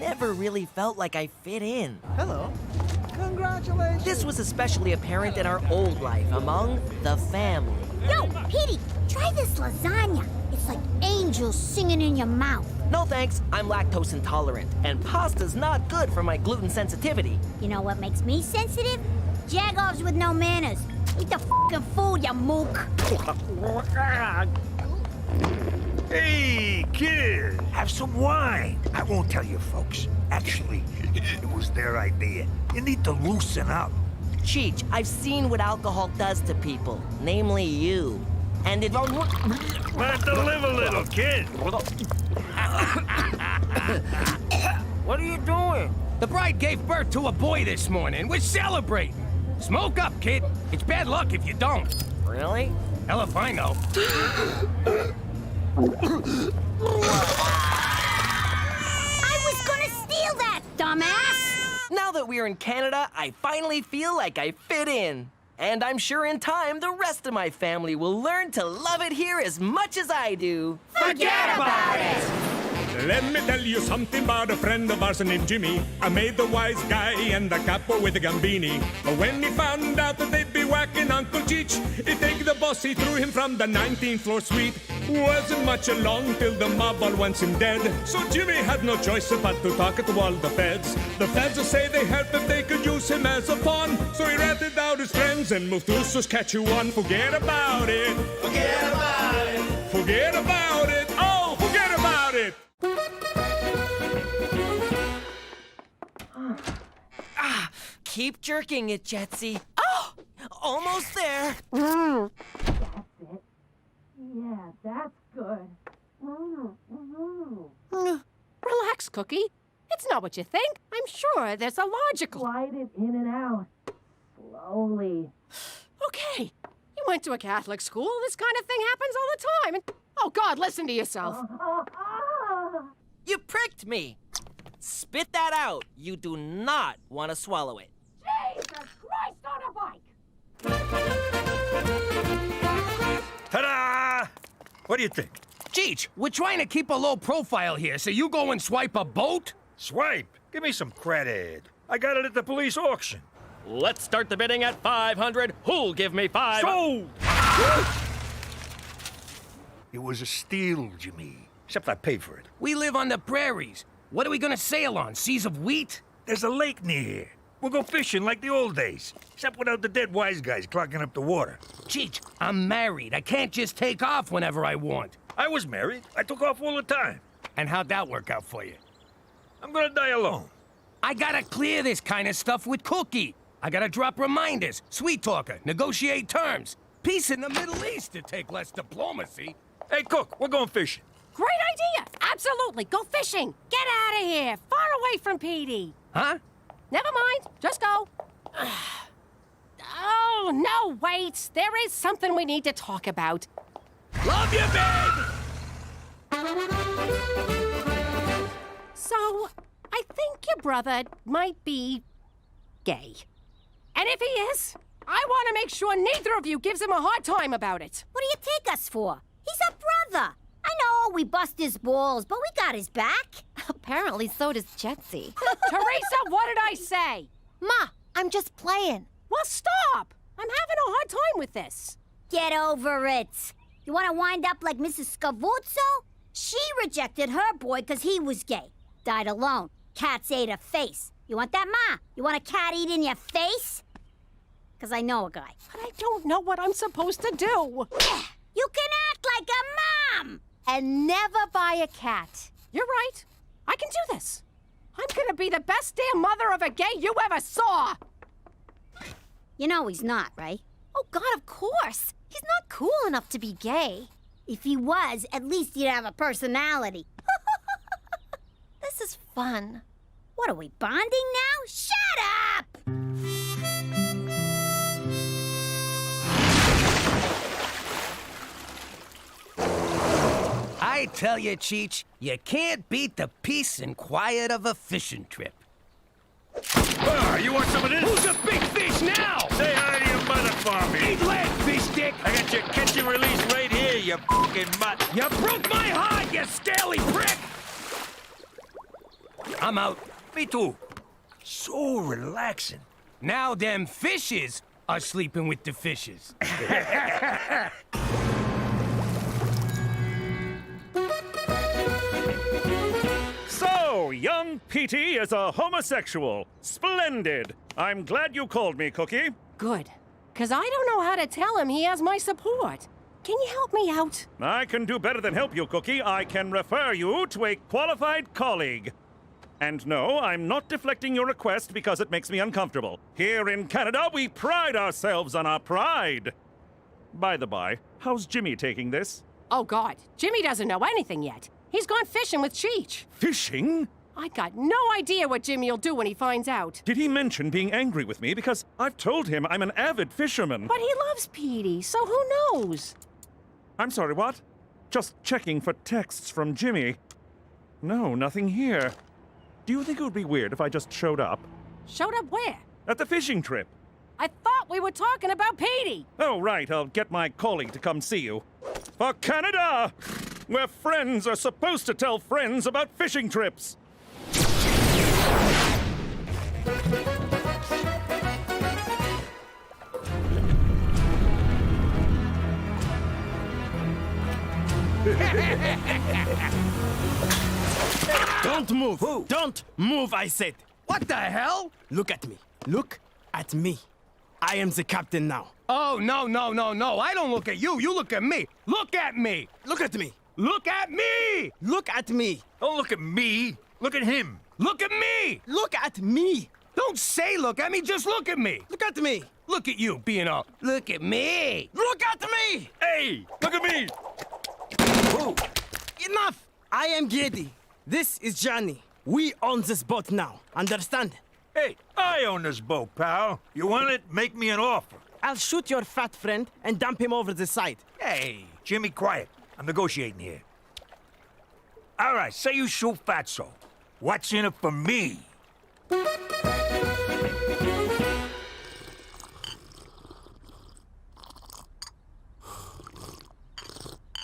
never really felt like I fit in. Hello. Congratulations. This was especially apparent in our old life among the family. Yo, Petey, try this lasagna. It's like angels singing in your mouth. No thanks, I'm lactose intolerant, and pasta's not good for my gluten sensitivity. You know what makes me sensitive? Jagoffs with no manners. Eat the fucking food, you mook. Hey, kid, have some wine. I won't tell you folks. Actually, it was their idea. You need to loosen up. Cheech, I've seen what alcohol does to people, namely you. And it... Let to live a little, kid. What are you doing? The bride gave birth to a boy this morning. We're celebrating. Smoke up, kid. It's bad luck if you don't. Really? Hell if I know. I was gonna steal that, dumbass! Now that we're in Canada, I finally feel like I fit in. And I'm sure in time, the rest of my family will learn to love it here as much as I do. Forget about it! Let me tell you something about a friend of ours named Jimmy. I made the wise guy and the capo with the gambini. But when he found out that they'd be whacking Uncle Cheech, he take the boss, he threw him from the 19th floor suite. Wasn't much along till the mob all wants him dead. So Jimmy had no choice but to talk to all the feds. The feds say they help if they could use him as a pawn. So he ratted out his friends and moved to Saskatchewan. Forget about it. Forget about it. Forget about it. Oh, forget about it. Keep jerking it, Jetsy. Oh! Almost there. That's it. Yeah, that's good. Relax, Cookie. It's not what you think. I'm sure there's a logical... Slide it in and out. Slowly. Okay. You went to a Catholic school. This kind of thing happens all the time. And... Oh, God, listen to yourself. You pricked me. Spit that out. You do not want to swallow it. Jesus Christ on a bike! Ta-da! What do you think? Cheech, we're trying to keep a low profile here, so you go and swipe a boat? Swipe? Give me some credit. I got it at the police auction. Let's start the bidding at 500. Who'll give me 5? Sold! It was a steal, Jimmy. Except I paid for it. We live on the prairies. What are we gonna sail on? Seas of wheat? There's a lake near here. We'll go fishing like the old days. Except without the dead wise guys clogging up the water. Cheech, I'm married. I can't just take off whenever I want. I was married. I took off all the time. And how'd that work out for you? I'm gonna die alone. I gotta clear this kind of stuff with Cookie. I gotta drop reminders, sweet talker, negotiate terms. Peace in the Middle East to take less diplomacy. Hey, Cook, we're going fishing. Great idea! Absolutely! Go fishing! Get out of here! Far away from Petey! Huh? Never mind. Just go. Oh, no, wait. There is something we need to talk about. Love you, babe! So, I think your brother might be gay. And if he is, I want to make sure neither of you gives him a hard time about it. What do you take us for? He's a brother. I know we bust his balls, but we got his back. Apparently so does Jetsy. Teresa, what did I say? Ma, I'm just playing. Well, stop! I'm having a hard time with this. Get over it. You want to wind up like Mrs. Scavuzzo? She rejected her boy because he was gay. Died alone. Cats ate her face. You want that, Ma? You want a cat eating your face? Because I know a guy. But I don't know what I'm supposed to do. You can act like a mom! And never buy a cat. You're right. I can do this. I'm gonna be the best damn mother of a gay you ever saw! You know he's not, right? Oh, God, of course. He's not cool enough to be gay. If he was, at least he'd have a personality. This is fun. What are we, bonding now? Shut up! I tell you, Cheech, you can't beat the peace and quiet of a fishing trip. You want some of this? Who's a big fish now? Say hi to your mother for me. Eat leg, fish dick! I got your catch and release right here, you fucking mutt. You broke my heart, you scaly prick! I'm out. Me too. So relaxing. Now them fishes are sleeping with the fishes. So, young Petey is a homosexual. Splendid. I'm glad you called me, Cookie. Good. Because I don't know how to tell him he has my support. Can you help me out? I can do better than help you, Cookie. I can refer you to a qualified colleague. And no, I'm not deflecting your request because it makes me uncomfortable. Here in Canada, we pride ourselves on our pride. By the by, how's Jimmy taking this? Oh, God. Jimmy doesn't know anything yet. He's gone fishing with Cheech. Fishing? I got no idea what Jimmy'll do when he finds out. Did he mention being angry with me? Because I've told him I'm an avid fisherman. But he loves Petey, so who knows? I'm sorry, what? Just checking for texts from Jimmy. No, nothing here. Do you think it would be weird if I just showed up? Showed up where? At the fishing trip. I thought we were talking about Petey. Oh, right, I'll get my colleague to come see you. For Canada! Where friends are supposed to tell friends about fishing trips. Don't move! Who? Don't move, I said! What the hell? Look at me. Look at me. I am the captain now. Oh, no, no, no, no. I don't look at you. You look at me. Look at me. Look at me. Look at me. Look at me. Don't look at me. Look at him. Look at me. Look at me. Don't say look at me. Just look at me. Look at me. Look at you being all, look at me. Look at me! Hey, look at me. Whoa. Enough! I am Gedi. This is Johnny. We own this boat now. Understand? Hey, I own this boat, pal. You want it? Make me an offer. I'll shoot your fat friend and dump him over the side. Hey, Jimmy, quiet. I'm negotiating here. All right, say you shoot Fatso. What's in it for me?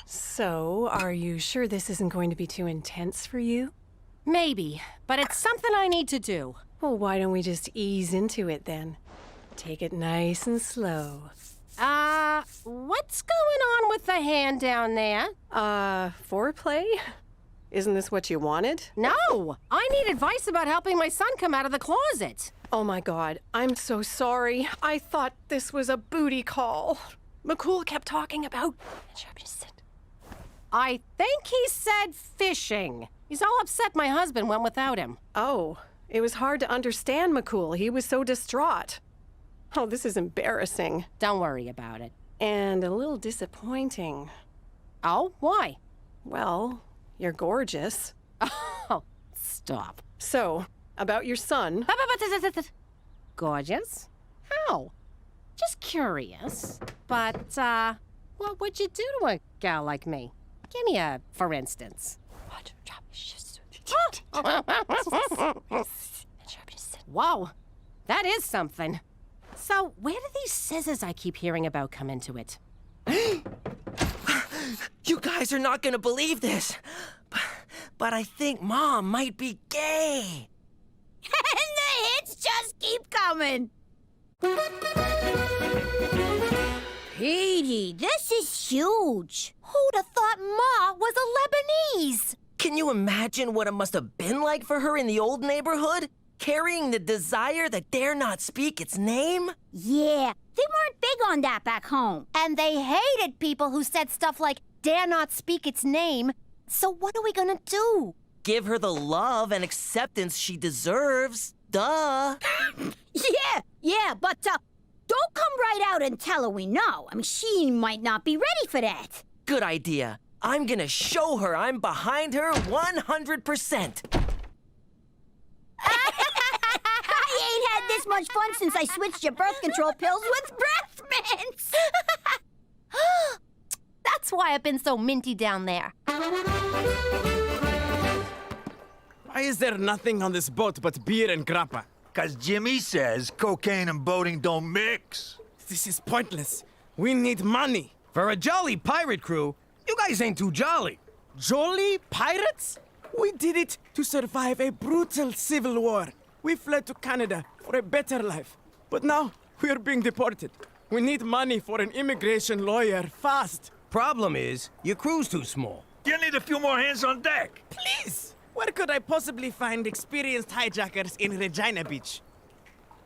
So, are you sure this isn't going to be too intense for you? Maybe, but it's something I need to do. Well, why don't we just ease into it then? Take it nice and slow. What's going on with the hand down there? Foreplay? Isn't this what you wanted? No! I need advice about helping my son come out of the closet. Oh my God, I'm so sorry. I thought this was a booty call. McCool kept talking about... I think he said fishing. He's all upset my husband went without him. Oh, it was hard to understand McCool. He was so distraught. Oh, this is embarrassing. Don't worry about it. And a little disappointing. Oh, why? Well, you're gorgeous. Oh, stop. So, about your son... Gorgeous? How? Just curious. But, what would you do to a gal like me? Give me a for instance. Whoa, that is something. So, where do these scissors I keep hearing about come into it? You guys are not gonna believe this, but I think Mom might be gay. And the hits just keep coming. Petey, this is huge. Who'd have thought Ma was a Lebanese? Can you imagine what it must have been like for her in the old neighborhood? Carrying the desire that dare not speak its name? Yeah, they weren't big on that back home. And they hated people who said stuff like, dare not speak its name. So what are we gonna do? Give her the love and acceptance she deserves. Duh. Yeah, but don't come right out and tell her we know. I mean, she might not be ready for that. Good idea. I'm gonna show her I'm behind her 100%. I ain't had this much fun since I switched your birth control pills with breath mints. That's why I've been so minty down there. Why is there nothing on this boat but beer and grappa? 'Cause Jimmy says cocaine and boating don't mix. This is pointless. We need money. For a jolly pirate crew, you guys ain't too jolly. Jolly pirates? We did it to survive a brutal civil war. We fled to Canada for a better life. But now, we are being deported. We need money for an immigration lawyer, fast. Problem is, your crew's too small. You need a few more hands on deck. Please! Where could I possibly find experienced hijackers in Regina Beach?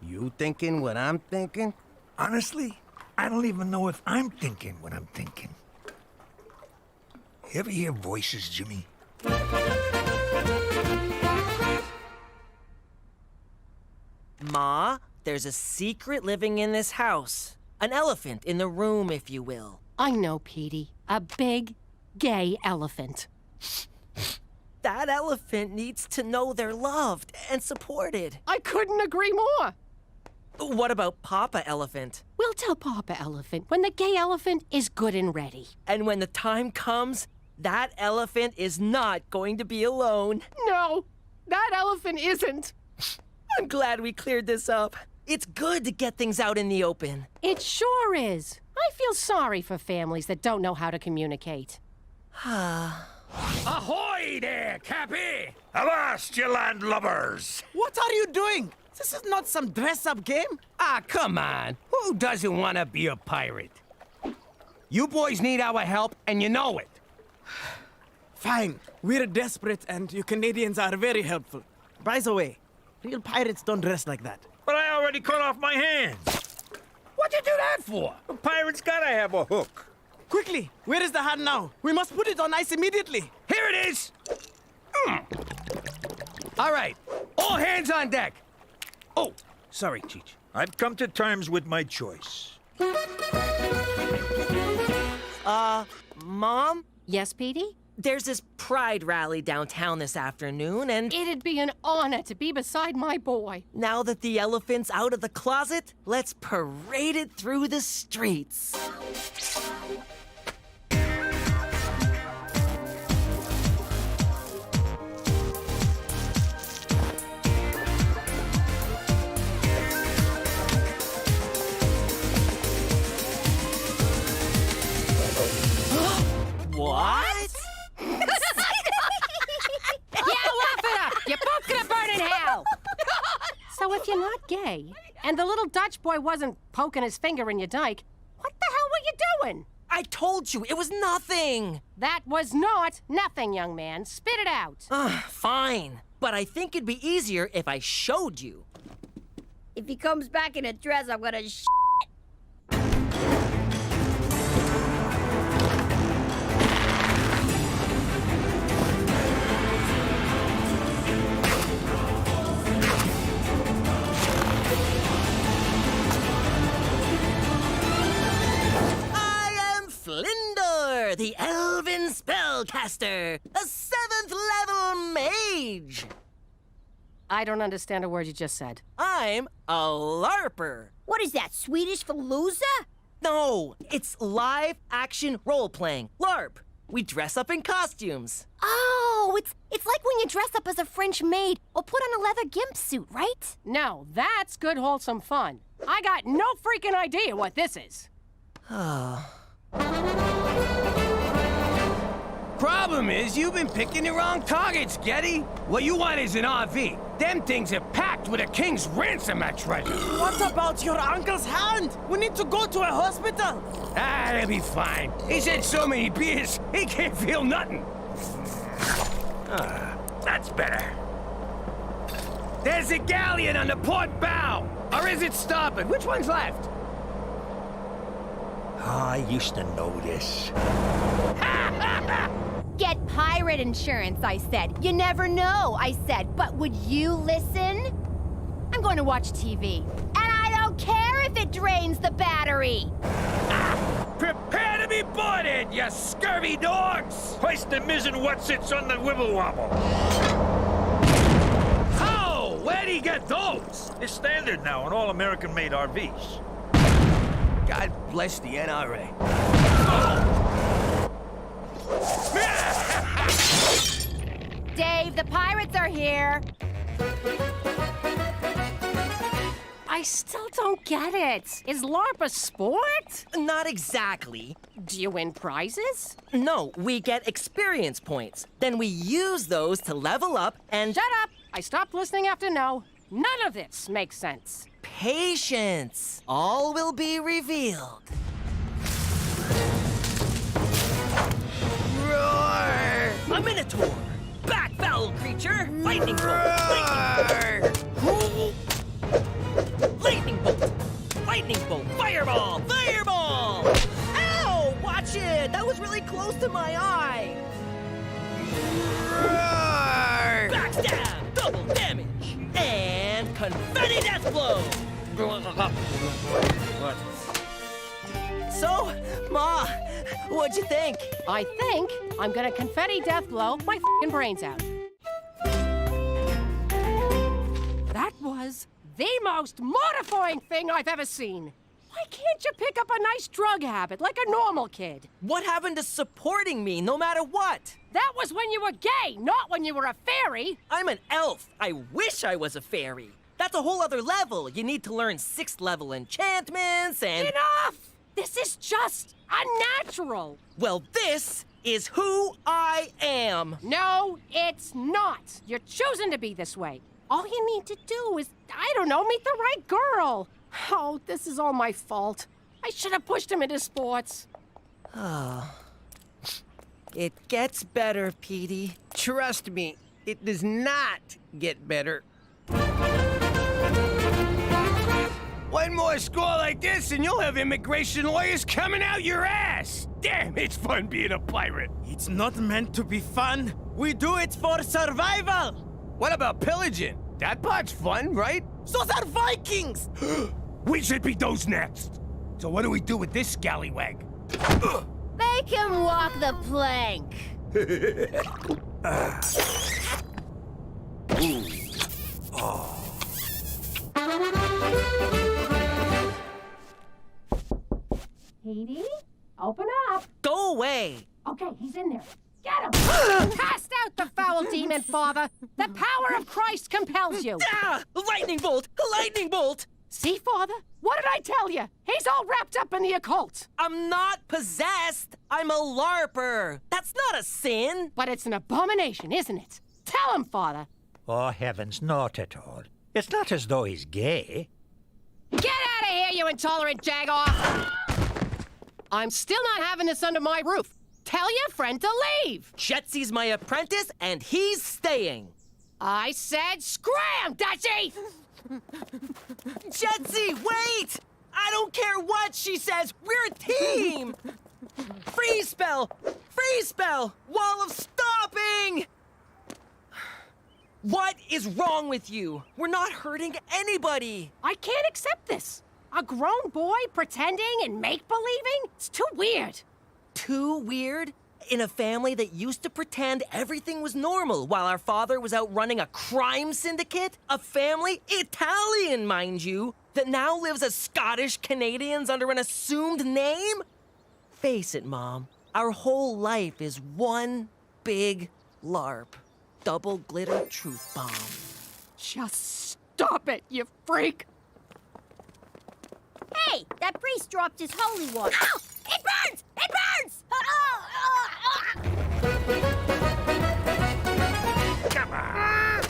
You thinking what I'm thinking? Honestly, I don't even know if I'm thinking what I'm thinking. You ever hear voices, Jimmy? Ma, there's a secret living in this house. An elephant in the room, if you will. I know, Petey. A big, gay elephant. That elephant needs to know they're loved and supported. I couldn't agree more. What about Papa Elephant? We'll tell Papa Elephant when the gay elephant is good and ready. And when the time comes, that elephant is not going to be alone. No, that elephant isn't. I'm glad we cleared this up. It's good to get things out in the open. It sure is. I feel sorry for families that don't know how to communicate. Ahoy there, Cappy! Avast, you landlubbers! What are you doing? This is not some dress-up game. Ah, come on. Who doesn't want to be a pirate? You boys need our help, and you know it. Fine. We're desperate, and you Canadians are very helpful. By the way, real pirates don't dress like that. But I already cut off my hands. What'd you do that for? A pirate's gotta have a hook. Quickly, where is the hat now? We must put it on ice immediately. Here it is! All right, all hands on deck. Oh, sorry, Cheech. I've come to terms with my choice. Mom? Yes, Petey? There's this pride rally downtown this afternoon, and It'd be an honor to be beside my boy. now that the elephant's out of the closet, let's parade it through the streets. What? Yeah, laugh it up! You're both gonna burn in hell! So if you're not gay, and the little Dutch boy wasn't poking his finger in your dike, what the hell were you doing? I told you, it was nothing. That was not nothing, young man. Spit it out. Fine, but I think it'd be easier if I showed you. If he comes back in a dress, I'm gonna Flinder, the elven spellcaster, a 7th level mage. I don't understand a word you just said. I'm a LARPer. What is that, Swedish for loser? No, it's live action role playing. LARP. We dress up in costumes. Oh, it's like when you dress up as a French maid or put on a leather gimp suit, right? No, that's good, wholesome fun. I got no freaking idea what this is. Problem is, you've been picking the wrong targets, Getty. What you want is an RV. Them things are packed with a king's ransom at treasure. What about your uncle's hand? We need to go to a hospital. Ah, they'll be fine. He's had so many beers, he can't feel nothing. That's better. There's a galleon on the port bow. Or is it starboard? Which one's left? I used to know this. Get pirate insurance, I said. You never know, I said. But would you listen? I'm going to watch TV. And I don't care if it drains the battery. Prepare to be boarded, you scurvy dogs! Hoist the mizzen what sits on the wibble wobble. Oh, where'd he get those? It's standard now on all American-made RVs. God bless the NRA. Dave, the pirates are here. I still don't get get it. Is LARP a sport? Not exactly. Do you win prizes? No, we get experience points. Then we use those to level up and... Shut up! I stopped listening after no. None of this makes sense. Patience. All will be revealed. Roar! A minotaur! Back, foul creature! Lightning bolt! Lightning bolt! Lightning bolt! Fireball! Fireball! Ow! Watch it! That was really close to my eye! Roar! Backstab! Double damage! And confetti death blow! So, Ma, what'd you think? I think I'm gonna confetti death blow my f***ing brains out. That was the most mortifying thing I've ever seen. Why can't you pick up a nice drug habit like a normal kid? What happened to supporting me no matter what? That was when you were gay, not when you were a fairy. I'm an elf. I wish I was a fairy. That's a whole other level. You need to learn 6th level enchantments and... Enough! This is just unnatural. Well, this is who I am. No, it's not. You're choosing to be this way. All you need to do is, I don't know, meet the right girl. Oh, this is all my fault. I should have pushed him into sports. It gets better, Petey. Trust me, it does not get better. One more score like this and you'll have immigration lawyers coming out your ass! Damn, it's fun being a pirate! It's not meant to be fun. We do it for survival. What about pillaging? That part's fun, right? Those are Vikings. We should be those next! So what do we do with this scallywag? Make him walk the plank. Petey, open up. Go away. Okay, he's in there. Get him! Cast out the foul demon, Father. The power of Christ compels you. Ah! Lightning bolt! Lightning bolt! See, Father? What did I tell you? He's all wrapped up in the occult. I'm not possessed. I'm a LARPer. That's not a sin. But it's an abomination, isn't it? Tell him, Father. Oh, heavens, not at all. It's not as though he's gay. Get out of here, you intolerant jagoff! I'm still not having this under my roof. Tell your friend to leave. Jetsy's my apprentice, and he's staying. I said scram, Dutchie! Jetsy, wait! I don't care what she says. We're a team. Freeze spell! Freeze spell! Wall of stopping! What is wrong with you? We're not hurting anybody. I can't accept this. A grown boy pretending and make-believing? It's too weird. Too weird? In a family that used to pretend everything was normal while our father was out running a crime syndicate? A family, Italian, mind you, that now lives as Scottish Canadians under an assumed name? Face it, Mom. Our whole life is one big LARP. Double glitter truth bomb. Just stop it, you freak! Hey, that priest dropped his holy water. Ow! It burns! It burns! Come on!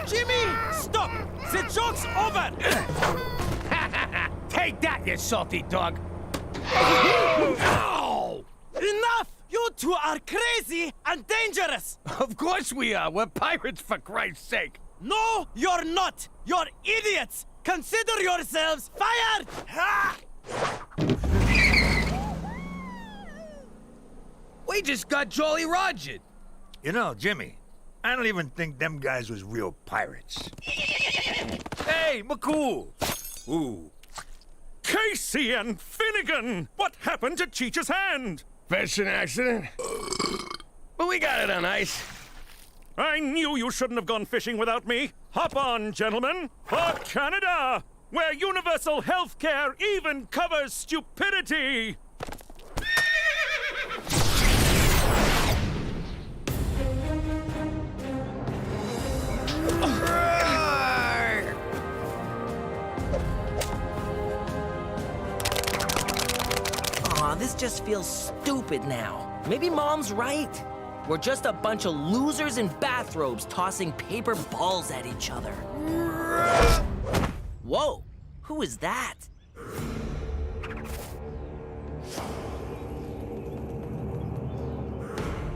Jimmy, stop! The joke's over! Take that, you salty dog! Ow! Enough! You two are crazy and dangerous! Of course we are. We're pirates, for Christ's sake. No, you're not! You're idiots! Consider yourselves fired! Ha! We just got Jolly Rogered. You know, Jimmy, I don't even think them guys was real pirates. Hey, McCool! Ooh. Casey and Finnegan! What happened to Cheech's hand? Fishing accident. But we got it on ice. I knew you shouldn't have gone fishing without me. Hop on, gentlemen, for Canada, where universal health care even covers stupidity. this just feels stupid now. Maybe Mom's right. We're just a bunch of losers in bathrobes tossing paper balls at each other. Whoa, who is that?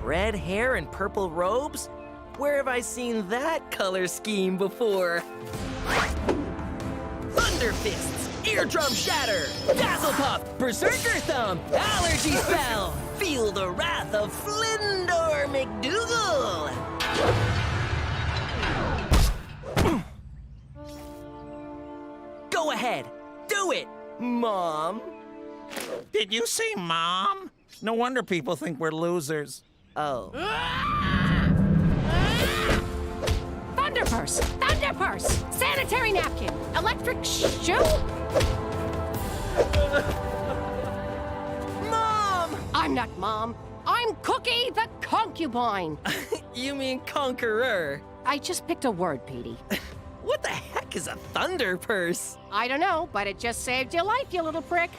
Red hair and purple robes? Where have I seen that color scheme before? Thunder fists, eardrum shatter, dazzle puff, berserker thumb, allergy spell. Feel the wrath of Flindor McDougal. Go ahead, do it, Mom. Did you say Mom? No wonder people think we're losers. Oh. Thunder purse, sanitary napkin, electric shoe. Mom! I'm not Mom. I'm Cookie the concubine. You mean conqueror? I just picked a word, Petey. What the heck is a thunder purse? I don't know, but it just saved your life, you little prick.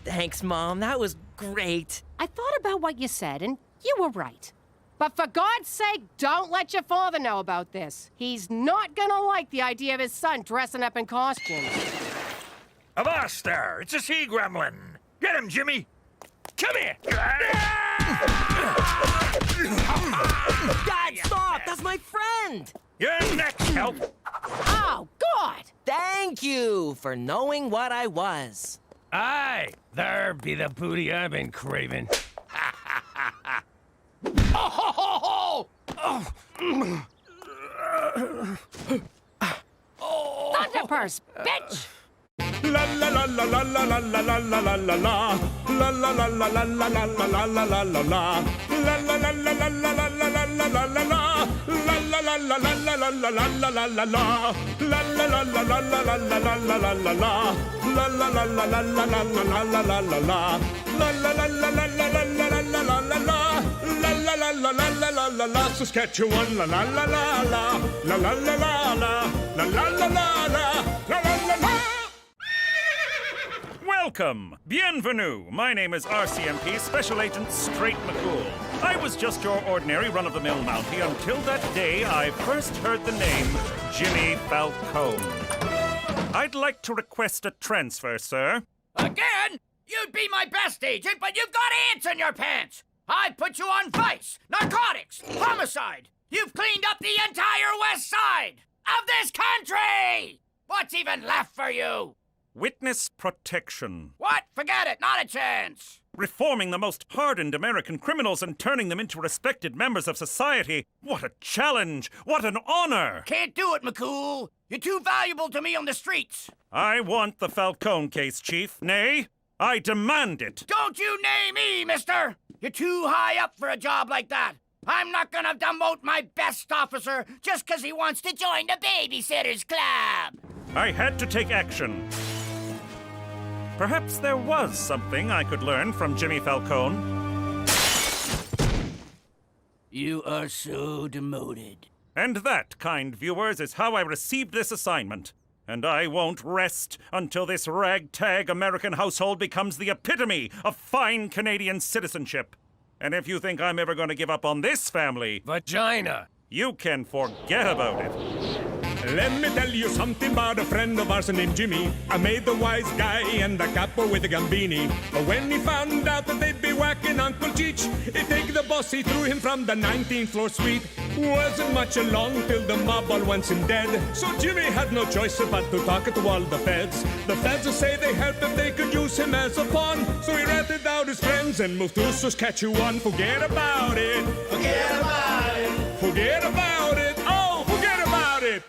Thanks, Mom. That was great. I thought about what you said, and you were right. But for God's sake, don't let your father know about this. He's not gonna like the idea of his son dressing up in costumes. Avast there! It's a sea gremlin! Get him, Jimmy! Come here! Dad, stop! That's my friend! You're next, help! Oh, God! Thank you for knowing what I was. Aye, there be the booty I've been craving. Thunder purse, bitch! La la la la la la la la la la la la la. La la la la la la la la la la la la la. La la la la la la la la la la la la la. La la la la la la la la la la la la la. La la la la la la la la la la la la la. La la la la la la la la la la la la la. La la la la la la la la la la la la la. La la la la la la la la la. Saskatchewan la la la la la. La la la la la. La la la la la. La la la la. Welcome! Bienvenue! My name is RCMP Special Agent Straight McCool. I was just your ordinary run-of-the-mill Mountie until that day I first heard the name Jimmy Falcone. I'd like to request a transfer, sir. Again? You'd be my best agent, but you've got ants in your pants! I'd put you on vice, narcotics, homicide! You've cleaned up the entire west side of this country! What's even left for you? Witness protection. What? Forget it, not a chance! Reforming the most hardened American criminals and turning them into respected members of society. What a challenge! What an honor! Can't do it, McCool. You're too valuable to me on the streets. I want the Falcone case, Chief. Nay, I demand it. Don't you name me, mister! You're too high up for a job like that. I'm not gonna demote my best officer just 'cause he wants to join the Babysitters Club. I had to take action. Perhaps there was something I could learn from Jimmy Falcone. You are so demoted. And that, kind viewers, is how I received this assignment. And I won't rest until this ragtag American household becomes the epitome of fine Canadian citizenship. And if you think I'm ever going to give up on this family... Vagina! You can forget about it. Let me tell you something about a friend of ours named Jimmy. I made the wise guy and the capo with the gambini. But when he found out that they'd be whacking Uncle Cheech, he take the boss, he threw him from the 19th floor suite. Wasn't much along till the mob all wants him dead. So Jimmy had no choice but to talk to all the feds. The feds will say they helped if they could use him as a pawn. So he ratted out his friends and moved to Saskatchewan. Forget about it. Forget about it. Forget about it. Oh, forget about it.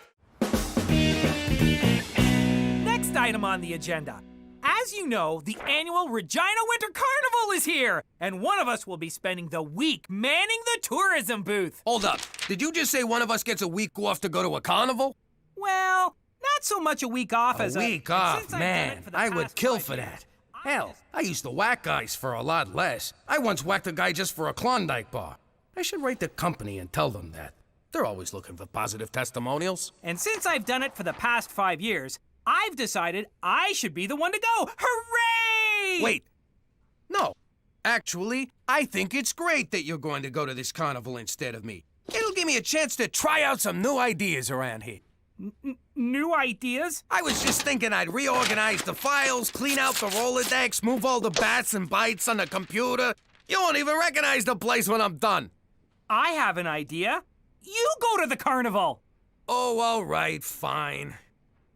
Next item on the agenda. As you know, the annual Regina Winter Carnival is here, and one of us will be spending the week manning the tourism booth. Hold up. Did you just say one of us gets a week off to go to a carnival? Well, not so much a week off as a week off, since I've done man. it for the I would past kill 5 for years, that. Hell, I used to whack guys for a lot less. I once whacked a guy just for a Klondike bar. I should write the company and tell them that. They're always looking for positive testimonials. And since I've done it for the past 5 years, I've decided I should be the one to go. Hooray! Wait, No. Actually, I think it's great that you're going to go to this carnival instead of me. It'll give me a chance to try out some new ideas around here. New ideas? I was just thinking I'd reorganize the files, clean out the Rolodex, move all the bats and bytes on the computer. You won't even recognize the place when I'm done. I have an idea. You go to the carnival. Oh, all right, fine.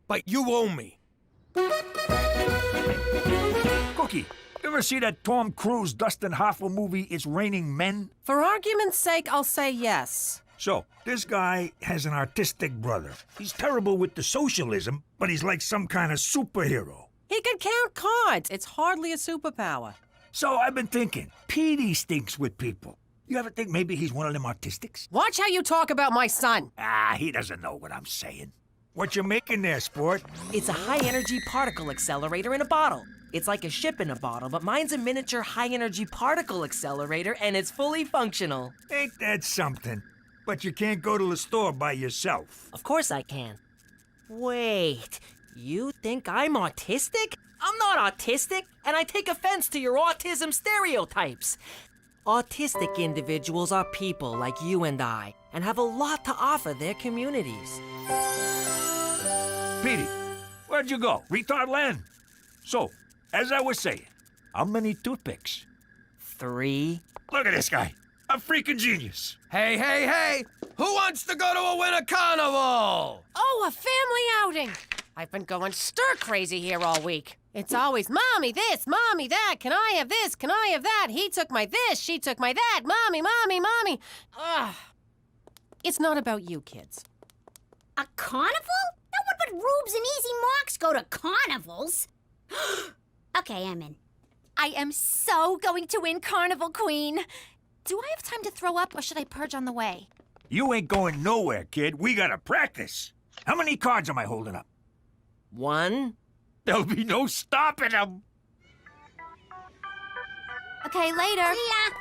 But you owe me. Cookie, you ever see that Tom Cruise, Dustin Hoffman movie, It's Raining Men? For argument's sake, I'll say yes. So, this guy has an artistic brother. He's terrible with the socialism, but he's like some kind of superhero. He can count cards. It's hardly a superpower. So I've been thinking, Petey stinks with people. You ever think maybe he's one of them artistics? Watch how you talk about my son. Ah, he doesn't know what I'm saying. What you making there, sport? It's a high-energy particle accelerator in a bottle. It's like a ship in a bottle, but mine's a miniature high-energy particle accelerator, and it's fully functional. Ain't that something? But you can't go to the store by yourself. Of course I can. Wait, you think I'm autistic? I'm not autistic, and I take offense to your autism stereotypes. Autistic individuals are people like you and I, and have a lot to offer their communities. Petey, where'd you go? Retard land? So, as I was saying, how many toothpicks? 3. Look at this guy. A freaking genius. Hey, hey, hey! Who wants to go to a winter carnival? Oh, a family outing. I've been going stir-crazy here all week. It's always, Mommy this, Mommy that, can I have this, can I have that? He took my this, she took my that, Mommy, Mommy, Mommy. Ugh. It's not about you, kids. A carnival? No one but rubes and easy marks go to carnivals. Okay, I'm in. I am so going to win Carnival Queen. Do I have time to throw up, or should I purge on the way? You ain't going nowhere, kid. We gotta practice. How many cards am I holding up? 1. There'll be no stopping them. Okay, later. See ya.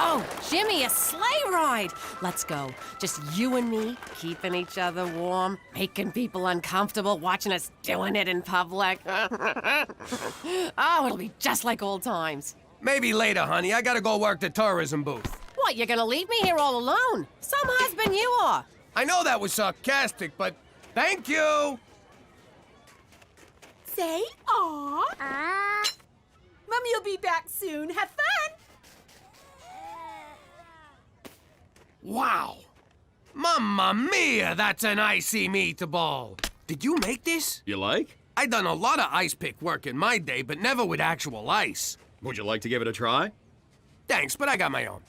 Oh, Jimmy, a sleigh ride. Let's go. Just you and me, keeping each other warm, making people uncomfortable, watching us doing it in public. Oh, it'll be just like old times. Maybe later, honey. I gotta go work the tourism booth. What, you're gonna leave me here all alone? Some husband you are. I know that was sarcastic, but thank you. Say aw. Mommy'll be back soon. Have fun. Wow. Mamma mia, that's an icy meatball. Did you make this? You like? I done a lot of ice pick work in my day, but never with actual ice. Would you like to give it a try? Thanks, but I got my own.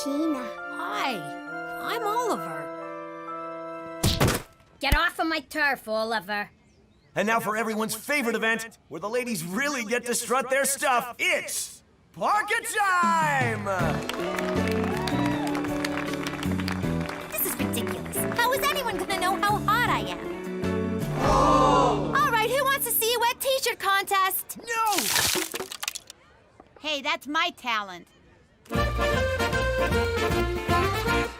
Gina. Hi, I'm Oliver. Get off of my turf, Oliver. And now for everyone's favorite event, where the ladies really get to strut their stuff. It's Parka time! This is ridiculous. How is anyone gonna know how hot I am? All right, who wants to see a wet t-shirt contest? No! Hey, that's my talent.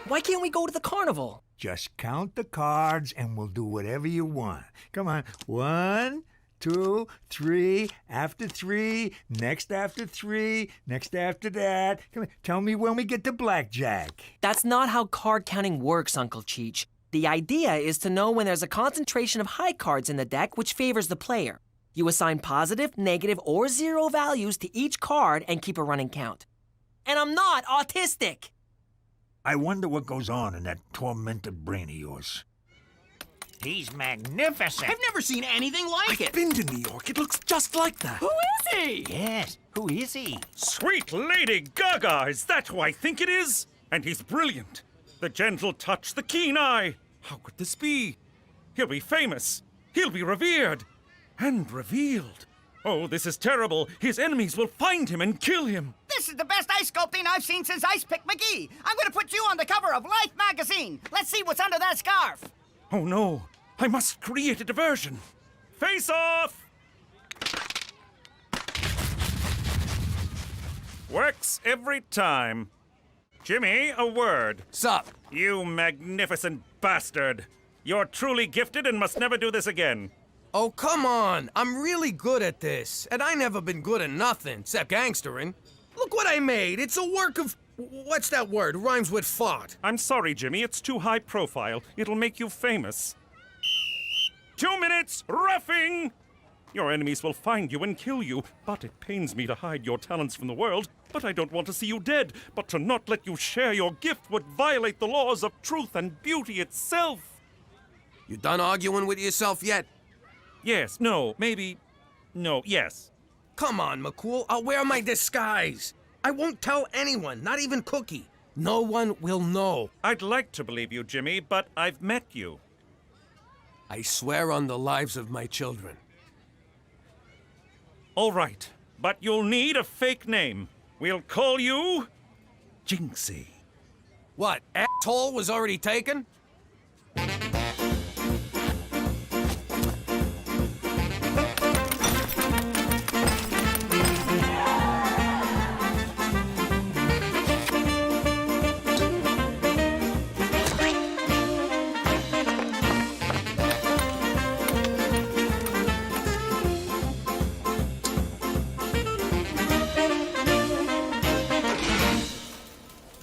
Why can't we go to the carnival? Just count the cards and we'll do whatever you want. Come on. 1, 2, 3, after 3, next after 3, next after that. Come on. Tell me when we get to blackjack. That's not how card counting works, Uncle Cheech. The idea is to know when there's a concentration of high cards in the deck which favors the player. You assign positive, negative, or 0 values to each card and keep a running count. And I'm not autistic! I wonder what goes on in that tormented brain of yours. He's magnificent. I've never seen anything like it. I've been to New York. It looks just like that. Who is he? Yes, who is he? Sweet Lady Gaga, is that who I think it is? And he's brilliant. The gentle touch, the keen eye. How could this be? He'll be famous. He'll be revered. And revealed. Oh, this is terrible. His enemies will find him and kill him. This is the best ice sculpting I've seen since Ice Pick McGee. I'm gonna put you on the cover of Life magazine. Let's see what's under that scarf. Oh no, I must create a diversion. Face off! Works every time. Jimmy, a word. Sup? You magnificent bastard. You're truly gifted and must never do this again. Oh, come on. I'm really good at this. And I never been good at nothing, except gangstering. Look what I made. It's a work of... What's that word? Rhymes with fart. I'm sorry, Jimmy. It's too high profile. It'll make you famous. 2 minutes, roughing! Your enemies will find you and kill you, but it pains me to hide your talents from the world. But I don't want to see you dead. But to not let you share your gift would violate the laws of truth and beauty itself. You done arguing with yourself yet? Yes, no, maybe... No, yes. Come on, McCool. I'll wear my disguise. I won't tell anyone, not even Cookie. No one will know. I'd like to believe you, Jimmy, but I've met you. I swear on the lives of my children. All right, but you'll need a fake name. We'll call you... Jinxie. What, asshole was already taken?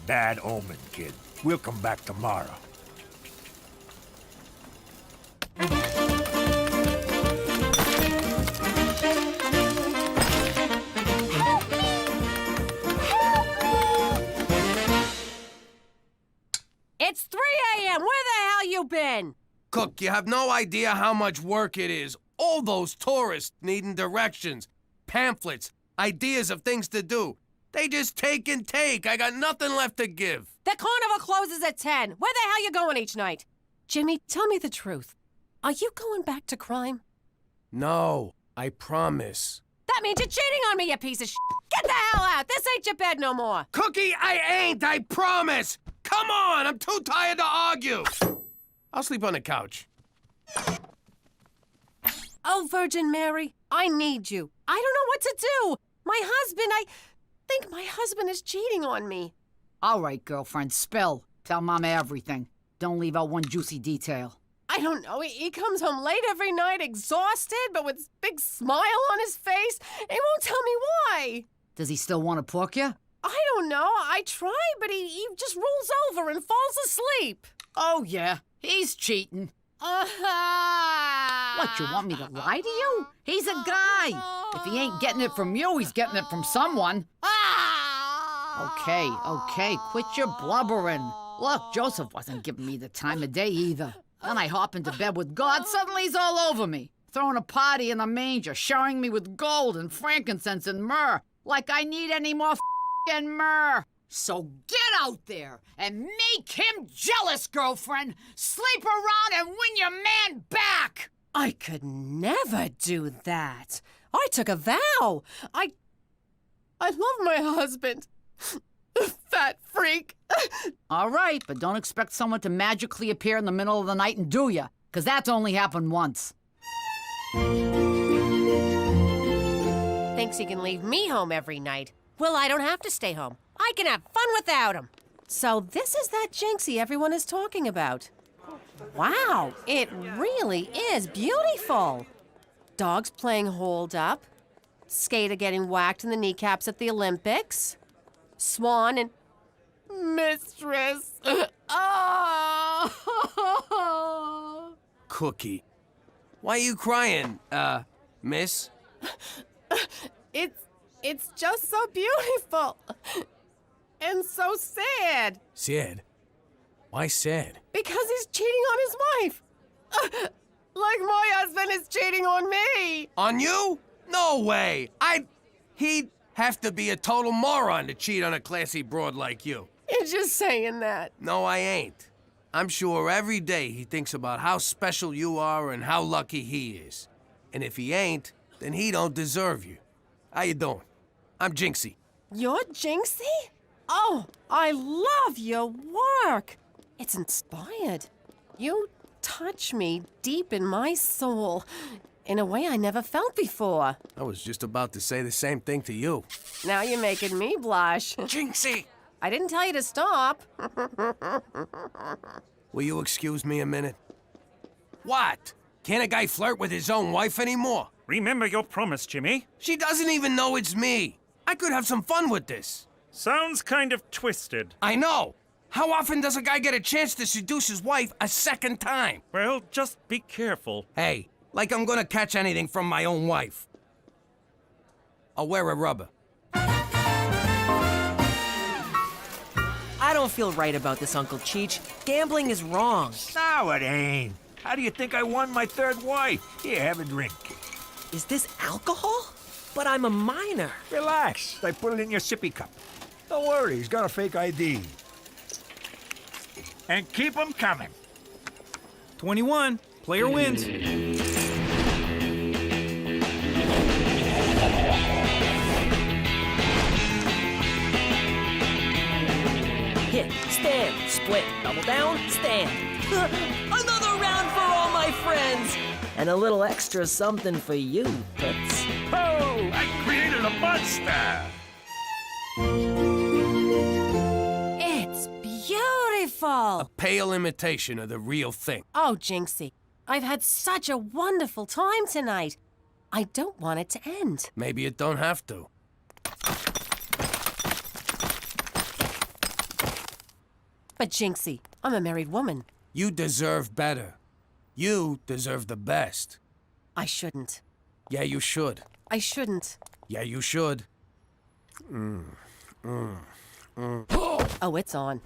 Bad omen, kid. We'll come back tomorrow. It's 3 a.m. Where the hell you been? Cook, you have no idea how much work it is. All those tourists needing directions, pamphlets, ideas of things to do. They just take and take. I got nothing left to give. The carnival closes at 10. Where the hell you going each night? Jimmy, tell me the truth. Are you going back to crime? No, I promise. That means you're cheating on me, you piece of shit. Get the hell out. This ain't your bed no more. Cookie, I ain't. I promise. Come on. I'm too tired to argue. I'll sleep on the couch. Oh, Virgin Mary, I need you. I don't know what to do. My husband, I think my husband is cheating on me. All right, girlfriend, spill. Tell Mama everything. Don't leave out one juicy detail. I don't know. He comes home late every night, exhausted, but with a big smile on his face. He won't tell me why. Does he still want to pork you? I don't know. I try, but he just rolls over and falls asleep. Oh, yeah. He's cheating. What, you want me to lie to you? He's a guy. If he ain't getting it from you, he's getting it from someone. Okay, quit your blubbering. Look, Joseph wasn't giving me the time of day either. Then I hop into bed with God, suddenly he's all over me. Throwing a party in the manger, showering me with gold and frankincense and myrrh. Like I need any more f***ing myrrh. So get out there and make him jealous, girlfriend. Sleep around and win your man back. I could never do that. I took a vow. I love my husband. Fat freak. All right, but don't expect someone to magically appear in the middle of the night and do ya, because that's only happened once. Thinks he can leave me home every night. Well, I don't have to stay home. I can have fun without him. So this is that Jinxie everyone is talking about. Wow, it really is beautiful. Dogs playing hold up. Skater getting whacked in the kneecaps at the Olympics. Swan and mistress. Oh. Cookie. Why are you crying, miss? It's just so beautiful. And so sad. Sad? Why sad? Because he's cheating on his wife. Like my husband is cheating on me. On you? No way. He'd have to be a total moron to cheat on a classy broad like you. You're just saying that. No, I ain't. I'm sure every day he thinks about how special you are and how lucky he is. And if he ain't, then he don't deserve you. How you doing? I'm Jinxie. You're Jinxie? Oh, I love your work. It's inspired. You touch me deep in my soul in a way I never felt before. I was just about to say the same thing to you. Now you're making me blush. Jinxie! I didn't tell you to stop. Will you excuse me a minute? What? Can't a guy flirt with his own wife anymore? Remember your promise, Jimmy. She doesn't even know it's me. I could have some fun with this. Sounds kind of twisted. I know. How often does a guy get a chance to seduce his wife a second time? Well, just be careful. Hey, like I'm gonna catch anything from my own wife. I'll wear a rubber. I don't feel right about this, Uncle Cheech. Gambling is wrong. No, it ain't. How do you think I won my third wife? Here, have a drink. Is this alcohol? But I'm a minor. Relax. I put it in your sippy cup. Don't worry, he's got a fake ID. And keep them coming. 21. Player wins. Hit, stand, split, double down, stand. Another round for all my friends! And a little extra something for you, Toots. Oh, I created a monster! It's beautiful. A pale imitation of the real thing. Oh, Jinxie, I've had such a wonderful time tonight. I don't want it to end. Maybe it don't have to. But Jinxie, I'm a married woman. You deserve better. You deserve the best. I shouldn't. Yeah, you should. I shouldn't. Yeah, you should. Oh, it's on.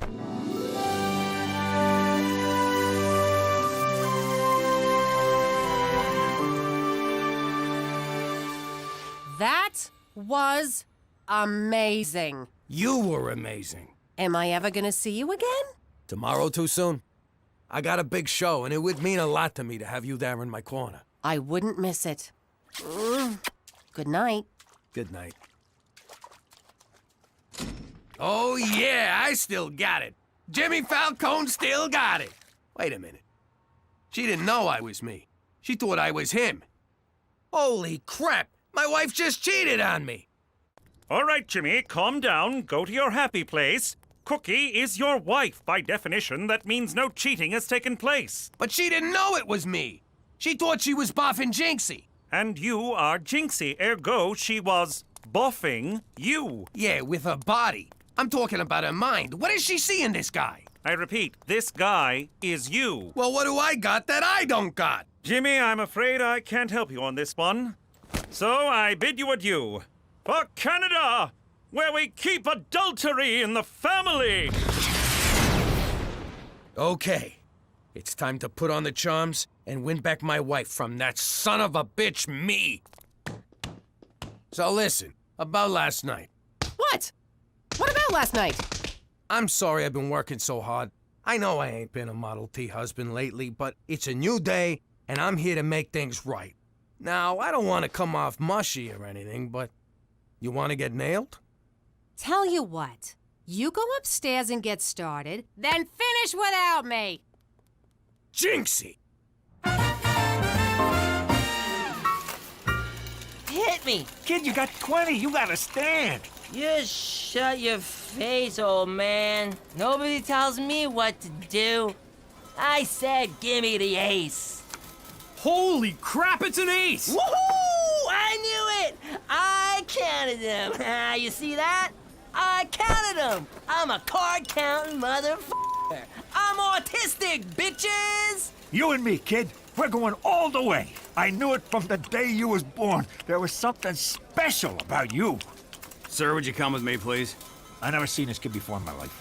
That was amazing. You were amazing. Am I ever gonna see you again? Tomorrow too soon? I got a big show, and it would mean a lot to me to have you there in my corner. I wouldn't miss it. Good night. Good night. Oh, yeah, I still got it. Jimmy Falcone still got it. Wait a minute. She didn't know I was me. She thought I was him. Holy crap! My wife just cheated on me! All right, Jimmy, calm down. Go to your happy place. Cookie is your wife. By definition, that means no cheating has taken place. But she didn't know it was me. She thought she was boffing Jinxie. And you are Jinxie, ergo she was boffing you. Yeah, with her body. I'm talking about her mind. What does she see in this guy? I repeat, this guy is you. Well, what do I got that I don't got? Jimmy, I'm afraid I can't help you on this one. So I bid you adieu. For Canada, where we keep adultery in the family. Okay. It's time to put on the charms and win back my wife from that son of a bitch, me. So listen, about last night. What? What about last night? I'm sorry I've been working so hard. I know I ain't been a Model T husband lately, but it's a new day, and I'm here to make things right. Now, I don't want to come off mushy or anything, but you want to get nailed? Tell you what, you go upstairs and get started, then finish without me. Jinxie! Hit me! Kid, you got 20. You gotta stand. Just shut your face, old man. Nobody tells me what to do. I said gimme the ace. Holy crap, it's an ace! Woohoo! I knew it! I counted them. You see that? I counted them. I'm a card-counting motherfucker. I'm autistic, bitches! You and me, kid. We're going all the way. I knew it from the day you was born. There was something special about you. Sir, would you come with me, please? I never seen this kid before in my life.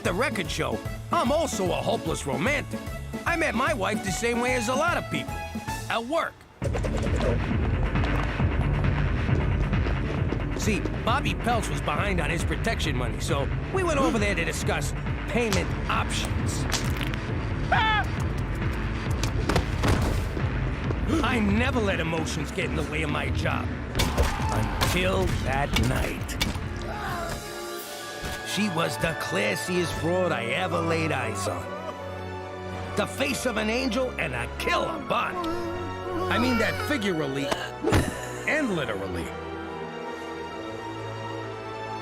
At the record show, I'm also a hopeless romantic. I met my wife the same way as a lot of people. At work. See, Bobby Peltz was behind on his protection money, so we went over there to discuss payment options. I never let emotions get in the way of my job. Until that night. She was the classiest broad I ever laid eyes on. The face of an angel and a killer body. I mean that figuratively and literally.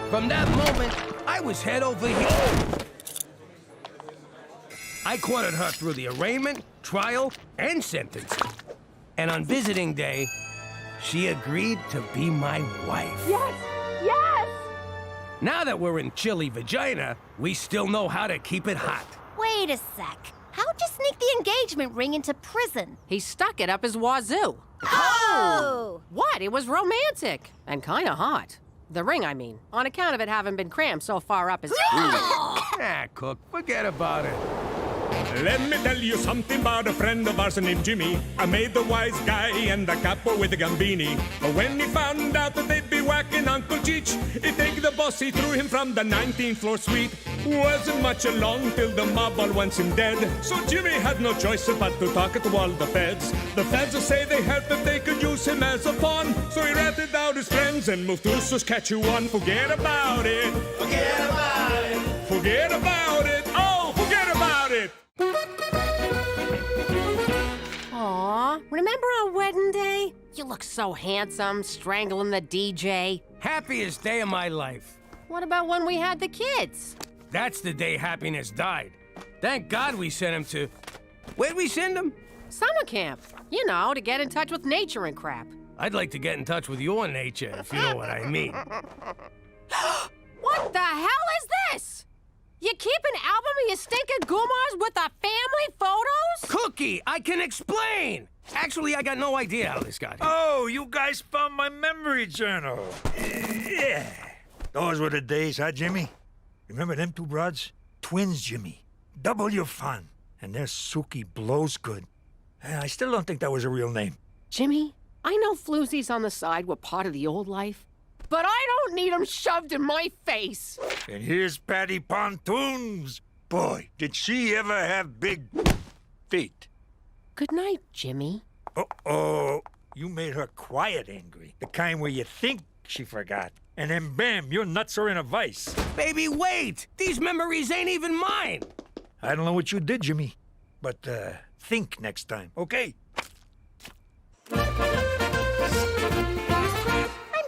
From that moment, I was head over heels. I courted her through the arraignment, trial, and sentencing. And on visiting day, she agreed to be my wife. Yes! Yes! Now that we're in chilly vagina, we still know how to keep it hot. Wait a sec. How'd you sneak the engagement ring into prison? He stuck it up his wazoo. Oh! What? It was romantic. And kinda hot. The ring, I mean. On account of it having been crammed so far up his... Ah, Cook, forget about it. Let me tell you something about a friend of ours named Jimmy. I made the wise guy and the capo with the gambini. But when he found out that they'd be whacking Uncle Cheech, he take the boss, he threw him from the 19th floor suite. Wasn't much along till the mob all wants him dead. So Jimmy had no choice but to talk to all the feds. The feds say they heard that they could use him as a pawn. So he ratted out his friends and moved to Saskatchewan. Forget about it. Forget about it. Forget about it. Oh, forget about it. Aw, remember our wedding day? You look so handsome, strangling the DJ. Happiest day of my life. What about when we had the kids? That's the day happiness died. Thank God we sent him to... Where'd we send him? Summer camp. You know, to get in touch with nature and crap. I'd like to get in touch with your nature, if you know what I mean. What the hell is this? You keep an album of your stinking goomars with the family photos? Cookie, I can explain! Actually, I got no idea how this got here. Oh, you guys found my memory journal. Yeah. Those were the days, huh, Jimmy? Remember them two broads? Twins, Jimmy. Double your fun. And their Suki blows good. I still don't think that was a real name. Jimmy, I know floozies on the side were part of the old life, but I don't need them shoved in my face. And here's Patty Pontoons. Boy, did she ever have big feet. Good night, Jimmy. Uh-oh. You made her quiet angry. The kind where you think she forgot. And then bam, your nuts are in a vice. Baby, wait! These memories ain't even mine! I don't know what you did, Jimmy. But, think next time, okay? I'm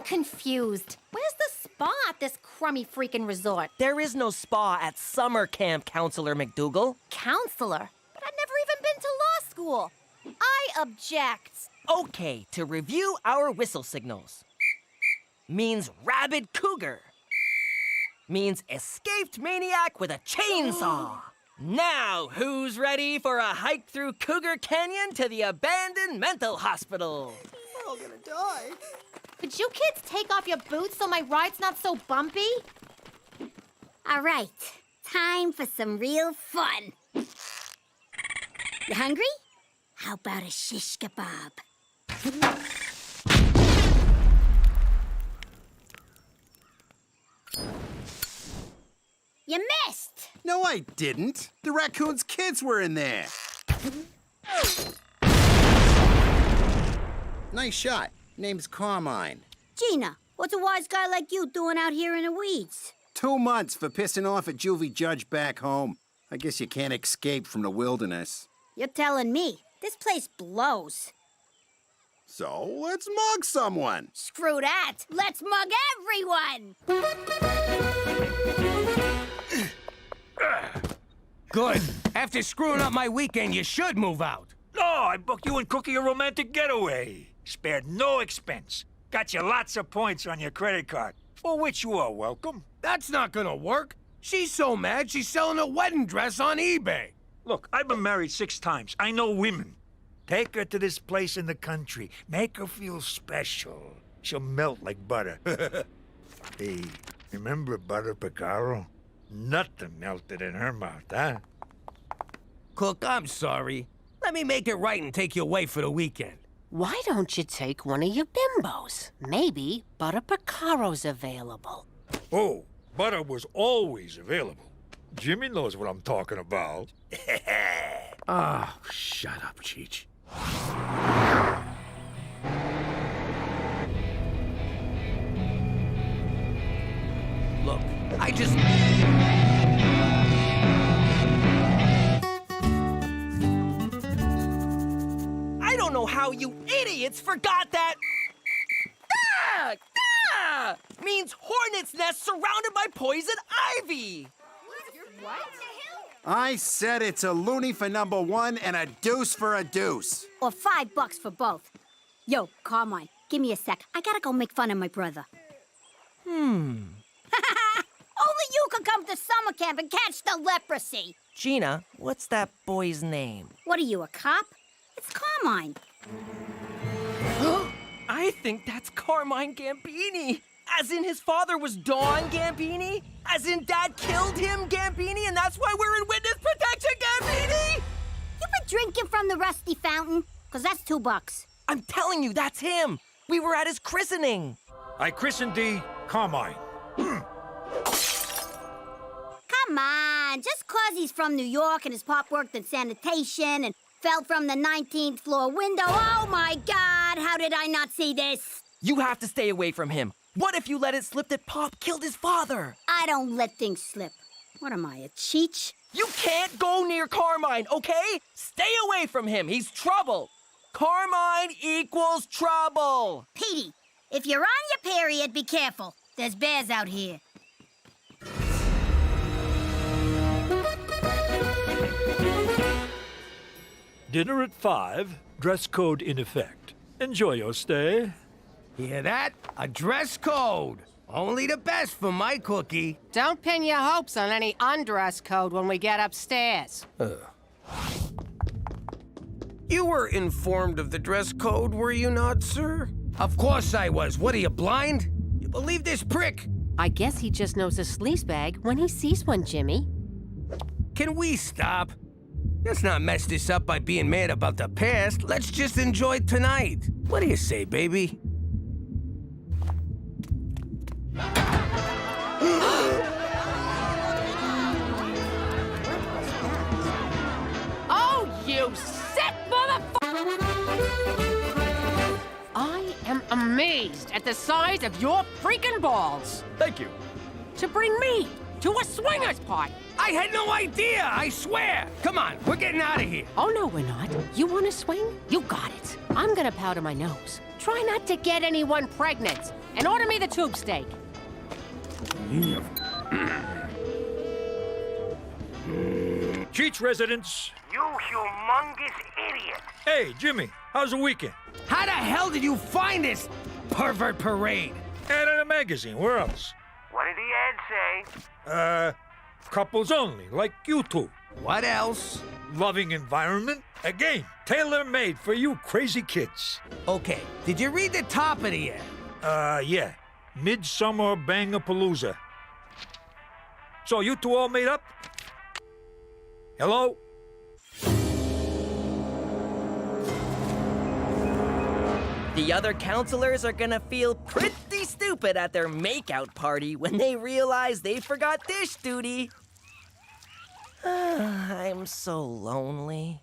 confused. Where's the spa at this crummy freaking resort? There is no spa at summer camp, Counselor McDougal. Counselor? But I've never even been to law school. I object. Okay, to review our whistle signals. Means rabid cougar. Means escaped maniac with a chainsaw. Now, who's ready for a hike through Cougar Canyon to the abandoned mental hospital? We're all gonna die. Could you kids take off your boots so my ride's not so bumpy? All right, time for some real fun. You hungry? How about a shish kebab? You missed! No, I didn't. The raccoon's kids were in there. Nice shot. Name's Carmine. Gina, what's a wise guy like you doing out here in the weeds? 2 months for pissing off a juvie judge back home. I guess you can't escape from the wilderness. You're telling me. This place blows. So, let's mug someone. Screw that. Let's mug everyone. Good. After screwing up my weekend, you should move out. No, I booked you and Cookie a romantic getaway. Spared no expense. Got you lots of points on your credit card, for which you are welcome. That's not gonna work. She's so mad she's selling a wedding dress on eBay. Look, I've been married 6 times. I know women. Take her to this place in the country. Make her feel special. She'll melt like butter. Hey, remember Butter Picaro? Nothing melted in her mouth, huh? Cook, I'm sorry. Let me make it right and take you away for the weekend. Why don't you take one of your bimbos? Maybe butter pecaro's available. Oh, butter was always available. Jimmy knows what I'm talking about. Oh, shut up, Cheech. Look, I just... I don't know how you idiots forgot that... Ah! Ah! Means hornet's nest surrounded by poison ivy! What? I said it's a loony for number one and a deuce for a deuce. Or $5 for both. Yo, Carmine, give me a sec. I gotta go make fun of my brother. Only you can come to summer camp and catch the leprosy. Gina, what's that boy's name? What are you, a cop? It's Carmine. I think that's Carmine Gambini. As in his father was Don Gambini? As in Dad killed him, Gambini, and that's why we're in witness protection, Gambini? You been drinking from the rusty fountain? 'Cause that's $2. I'm telling you, that's him. We were at his christening. I christened thee Carmine. Come on, just 'cause he's from New York and his pop worked in sanitation and fell from the 19th floor window. Oh my God, how did I not see this? You have to stay away from him. What if you let it slip that Pop killed his father? I don't let things slip. What am I, a cheech? You can't go near Carmine, okay? Stay away from him. He's trouble. Carmine equals trouble. Petey, if you're on your period, be careful. There's bears out here. Dinner at 5, dress code in effect. Enjoy your stay. Hear that? A dress code. Only the best for my cookie. Don't pin your hopes on any undress code when we get upstairs. You were informed of the dress code, were you not, sir? Of course I was. What, are you blind? You believe this prick? I guess he just knows a sleaze bag when he sees one, Jimmy. Can we stop? Let's not mess this up by being mad about the past. Let's just enjoy tonight. What do you say, baby? Oh, you sick motherfucker! I am amazed at the size of your freaking balls. Thank you. To bring me to a swingers party. I had no idea, I swear. Come on, we're getting out of here. Oh, no, we're not. You want to swing? You got it. I'm gonna powder my nose. Try not to get anyone pregnant. And order me the tube steak. Cheech residents. You humongous idiot. Hey, Jimmy, how's the weekend? How the hell did you find this pervert parade? Ad in a magazine, where else? What did the ad say? Couples only, like you two. What else? Loving environment. A game tailor-made for you crazy kids. Okay, did you read the top of the ad? Yeah. Midsummer Bangapalooza. So you two all made up? Hello? The other counselors are gonna feel pretty stupid at their makeout party when they realize they forgot dish duty. I'm so lonely.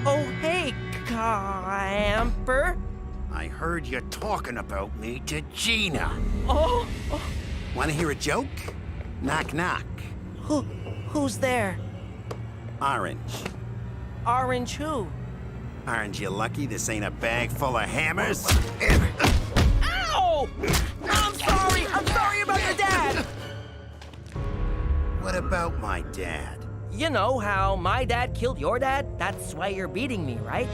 Oh, hey, camper. I heard you talking about me to Gina. Oh. Want to hear a joke? Knock, knock. Who's there? Orange. Orange who? Aren't you lucky this ain't a bag full of hammers? Ow! I'm sorry about your dad! What about my dad? You know how my dad killed your dad? That's why you're beating me, right?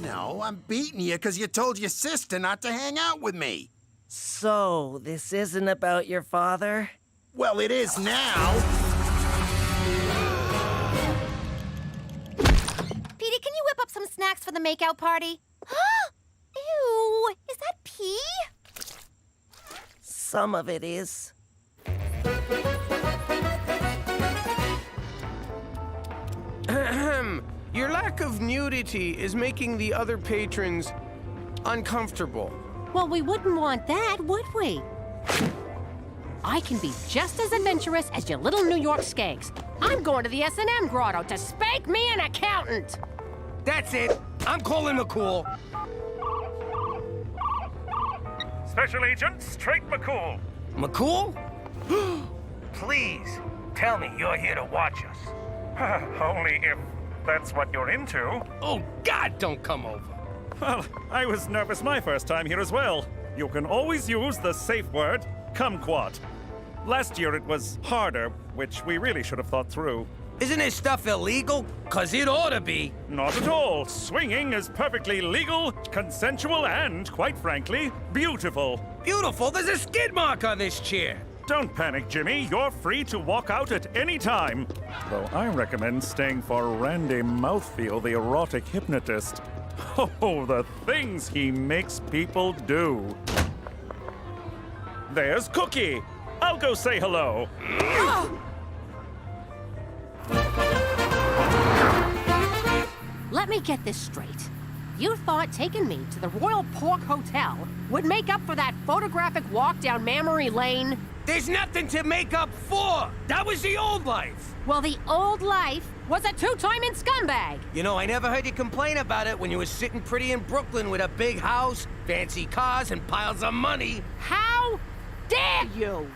No, I'm beating you because you told your sister not to hang out with me. So, this isn't about your father? Well, it is now. Petey, can you whip up some snacks for the makeout party? Ew, is that pee? Some of it is. Your lack of nudity is making the other patrons uncomfortable. Well, we wouldn't want that, would we? I can be just as adventurous as your little New York skanks. I'm going to the S&M grotto to spank me an accountant. That's it. I'm calling McCool. Special Agent Straight McCool. McCool? Please, tell me you're here to watch us. Only if that's what you're into. Oh, God, don't come over. Well, I was nervous my first time here as well. You can always use the safe word, kumquat. Last year it was harder, which we really should have thought through. Isn't this stuff illegal? 'Cause it ought to be. Not at all. Swinging is perfectly legal, consensual, and, quite frankly, beautiful. Beautiful? There's a skid mark on this chair. Don't panic, Jimmy. You're free to walk out at any time. Though I recommend staying for Randy Mouthfeel, the erotic hypnotist. Oh, the things he makes people do. There's Cookie. I'll go say hello. Let me get this straight. You thought taking me to the Royal Pork Hotel would make up for that photographic walk down Memory Lane? There's nothing to make up for. That was the old life. Well, the old life was a two-timing scumbag. You know, I never heard you complain about it when you were sitting pretty in Brooklyn with a big house, fancy cars, and piles of money. How dare you?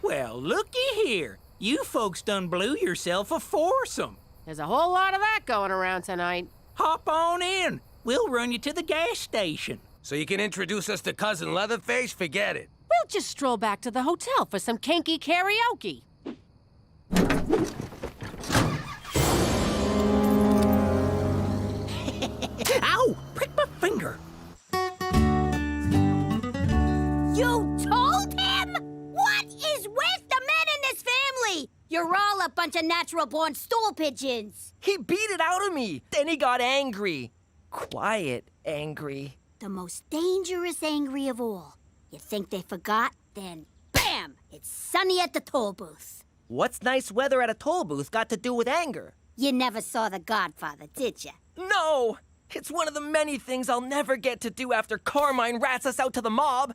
Well, looky here. You folks done blew yourself a foursome. There's a whole lot of that going around tonight. Hop on in. We'll run you to the gas station. So you can introduce us to Cousin Leatherface? Forget it. We'll just stroll back to the hotel for some kinky karaoke. Ow! Prick my finger. You told him? What is with the men in this family? You're all a bunch of natural-born stool pigeons. He beat it out of me. Then he got angry. Quiet angry. The most dangerous angry of all. You think they forgot? Then, bam! It's sunny at the toll booth. What's nice weather at a toll booth got to do with anger? You never saw The Godfather, did you? No! It's one of the many things I'll never get to do after Carmine rats us out to the mob.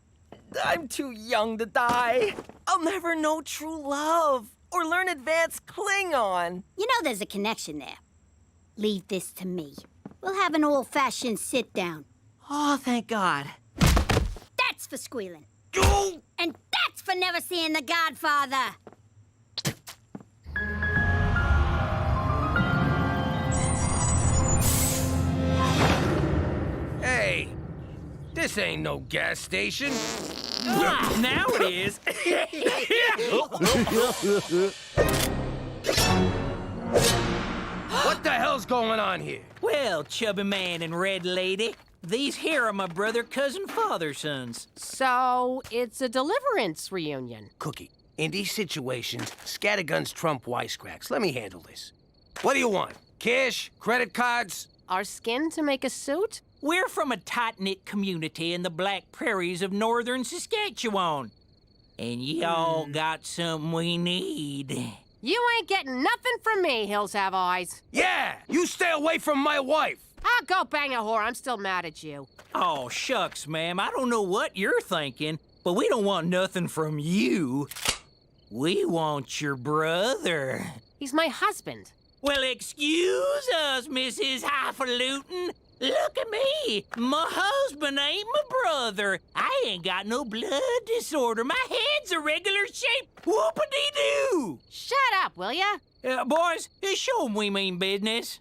I'm too young to die. I'll never know true love or learn advanced Klingon. You know there's a connection there. Leave this to me. We'll have an old-fashioned sit-down. Oh, thank God. That's for squealing. And that's for never seeing The Godfather. Hey, this ain't no gas station. Now it is. What the hell's going on here? Well, chubby man and red lady, these here are my brother, cousin, father sons. So, it's a deliverance reunion. Cookie, in these situations, scatterguns trump wisecracks. Let me handle this. What do you want? Cash? Credit cards? Our skin to make a suit? We're from a tight-knit community in the Black Prairies of northern Saskatchewan. And y'all got something we need. You ain't getting nothing from me, Hills Have Eyes. Yeah! You stay away from my wife! I'll go bang a whore. I'm still mad at you. Oh, shucks, ma'am. I don't know what you're thinking, but we don't want nothing from you. We want your brother. He's my husband. Well, excuse us, Mrs. Highfalutin. Look at me. My husband ain't my brother. I ain't got no blood disorder. My head's a regular shape. Whoop-a-dee-doo. Shut up, will ya? Boys, show 'em we mean business.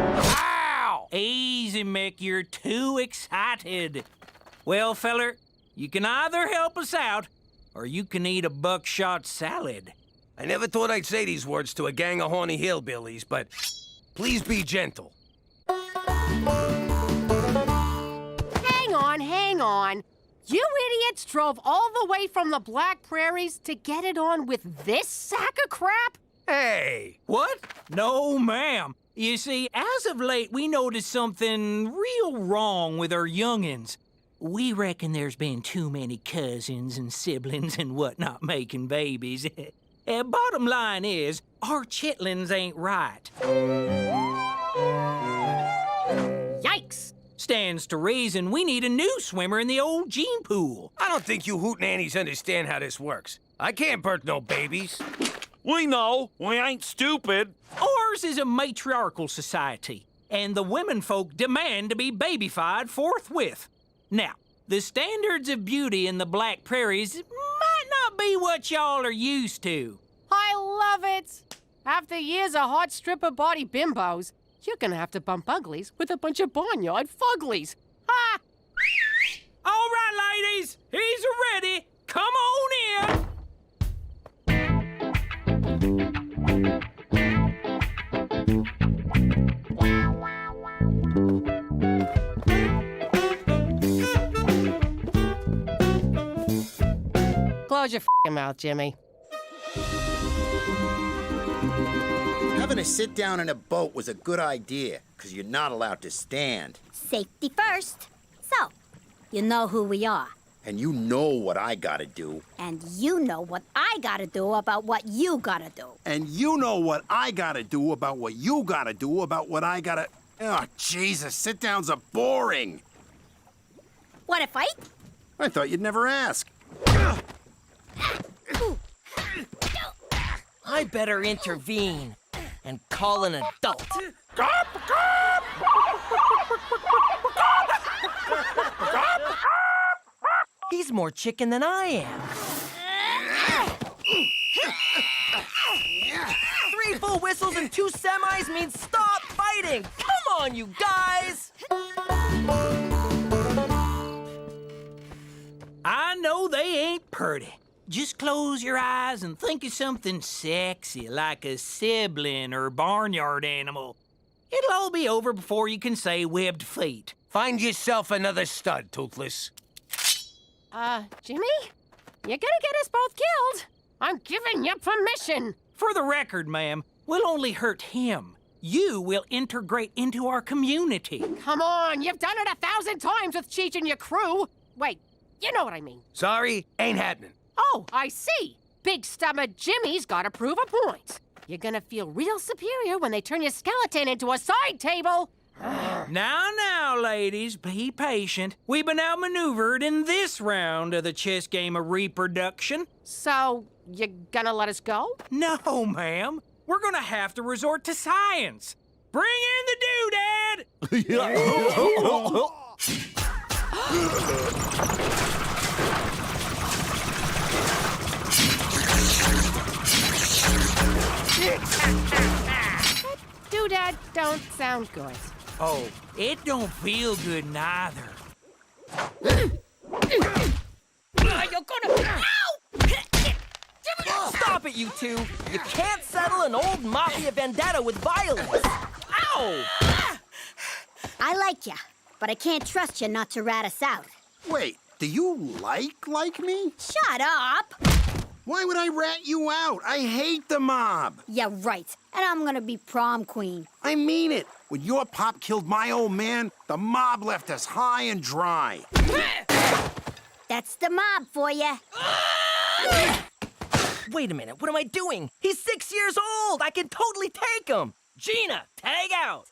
Ow! Easy, Mick. You're too excited. Well, feller, you can either help us out, or you can eat a buckshot salad. I never thought I'd say these words to a gang of horny hillbillies, but please be gentle. Hang on. You idiots drove all the way from the Black Prairies to get it on with this sack of crap? Hey, what? No, ma'am. You see, as of late, we noticed something real wrong with our youngins. We reckon there's been too many cousins and siblings and whatnot making babies. Bottom line is, our chitlins ain't right. Yikes! Stands to reason we need a new swimmer in the old gene pool. I don't think you hootenannies understand how this works. I can't birth no babies. We know. We ain't stupid. Ours is a matriarchal society, and the women folk demand to be babyfied forthwith. Now, the standards of beauty in the Black Prairies might not be what y'all are used to. I love it! After years of hot stripper body bimbos, you're gonna have to bump uglies with a bunch of barnyard fuglies. Ha! All right, ladies, he's ready. Come on in. Close your f***ing mouth, Jimmy. Having a sit down in a boat was a good idea, because you're not allowed to stand. Safety first. So, you know who we are. And you know what I gotta do. And you know what I gotta do about what you gotta do. And you know what I gotta do about what you gotta do about what I gotta... Oh, Jesus, sit-downs are boring. Want to fight? I thought you'd never ask. I better intervene and call an adult. He's more chicken than I am. 3 full whistles and 2 semis means stop fighting. Come on, you guys. I know they ain't purty. Just close your eyes and think of something sexy, like a sibling or barnyard animal. It'll all be over before you can say webbed feet. Find yourself another stud, Toothless. Jimmy? You're gonna get us both killed. I'm giving you permission. For the record, ma'am, we'll only hurt him. You will integrate into our community. Come on, you've done it 1,000 times with Cheech and your crew. Wait, you know what I mean. Sorry, ain't happening. Oh, I see. Big stomach Jimmy's gotta prove a point. You're gonna feel real superior when they turn your skeleton into a side table. Now, ladies, be patient. We've been outmaneuvered in this round of the chess game of reproduction. So, you gonna let us go? No, ma'am. We're gonna have to resort to science. Bring in the doodad! Doodad don't sound good. Oh, it don't feel good neither. You're gonna... Ow! Stop it, you two. You can't settle an old mafia vendetta with violence. Ow! I like ya, but I can't trust you not to rat us out. Wait, do you like me? Shut up! Why would I rat you out? I hate the mob. Yeah, right. And I'm gonna be prom queen. I mean it. When your pop killed my old man, the mob left us high and dry. That's the mob for ya. Wait a minute, what am I doing? He's 6 years old! I can totally take him! Gina, tag out!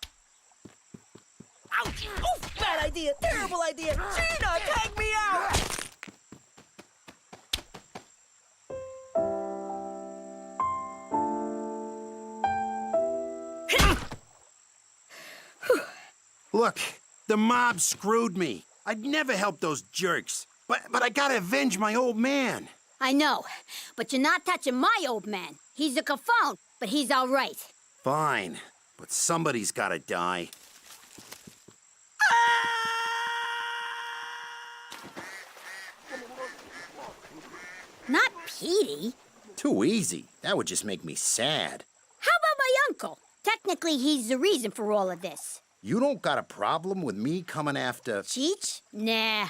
Ouch! Oh, bad idea! Terrible idea! Gina, tag me out! Look, the mob screwed me. I'd never help those jerks. But I gotta avenge my old man. I know, but you're not touching my old man. He's a cafone, but he's all right. Fine, but somebody's gotta die. Not Petey. Too easy. That would just make me sad. How about my uncle? Technically, he's the reason for all of this. You don't got a problem with me coming after... Cheech? Nah.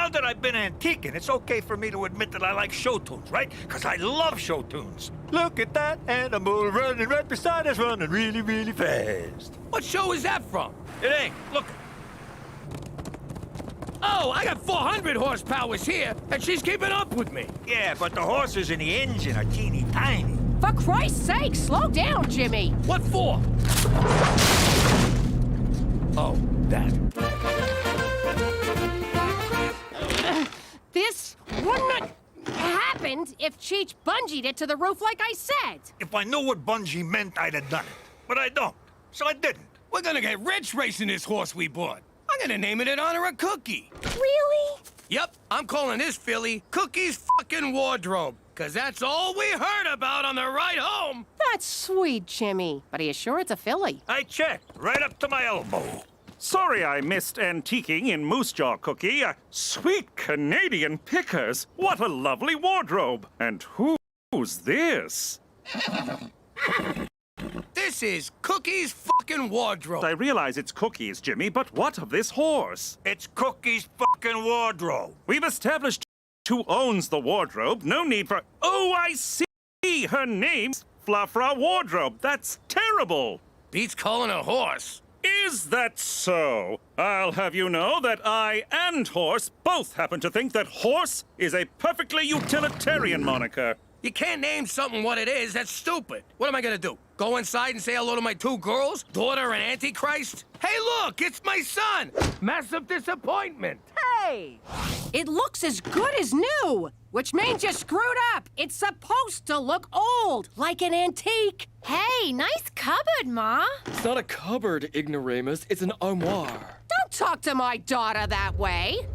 Now that I've been antiquing, it's okay for me to admit that I like show tunes, right? Because I love show tunes. Look at that animal running right beside us, running really, really fast. What show is that from? It ain't. Look. Oh, I got 400 horsepowers here, and she's keeping up with me. Yeah, but the horses in the engine are teeny tiny. For Christ's sake, slow down, Jimmy. What for? Oh, that. This wouldn't have happened if Cheech bungeed it to the roof like I said. If I knew what bungee meant, I'd have done it. But I don't, so I didn't. We're gonna get rich racing this horse we bought. I'm gonna name it in honor of Cookie. Really? Yep, I'm calling this filly Cookie's fucking wardrobe. Cause that's all we heard about on the ride home. That's sweet, Jimmy. But are you sure it's a filly? I checked, right up to my elbow. Sorry I missed antiquing in Moose Jaw, Cookie. Sweet Canadian pickers. What a lovely wardrobe. And who's this? This is Cookie's fucking wardrobe. I realize it's Cookie's, Jimmy, but what of this horse? It's Cookie's fucking wardrobe. We've established who owns the wardrobe. No need for... Oh, I see! Her name's Fluffra Wardrobe. That's terrible. Beats calling a horse. Is that so? I'll have you know that I and Horse both happen to think that Horse is a perfectly utilitarian moniker. You can't name something what it is. That's stupid. What am I gonna do? Go inside and say hello to my two girls? Daughter and Antichrist? Hey, look! It's my son! Massive disappointment. Hey! It looks as good as new, which means you screwed up. It's supposed to look old, like an antique. Hey, nice cupboard, Ma. It's not a cupboard, ignoramus. It's an armoire. Don't talk to my daughter that way.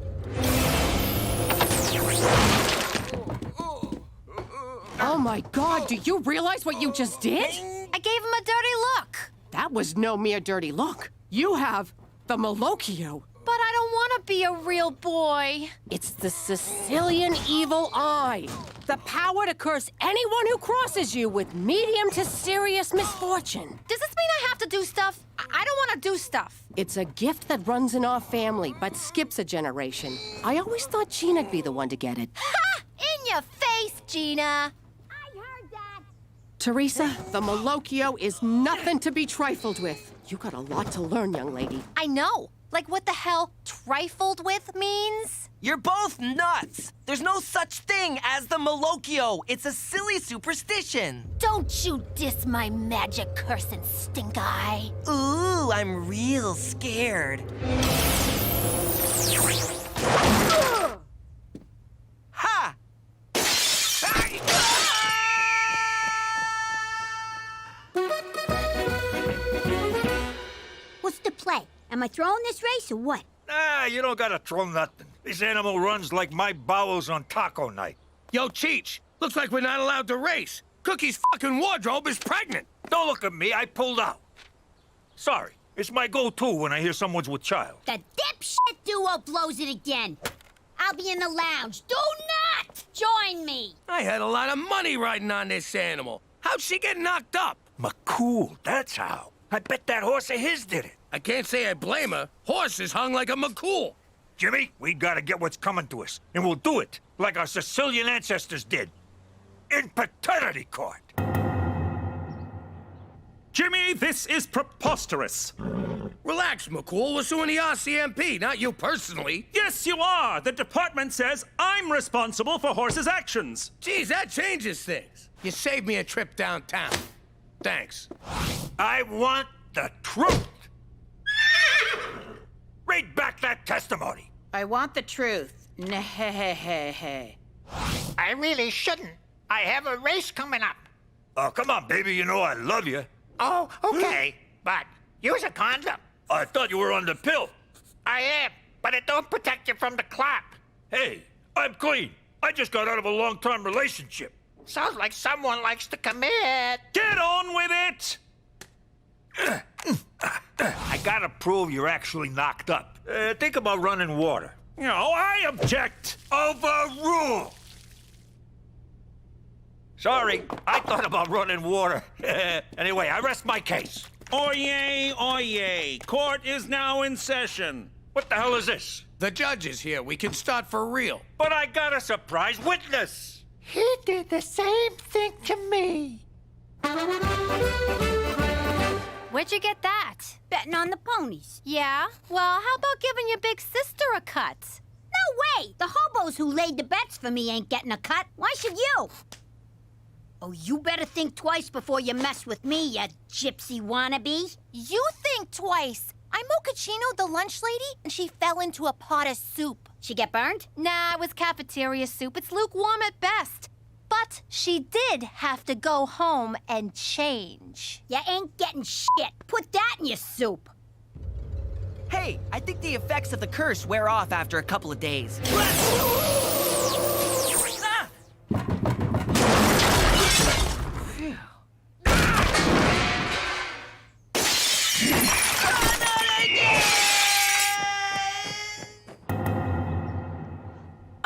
Oh my God, do you realize what you just did? I gave him a dirty look. That was no mere dirty look. You have the Malocchio. But I don't want to be a real boy. It's the Sicilian evil eye. The power to curse anyone who crosses you with medium to serious misfortune. Does this mean I have to do stuff? I don't want to do stuff. It's a gift that runs in our family, but skips a generation. I always thought Gina'd be the one to get it. Ha! In your face, Gina. Teresa, the Malocchio is nothing to be trifled with. You got a lot to learn, young lady. I know. Like what the hell trifled with means? You're both nuts! There's no such thing as the Malocchio. It's a silly superstition. Don't you diss my magic cursing stink eye. Ooh, I'm real scared. Ha! What's the play? Am I throwing this race or what? Nah, you don't gotta throw nothing. This animal runs like my bowels on taco night. Yo, Cheech, looks like we're not allowed to race. Cookie's fucking wardrobe is pregnant. Don't look at me, I pulled out. Sorry, it's my go-to when I hear someone's with child. The dipshit duo blows it again. I'll be in the lounge. Do not join me. I had a lot of money riding on this animal. How'd she get knocked up? McCool, that's how. I bet that horse of his did it. I can't say I blame her. Horse is hung like a McCool. Jimmy, we gotta get what's coming to us, and we'll do it like our Sicilian ancestors did. In paternity court. Jimmy, this is preposterous. Relax, McCool. We're suing the RCMP, not you personally. Yes, you are. The department says I'm responsible for Horse's actions. Geez, that changes things. You saved me a trip downtown. Thanks. I want the truth. Read back that testimony. I want the truth. I really shouldn't. I have a race coming up. Oh, come on, baby. You know I love you. Oh, okay. But use a condom. I thought you were on the pill. I am, but it don't protect you from the clap. Hey, I'm clean. I just got out of a long-term relationship. Sounds like someone likes to commit. Get on with it! I gotta prove you're actually knocked up. Think about running water. No, I object. Overruled. Sorry, I thought about running water. Anyway, I rest my case. Oyez, oyez. Court is now in session. What the hell is this? The judge is here. We can start for real. But I got a surprise witness. He did the same thing to me. Where'd you get that? Betting on the ponies. Yeah? Well, how about giving your big sister a cut? No way! The hobos who laid the bets for me ain't getting a cut. Why should you? Oh, you better think twice before you mess with me, you gypsy wannabe. You think twice. I'm Mochaccino, the lunch lady, and she fell into a pot of soup. She get burned? Nah, it was cafeteria soup. It's lukewarm at best. But she did have to go home and change. You ain't getting shit. Put that in your soup. Hey, I think the effects of the curse wear off after a couple of days.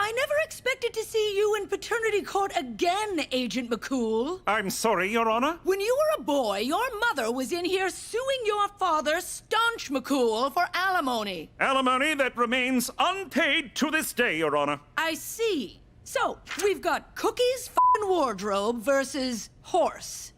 I never expected to see you in paternity court again, Agent McCool. I'm sorry, Your Honor. When you were a boy, your mother was in here suing your father, Staunch McCool, for alimony. Alimony that remains unpaid to this day, Your Honor. I see. So, we've got Cookie's f***ing wardrobe versus horse.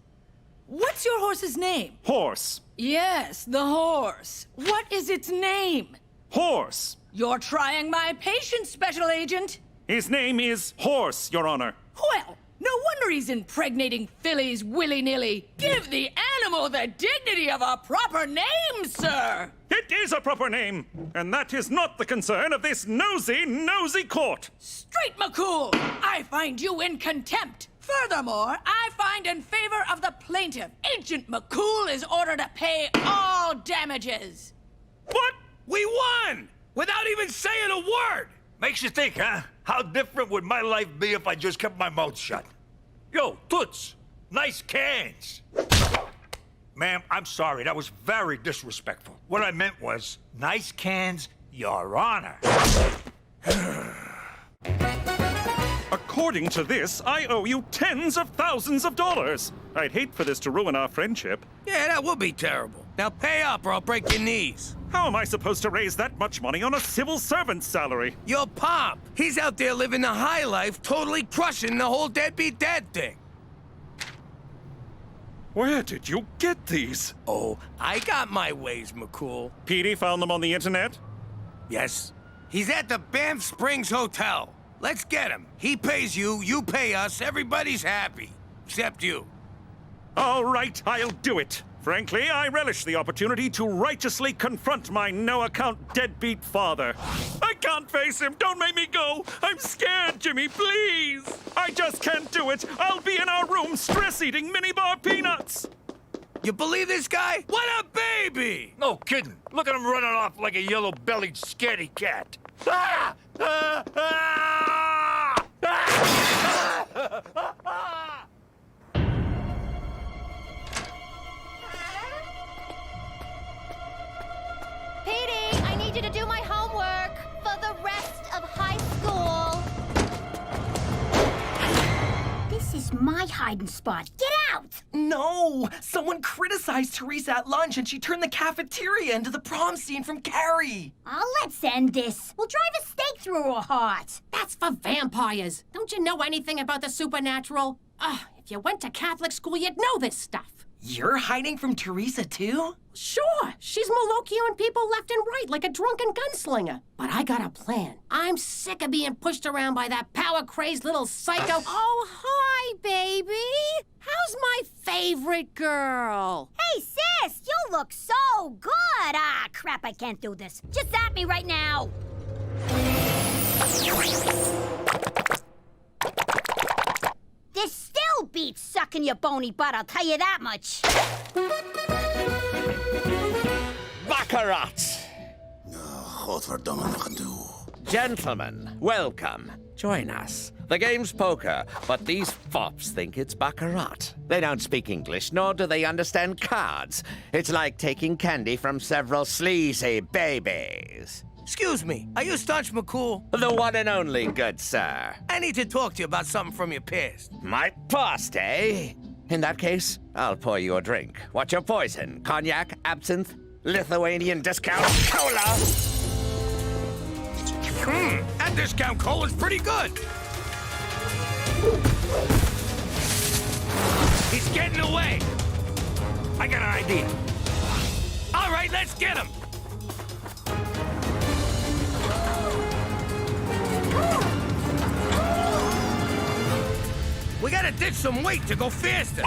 What's your horse's name? Horse. Yes, the horse. What is its name? Horse. You're trying my patience, Special Agent. His name is Horse, Your Honor. Well, no wonder he's impregnating fillies willy-nilly. Give the animal the dignity of a proper name, sir! It is a proper name, and that is not the concern of this nosy court. Straight McCool, I find you in contempt. Furthermore, I find in favor of the plaintiff, Agent McCool is ordered to pay all damages. What? We won! Without even saying a word! Makes you think, huh? How different would my life be if I just kept my mouth shut? Yo, Toots, nice cans. Ma'am, I'm sorry, that was very disrespectful. What I meant was, nice cans, Your Honor. According to this, I owe you tens of thousands of dollars. I'd hate for this to ruin our friendship. Yeah, that would be terrible. Now pay up or I'll break your knees. How am I supposed to raise that much money on a civil servant's salary? Your pop, he's out there living the high life, totally crushing the whole deadbeat dad thing. Where did you get these? Oh, I got my ways, McCool. Petey found them on the internet? Yes. He's at the Banff Springs Hotel. Let's get him. He pays you, you pay us, everybody's happy. Except you. All right, I'll do it. Frankly, I relish the opportunity to righteously confront my no-account deadbeat father. I can't face him. Don't make me go. I'm scared, Jimmy, please. I just can't do it. I'll be in our room stress-eating minibar peanuts. You believe this guy? What a baby! No kidding. Look at him running off like a yellow-bellied scaredy cat. Ah! Ah! Ah! Ah! Petey, I need you to do my homework for the rest of high school. This is my hiding spot. Get out! No! Someone criticized Teresa at lunch and she turned the cafeteria into the prom scene from Carrie. Oh, let's end this. We'll drive a stake through her heart. That's for vampires. Don't you know anything about the supernatural? If you went to Catholic school, you'd know this stuff. You're hiding from Teresa, too? Sure, she's Molochioing people left and right like a drunken gunslinger. But I got a plan. I'm sick of being pushed around by that power-crazed little psycho. Oh, hi, baby. How's my favorite girl? Hey, sis, you look so good. Ah, crap, I can't do this. Just at me right now. This still beats sucking your bony butt, I'll tell you that much. Baccarat! Gentlemen, welcome. Join us. The game's poker, but these fops think it's baccarat. They don't speak English, nor do they understand cards. It's like taking candy from several sleazy babies. Excuse me, are you Staunch McCool? The one and only, good sir. I need to talk to you about something from your past. My past, eh? In that case, I'll pour you a drink. What's your poison? Cognac, absinthe, Lithuanian discount, cola? That discount cola's pretty good. He's getting away. I got an idea. All right, let's get him. We gotta ditch some weight to go faster.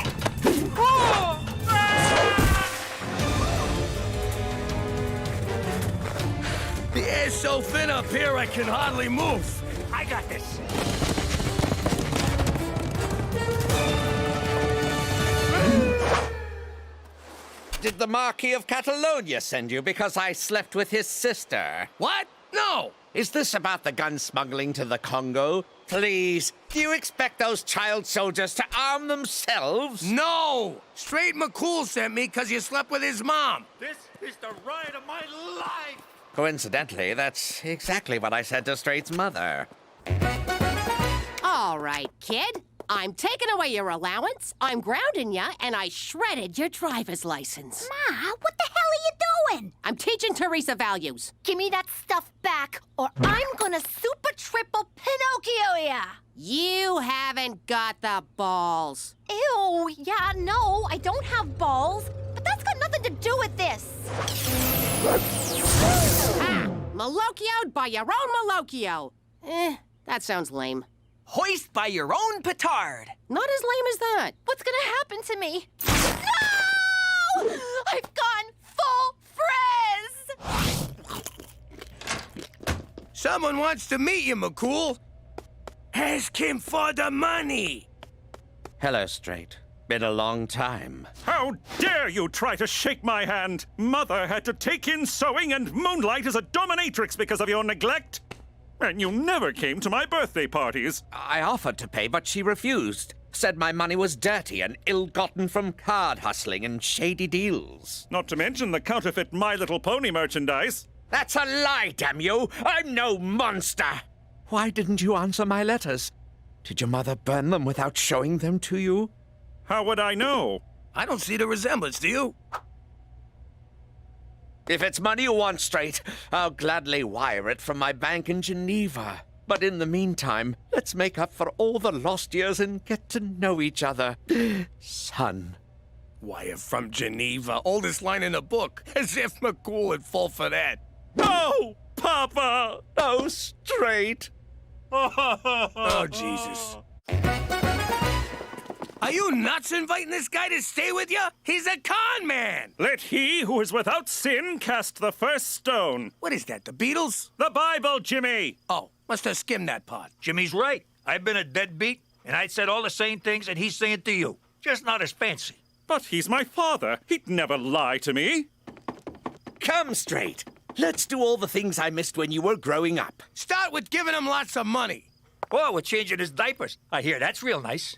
The air's so thin up here, I can hardly move. I got this. Did the Marquis of Catalonia send you because I slept with his sister? What? No! Is this about the gun smuggling to the Congo? Please, do you expect those child soldiers to arm themselves? No! Straight McCool sent me because you slept with his mom. This is the ride of my life. Coincidentally, that's exactly what I said to Straight's mother. All right, kid. I'm taking away your allowance, I'm grounding ya, and I shredded your driver's license. Ma, what the hell are you doing? I'm teaching Teresa values. Give me that stuff back, or I'm gonna super triple Pinocchio ya! You haven't got the balls. Ew, yeah, no, I don't have balls, but that's got nothing to do with this. Ah, Malocchio'd by your own Malocchio. That sounds lame. Hoist by your own petard. Not as lame as that. What's gonna happen to me? No! I've gone full frizz! Someone wants to meet you, McCool. Ask him for the money. Hello, Straight. Been a long time. How dare you try to shake my hand? Mother had to take in sewing and moonlight as a dominatrix because of your neglect. And you never came to my birthday parties. I offered to pay, but she refused. Said my money was dirty and ill-gotten from card hustling and shady deals. Not to mention the counterfeit My Little Pony merchandise. That's a lie, damn you! I'm no monster! Why didn't you answer my letters? Did your mother burn them without showing them to you? How would I know? I don't see the resemblance, do you? If it's money you want, Straight, I'll gladly wire it from my bank in Geneva. But in the meantime, let's make up for all the lost years and get to know each other. Son. Wire from Geneva, oldest line in the book. As if McCool would fall for that. Oh, Papa! Oh, Straight. Oh, Jesus. Are you nuts inviting this guy to stay with you? He's a con man! Let he who is without sin cast the first stone. What is that, the Beatles? The Bible, Jimmy! Oh, must have skimmed that part. Jimmy's right. I've been a deadbeat, and I'd said all the same things that he's saying to you. Just not as fancy. But he's my father. He'd never lie to me. Come, Straight. Let's do all the things I missed when you were growing up. Start with giving him lots of money. Oh, we're changing his diapers. I hear that's real nice.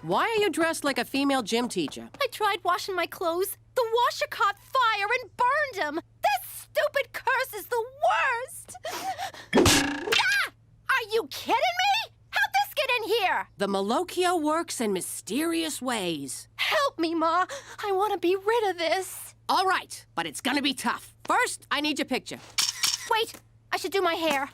Why are you dressed like a female gym teacher? I tried washing my clothes. The washer caught fire and burned them. This stupid curse is the worst. Ah! Are you kidding me? How'd this get in here? The Malocchio works in mysterious ways. Help me, Ma. I want to be rid of this. All right, but it's gonna be tough. First, I need your picture. Wait, I should do my hair.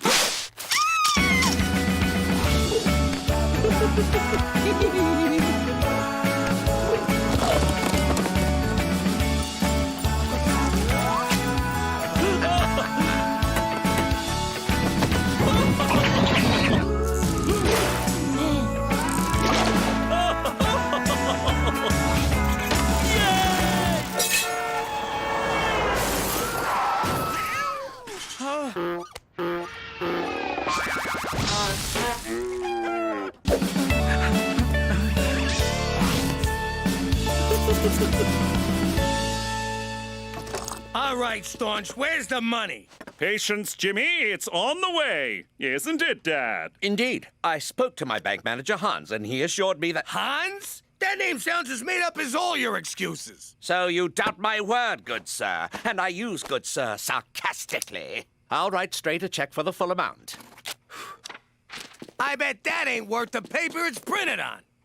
All right, Staunch, where's the money? Patience, Jimmy. It's on the way. Isn't it, Dad? Indeed. I spoke to my bank manager, Hans, and he assured me that... Hans? That name sounds as made up as all your excuses. So you doubt my word, good sir. And I use good sir sarcastically. I'll write Straight a check for the full amount. I bet that ain't worth the paper it's printed on.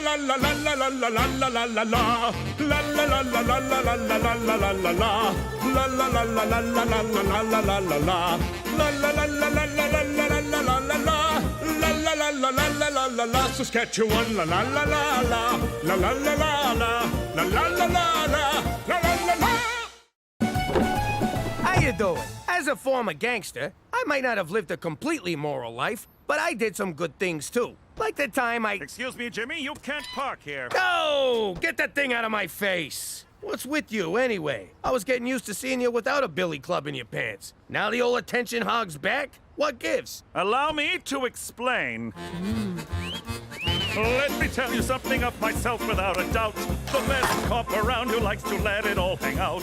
la la la la la la la la la la la. La la la la la la la la la la la la la. La la la la la la la la la la la la. La la la la la la la la la la la la. La la la la la la la la la. Saskatchewan la la la la la. La la la la la. La la la la la. La la la la. How you doing? As a former gangster, I might not have lived a completely moral life, but I did some good things too. Like the time I... Excuse me, Jimmy, you can't park here. No! Get that thing out of my face! What's with you, anyway? I was getting used to seeing you without a billy club in your pants. Now the old attention hog's back? What gives? Allow me to explain. Let me tell you something of myself without a doubt. The best cop around who likes to let it all hang out.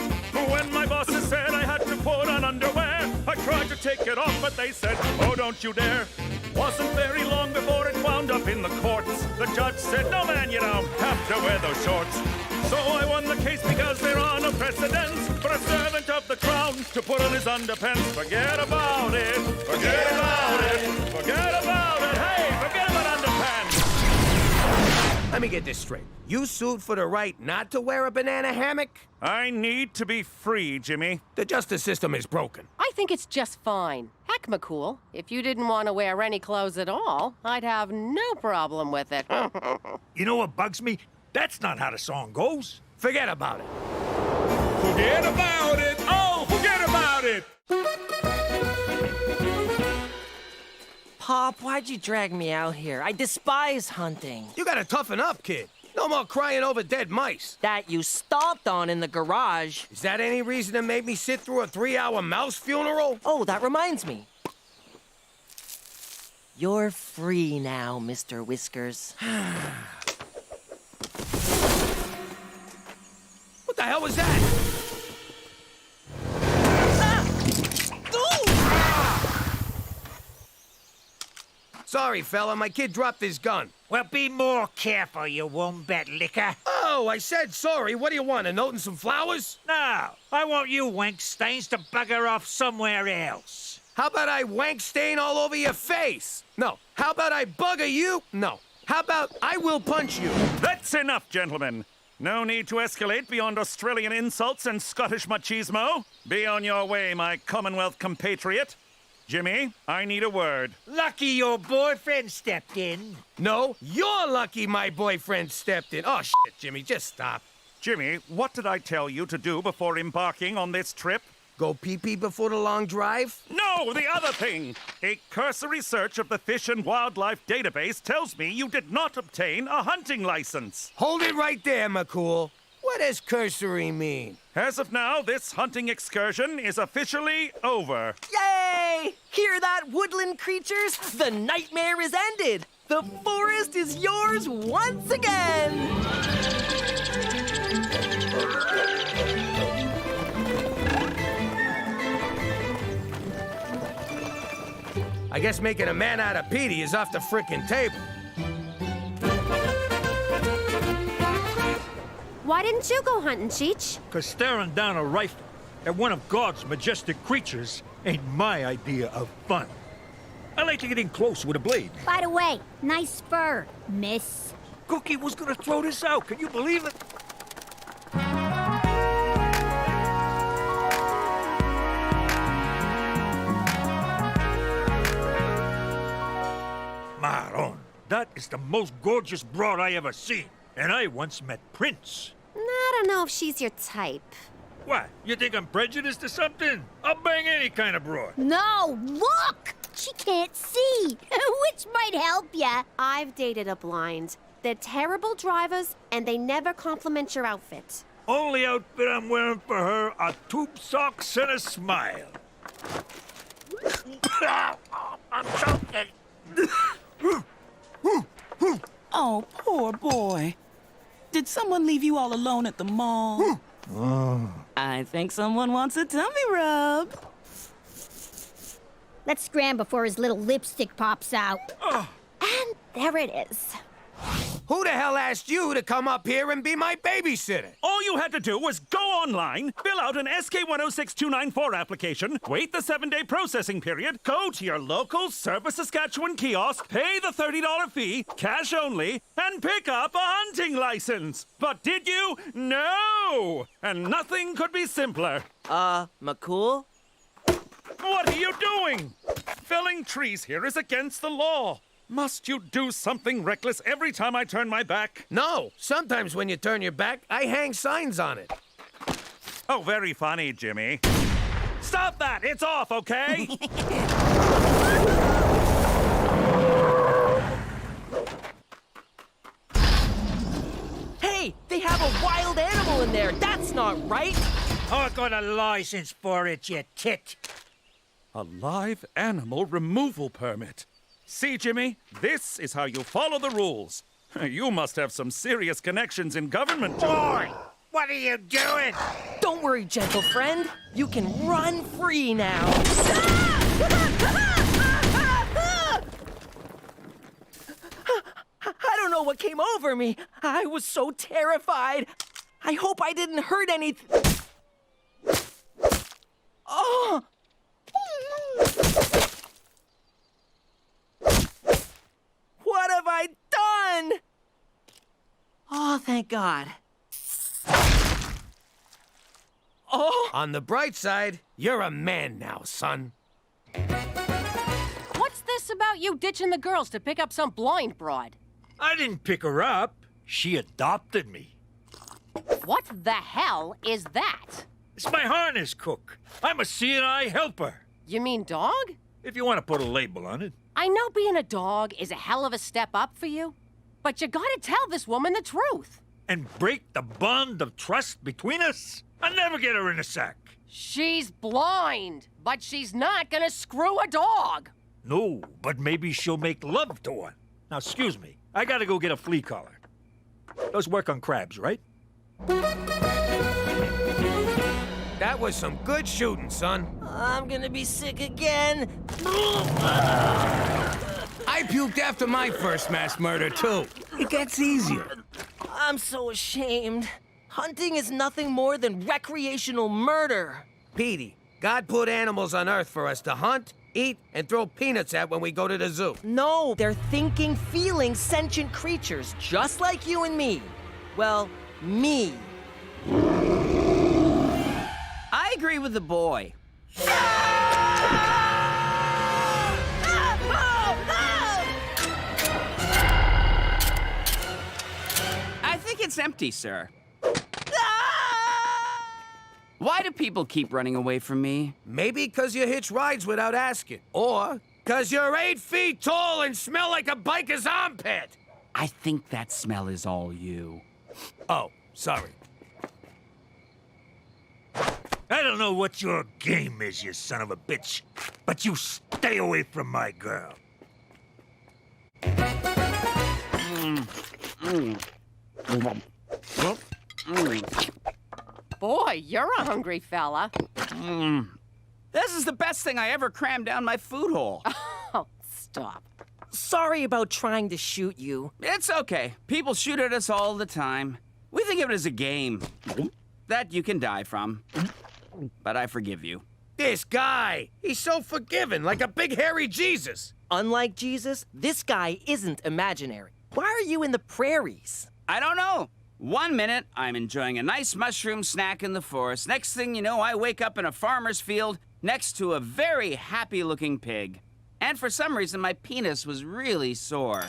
When my bosses said I had to put on underwear, I tried to take it off, but they said, oh, don't you dare. Wasn't very long before it wound up in the courts. The judge said, no, man, you don't have to wear those shorts. So I won the case because there are no precedents for a servant of the crown to put on his underpants. Forget about it. Forget about it. Forget about it. Hey, forget about underpants. Let me get this straight. You sued for the right not to wear a banana hammock? I need to be free, Jimmy. The justice system is broken. I think it's just fine. Heck, McCool, if you didn't want to wear any clothes at all, I'd have no problem with it. You know what bugs me? That's not how the song goes. Forget about it. Forget about it. Oh, forget about it. Pop, why'd you drag me out here? I despise hunting. You gotta toughen up, kid. No more crying over dead mice. That you stomped on in the garage. Is that any reason to make me sit through a 3-hour mouse funeral? Oh, that reminds me. You're free now, Mr. Whiskers. What the hell was that? Sorry, fella, my kid dropped his gun. Well, be more careful, you wombat licker. Oh, I said sorry. What do you want, a note and some flowers? No, I want you wank stains to bugger off somewhere else. How about I wank stain all over your face? No. How about I bugger you? No. How about I will punch you? That's enough, gentlemen. No need to escalate beyond Australian insults and Scottish machismo. Be on your way, my Commonwealth compatriot. Jimmy, I need a word. Lucky your boyfriend stepped in. No, you're lucky my boyfriend stepped in. Oh, shit, Jimmy, just stop. Jimmy, what did I tell you to do before embarking on this trip? Go pee-pee before the long drive? No, the other thing. A cursory search of the Fish and Wildlife database tells me you did not obtain a hunting license. Hold it right there, McCool. What does cursory mean? As of now, this hunting excursion is officially over. Yay! Hear that, woodland creatures? The nightmare is ended. The forest is yours once again. I guess making a man out of Petey is off the frickin' table. Why didn't you go hunting, Cheech? 'Cause staring down a rifle at one of God's majestic creatures ain't my idea of fun. I like to get in close with a blade. By the way, nice fur, miss. Cookie was gonna throw this out, can you believe it? Maron, that is the most gorgeous broad I ever seen. And I once met Prince. I don't know if she's your type. What, you think I'm prejudiced or something? I'll bang any kind of broad. No, look! She can't see, which might help ya. I've dated a blind. They're terrible drivers, and they never compliment your outfit. Only outfit I'm wearing for her are tube socks and a smile. I'm choking. Oh, poor boy. Did someone leave you all alone at the mall? I think someone wants a tummy rub. Let's scram before his little lipstick pops out. And there it is. Who the hell asked you to come up here and be my babysitter? All you had to do was go online, fill out an SK106294 application, wait the 7-day processing period, go to your local Service Saskatchewan kiosk, pay the $30 fee, cash only, and pick up a hunting license. But did you? No! And nothing could be simpler. McCool? What are you doing? Felling trees here is against the law. Must you do something reckless every time I turn my back? No. Sometimes when you turn your back, I hang signs on it. Oh, very funny, Jimmy. Stop that! It's off, okay? Hey, they have a wild animal in there. That's not right. I got a license for it, you tit. A live animal removal permit. See, Jimmy, this is how you follow the rules. You must have some serious connections in government. Boy, what are you doing? Don't worry, gentle friend. You can run free now. I don't know what came over me. I was so terrified. I hope I didn't hurt anything. Oh! What have I done? Oh, thank God. Oh! On the bright side, you're a man now, son. What's this about you ditching the girls to pick up some blind broad? I didn't pick her up. She adopted me. What the hell is that? It's my harness cook. I'm a CNI helper. You mean dog? If you want to put a label on it. I know being a dog is a hell of a step up for you, but you gotta tell this woman the truth. And break the bond of trust between us? I'll never get her in a sack. She's blind, but she's not gonna screw a dog. No, but maybe she'll make love to one. Now, excuse me. I gotta go get a flea collar. Those work on crabs, right? That was some good shooting, son. I'm gonna be sick again. I puked after my first mass murder, too. It gets easier. I'm so ashamed. Hunting is nothing more than recreational murder. Petey, God put animals on Earth for us to hunt, eat, and throw peanuts at when we go to the zoo. No, they're thinking, feeling, sentient creatures, just like you and me. Well, me. I agree with the boy. I think it's empty, sir. Why do people keep running away from me? Maybe because you hitch rides without asking. Or because you're 8 feet tall and smell like a biker's armpit. I think that smell is all you. Oh, sorry. I don't know what your game is, you son of a bitch, but you stay away from my girl. Boy, you're a hungry fella. This is the best thing I ever crammed down my food hole. Oh, stop. Sorry about trying to shoot you. It's okay. People shoot at us all the time. We think of it as a game that you can die from. But I forgive you. This guy, he's so forgiving, like a big hairy Jesus. Unlike Jesus, this guy isn't imaginary. Why are you in the prairies? I don't know. 1 minute, I'm enjoying a nice mushroom snack in the forest. Next thing you know, I wake up in a farmer's field next to a very happy-looking pig. And for some reason, my penis was really sore.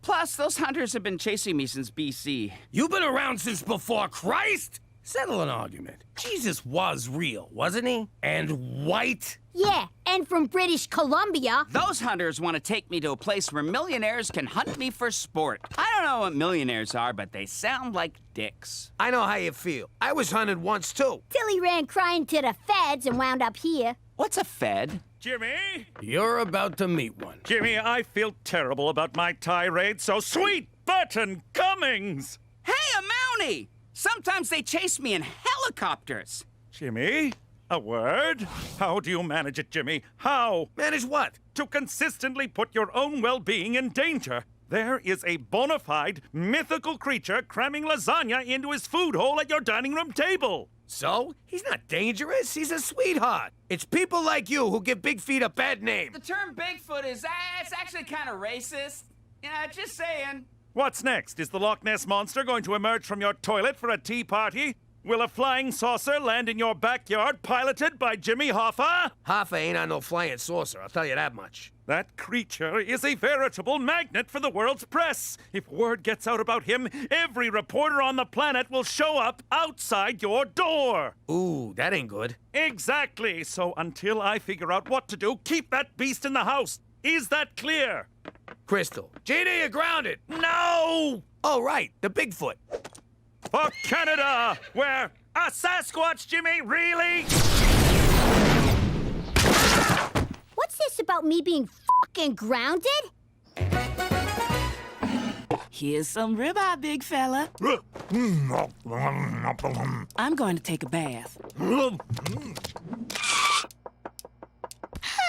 Plus, those hunters have been chasing me since BC. You've been around since before Christ? Settle an argument. Jesus was real, wasn't he? And white? Yeah, and from British Columbia. Those hunters want to take me to a place where millionaires can hunt me for sport. I don't know what millionaires are, but they sound like dicks. I know how you feel. I was hunted once, too. Till he ran crying to the feds and wound up here. What's a fed? Jimmy? You're about to meet one. Jimmy, I feel terrible about my tirade, so sweet Burton Cummings! Hey, a Mountie! Sometimes they chase me in helicopters. Jimmy, a word? How do you manage it, Jimmy? How? Manage what? To consistently put your own well-being in danger. There is a bona fide mythical creature cramming lasagna into his food hole at your dining room table. So? He's not dangerous. He's a sweetheart. It's people like you who give Big Feet a bad name. The term Bigfoot is it's actually kind of racist. Yeah, just saying. What's next? Is the Loch Ness Monster going to emerge from your toilet for a tea party? Will a flying saucer land in your backyard piloted by Jimmy Hoffa? Hoffa ain't on no flying saucer, I'll tell you that much. That creature is a veritable magnet for the world's press. If word gets out about him, every reporter on the planet will show up outside your door. Ooh, that ain't good. Exactly. So until I figure out what to do, keep that beast in the house. Is that clear? Crystal. Gina, you're grounded. No! Oh, right, the Bigfoot. For Canada, where a Sasquatch, Jimmy, really? What's this about me being fucking grounded? Here's some ribeye, big fella. I'm going to take a bath.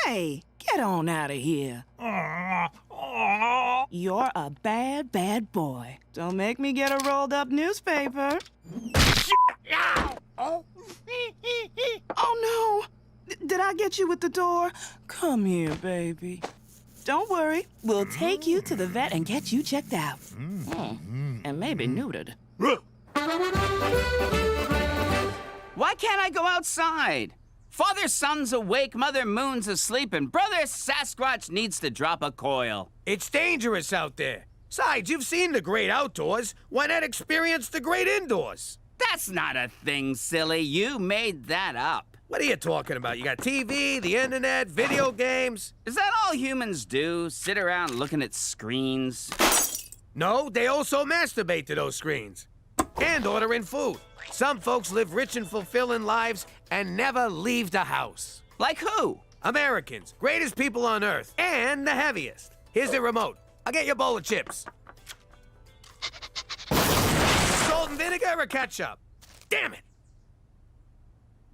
Hey, get on out of here. You're a bad, bad boy. Don't make me get a rolled up newspaper. Oh no! Did I get you with the door? Come here, baby. Don't worry. We'll take you to the vet and get you checked out. And maybe neutered. Why can't I go outside? Father Sun's awake, Mother Moon's asleep, and Brother Sasquatch needs to drop a coil. It's dangerous out there. Besides, you've seen the great outdoors. Why not experience the great indoors? That's not a thing, silly. You made that up. What are you talking about? You got TV, the internet, video games. Is that all humans do? Sit around looking at screens? No, they also masturbate to those screens. And order in food. Some folks live rich and fulfilling lives and never leave the house. Like who? Americans. Greatest people on earth. And the heaviest. Here's the remote. I'll get you a bowl of chips. Salt and vinegar or ketchup? Damn it!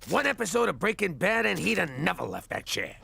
One episode of Breaking Bad and he'd have never left that chair.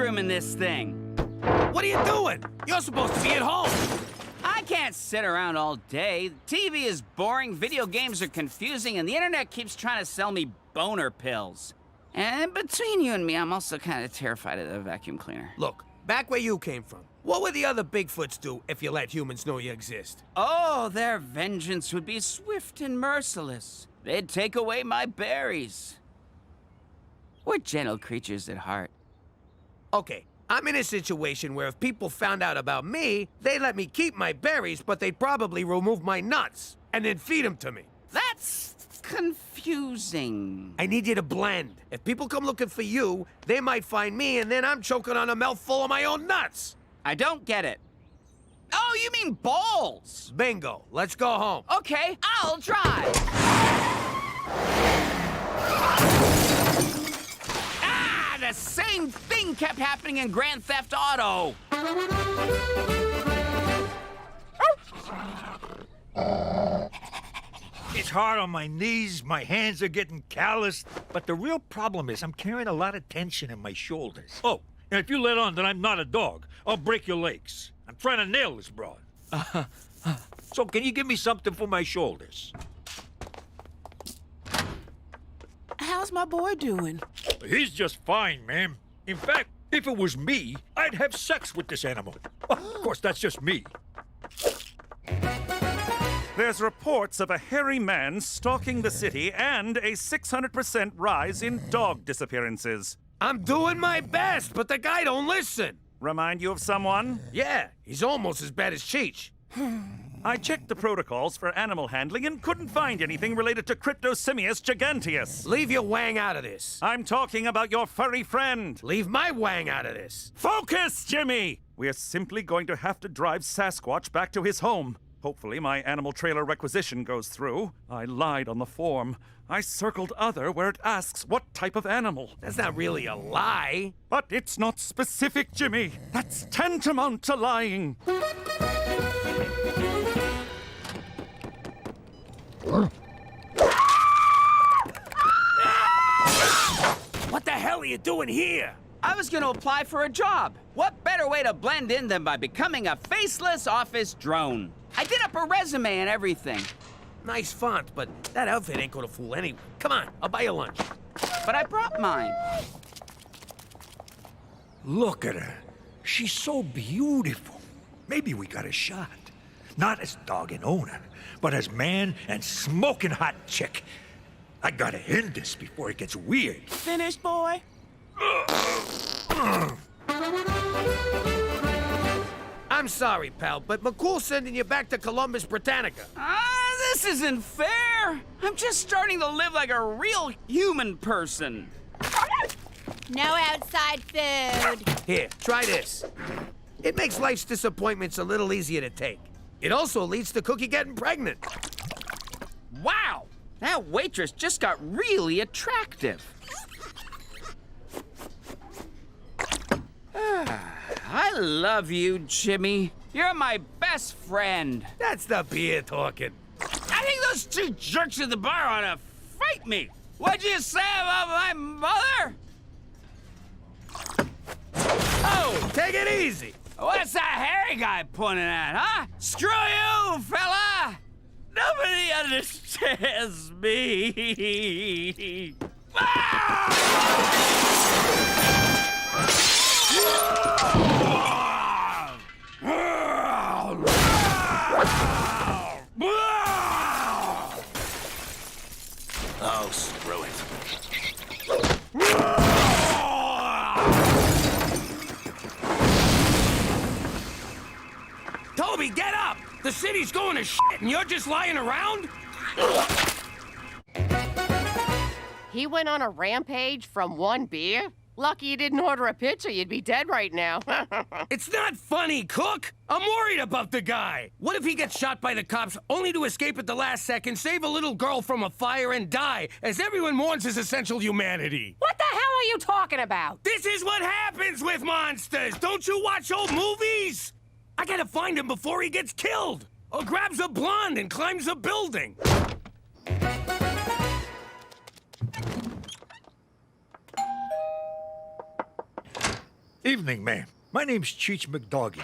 In this thing. What are you doing? You're supposed to be at home. I can't sit around all day. TV is boring, video games are confusing, and the internet keeps trying to sell me boner pills. And between you and me, I'm also kind of terrified of the vacuum cleaner. Look, back where you came from, what would the other Bigfoots do if you let humans know you exist? Oh, their vengeance would be swift and merciless. They'd take away my berries. We're gentle creatures at heart. Okay, I'm in a situation where if people found out about me, they'd let me keep my berries, but they'd probably remove my nuts and then feed them to me. That's confusing. I need you to blend. If people come looking for you, they might find me, and then I'm choking on a mouthful of my own nuts. I don't get it. Oh, you mean balls? Bingo. Let's go home. Okay, I'll drive. The same thing kept happening in Grand Theft Auto. It's hard on my knees, my hands are getting calloused, but the real problem is I'm carrying a lot of tension in my shoulders. Oh, and if you let on that I'm not a dog, I'll break your legs. I'm trying to nail this broad. So can you give me something for my shoulders? How's my boy doing? He's just fine, ma'am. In fact, if it was me, I'd have sex with this animal. Of course, that's just me. There's reports of a hairy man stalking the city and a 600% rise in dog disappearances. I'm doing my best, but the guy don't listen. Remind you of someone? Yeah, he's almost as bad as Cheech. I checked the protocols for animal handling and couldn't find anything related to Cryptosimius giganteus. Leave your wang out of this. I'm talking about your furry friend. Leave my wang out of this. Focus, Jimmy! We're simply going to have to drive Sasquatch back to his home. Hopefully my animal trailer requisition goes through. I lied on the form. I circled other where it asks what type of animal. That's not really a lie. But it's not specific, Jimmy. That's tantamount to lying. What the hell are you doing here? I was going to apply for a job. What better way to blend in than by becoming a faceless office drone? I did up a resume and everything. Nice font, but that outfit ain't gonna fool anyone. Come on, I'll buy you lunch. But I brought mine. Look at her. She's so beautiful. Maybe we got a shot. Not as dog and owner, but as man and smoking hot chick. I gotta end this before it gets weird. Finished, boy? I'm sorry, pal, but McCool's sending you back to Columbus, Britannica. This isn't fair. I'm just starting to live like a real human person. No outside food. Here, try this. It makes life's disappointments a little easier to take. It also leads to Cookie getting pregnant. Wow, that waitress just got really attractive. I love you, Jimmy. You're my best friend. That's the beer talking. I think those two jerks at the bar ought to fight me. What'd you say about my mother? Oh, take it easy. What's that hairy guy pointing at, huh? Screw you, fella! Nobody understands me. Oh, screw it. Toby, get up! The city's going to shit and you're just lying around? He went on a rampage from one beer? Lucky you didn't order a pitcher, you'd be dead right now. It's not funny, Cook! I'm worried about the guy! What if he gets shot by the cops only to escape at the last second, save a little girl from a fire, and die, as everyone mourns his essential humanity? What the hell are you talking about? This is what happens with monsters! Don't you watch old movies? I gotta find him before he gets killed! Or grabs a blonde and climbs a building! Evening, ma'am. My name's Cheech McDoggy.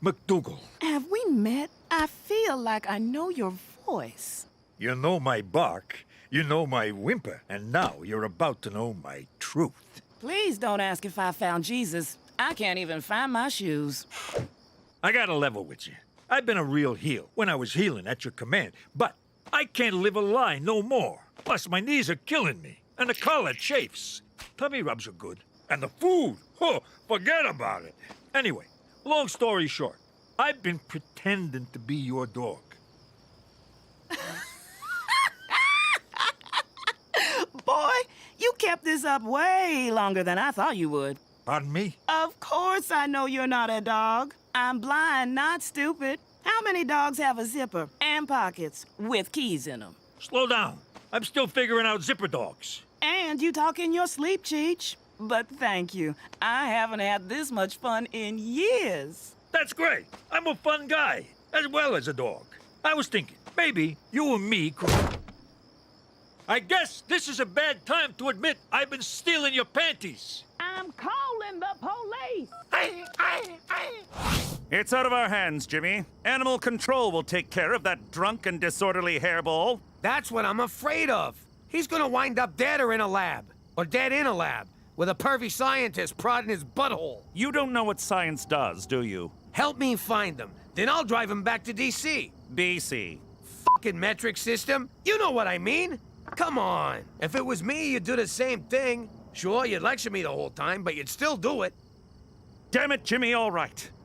McDougal. Have we met? I feel like I know your voice. You know my bark, you know my whimper, and now you're about to know my truth. Please don't ask if I found Jesus. I can't even find my shoes. I gotta level with you. I've been a real heel when I was healing at your command, but I can't live a lie no more. Plus, my knees are killing me, and the collar chafes. Tummy rubs are good. And the food, forget about it. Anyway, long story short, I've been pretending to be your dog. Boy, you kept this up way longer than I thought you would. Pardon me? Of course I know you're not a dog. I'm blind, not stupid. How many dogs have a zipper and pockets with keys in them? Slow down. I'm still figuring out zipper dogs. And you talk in your sleep, Cheech. But thank you. I haven't had this much fun in years. That's great. I'm a fun guy, as well as a dog. I was thinking, maybe you and me could... I guess this is a bad time to admit I've been stealing your panties. I'm calling the police. It's out of our hands, Jimmy. Animal control will take care of that drunk and disorderly hairball. That's what I'm afraid of. He's gonna wind up dead or in a lab. Or dead in a lab. With a pervy scientist prodding his butthole. You don't know what science does, do you? Help me find him. Then I'll drive him back to D.C. BC. Fucking metric system. You know what I mean. Come on. If it was me, you'd do the same thing. Sure, you'd lecture me the whole time, but you'd still do it. Damn it, Jimmy, all right.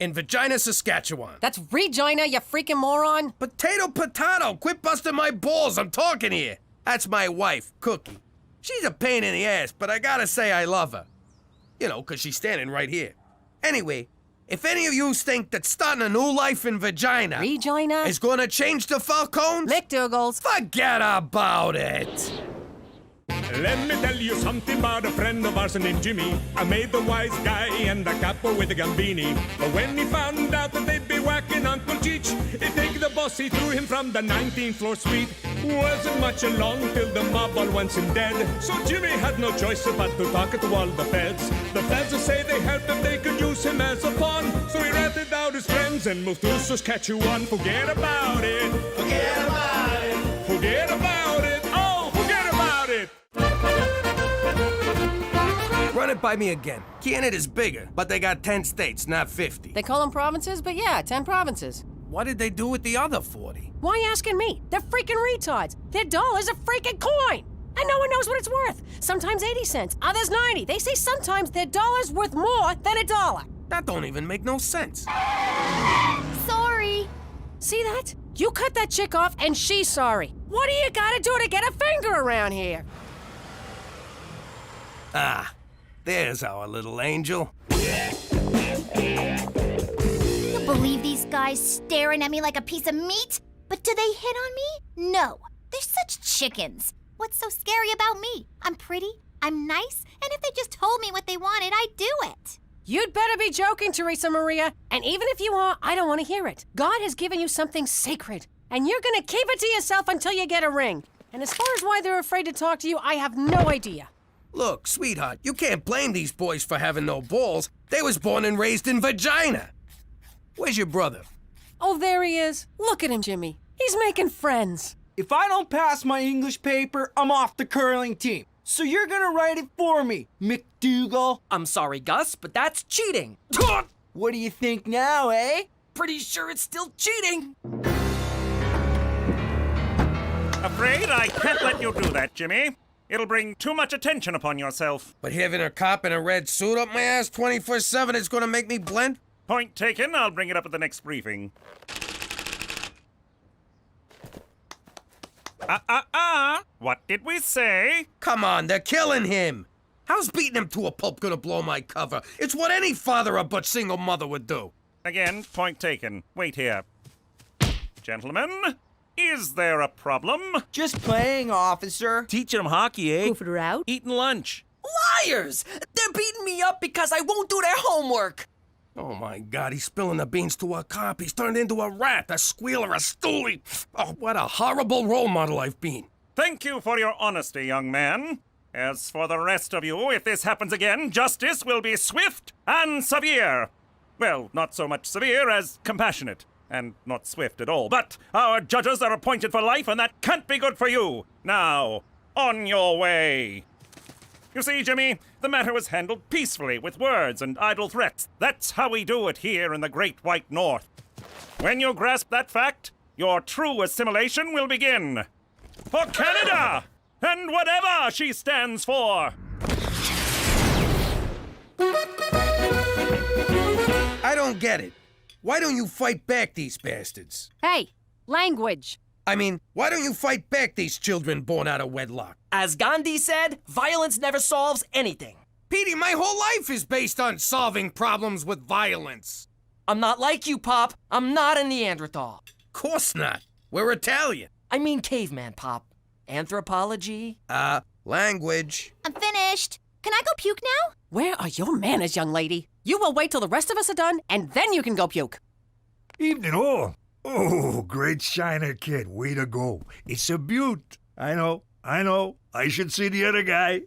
in Vagina, Saskatchewan. That's Regina, you freaking moron. Potato! Quit busting my balls. I'm talking here. That's my wife, Cookie. She's a pain in the ass, but I gotta say I love her. You know, 'cause she's standing right here. Anyway, if any of you think that starting a new life in Vagina Regina is gonna change the Falcons, McDougal's, forget about it. Let me tell you something about a friend of ours named Jimmy. I made the wise guy and the capo with the gambini. But when he found out that they'd be whacking Uncle Cheech, he take the boss, he threw him from the 19th floor suite. Wasn't much along till the mob all went him dead. So Jimmy had no choice but to talk to all the feds. The feds will say they helped if they could use him as a pawn. So he ratted out his friends and moved to Saskatchewan. Forget about it. Forget about it. Forget about it. Oh, forget about it. Run it by me again. Canada's bigger, but they got 10 states, not 50. They call them provinces, but yeah, 10 provinces. What did they do with the other 40? Why are you asking me? They're freaking retards. Their dollar's a freaking coin. And no one knows what it's worth. Sometimes 80 cents, others 90. They say sometimes their dollar's worth more than a dollar. That don't even make no sense. Sorry. See that? You cut that chick off and she's sorry. What do you gotta do to get a finger around here? Ah, there's our little angel. You believe these guys staring at me like a piece of meat? But do they hit on me? No. They're such chickens. What's so scary about me? I'm pretty, I'm nice, and if they just told me what they wanted, I'd do it. You'd better be joking, Teresa Maria. And even if you are, I don't want to hear it. God has given you something sacred, and you're gonna keep it to yourself until you get a ring. And as far as why they're afraid to talk to you, I have no idea. Look, sweetheart, you can't blame these boys for having no balls. They was born and raised in Vagina. Where's your brother? Oh, there he is. Look at him, Jimmy. He's making friends. If I don't pass my English paper, I'm off the curling team. So you're gonna write it for me, McDougal. I'm sorry, Gus, but that's cheating. What do you think now, eh? Pretty sure it's still cheating. Afraid I can't let you do that, Jimmy. It'll bring too much attention upon yourself. But having a cop in a red suit up my ass 24/7 is gonna make me blend? Point taken. I'll bring it up at the next briefing. What did we say? Come on, they're killing him. How's beating him to a pulp gonna blow my cover? It's what any father of but single mother would do. Again, point taken. Wait here. Gentlemen, is there a problem? Just playing, officer. Teaching them hockey, eh? Goofing around. Eating lunch. Liars! They're beating me up because I won't do their homework. Oh my God, he's spilling the beans to a cop. He's turned into a rat, a squealer, a stoolie. Oh, what a horrible role model I've been. Thank you for your honesty, young man. As for the rest of you, if this happens again, justice will be swift and severe. Well, not so much severe as compassionate. And not swift at all. But our judges are appointed for life, and that can't be good for you. Now, on your way. You see, Jimmy, the matter was handled peacefully with words and idle threats. That's how we do it here in the Great White North. When you grasp that fact, your true assimilation will begin. For Canada! And whatever she stands for! I don't get it. Why don't you fight back these bastards? Hey, language. I mean, why don't you fight back these children born out of wedlock? As Gandhi said, violence never solves anything. Petey, my whole life is based on solving problems with violence. I'm not like you, Pop. I'm not a Neanderthal. Course not. We're Italian. I mean caveman, Pop. Anthropology? Language. I'm finished. Can I go puke now? Where are your manners, young lady? You will wait till the rest of us are done, and then you can go puke. Evening all. Oh, great shiner, kid. Way to go. It's a beaut. I know. I should see the other guy.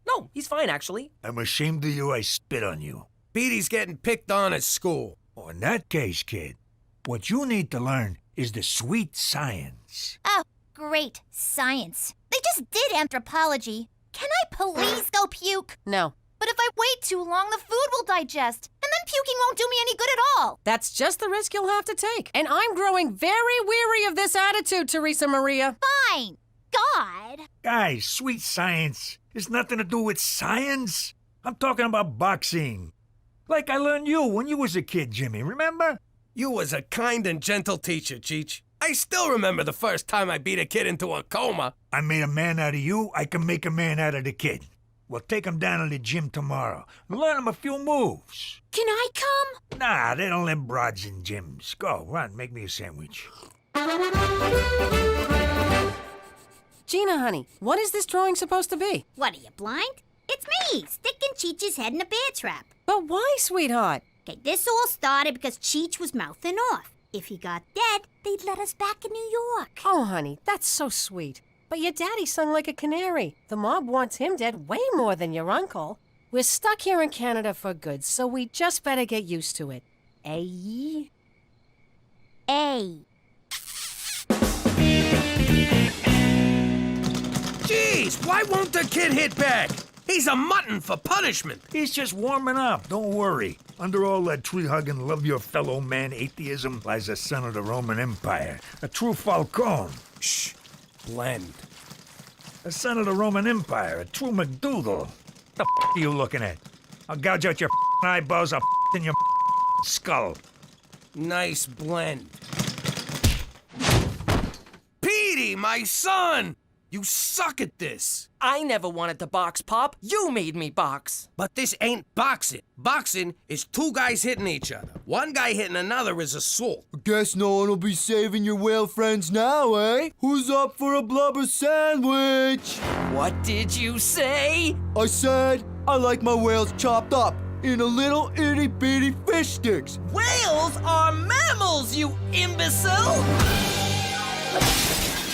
No, he's fine, actually. I'm ashamed of you. I spit on you. Petey's getting picked on at school. Oh, in that case, kid, what you need to learn is the sweet science. Oh, great science. They just did anthropology. Can I please go puke? No. But if I wait too long, the food will digest, and then puking won't do me any good at all. That's just the risk you'll have to take. And I'm growing very weary of this attitude, Teresa Maria. Fine. God. Guys, sweet science has nothing to do with science. I'm talking about boxing. Like I learned you when you was a kid, Jimmy, remember? You was a kind and gentle teacher, Cheech. I still remember the first time I beat a kid into a coma. I made a man out of you, I can make a man out of the kid. We'll take him down to the gym tomorrow and learn him a few moves. Can I come? Nah, they don't let broads in gyms. Go, run, make me a sandwich. Gina, honey, what is this drawing supposed to be? What, are you blind? It's me, sticking Cheech's head in a bear trap. But why, sweetheart? Okay, this all started because Cheech was mouthing off. If he got dead, they'd let us back in New York. Oh, honey, that's so sweet. But your daddy sung like a canary. The mob wants him dead way more than your uncle. We're stuck here in Canada for good, so we just better get used to it. Eh? Jeez, why won't the kid hit back? He's a mutton for punishment. He's just warming up, don't worry. Under all that tree-hugging, love-your-fellow-man atheism lies a son of the Roman Empire, a true Falcone. Shh, blend. A son of the Roman Empire, a true McDougal. The are you looking at? I'll gouge out your eyeballs, I'll in your skull. Nice blend. Petey, my son! You suck at this. I never wanted to box, Pop. You made me box. But this ain't boxing. Boxing is two guys hitting each other. One guy hitting another is assault. Guess no one will be saving your whale friends now, eh? Who's up for a blubber sandwich? What did you say? I said I like my whales chopped up in a little itty-bitty fish sticks. Whales are mammals, you imbecile!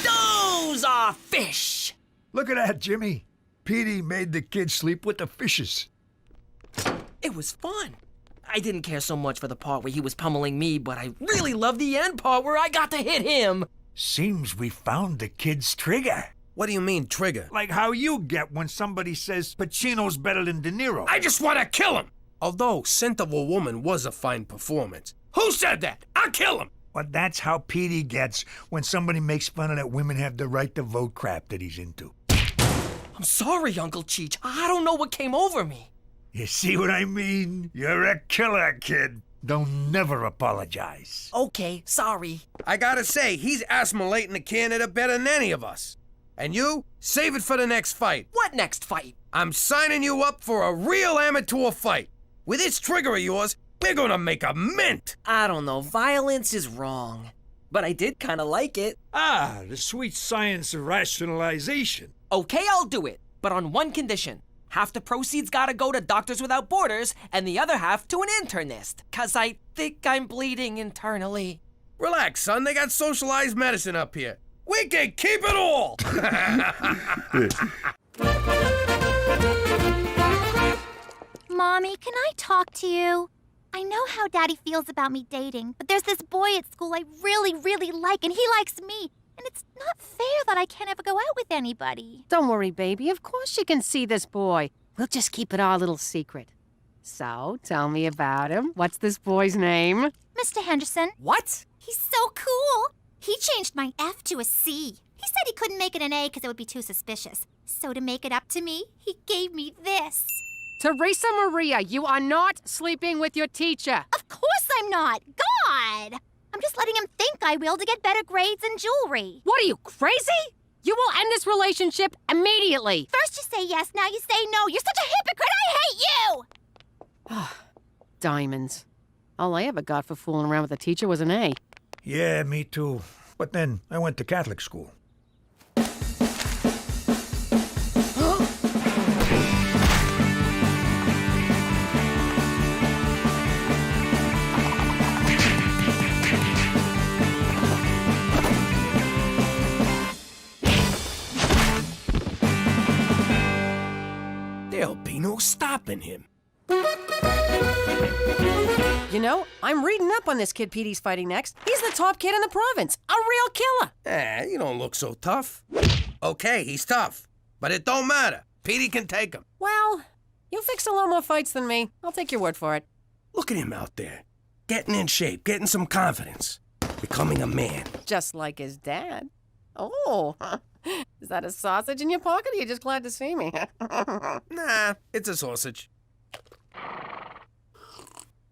Those are fish! Look at that, Jimmy. Petey made the kid sleep with the fishes. It was fun. I didn't care so much for the part where he was pummeling me, but I really loved the end part where I got to hit him. Seems we found the kid's trigger. What do you mean, trigger? Like how you get when somebody says Pacino's better than De Niro. I just want to kill him! Although Scent of a Woman was a fine performance. Who said that? I'll kill him! But that's how Petey gets when somebody makes fun of that women have the right to vote crap that he's into. I'm sorry, Uncle Cheech. I don't know what came over me. You see what I mean? You're a killer, kid. Don't never apologize. Okay, sorry. I gotta say, he's assimilating to Canada better than any of us. And you, save it for the next fight. What next fight? I'm signing you up for a real amateur fight. With this trigger of yours, we're gonna make a mint. I don't know. Violence is wrong. But I did kind of like it. Ah, the sweet science of rationalization. Okay, I'll do it. But on one condition. Half the proceeds gotta go to Doctors Without Borders, and the other half to an internist. 'Cause I think I'm bleeding internally. Relax, son. They got socialized medicine up here. We can keep it all! Mommy, can I talk to you? I know how Daddy feels about me dating, but there's this boy at school I really, really like, and he likes me. And it's not fair that I can't ever go out with anybody. Don't worry, baby. Of course you can see this boy. We'll just keep it our little secret. So, tell me about him. What's this boy's name? Mr. Henderson. What? He's so cool. He changed my F to a C. He said he couldn't make it an A because it would be too suspicious. So to make it up to me, he gave me this. Teresa Maria, you are not sleeping with your teacher. Of course I'm not. God! I'm just letting him think I will to get better grades and jewelry. What are you, crazy? You will end this relationship immediately. First you say yes, now you say no. You're such a hypocrite. I hate you! Diamonds. All I ever got for fooling around with a teacher was an A. Yeah, me too. But then I went to Catholic school. There'll be no stopping him. You know, I'm reading up on this kid Petey's fighting next. He's the top kid in the province. A real killer. You don't look so tough. Okay, he's tough. But it don't matter. Petey can take him. Well, you fixed a lot more fights than me. I'll take your word for it. Look at him out there. Getting in shape, getting some confidence. Becoming a man. Just like his dad. Oh, is that a sausage in your pocket or are you just glad to see me? Nah, it's a sausage.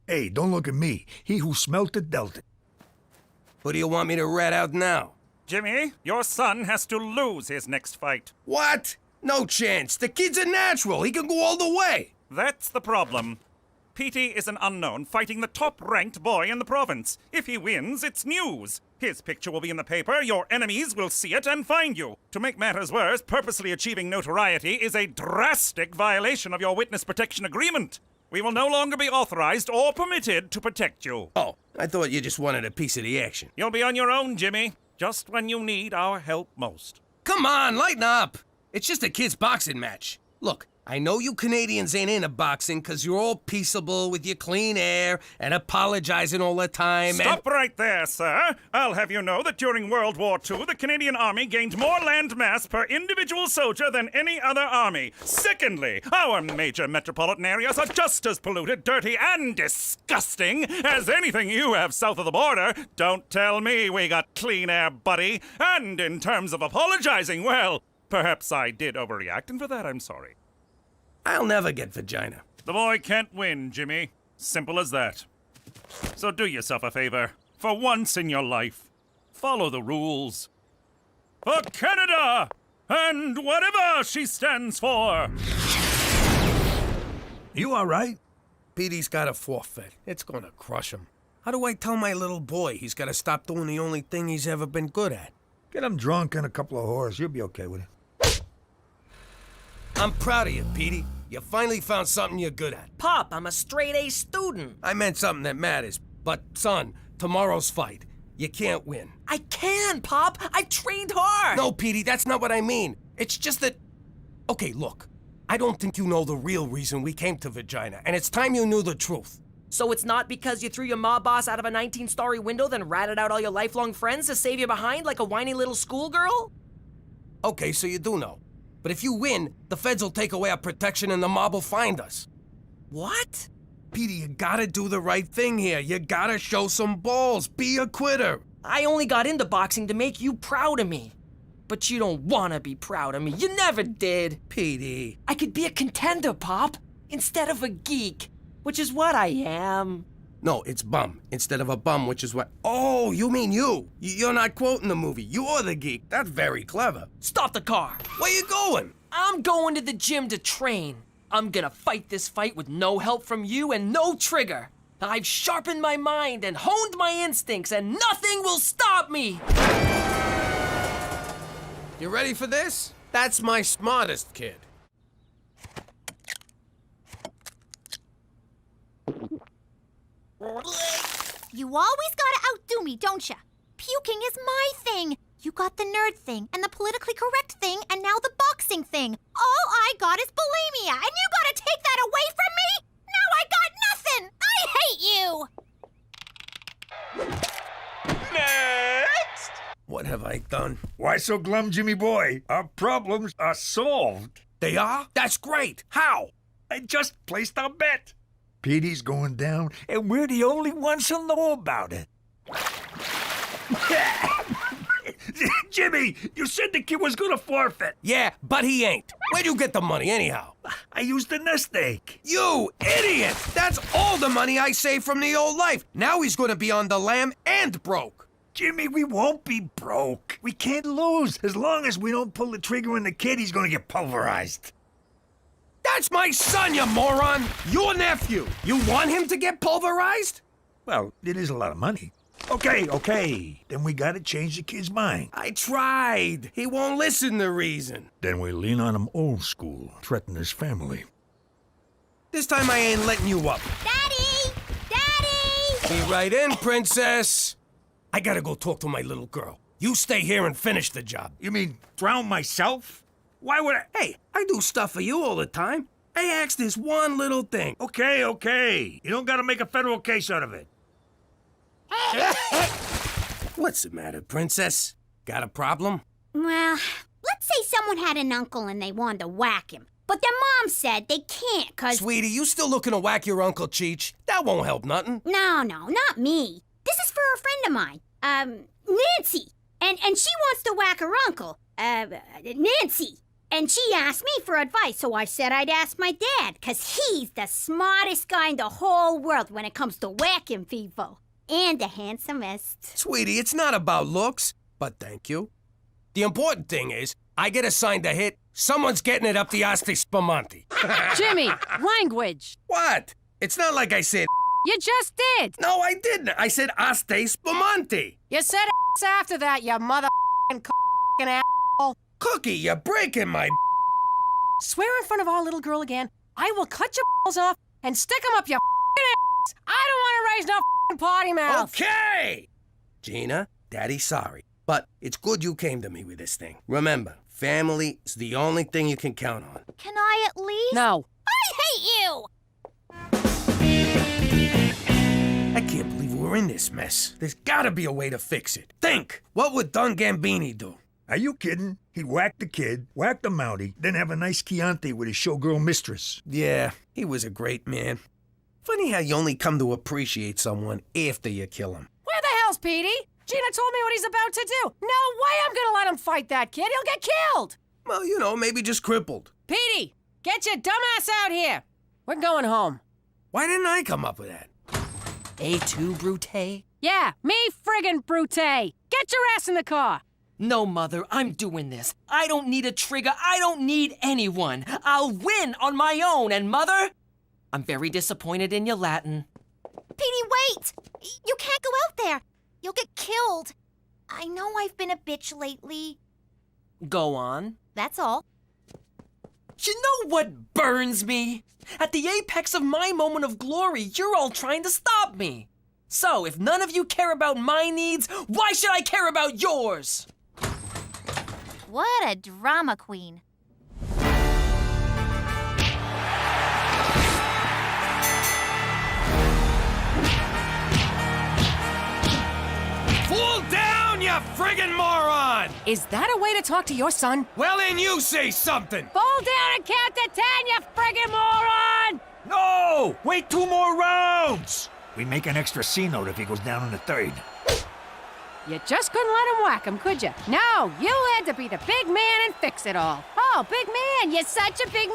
Hey, don't look at me. He who smelt it dealt it. Who do you want me to rat out now? Jimmy, your son has to lose his next fight. What? No chance. The kid's a natural. He can go all the way. That's the problem. Petey is an unknown fighting the top-ranked boy in the province. If he wins, it's news. His picture will be in the paper, your enemies will see it and find you. To make matters worse, purposely achieving notoriety is a drastic violation of your witness protection agreement. We will no longer be authorized or permitted to protect you. Oh, I thought you just wanted a piece of the action. You'll be on your own, Jimmy, just when you need our help most. Come on, lighten up. It's just a kid's boxing match. Look, I know you Canadians ain't into boxing because you're all peaceable with your clean air and apologizing all the time. Stop right there, sir. I'll have you know that during World War II, the Canadian Army gained more land mass per individual soldier than any other army. Secondly, our major metropolitan areas are just as polluted, dirty, and disgusting as anything you have south of the border. Don't tell me we got clean air, buddy. And in terms of apologizing, well, perhaps I did overreact, and for that I'm sorry. I'll never get vagina. The boy can't win, Jimmy. Simple as that. So do yourself a favor. For once in your life, follow the rules. For Canada! And whatever she stands for! You all right? Petey's got a forfeit. It's gonna crush him. How do I tell my little boy he's gotta stop doing the only thing he's ever been good at? Get him drunk and a couple of whores. You'll be okay with it. I'm proud of you, Petey. You finally found something you're good at. Pop, I'm a straight-A student. I meant something that matters. But, son, tomorrow's fight. You can't win. I can, Pop. I trained hard. No, Petey, that's not what I mean. It's just that... Okay, look. I don't think you know the real reason we came to Vagina, and it's time you knew the truth. So it's not because you threw your mob boss out of a 19-story window, then ratted out all your lifelong friends to save you behind like a whiny little schoolgirl? Okay, so you do know. But if you win, the feds will take away our protection and the mob will find us. What? Petey, you gotta do the right thing here. You gotta show some balls. Be a quitter. I only got into boxing to make you proud of me. But you don't want to be proud of me. You never did. Petey. I could be a contender, Pop, instead of a geek, which is what I am. No, it's bum instead of a bum, which is what... Oh, you mean you. You're not quoting the movie. You're the geek. That's very clever. Stop the car. Where you going? I'm going to the gym to train. I'm gonna fight this fight with no help from you and no trigger. I've sharpened my mind and honed my instincts, and nothing will stop me. You ready for this? That's my smartest kid. You always gotta outdo me, don't ya? Puking is my thing. You got the nerd thing, and the politically correct thing, and now the boxing thing. All I got is bulimia, and you gotta take that away from me? Now I got nothing! I hate you! Next! What have I done? Why so glum, Jimmy boy? Our problems are solved. They are? That's great. How? I just placed our bet. Petey's going down, and we're the only ones who'll know about it. Jimmy, you said the kid was gonna forfeit. Yeah, but he ain't. Where'd you get the money anyhow? I used the nest egg. You idiot! That's all the money I saved from the old life. Now he's gonna be on the lam and broke. Jimmy, we won't be broke. We can't lose. As long as we don't pull the trigger on the kid, he's gonna get pulverized. That's my son, you moron! Your nephew! You want him to get pulverized? Well, it is a lot of money. Okay. Then we gotta change the kid's mind. I tried. He won't listen to reason. Then we lean on him old school, threaten his family. This time I ain't letting you up. Daddy! Daddy! Be right in, princess. I gotta go talk to my little girl. You stay here and finish the job. You mean drown myself? Why would I? Hey, I do stuff for you all the time. I asked this one little thing. Okay. You don't gotta make a federal case out of it. What's the matter, princess? Got a problem? Well, let's say someone had an uncle and they wanted to whack him. But their mom said they can't cause... Sweetie, you still looking to whack your Uncle Cheech? That won't help nothing. No, not me. This is for a friend of mine, Nancy. And she wants to whack her uncle, Nancy. And she asked me for advice, so I said I'd ask my dad, 'cause he's the smartest guy in the whole world when it comes to whacking people. And the handsomest. Sweetie, it's not about looks, but thank you. The important thing is, I get assigned a hit, someone's getting it up the Asti Spumante. Jimmy, language. What? It's not like I said You just did. No, I didn't. I said Asti Spumante. You said ass after that, you mother***ing asshole. Cookie, you're breaking my Swear in front of our little girl again, I will cut your balls off and stick them up your ass. I don't want to raise no potty mouth. Okay! Gina, Daddy's sorry, but it's good you came to me with this thing. Remember, family is the only thing you can count on. Can I at least? No. I hate you! I can't believe we're in this mess. There's gotta be a way to fix it. Think! What would Don Gambini do? Are you kidding? He'd whack the kid, whack the Mountie, then have a nice Chianti with his showgirl mistress. Yeah, he was a great man. Funny how you only come to appreciate someone after you kill him. Where the hell's Petey? Gina told me what he's about to do. No way I'm gonna let him fight that kid. He'll get killed. Well, you know, maybe just crippled. Petey, get your dumbass out here. We're going home. Why didn't I come up with that? A2, Brute? Yeah, me friggin' Brute. Get your ass in the car. No, Mother, I'm doing this. I don't need a trigger. I don't need anyone. I'll win on my own. And, Mother, I'm very disappointed in your Latin. Petey, wait! You can't go out there. You'll get killed. I know I've been a bitch lately. Go on. That's all. You know what burns me? At the apex of my moment of glory, you're all trying to stop me. So, if none of you care about my needs, why should I care about yours? What a drama queen. Fall down, you friggin' moron! Is that a way to talk to your son? Well, then you say something! Fall down and count to 10, you friggin' moron! No! Wait 2 more rounds! We make an extra C note if he goes down in the 3rd. You just couldn't let him whack him, could you? No, you had to be the big man and fix it all. Oh, big man, you're such a big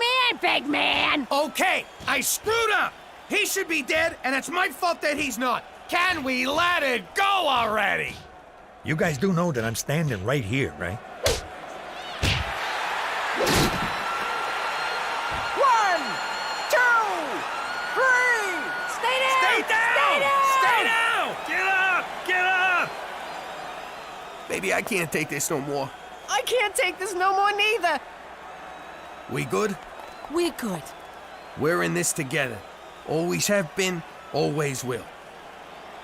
man! Okay, I screwed up! He should be dead, and it's my fault that he's not. Can we let it go already? You guys do know that I'm standing right here, right? 1, 2, 3! Stay down! Stay down! Stay down! Stay down! Get up! Get up! Baby, I can't take this no more. I can't take this no more neither. We good? We good. We're in this together. Always have been, always will.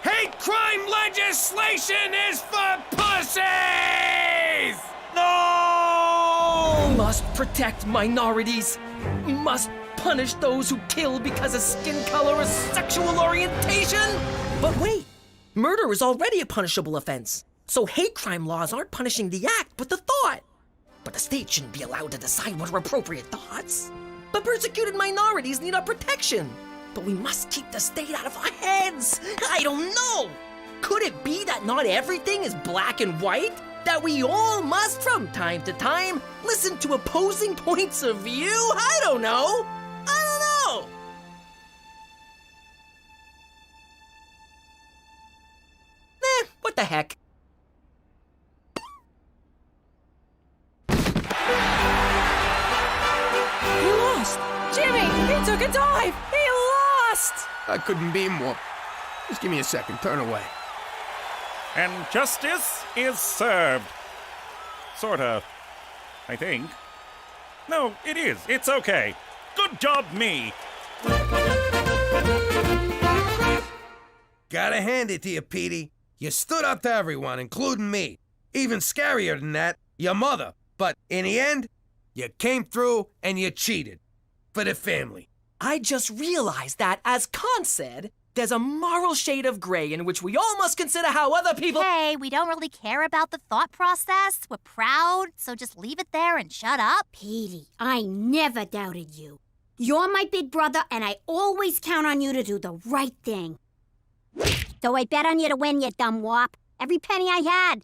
Hate crime legislation is for pussies! No! Must protect minorities. Must punish those who kill because of skin color or sexual orientation. But wait, murder is already a punishable offense. So hate crime laws aren't punishing the act, but the thought. But the state shouldn't be allowed to decide what are appropriate thoughts. But persecuted minorities need our protection. But we must keep the state out of our heads. I don't know. Could it be that not everything is black and white? That we all must, from time to time, listen to opposing points of view? I don't know. What the heck? He lost. Jimmy, he took a dive. He lost. I couldn't be more. Just give me a second. Turn away. And justice is served. Sorta. I think. No, it is. It's okay. Good job, me. Gotta hand it to you, Petey. You stood up to everyone, including me. Even scarier than that, your mother. But in the end, you came through and you cheated. For the family. I just realized that, as Kant said, there's a moral shade of gray in which we all must consider how other people— Hey, we don't really care about the thought process. We're proud, so just leave it there and shut up. Petey, I never doubted you. You're my big brother, and I always count on you to do the right thing. So I bet on you to win, you dumb wop. Every penny I had.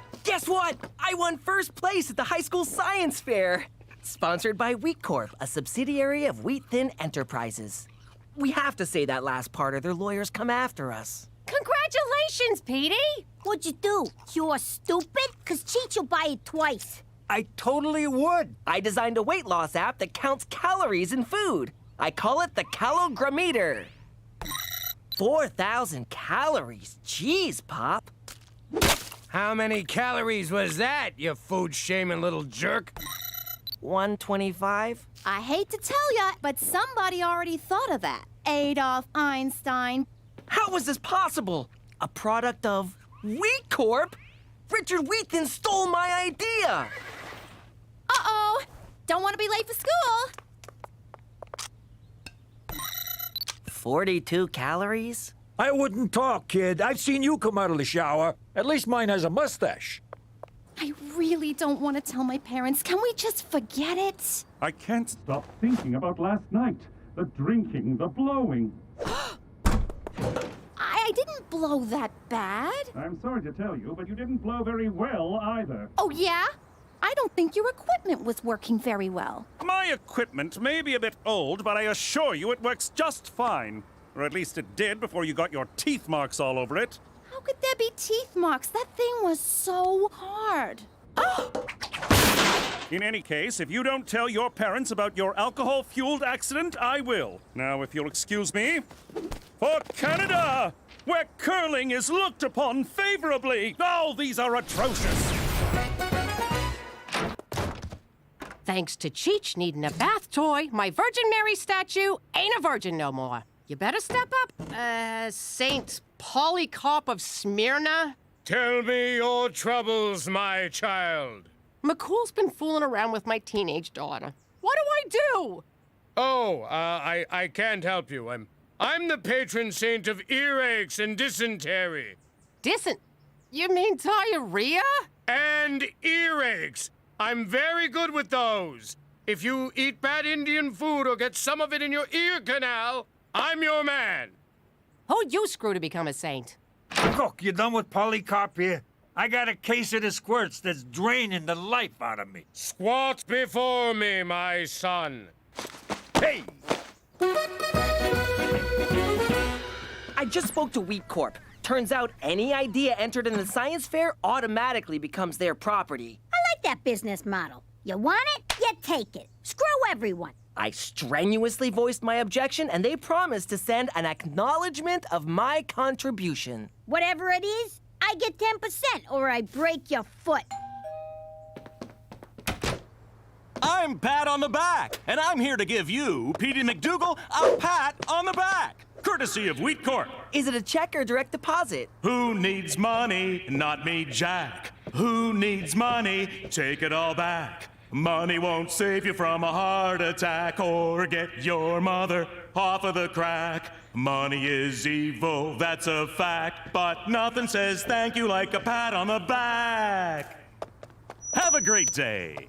Guess what? I won first place at the high school science fair. Sponsored by Wheat Corp, a subsidiary of Wheat Thin Enterprises. We have to say that last part or their lawyers come after us. Congratulations, Petey! What'd you do? You're stupid? Cause Cheech will buy it twice. I totally would. I designed a weight loss app that counts calories in food. I call it the Calogrammeter. 4,000 calories. Jeez, Pop. How many calories was that, you food-shaming little jerk? 125? I hate to tell ya, but somebody already thought of that. Adolf Einstein. How was this possible? A product of Wheat Corp? Richard Wheaton stole my idea! Uh-oh! Don't want to be late for school! 42 calories? I wouldn't talk, kid. I've seen you come out of the shower. At least mine has a mustache. I really don't want to tell my parents. Can we just forget it? I can't stop thinking about last night. The drinking, the blowing. I didn't blow that bad. I'm sorry to tell you, but you didn't blow very well either. Oh, yeah? I don't think your equipment was working very well. My equipment may be a bit old, but I assure you it works just fine. Or at least it did before you got your teeth marks all over it. How could there be teeth marks? That thing was so hard. In any case, if you don't tell your parents about your alcohol-fueled accident, I will. Now, if you'll excuse me, for Canada, where curling is looked upon favorably. Oh, these are atrocious. Thanks to Cheech needing a bath toy, my Virgin Mary statue ain't a virgin no more. You better step up, Saint Polycarp of Smyrna. Tell me your troubles, my child. McCool's been fooling around with my teenage daughter. What do I do? Oh, I can't help you. I'm the patron saint of earaches and dysentery. You mean diarrhea? And earaches. I'm very good with those. If you eat bad Indian food or get some of it in your ear canal, I'm your man. Who'd you screw to become a saint? Cook, you done with Polycarp here? I got a case of the squirts that's draining the life out of me. Squat before me, my son. Hey! I just spoke to Wheat Corp. Turns out any idea entered in the science fair automatically becomes their property. I like that business model. You want it? You take it. Screw everyone. I strenuously voiced my objection, and they promised to send an acknowledgement of my contribution. Whatever it is, I get 10% or I break your foot. I'm Pat on the Back, and I'm here to give you, Petey McDougal, a pat on the back. Courtesy of Wheat Corp. Is it a check or direct deposit? Who needs money? Not me, Jack. Who needs money? Take it all back. Money won't save you from a heart attack or get your mother off of the crack. Money is evil, that's a fact, but nothing says thank you like a pat on the back. Have a great day.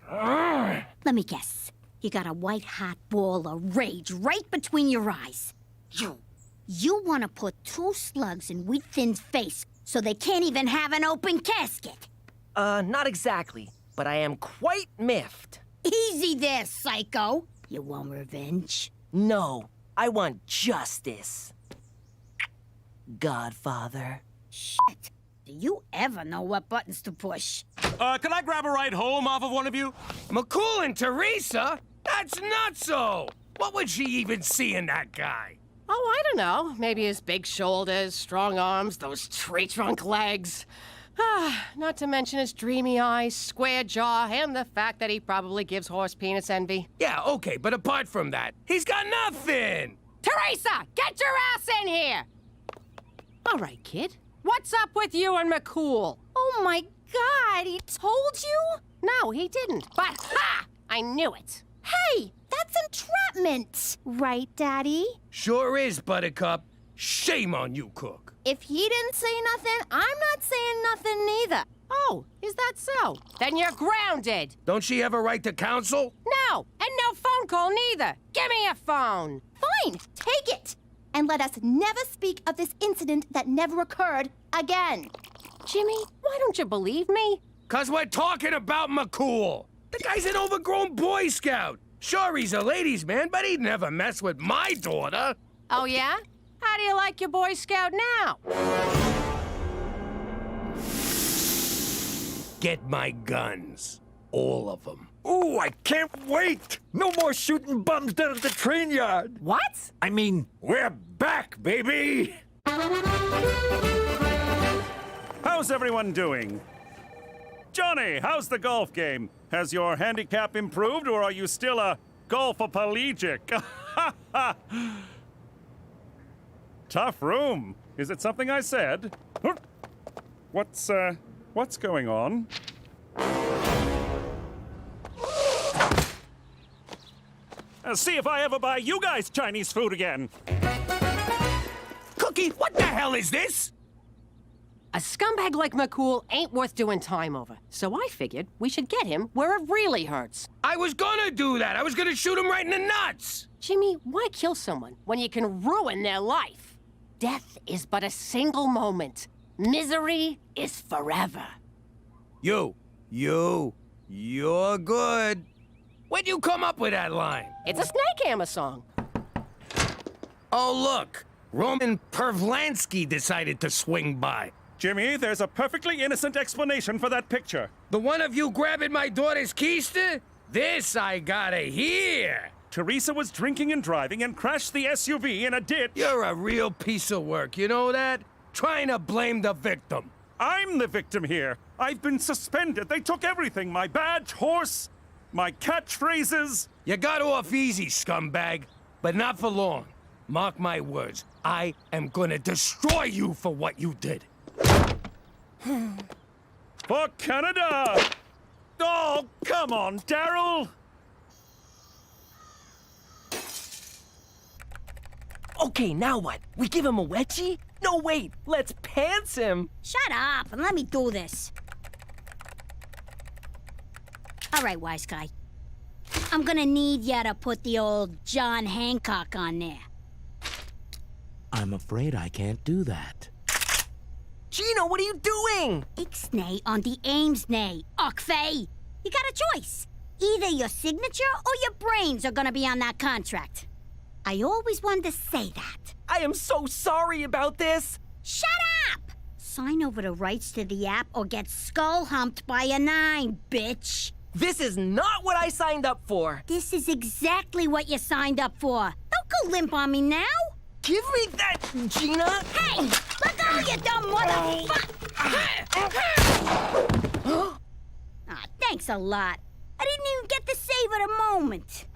Let me guess. You got a white-hot ball of rage right between your eyes. You want to put 2 slugs in Wheat Thin's face so they can't even have an open casket. Not exactly, but I am quite miffed. Easy there, psycho. You want revenge? No, I want justice. Godfather. Shit. Do you ever know what buttons to push? Can I grab a ride home off of one of you? McCool and Teresa? That's nutso! What would she even see in that guy? Oh, I don't know. Maybe his big shoulders, strong arms, those tree-trunk legs. Not to mention his dreamy eyes, square jaw, and the fact that he probably gives horse penis envy. Yeah, okay, but apart from that, he's got nothing! Teresa, get your ass in here! All right, kid. What's up with you and McCool? Oh my God, he told you? No, he didn't. But ha! I knew it. Hey, that's entrapment. Right, Daddy? Sure is, Buttercup. Shame on you, Cook. If he didn't say nothing, I'm not saying nothing neither. Oh, is that so? Then you're grounded. Don't she have a right to counsel? No, and no phone call neither. Give me a phone. Fine, take it. And let us never speak of this incident that never occurred again. Jimmy, why don't you believe me? 'Cause we're talking about McCool. The guy's an overgrown Boy Scout. Sure, he's a ladies' man, but he'd never mess with my daughter. Oh, yeah? How do you like your Boy Scout now? Get my guns. All of them. Ooh, I can't wait! No more shooting bums down at the train yard. What? I mean, we're back, baby! How's everyone doing? Johnny, how's the golf game? Has your handicap improved, or are you still a golfoplegic? Tough room. Is it something I said? What's going on? See if I ever buy you guys Chinese food again. Cookie, what the hell is this? A scumbag like McCool ain't worth doing time over. So I figured we should get him where it really hurts. I was gonna do that. I was gonna shoot him right in the nuts. Jimmy, why kill someone when you can ruin their life? Death is but a single moment. Misery is forever. You're good. Where'd you come up with that line? It's a Snake Hammer song. Oh, look. Roman Pervlansky decided to swing by. Jimmy, there's a perfectly innocent explanation for that picture. The one of you grabbing my daughter's keister? This I gotta hear. Teresa was drinking and driving and crashed the SUV in a ditch. You're a real piece of work, you know that? Trying to blame the victim. I'm the victim here. I've been suspended. They took everything. My badge, horse, my catchphrases. You got off easy, scumbag, but not for long. Mark my words. I am gonna destroy you for what you did. For Canada! Oh, come on, Daryl! Okay, now what? We give him a wedgie? No, wait, let's pants him. Shut up and let me do this. All right, wise guy. I'm gonna need ya to put the old John Hancock on there. I'm afraid I can't do that. Gino, what are you doing? Ixnay on the Amesnay, Ockfey. You got a choice. Either your signature or your brains are gonna be on that contract. I always wanted to say that. I am so sorry about this. Shut up! Sign over the rights to the app or get skull humped by a 9, bitch. This is not what I signed up for. This is exactly what you signed up for. Don't go limp on me now. Give me that, Gina. Hey, let go, you dumb motherfucker! Ah, thanks a lot. I didn't even get to savor the moment.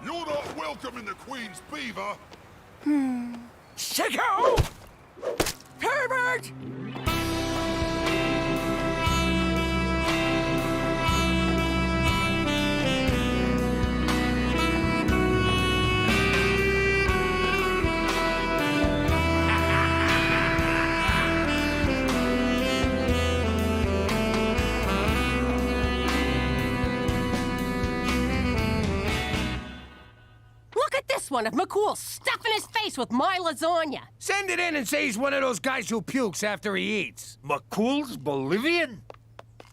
You're not welcome in the Queen's Beaver. Sicko! Herbert! One of McCool stuffing his face with my lasagna. Send it in and say he's one of those guys who pukes after he eats. McCool's Bolivian?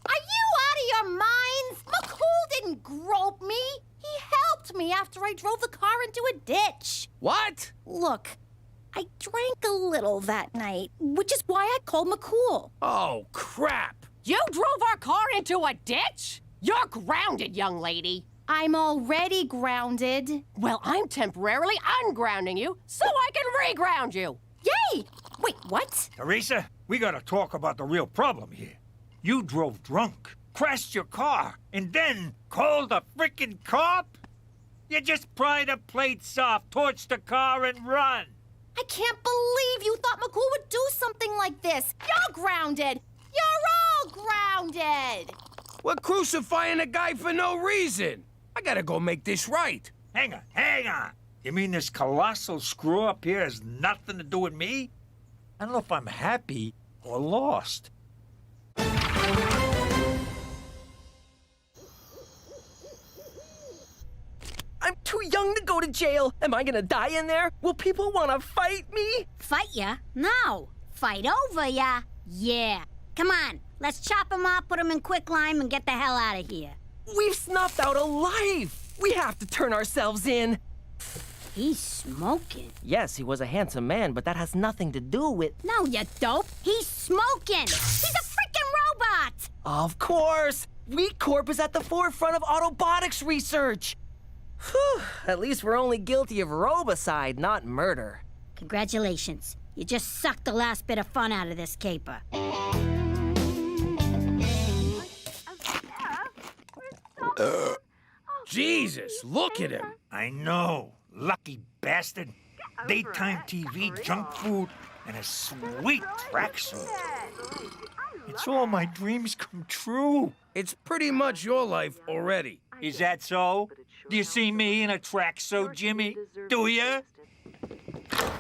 Are you out of your minds? McCool didn't grope me. He helped me after I drove the car into a ditch. What? Look, I drank a little that night, which is why I called McCool. Oh, crap. You drove our car into a ditch? You're grounded, young lady. I'm already grounded. Well, I'm temporarily ungrounding you so I can reground you. Yay! Wait, what? Teresa, we gotta talk about the real problem here. You drove drunk, crashed your car, and then called a frickin' cop? You just pry the plates off, torch the car, and run. I can't believe you thought McCool would do something like this. You're grounded. You're all grounded. We're crucifying a guy for no reason. I gotta go make this right. Hang on. You mean this colossal screw-up here has nothing to do with me? I don't know if I'm happy or lost. I'm too young to go to jail. Am I gonna die in there? Will people want to fight me? Fight ya? No. Fight over ya? Yeah. Come on, let's chop him up, put him in quicklime, and get the hell out of here. We've snuffed out a life! We have to turn ourselves in! He's smoking. Yes, he was a handsome man, but that has nothing to do with... No, you dope. He's smoking. He's a freaking robot. Of course! Wheat Corp is at the forefront of autobotics research! Whew, at least we're only guilty of robicide, not murder. Congratulations. You just sucked the last bit of fun out of this caper. Jesus, look at him. I know. Lucky bastard. Daytime TV, junk food, and a sweet tracksuit. It's all my dreams come true. It's pretty much your life already. Is that so? Do you see me in a tracksuit, Jimmy? Do ya?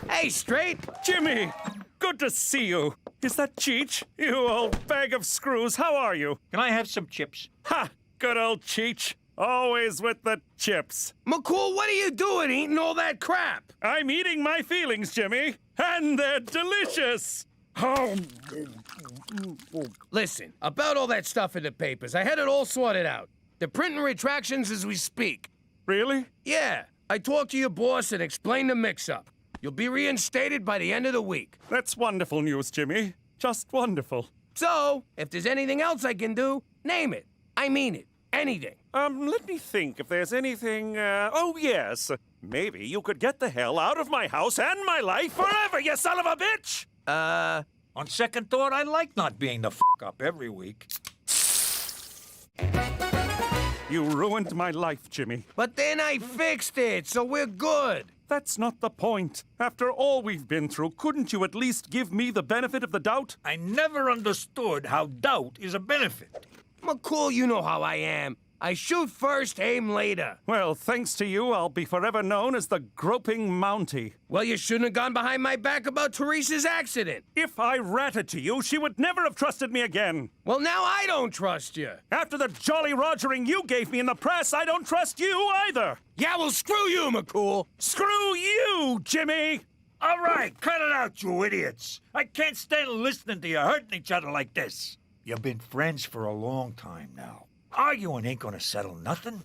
Hey, Straight! Jimmy! Good to see you. Is that Cheech? You old bag of screws, how are you? Can I have some chips? Ha! Good old Cheech. Always with the chips. McCool, what are you doing eating all that crap? I'm eating my feelings, Jimmy. And they're delicious. Oh. Listen, about all that stuff in the papers, I had it all sorted out. They're printing retractions as we speak. Really? Yeah. I talked to your boss and explained the mix-up. You'll be reinstated by the end of the week. That's wonderful news, Jimmy. Just wonderful. So, if there's anything else I can do, name it. I mean it. Anything. Let me think if there's anything, oh, yes. Maybe you could get the hell out of my house and my life forever, you son of a bitch! On second thought, I like not being the up every week. You ruined my life, Jimmy. But then I fixed it, so we're good. That's not the point. After all we've been through, couldn't you at least give me the benefit of the doubt? I never understood how doubt is a benefit. McCool, you know how I am. I shoot first, aim later. Well, thanks to you, I'll be forever known as the groping Mountie. Well, you shouldn't have gone behind my back about Teresa's accident. If I ratted to you, she would never have trusted me again. Well, now I don't trust you. After the jolly rogering you gave me in the press, I don't trust you either. Yeah, well, screw you, McCool. Screw you, Jimmy. All right, cut it out, you idiots. I can't stand listening to you hurting each other like this. You've been friends for a long time now. Arguing ain't gonna settle nothing.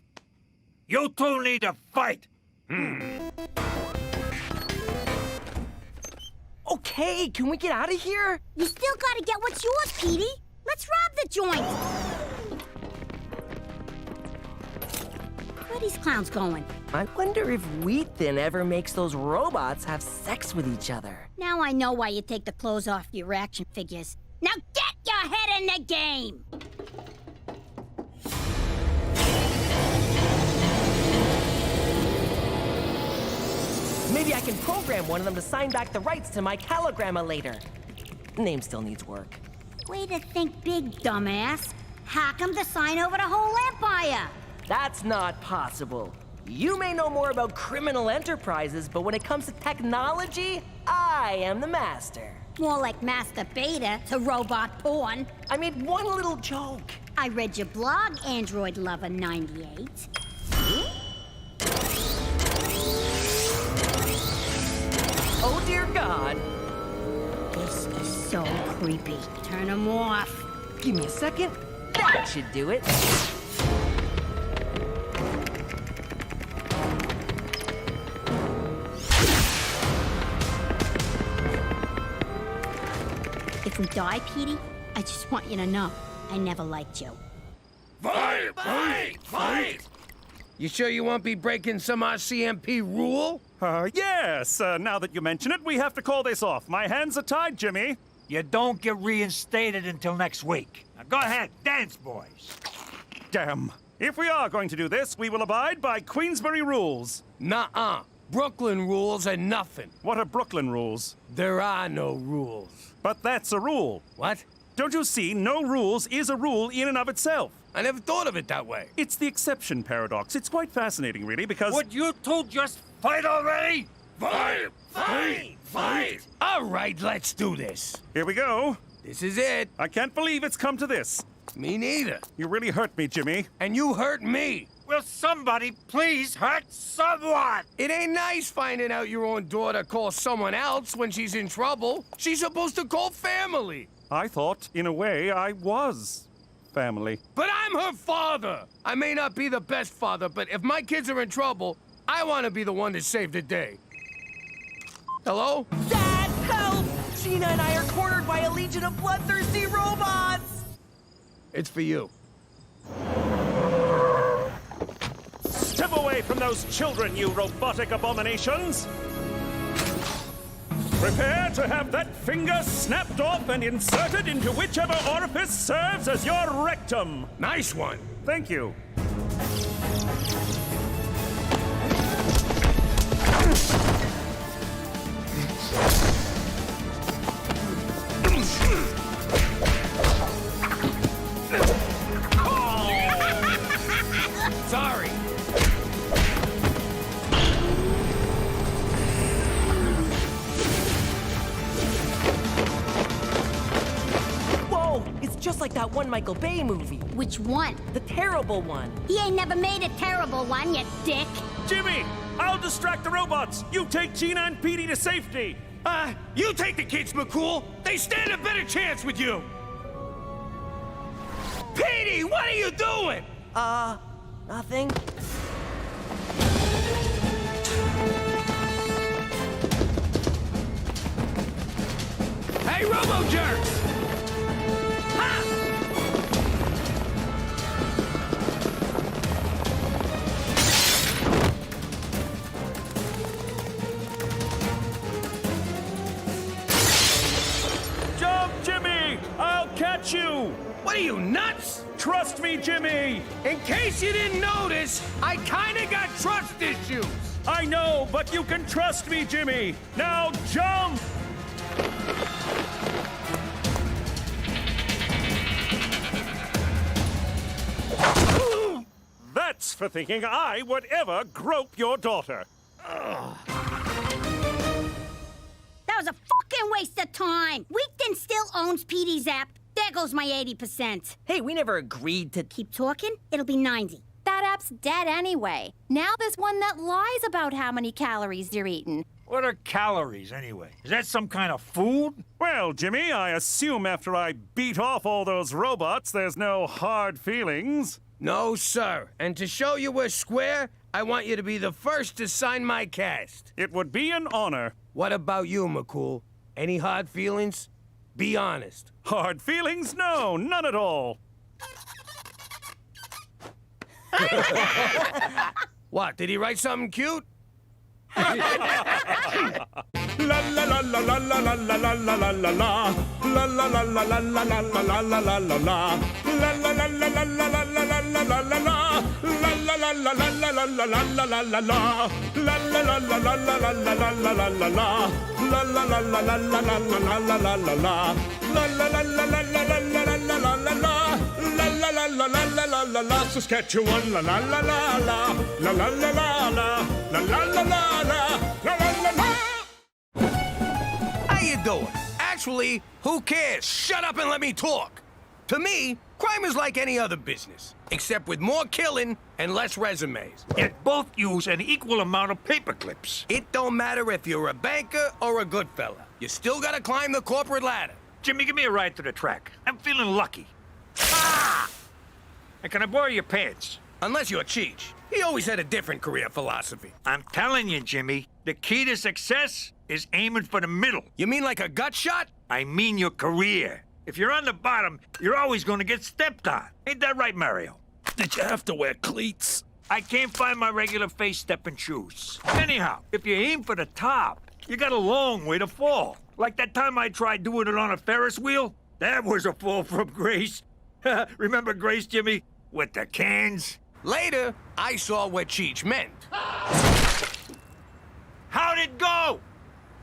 You two need to fight. Okay, can we get out of here? You still gotta get what's yours, Petey. Let's rob the joint. Where are these clowns going? I wonder if Wheat Thin ever makes those robots have sex with each other. Now I know why you take the clothes off your action figures. Now get your head in the game! Maybe I can program one of them to sign back the rights to my calogramma later. Name still needs work. Way to think big, dumbass. Hack him to sign over the whole empire. That's not possible. You may know more about criminal enterprises, but when it comes to technology, I am the master. More like Master Beta to robot porn. I made one little joke. I read your blog, Android Lover 98. Oh, dear God. This is so creepy. Turn him off. Give me a second. That should do it. If we die, Petey, I just want you to know I never liked you. Fight! Fight! Fight! You sure you won't be breaking some RCMP rule? Yes. Now that you mention it, we have to call this off. My hands are tied, Jimmy. You don't get reinstated until next week. Now go ahead, dance, boys. Damn. If we are going to do this, we will abide by Queensberry rules. Nuh-uh. Brooklyn rules are nothing. What are Brooklyn rules? There are no rules. But that's a rule. What? Don't you see, no rules is a rule in and of itself. I never thought of it that way. It's the exception paradox. It's quite fascinating, really, because... Would you two just fight already? Fight! Fight! Fight! All right, let's do this. Here we go. This is it. I can't believe it's come to this. Me neither. You really hurt me, Jimmy. And you hurt me. Will somebody please hurt someone? It ain't nice finding out your own daughter calls someone else when she's in trouble. She's supposed to call family. I thought, in a way, I was family. But I'm her father. I may not be the best father, but if my kids are in trouble, I want to be the one to save the day. Hello? Dad, help! Gina and I are cornered by a legion of bloodthirsty robots! It's for you. Step away from those children, you robotic abominations! Prepare to have that finger snapped off and inserted into whichever orifice serves as your rectum. Nice one. Thank you. Sorry. Whoa! It's just like that one Michael Bay movie. Which one? The terrible one. He ain't never made a terrible one, you dick. Jimmy, I'll distract the robots. You take Gina and Petey to safety. You take the kids, McCool. They stand a better chance with you. Petey, what are you doing? Nothing. Hey, Robo-Jerks! Ha! Jump, Jimmy! I'll catch you! What are you, nuts? Trust me, Jimmy! In case you didn't notice, I kinda got trust issues. I know, but you can trust me, Jimmy! Now jump! That's for thinking I would ever grope your daughter. That was a fucking waste of time. Weekden still owns Petey's app. There goes my 80%. Hey, we never agreed to... Keep talking, it'll be 90. That app's dead anyway. Now there's one that lies about how many calories you're eating. What are calories, anyway? Is that some kind of food? Well, Jimmy, I assume after I beat off all those robots, there's no hard feelings. No, sir. And to show you we're square, I want you to be the first to sign my cast. It would be an honor. What about you, McCool? Any hard feelings? Be honest. Hard feelings? No, none at all. What, did he write something cute? La la la la la la la la la la la la la. La la la la la la la la la la la la la. La la la la la la la la la la la la la. La la la la la la la la la la la la la. La la la la la la la la la la la la la. La la la la la la la la la la la la la. La la la la la la la la la la la la la. La la la la la la la la la. Saskatchewan la la la la la. La la la la la. La la la la la. La la la la. How you doing? Actually, who cares? Shut up and let me talk. To me, crime is like any other business, except with more killing and less resumes. Yet both use an equal amount of paper clips. It don't matter if you're a banker or a good fella. You still gotta climb the corporate ladder. Jimmy, give me a ride to the track. I'm feeling lucky. Ah! And can I borrow your pants? Unless you're Cheech. He always had a different career philosophy. I'm telling you, Jimmy, the key to success is aiming for the middle. You mean like a gut shot? I mean your career. If you're on the bottom, you're always going to get stepped on. Ain't that right, Mario? Did you have to wear cleats? I can't find my regular face-stepping shoes. Anyhow, if you aim for the top, you got a long way to fall. Like that time I tried doing it on a Ferris wheel? That was a fall from grace. Remember Grace, Jimmy? With the cans? Later, I saw what Cheech meant. How'd it go?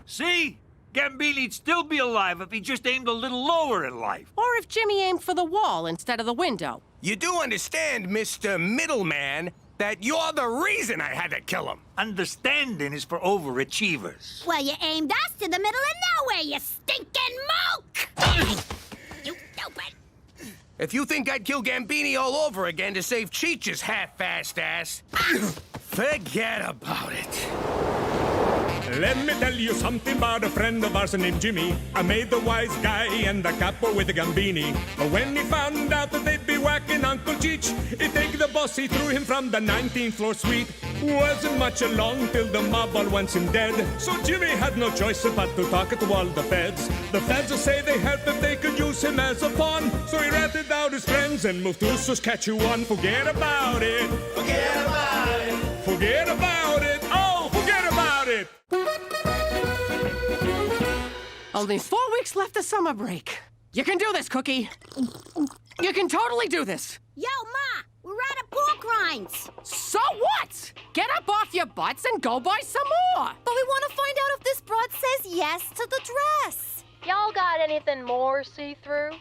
See? Gambini'd still be alive if he just aimed a little lower in life. Or if Jimmy aimed for the wall instead of the window. You do understand, Mr. Middleman, that you're the reason I had to kill him. Understanding is for overachievers. Well, you aimed us to the middle of nowhere, you stinking mook! You stupid! If you think I'd kill Gambini all over again to save Cheech's half-assed ass, forget about it. Let me tell you something about a friend of ours named Jimmy. I made the wise guy and the capo with the Gambini. When he found out that they'd be whacking Uncle Cheech, he take the boss, he threw him from the 19th floor suite. Wasn't much along till the mob all wants him dead. So Jimmy had no choice but to talk to all the feds. The feds will say they help if they could use him as a pawn. So he ratted out his friends and moved to Saskatchewan. Forget about it. Forget about it. Forget about it. Oh, forget about it. Only 4 weeks left of summer break. You can do this, Cookie. You can totally do this. Yo, Ma, we're out of pork rinds. So what? Get up off your butts and go buy some more. But we want to find out if this broad says yes to the dress. Y'all got anything more see-through?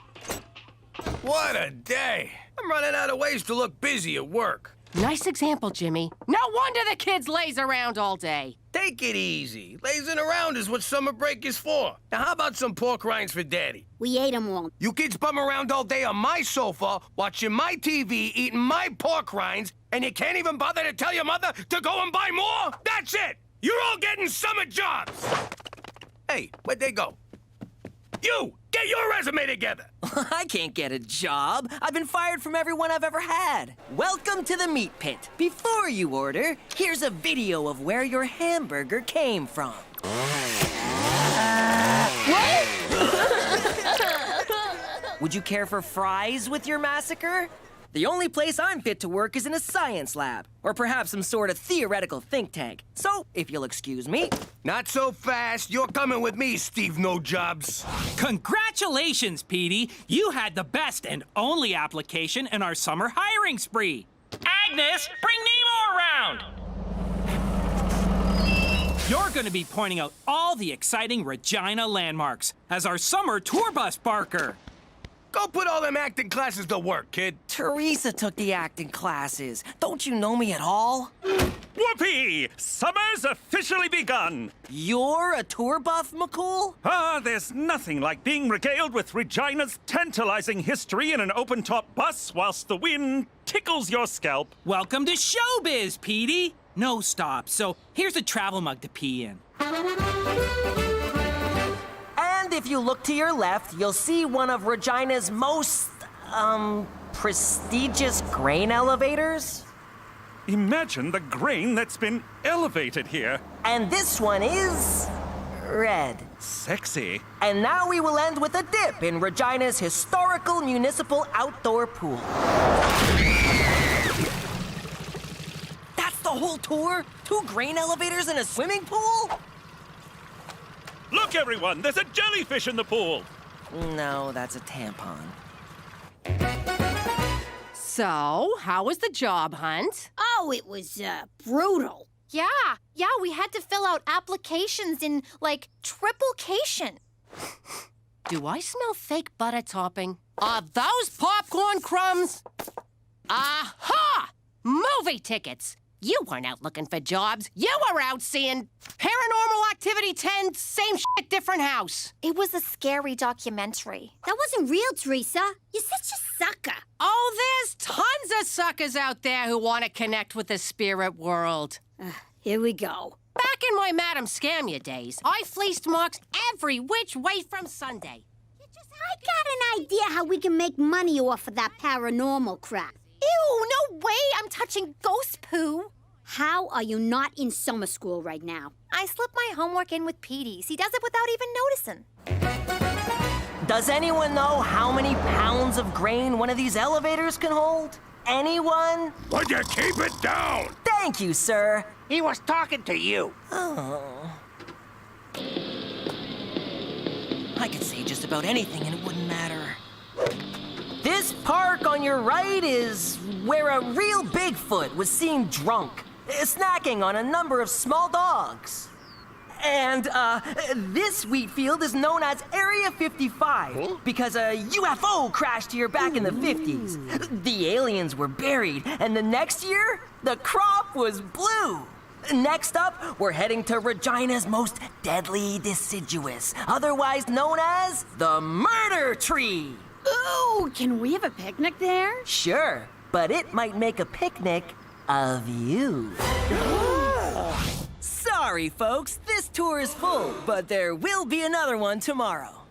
What a day. I'm running out of ways to look busy at work. Nice example, Jimmy. No wonder the kids laze around all day. Take it easy. Lazing around is what summer break is for. Now, how about some pork rinds for Daddy? We ate them all. You kids bum around all day on my sofa, watching my TV, eating my pork rinds, and you can't even bother to tell your mother to go and buy more? That's it! You're all getting summer jobs! Hey, where'd they go? You! Get your resume together! I can't get a job. I've been fired from everyone I've ever had. Welcome to the meat pit. Before you order, here's a video of where your hamburger came from. Would you care for fries with your massacre? The only place I'm fit to work is in a science lab, or perhaps some sort of theoretical think tank. So, if you'll excuse me. Not so fast. You're coming with me, Steve No Jobs. Congratulations, Petey. You had the best and only application in our summer hiring spree. Agnes, bring Nemo around. You're going to be pointing out all the exciting Regina landmarks as our summer tour bus barker. Go put all them acting classes to work, kid. Teresa took the acting classes. Don't you know me at all? Whoopee! Summer's officially begun! You're a tour buff, McCool? Ah, there's nothing like being regaled with Regina's tantalizing history in an open-top bus whilst the wind tickles your scalp. Welcome to showbiz, Petey. No stops, so here's a travel mug to pee in. And if you look to your left, you'll see one of Regina's most, prestigious grain elevators. Imagine the grain that's been elevated here. And this one is red. Sexy. And now we will end with a dip in Regina's historical municipal outdoor pool. That's the whole tour? 2 grain elevators and a swimming pool? Look, everyone, there's a jellyfish in the pool. No, that's a tampon. So, how was the job hunt? Oh, it was, brutal. Yeah, we had to fill out applications in, like, triplication. Do I smell fake butter topping? Are those popcorn crumbs? Aha! Movie tickets! You weren't out looking for jobs. You were out seeing Paranormal Activity 10, same shit, different house. It was a scary documentary. That wasn't real, Teresa. You're such a sucker. Oh, there's tons of suckers out there who want to connect with the spirit world. Here we go. Back in my Madam Scamia days, I fleeced marks every which way from Sunday. I got an idea how we can make money off of that paranormal crap. Ew, no way! I'm touching ghost poo. How are you not in summer school right now? I slip my homework in with Petey's. He does it without even noticing. Does anyone know how many pounds of grain one of these elevators can hold? Anyone? Would you keep it down? Thank you, sir. He was talking to you. Oh. I could say just about anything and it wouldn't matter. This park on your right is where a real Bigfoot was seen drunk, snacking on a number of small dogs. And, this wheat field is known as Area 55 because a UFO crashed here back in the 50s. The aliens were buried, and the next year, the crop was blue. Next up, we're heading to Regina's most deadly deciduous, otherwise known as the murder tree. Ooh, can we have a picnic there? Sure, but it might make a picnic of you. Sorry, folks, this tour is full, but there will be another one tomorrow.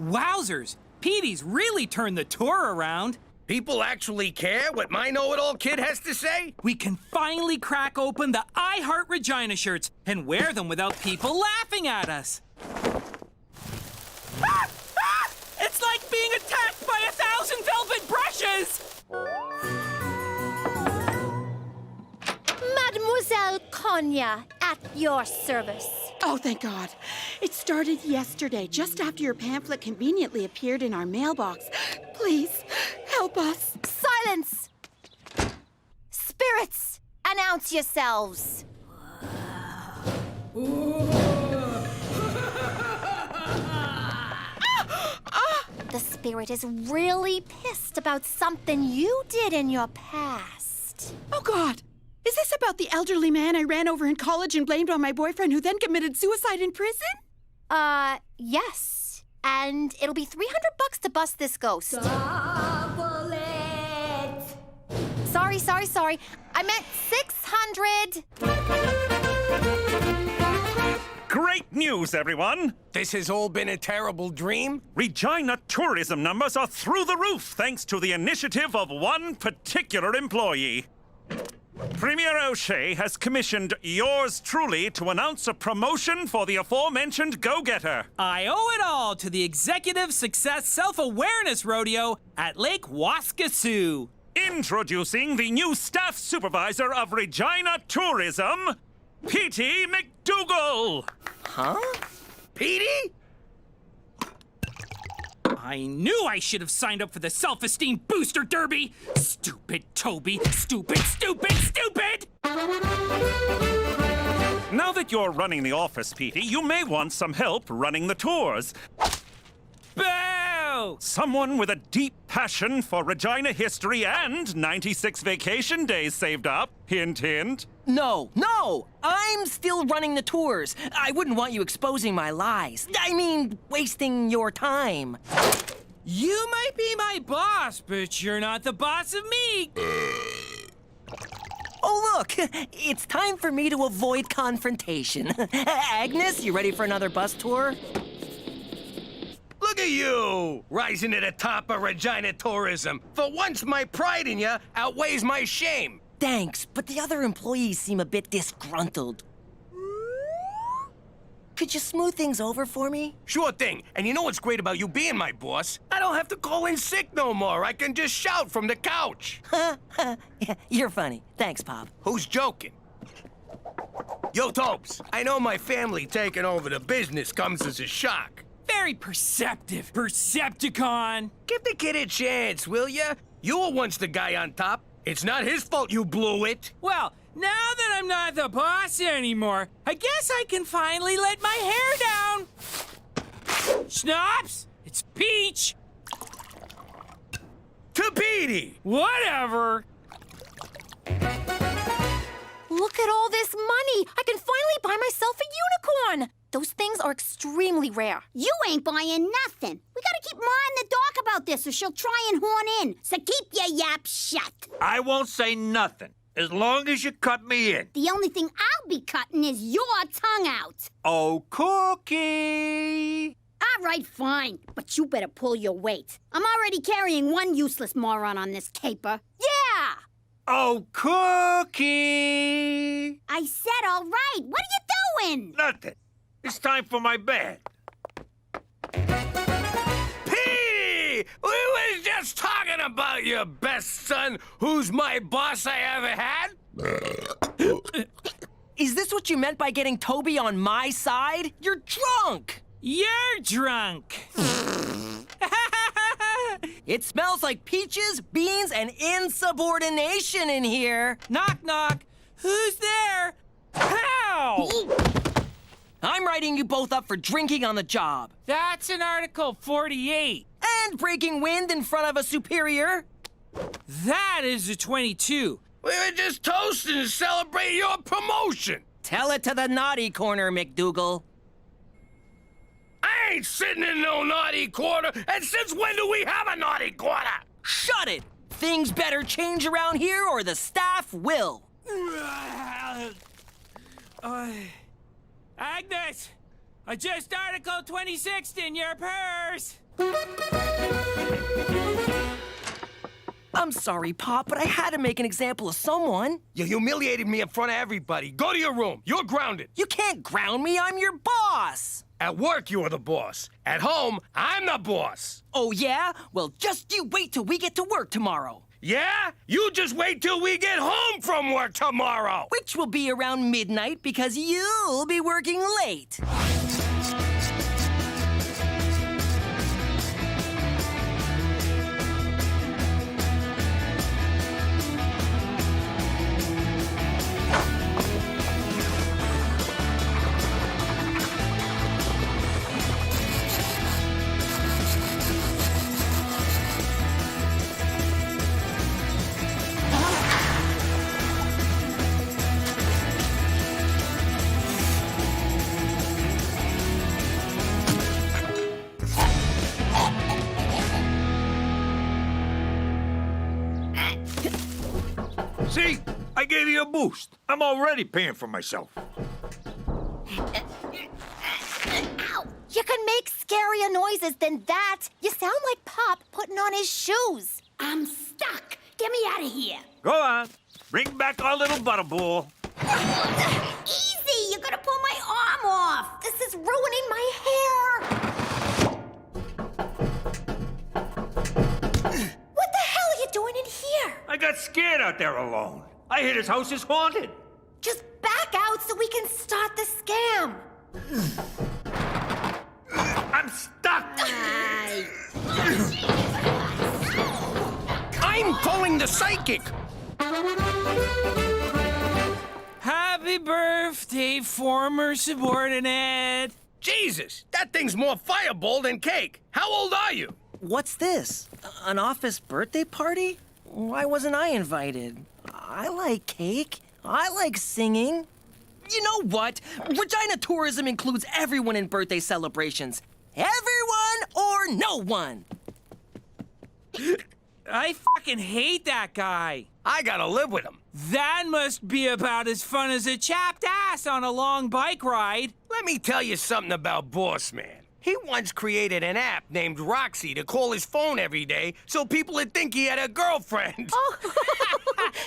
Wowzers! Petey's really turned the tour around. People actually care what my know-it-all kid has to say? We can finally crack open the I Heart Regina shirts and wear them without people laughing at us. Ah! Ah! It's like being attacked by 1,000 velvet brushes! Mademoiselle Konya, at your service. Oh, thank God. It started yesterday, just after your pamphlet conveniently appeared in our mailbox. Please, help us. Silence! Spirits, announce yourselves. The spirit is really pissed about something you did in your past. Oh, God. Is this about the elderly man I ran over in college and blamed on my boyfriend who then committed suicide in prison? Yes. And it'll be $300 to bust this ghost. Sorry. I meant 600. Great news, everyone! This has all been a terrible dream? Regina tourism numbers are through the roof thanks to the initiative of one particular employee. Premier O'Shea has commissioned yours truly to announce a promotion for the aforementioned go-getter. I owe it all to the Executive Success Self-Awareness Rodeo at Lake Waskasoo. Introducing the new staff supervisor of Regina Tourism, Petey McDougal. Huh? Petey? I knew I should have signed up for the Self-Esteem Booster Derby! Stupid Toby! Stupid! Now that you're running the office, Petey, you may want some help running the tours. Boo! Someone with a deep passion for Regina history and 96 vacation days saved up. Hint, hint. No! I'm still running the tours. I wouldn't want you exposing my lies. I mean, wasting your time. You might be my boss, but you're not the boss of me. Oh, look! It's time for me to avoid confrontation. Agnes, you ready for another bus tour? Look at you, rising to the top of Regina tourism. For once, my pride in you outweighs my shame. Thanks, but the other employees seem a bit disgruntled. Could you smooth things over for me? Sure thing. And you know what's great about you being my boss? I don't have to call in sick no more. I can just shout from the couch. You're funny. Thanks, Pop. Who's joking? Yo, Topes, I know my family taking over the business comes as a shock. Very perceptive, Percepticon. Give the kid a chance, will ya? You were once the guy on top. It's not his fault you blew it. Well, now that I'm not the boss anymore, I guess I can finally let my hair down. Schnapps, it's Peach. To Petey. Whatever. Look at all this money! I can finally buy myself a unicorn! Those things are extremely rare. You ain't buying nothing. We gotta keep Ma in the dark about this or she'll try and horn in. So keep your yap shut. I won't say nothing, as long as you cut me in. The only thing I'll be cutting is your tongue out. Oh, Cookie! All right, fine. But you better pull your weight. I'm already carrying one useless moron on this caper. Yeah! Oh, Cookie! I said all right. What are you doing? Nothing. It's time for my bed. Petey! We was just talking about your best son, who's my boss I ever had. Is this what you meant by getting Toby on my side? You're drunk! You're drunk! It smells like peaches, beans, and insubordination in here. Knock, knock. Who's there? How? I'm writing you both up for drinking on the job. That's in Article 48. And breaking wind in front of a superior. That is a 22. We were just toasting to celebrate your promotion. Tell it to the naughty corner, McDougal. I ain't sitting in no naughty quarter, and since when do we have a naughty quarter? Shut it! Things better change around here or the staff will. Agnes, I just Article 26 in your purse. I'm sorry, Pop, but I had to make an example of someone. You humiliated me in front of everybody. Go to your room. You're grounded. You can't ground me. I'm your boss. At work, you're the boss. At home, I'm the boss. Oh, yeah? Well, just you wait till we get to work tomorrow. Yeah? You just wait till we get home from work tomorrow. Which will be around midnight because you'll be working late. See? I gave you a boost. I'm already paying for myself. Ow! You can make scarier noises than that. You sound like Pop putting on his shoes. I'm stuck. Get me out of here. Go on. Bring back our little butterball. Easy! You're gonna pull my arm off. This is ruining my hair. What the hell are you doing in here? I got scared out there alone. I hear this house is haunted. Just back out so we can start the scam. I'm stuck. I'm calling the psychic. Happy birthday, former subordinate. Jesus, that thing's more fireball than cake. How old are you? What's this? An office birthday party? Why wasn't I invited? I like cake. I like singing. You know what? Regina tourism includes everyone in birthday celebrations. Everyone or no one. I fucking hate that guy. I gotta live with him. That must be about as fun as a chapped ass on a long bike ride. Let me tell you something about Boss Man. He once created an app named Roxy to call his phone every day so people would think he had a girlfriend.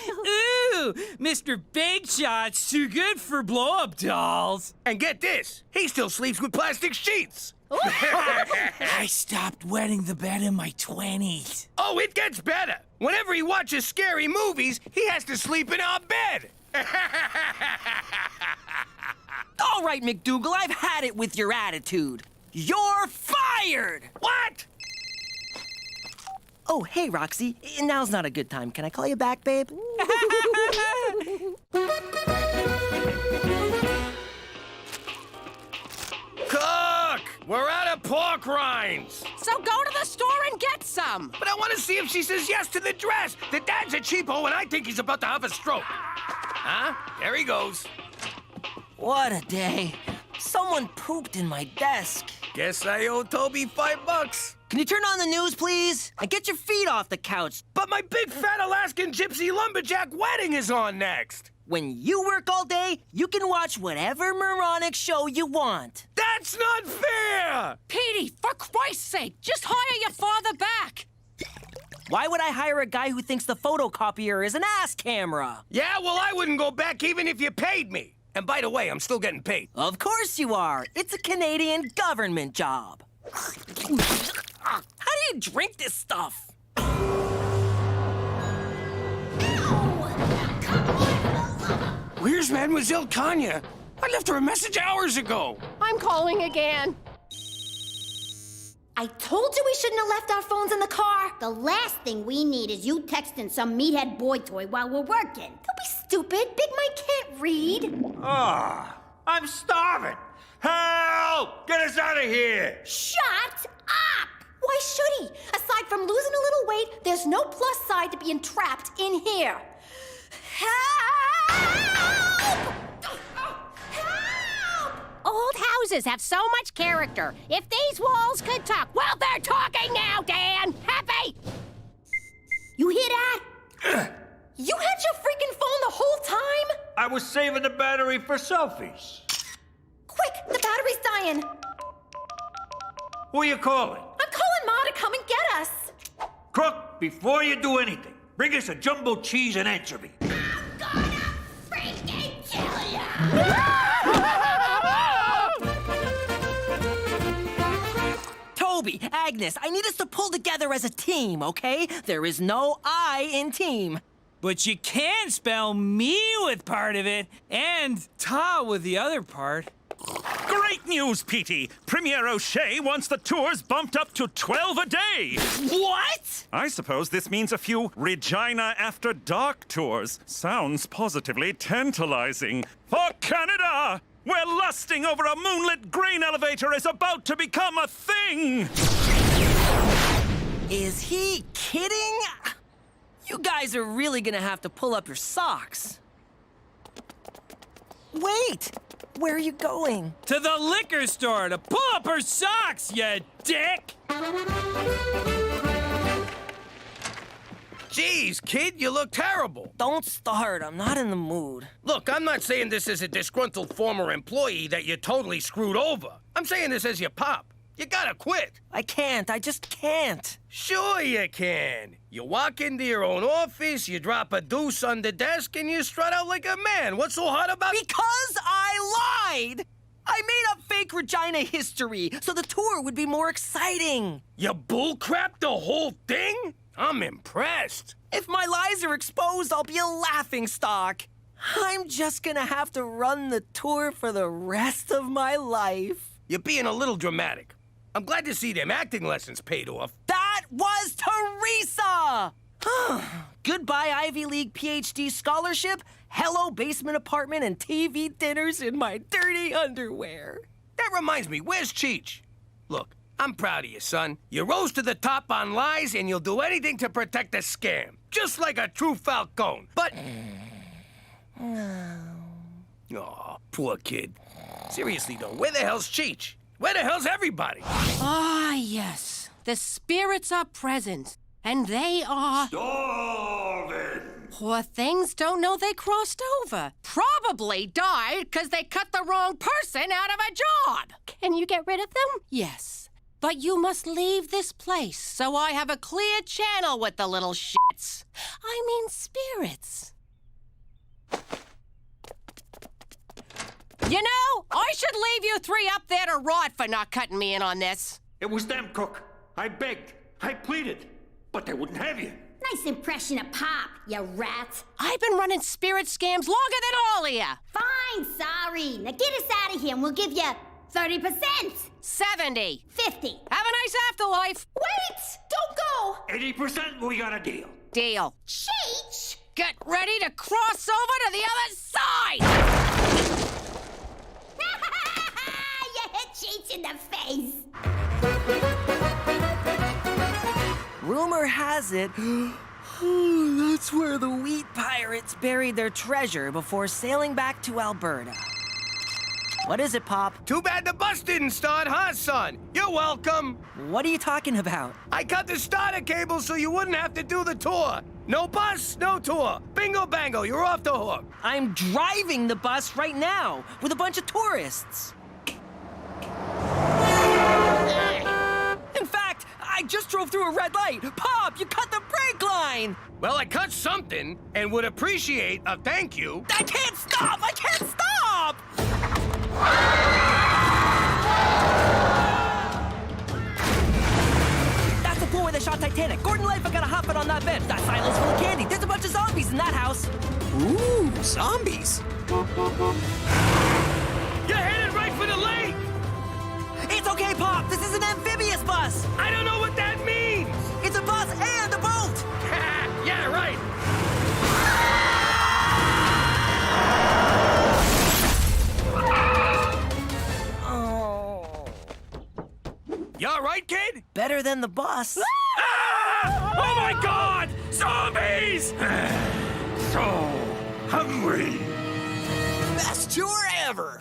Ooh, Mr. Big Shot's too good for blow-up dolls. And get this, he still sleeps with plastic sheets. I stopped wetting the bed in my 20s. Oh, it gets better. Whenever he watches scary movies, he has to sleep in our bed. All right, McDougal, I've had it with your attitude. You're fired! What? Oh, hey, Roxy. Now's not a good time. Can I call you back, babe? Cook! We're out of pork rinds. So go to the store and get some. But I want to see if she says yes to the dress. The dad's a cheapo, and I think he's about to have a stroke. Huh? There he goes. What a day. Someone pooped in my desk. Guess I owe Toby $5. Can you turn on the news, please? And get your feet off the couch. But my big fat Alaskan gypsy lumberjack wedding is on next. When you work all day, you can watch whatever moronic show you want. That's not fair! Petey, for Christ's sake, just hire your father back. Why would I hire a guy who thinks the photocopier is an ass camera? Yeah, well, I wouldn't go back even if you paid me. And by the way, I'm still getting paid. Of course you are. It's a Canadian government job. How do you drink this stuff? Where's Mademoiselle Kanya? I left her a message hours ago. I'm calling again. I told you we shouldn't have left our phones in the car. The last thing we need is you texting some meathead boy toy while we're working. Don't be stupid. Big Mike can't read. I'm starving. Help! Get us out of here! Shut up! Why should he? Aside from losing a little weight, there's no plus side to being trapped in here. Help! Help! Old houses have so much character. If these walls could talk, well, they're talking now, Dan! Happy? You hear that? You had your freaking phone the whole time? I was saving the battery for selfies. Quick, the battery's dying. Who are you calling? I'm calling Ma to come and get us. Crook, before you do anything, bring us a jumbo cheese and anchovy. Toby, Agnes, I need us to pull together as a team, okay? There is no I in team. But you can spell me with part of it and ta with the other part. Great news, Petey! Premier O'Shea wants the tours bumped up to 12 a day! What? I suppose this means a few Regina After Dark tours. Sounds positively tantalizing. For Canada, where lusting over a moonlit grain elevator is about to become a thing! Is he kidding? You guys are really gonna have to pull up your socks. Wait! Where are you going? To the liquor store to pull up her socks, you dick! Jeez, kid, you look terrible. Don't start. I'm not in the mood. Look, I'm not saying this as a disgruntled former employee that you totally screwed over. I'm saying this as your pop. You gotta quit. I can't. I just can't. Sure you can. You walk into your own office, you drop a deuce on the desk, and you strut out like a man. What's so hard about... Because I lied! I made up fake Regina history so the tour would be more exciting. You bullcrap the whole thing? I'm impressed. If my lies are exposed, I'll be a laughingstock. I'm just gonna have to run the tour for the rest of my life. You're being a little dramatic. I'm glad to see them acting lessons paid off. That was Teresa! Goodbye Ivy League PhD scholarship, hello basement apartment, and TV dinners in my dirty underwear. That reminds me, where's Cheech? Look, I'm proud of you, son. You rose to the top on lies, and you'll do anything to protect the scam. Just like a true Falcone. But... Oh, poor kid. Seriously, though, where the hell's Cheech? Where the hell's everybody? Ah, yes. The spirits are present, and they are... Starving! Poor things don't know they crossed over. Probably died because they cut the wrong person out of a job. Can you get rid of them? Yes. But you must leave this place so I have a clear channel with the little shits. I mean spirits. You know, I should leave you three up there to rot for not cutting me in on this. It was them, Cook. I begged. I pleaded. But they wouldn't have you. Nice impression of Pop, you rat. I've been running spirit scams longer than all of you. Fine, sorry. Now get us out of here and we'll give you 30%. 70. 50. Have a nice afterlife. Wait! Don't go! 80%, we got a deal. Deal. Cheech! Get ready to cross over to the other side! You hit Cheech in the face. Rumor has it, that's where the wheat pirates buried their treasure before sailing back to Alberta. What is it, Pop? Too bad the bus didn't start, huh, son? You're welcome. What are you talking about? I cut the starter cable so you wouldn't have to do the tour. No bus, no tour. Bingo bango, you're off the hook. I'm driving the bus right now with a bunch of tourists. In fact, I just drove through a red light. Pop, you cut the brake line. Well, I cut something and would appreciate a thank you. I can't stop! I can't stop! That's the floor where they shot Titanic. Gordon Lightfoot got a hot foot on that bed. That silo's full of candy. There's a bunch of zombies in that house. Ooh, zombies. You're headed right for the lake. It's okay, Pop. This is an amphibious bus. I don't know what that means. It's a bus and a boat. Yeah, right. Oh. You all right, kid? Better than the bus. Ah! Oh, my God! Zombies! So hungry. Best tour ever.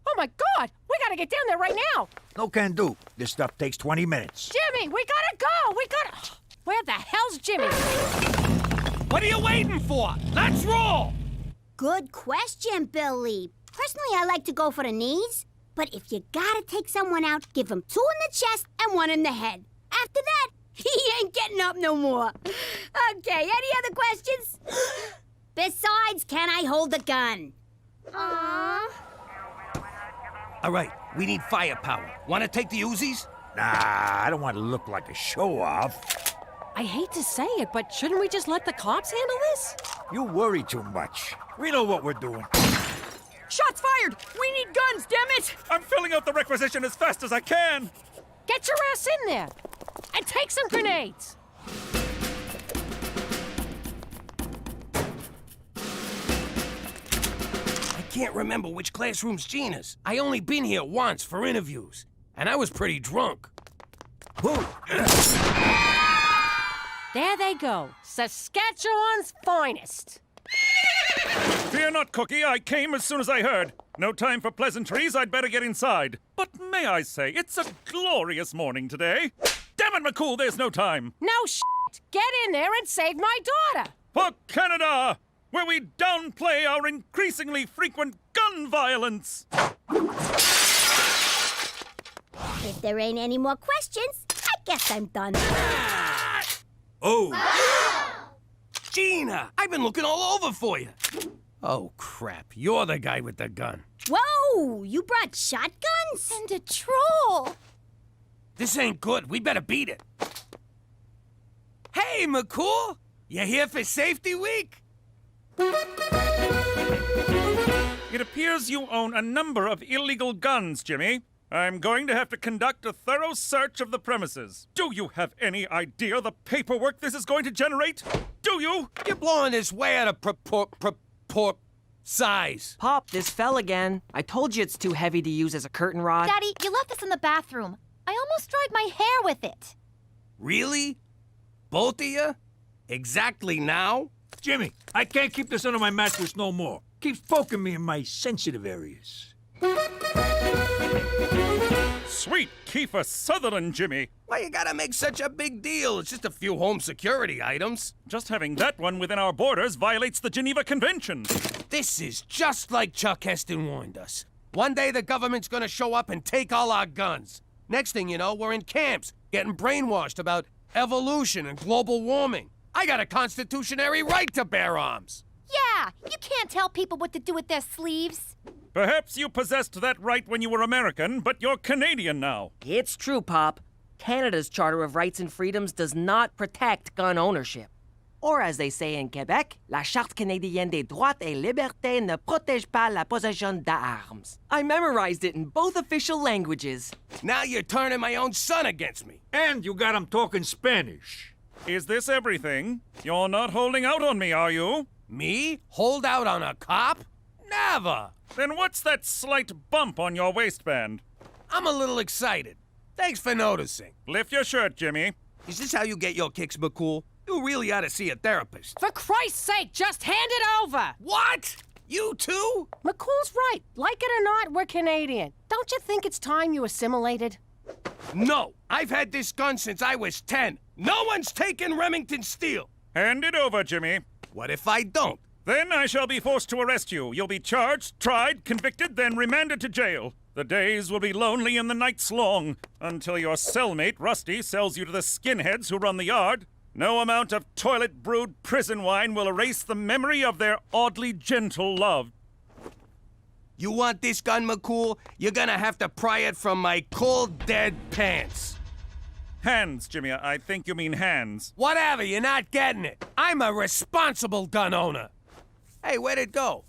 Oh my God! We gotta get down there right now! No can do. This stuff takes 20 minutes. Jimmy, we gotta go! We gotta... Where the hell's Jimmy? What are you waiting for? Let's roll! Good question, Billy. Personally, I like to go for the knees. But if you gotta take someone out, give him 2 in the chest and 1 in the head. After that, he ain't getting up no more. Okay, any other questions? Besides, can I hold a gun? Aww. All right, we need firepower. Want to take the Uzis? Nah, I don't want to look like a show-off. I hate to say it, but shouldn't we just let the cops handle this? You worry too much. We know what we're doing. Shots fired! We need guns, damn it! I'm filling out the requisition as fast as I can. Get your ass in there! And take some grenades! I can't remember which classroom's Gina's. I only been here once for interviews, and I was pretty drunk. There they go. Saskatchewan's finest. Fear not, Cookie. I came as soon as I heard. No time for pleasantries. I'd better get inside. But may I say, it's a glorious morning today. Damn it, McCool, there's no time. No shit. Get in there and save my daughter. For Canada, where we downplay our increasingly frequent gun violence. If there ain't any more questions, I guess I'm done. Oh! Gina, I've been looking all over for you. Oh, crap. You're the guy with the gun. Whoa! You brought shotguns? And a troll! This ain't good. We better beat it. Hey, McCool! You here for Safety Week? It appears you own a number of illegal guns, Jimmy. I'm going to have to conduct a thorough search of the premises. Do you have any idea the paperwork this is going to generate? Do you? You're blowing this way out of size. Pop, this fell again. I told you it's too heavy to use as a curtain rod. Daddy, you left this in the bathroom. I almost dried my hair with it. Really? Both of you? Exactly now? Jimmy, I can't keep this under my mattress no more. Keeps poking me in my sensitive areas. Sweet Kiefer Sutherland, Jimmy. Why you gotta make such a big deal? It's just a few home security items. Just having that one within our borders violates the Geneva Convention. This is just like Chuck Heston warned us. One day the government's gonna show up and take all our guns. Next thing you know, we're in camps, getting brainwashed about evolution and global warming. I got a constitutionary right to bear arms. Yeah, you can't tell people what to do with their sleeves. Perhaps you possessed that right when you were American, but you're Canadian now. It's true, Pop. Canada's Charter of Rights and Freedoms does not protect gun ownership. Or as they say in Quebec, la Charte canadienne des droits et libertés ne protège pas la possession d'armes. I memorized it in both official languages. Now you're turning my own son against me. And you got him talking Spanish. Is this everything? You're not holding out on me, are you? Me? Hold out on a cop? Never! Then what's that slight bump on your waistband? I'm a little excited. Thanks for noticing. Lift your shirt, Jimmy. Is this how you get your kicks, McCool? You really ought to see a therapist. For Christ's sake, just hand it over! What? You too? McCool's right. Like it or not, we're Canadian. Don't you think it's time you assimilated? No. I've had this gun since I was 10. No one's taken Remington steel. Hand it over, Jimmy. What if I don't? Then I shall be forced to arrest you. You'll be charged, tried, convicted, then remanded to jail. The days will be lonely and the nights long, until your cellmate, Rusty, sells you to the skinheads who run the yard. No amount of toilet-brewed prison wine will erase the memory of their oddly gentle love. You want this gun, McCool? You're gonna have to pry it from my cold, dead pants. Hands, Jimmy. I think you mean hands. Whatever, you're not getting it. I'm a responsible gun owner. Hey, where'd it go?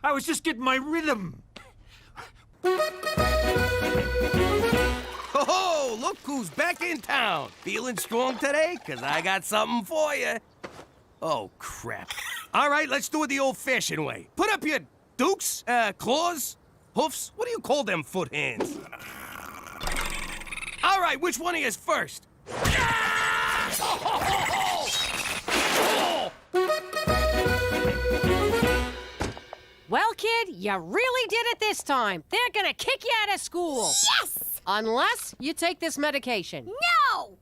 I was just getting my rhythm. Oh, look who's back in town. Feeling strong today? 'Cause I got something for you. Oh, crap. All right, let's do it the old-fashioned way. Put up your dukes, claws, hoofs. What do you call them foot hands? All right, which one of you is first? Well, kid, you really did it this time. They're gonna kick you out of school. Yes! Unless you take this medication. No!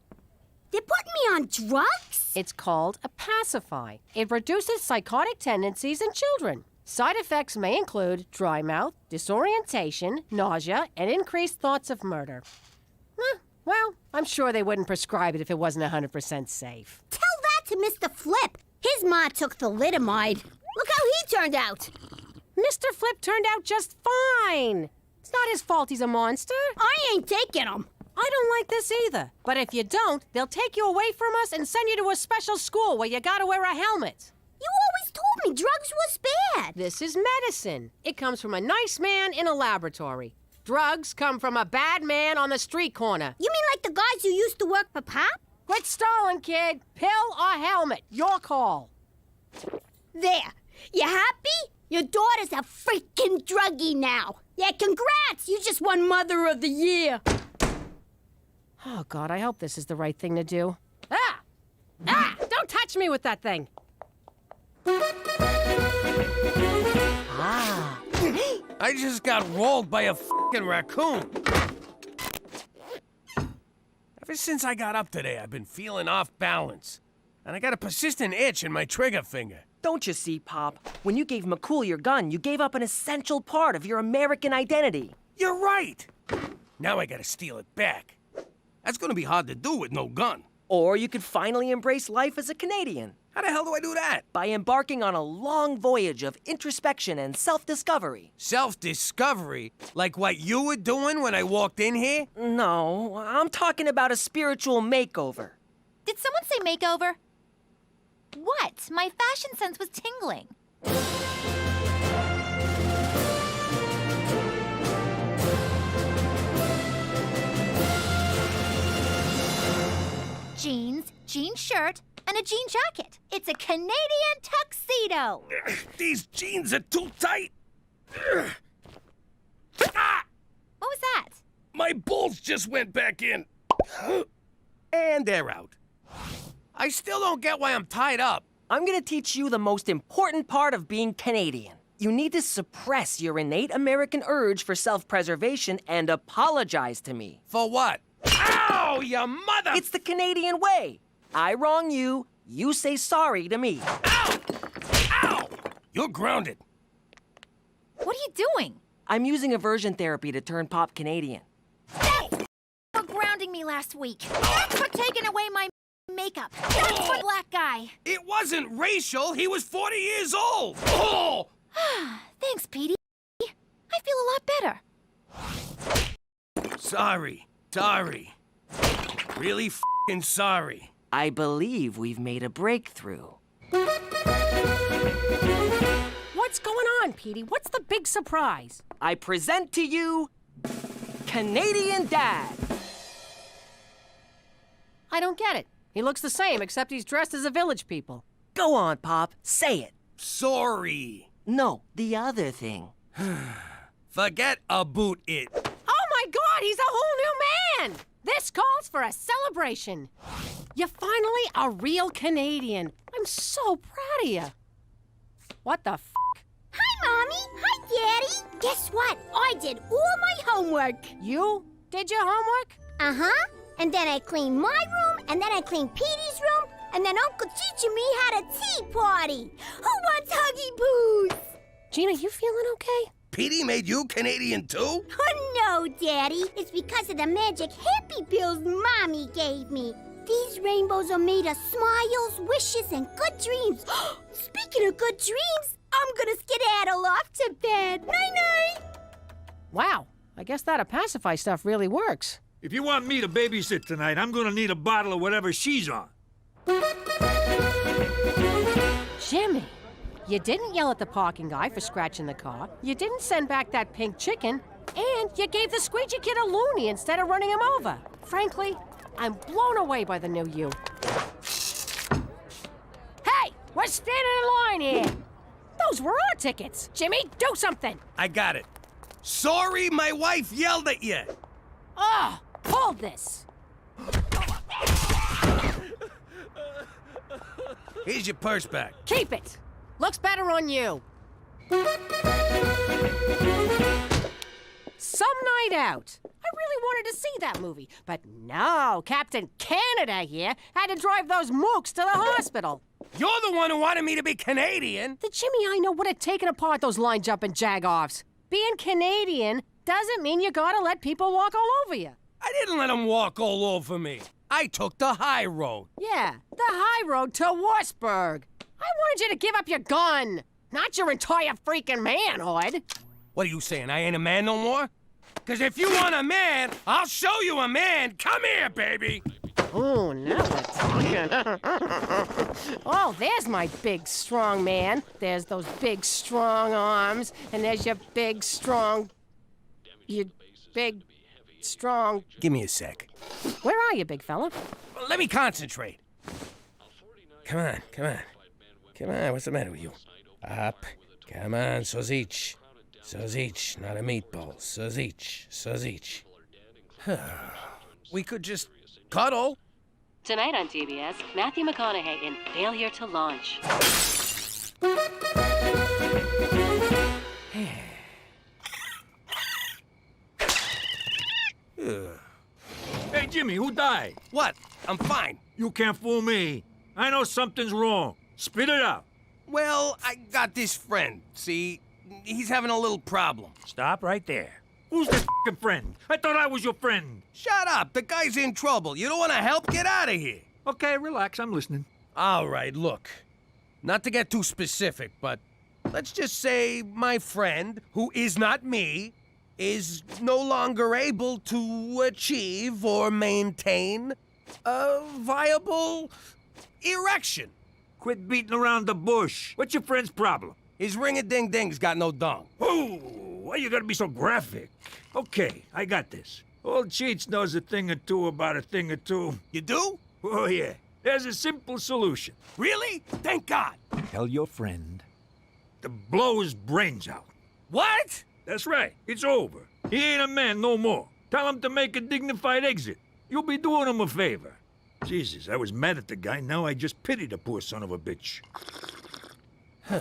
They're putting me on drugs? It's called a pacify. It reduces psychotic tendencies in children. Side effects may include dry mouth, disorientation, nausea, and increased thoughts of murder. Well, I'm sure they wouldn't prescribe it if it wasn't 100% safe. Tell that to Mr. Flip. His ma took thalidomide. Look how he turned out. Mr. Flip turned out just fine. It's not his fault he's a monster. I ain't taking him. I don't like this either. But if you don't, they'll take you away from us and send you to a special school where you gotta wear a helmet. You always told me drugs was bad. This is medicine. It comes from a nice man in a laboratory. Drugs come from a bad man on the street corner. You mean like the guys who used to work for Pop? Quit stalling, kid. Pill or helmet. Your call. There. You happy? Your daughter's a freaking druggie now. Yeah, congrats. You just won Mother of the Year. Oh, God, I hope this is the right thing to do. Ah! Don't touch me with that thing. Ah. I just got rolled by a fucking raccoon. Ever since I got up today, I've been feeling off balance. And I got a persistent itch in my trigger finger. Don't you see, Pop? When you gave McCool your gun, you gave up an essential part of your American identity. You're right. Now I gotta steal it back. That's gonna be hard to do with no gun. Or you could finally embrace life as a Canadian. How the hell do I do that? By embarking on a long voyage of introspection and self-discovery. Self-discovery? Like what you were doing when I walked in here? No, I'm talking about a spiritual makeover. Did someone say makeover? What? My fashion sense was tingling. Jeans, jean shirt, and a jean jacket. It's a Canadian tuxedo. These jeans are too tight. What was that? My bolts just went back in. And they're out. I still don't get why I'm tied up. I'm gonna teach you the most important part of being Canadian. You need to suppress your innate American urge for self-preservation and apologize to me. For what? Ow, you mother! It's the Canadian way. I wrong you, you say sorry to me. Ow! Ow! You're grounded. What are you doing? I'm using aversion therapy to turn Pop Canadian. That's for grounding me last week. That's for taking away my makeup. That's for black guy. It wasn't racial. He was 40 years old. Oh! Thanks, Petey. I feel a lot better. Sorry. Really f***ing sorry. I believe we've made a breakthrough. What's going on, Petey? What's the big surprise? I present to you Canadian Dad. I don't get it. He looks the same, except he's dressed as a village people. Go on, Pop. Say it. Sorry. No, the other thing. Forget about it. Oh my God, he's a whole new man! This calls for a celebration. You're finally a real Canadian. I'm so proud of you. What the f***? Hi, Mommy. Hi, Daddy. Guess what? I did all my homework. You did your homework? Uh-huh. And then I cleaned my room, and then I cleaned Petey's room, and then Uncle Cheech and me had a tea party. Who wants Huggy Boos? Gina, you feeling okay? Petey made you Canadian too? Oh, no, Daddy. It's because of the magic happy pills Mommy gave me. These rainbows are made of smiles, wishes, and good dreams. Speaking of good dreams, I'm gonna skedaddle off to bed. Night-night. Wow, I guess that pacify stuff really works. If you want me to babysit tonight, I'm gonna need a bottle of whatever she's on. Jimmy, you didn't yell at the parking guy for scratching the car. You didn't send back that pink chicken. And you gave the squeegee kid a loony instead of running him over. Frankly, I'm blown away by the new you. Hey, we're standing in line here. Those were our tickets. Jimmy, do something. I got it. Sorry my wife yelled at you. Oh, Pull this! Here's your purse back. Keep it! Looks better on you. Some night out. I really wanted to see that movie, but no, Captain Canada here had to drive those mooks to the hospital. You're the one who wanted me to be Canadian. The Jimmy I know would have taken apart those line-jumping jag-offs. Being Canadian doesn't mean you gotta let people walk all over you. I didn't let them walk all over me. I took the high road. Yeah, the high road to Wartburg. I wanted you to give up your gun, not your entire freaking manhood. What are you saying, I ain't a man no more? Because if you want a man, I'll show you a man. Come here, baby. Oh, now we're talking. Oh, there's my big, strong man. There's those big, strong arms. And there's your big, strong... Your big, strong... Give me a sec. Where are you, big fella? Well, let me concentrate. Come on, come on. Come on, what's the matter with you? Up. Come on, Sozich. Sozich, not a meatball. Sozich, Sozich. We could just cuddle. Tonight on TBS, Matthew McConaughey in Failure to Launch. Hey, Jimmy, who died? What? I'm fine. You can't fool me. I know something's wrong. Spit it out. Well, I got this friend, see? He's having a little problem. Stop right there. Who's this f***ing friend? I thought I was your friend. Shut up. The guy's in trouble. You don't want to help? Get out of here. Okay, relax. I'm listening. All right, look. Not to get too specific, but let's just say my friend, who is not me, is no longer able to achieve or maintain a viable erection. Quit beating around the bush. What's your friend's problem? His ring-a-ding-ding's got no dong. Oh, why you gotta be so graphic? Okay, I got this. Old Cheats knows a thing or two about a thing or two. You do? Oh, yeah. There's a simple solution. Really? Thank God. Tell your friend to blow his brains out. What? That's right. It's over. He ain't a man no more. Tell him to make a dignified exit. You'll be doing him a favor. Jesus, I was mad at the guy. Now I just pity the poor son of a bitch. Hi,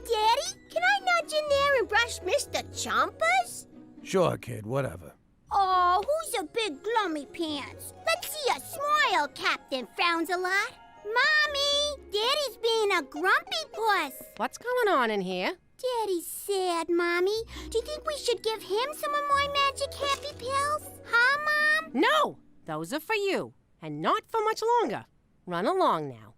Daddy. Can I nudge in there and brush Mr. Chompers? Sure, kid, whatever. Oh, who's a big glummy pants? Let's see a smile, Captain Frowns a lot. Mommy, Daddy's being a grumpy puss. What's going on in here? Daddy's sad, Mommy. Do you think we should give him some of my magic happy pills? Huh, Mom? No! Those are for you, and not for much longer. Run along now.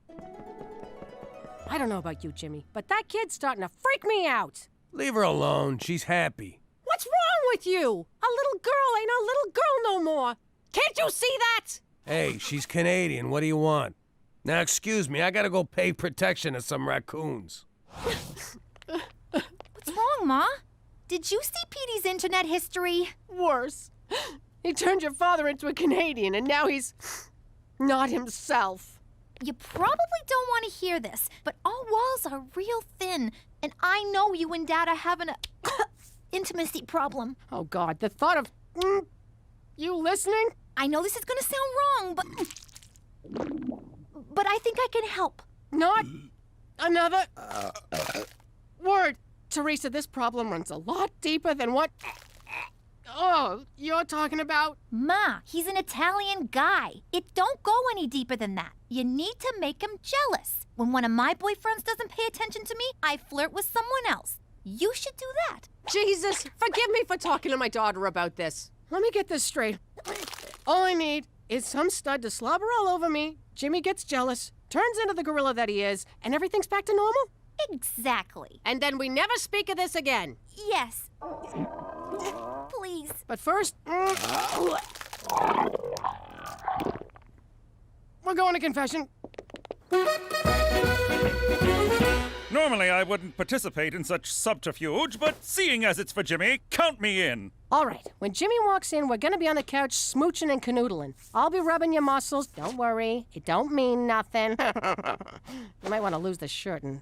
I don't know about you, Jimmy, but that kid's starting to freak me out. Leave her alone. She's happy. What's wrong with you? A little girl ain't a little girl no more. Can't you see that? Hey, she's Canadian. What do you want? Now, excuse me, I gotta go pay protection to some raccoons. What's wrong, Ma? Did you see Petey's internet history? Worse. He turned your father into a Canadian, and now he's not himself. You probably don't want to hear this, but our walls are real thin, and I know you and Dad are having a intimacy problem. Oh, God, the thought of... you listening? I know this is going to sound wrong, but I think I can help. Not another word. Teresa, this problem runs a lot deeper than what... Oh, you're talking about? Ma, he's an Italian guy. It don't go any deeper than that. You need to make him jealous. When one of my boyfriends doesn't pay attention to me, I flirt with someone else. You should do that. Jesus, forgive me for talking to my daughter about this. Let me get this straight. All I need is some stud to slobber all over me, Jimmy gets jealous, turns into the gorilla that he is, and everything's back to normal? Exactly. And then we never speak of this again. Yes. Please. But first... we're going to confession. Normally, I wouldn't participate in such subterfuge, but seeing as it's for Jimmy, count me in. All right, when Jimmy walks in, we're gonna be on the couch smooching and canoodling. I'll be rubbing your muscles. Don't worry, it don't mean nothing. You might want to lose the shirt and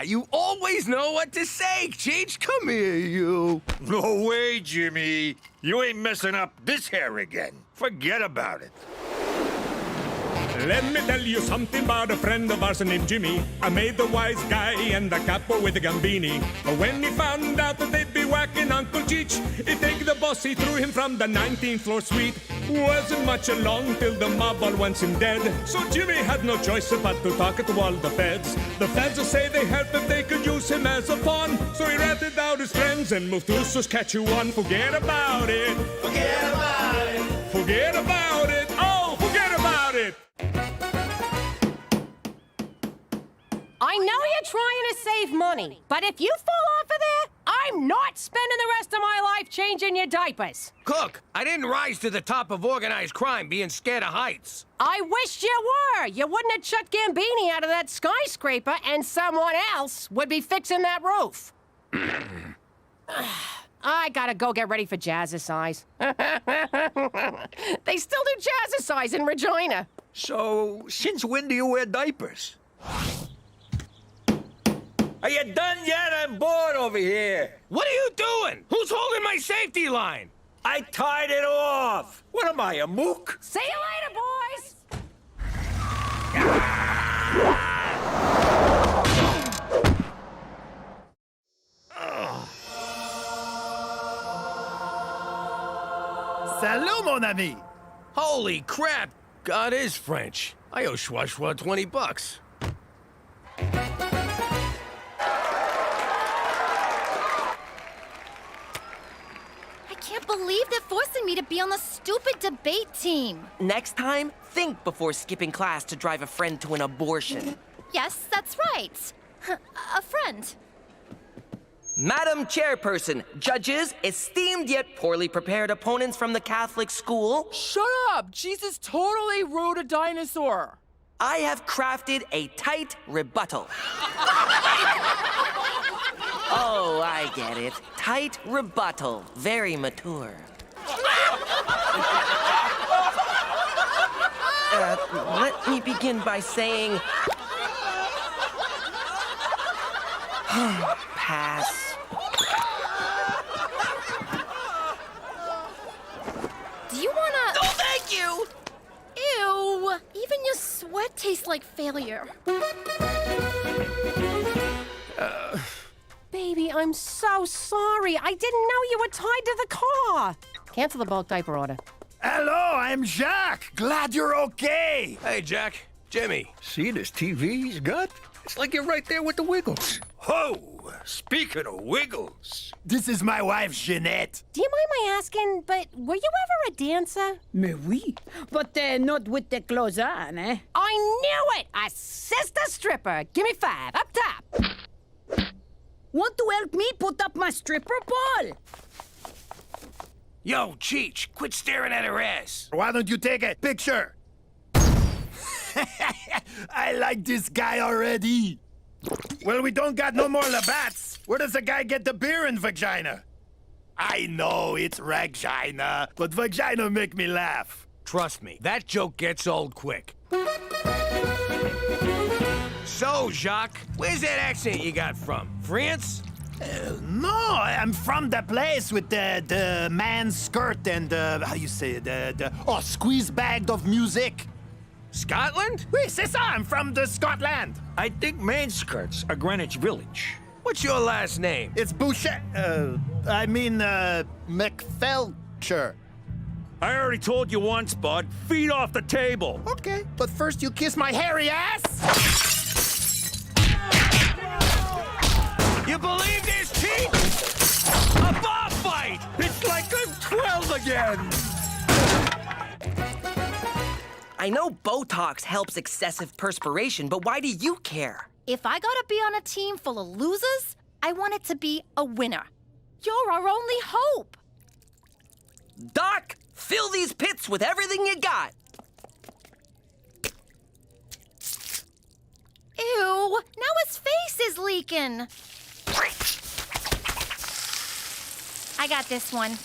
You always know what to say, Cheech. Come here, you. No way, Jimmy. You ain't messing up this hair again. Forget about it. Let me tell you something about a friend of ours named Jimmy. I made the wise guy and the capo with the gambini. When he found out that they'd be whacking Uncle Cheech, he take the boss, he threw him from the 19th floor suite. Wasn't much along till the mob all wants him dead. So Jimmy had no choice but to talk to all the feds. The feds will say they help if they could use him as a pawn. So he ratted out his friends and moved to Saskatchewan. Forget about it. Forget about it. Forget about it. Oh, forget about it. I know you're trying to save money, but if you fall off of there, I'm not spending the rest of my life changing your diapers. Cook, I didn't rise to the top of organized crime being scared of heights. I wish you were. You wouldn't have chucked Gambini out of that skyscraper, and someone else would be fixing that roof. I gotta go get ready for jazzercise. They still do jazzercise in Regina. So, since when do you wear diapers? Are you done yet? I'm bored over here. What are you doing? Who's holding my safety line? I tied it off. What am I, a mook? See you later, boys. Salut, mon ami. Holy crap. God is French. I owe Schwa 20 bucks. I can't believe they're forcing me to be on the stupid debate team. Next time, think before skipping class to drive a friend to an abortion. Yes, that's right. A friend. Madam Chairperson, judges, esteemed yet poorly prepared opponents from the Catholic school. Shut up! Jesus totally rode a dinosaur. I have crafted a tight rebuttal. Oh, I get it. Tight rebuttal. Very mature. Let me begin by saying... Pass. Do you wanna... Oh, thank you! Ew! Even your sweat tastes like failure. Baby, I'm so sorry. I didn't know you were tied to the car. Cancel the bulk diaper order. Hello, I'm Jacques. Glad you're okay. Hey, Jack. Jimmy. See this TV he's got? It's like you're right there with the Wiggles. Oh, speaking of Wiggles. This is my wife, Jeanette. Do you mind my asking, but were you ever a dancer? Mais oui, but not with the clothes on, eh? I knew it! A sister stripper. Give me 5, up top. Want to help me put up my stripper ball? Yo, Cheech, quit staring at her ass. Why don't you take a picture? I like this guy already. Well, we don't got no more Labatt's. Where does the guy get the beer in vagina? I know it's Ragina, but vagina make me laugh. Trust me, that joke gets old quick. So, Jacques, where's that accent you got from? France? No, I'm from the place with the man's skirt and how you say it, squeeze bag of music. Scotland? Oui, c'est ça. I'm from the Scotland. I think main skirts are Greenwich Village. What's your last name? It's Boucher. McFelcher. I already told you once, bud. Feet off the table. Okay, but first you kiss my hairy ass. You believe this, Chief? A bar fight! It's like I'm 12 again. I know Botox helps excessive perspiration, but why do you care? If I gotta be on a team full of losers, I want it to be a winner. You're our only hope. Doc, fill these pits with everything you got. Ew, now his face is leaking. I got this one.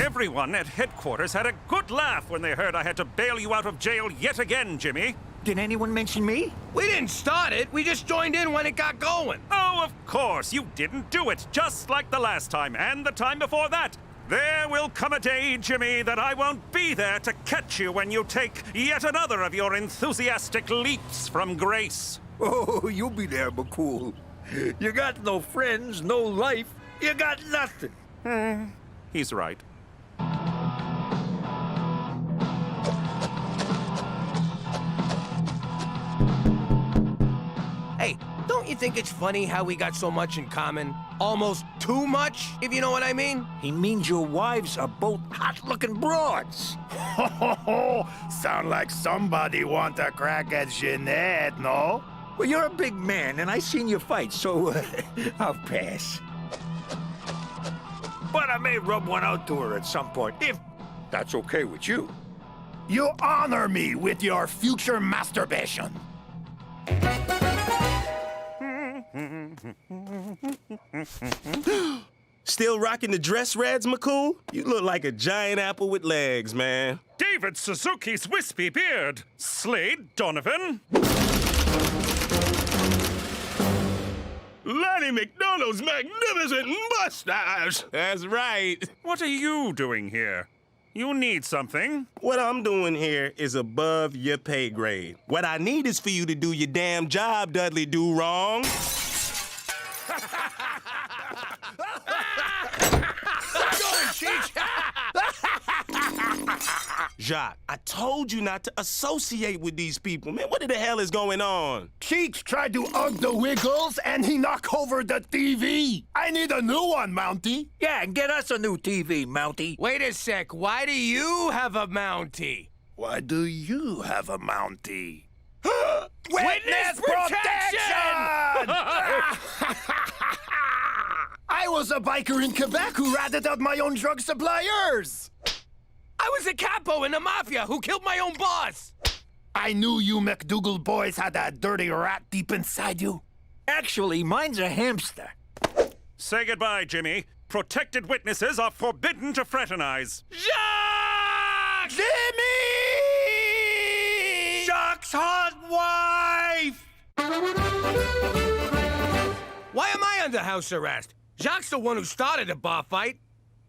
Everyone at headquarters had a good laugh when they heard I had to bail you out of jail yet again, Jimmy. Did anyone mention me? We didn't start it. We just joined in when it got going. Oh, of course, you didn't do it, just like the last time and the time before that. There will come a day, Jimmy, that I won't be there to catch you when you take yet another of your enthusiastic leaps from grace. Oh, you'll be there, McCool. You got no friends, no life. You got nothing. He's right. Hey, don't you think it's funny how we got so much in common? Almost too much, if you know what I mean? He means your wives are both hot-looking broads. Sound like somebody want a crack at Jeanette, no? Well, you're a big man, and I seen you fight, so I'll pass. But I may rub one out to her at some point, if that's okay with you. You honor me with your future masturbation. Still rocking the dress reds, McCool? You look like a giant apple with legs, man. David Suzuki's wispy beard. Slade Donovan. Lanny McDonald's magnificent mustache. That's right. What are you doing here? You need something. What I'm doing here is above your pay grade. What I need is for you to do your damn job, Dudley Do-Wrong. Jacques, I told you not to associate with these people. Man, what the hell is going on? Cheeks tried to hug the Wiggles and he knocked over the TV. I need a new one, Mountie. Yeah, and get us a new TV, Mountie. Wait a sec, why do you have a Mountie? Why do you have a Mountie? Witness protection! I was a biker in Quebec who ratted out my own drug suppliers. I was a capo in the mafia who killed my own boss. I knew you McDougal boys had that dirty rat deep inside you. Actually, mine's a hamster. Say goodbye, Jimmy. Protected witnesses are forbidden to fraternize. Jacques! Jimmy! Jacques' hot wife! Why am I under house arrest? Jacques the one who started the bar fight.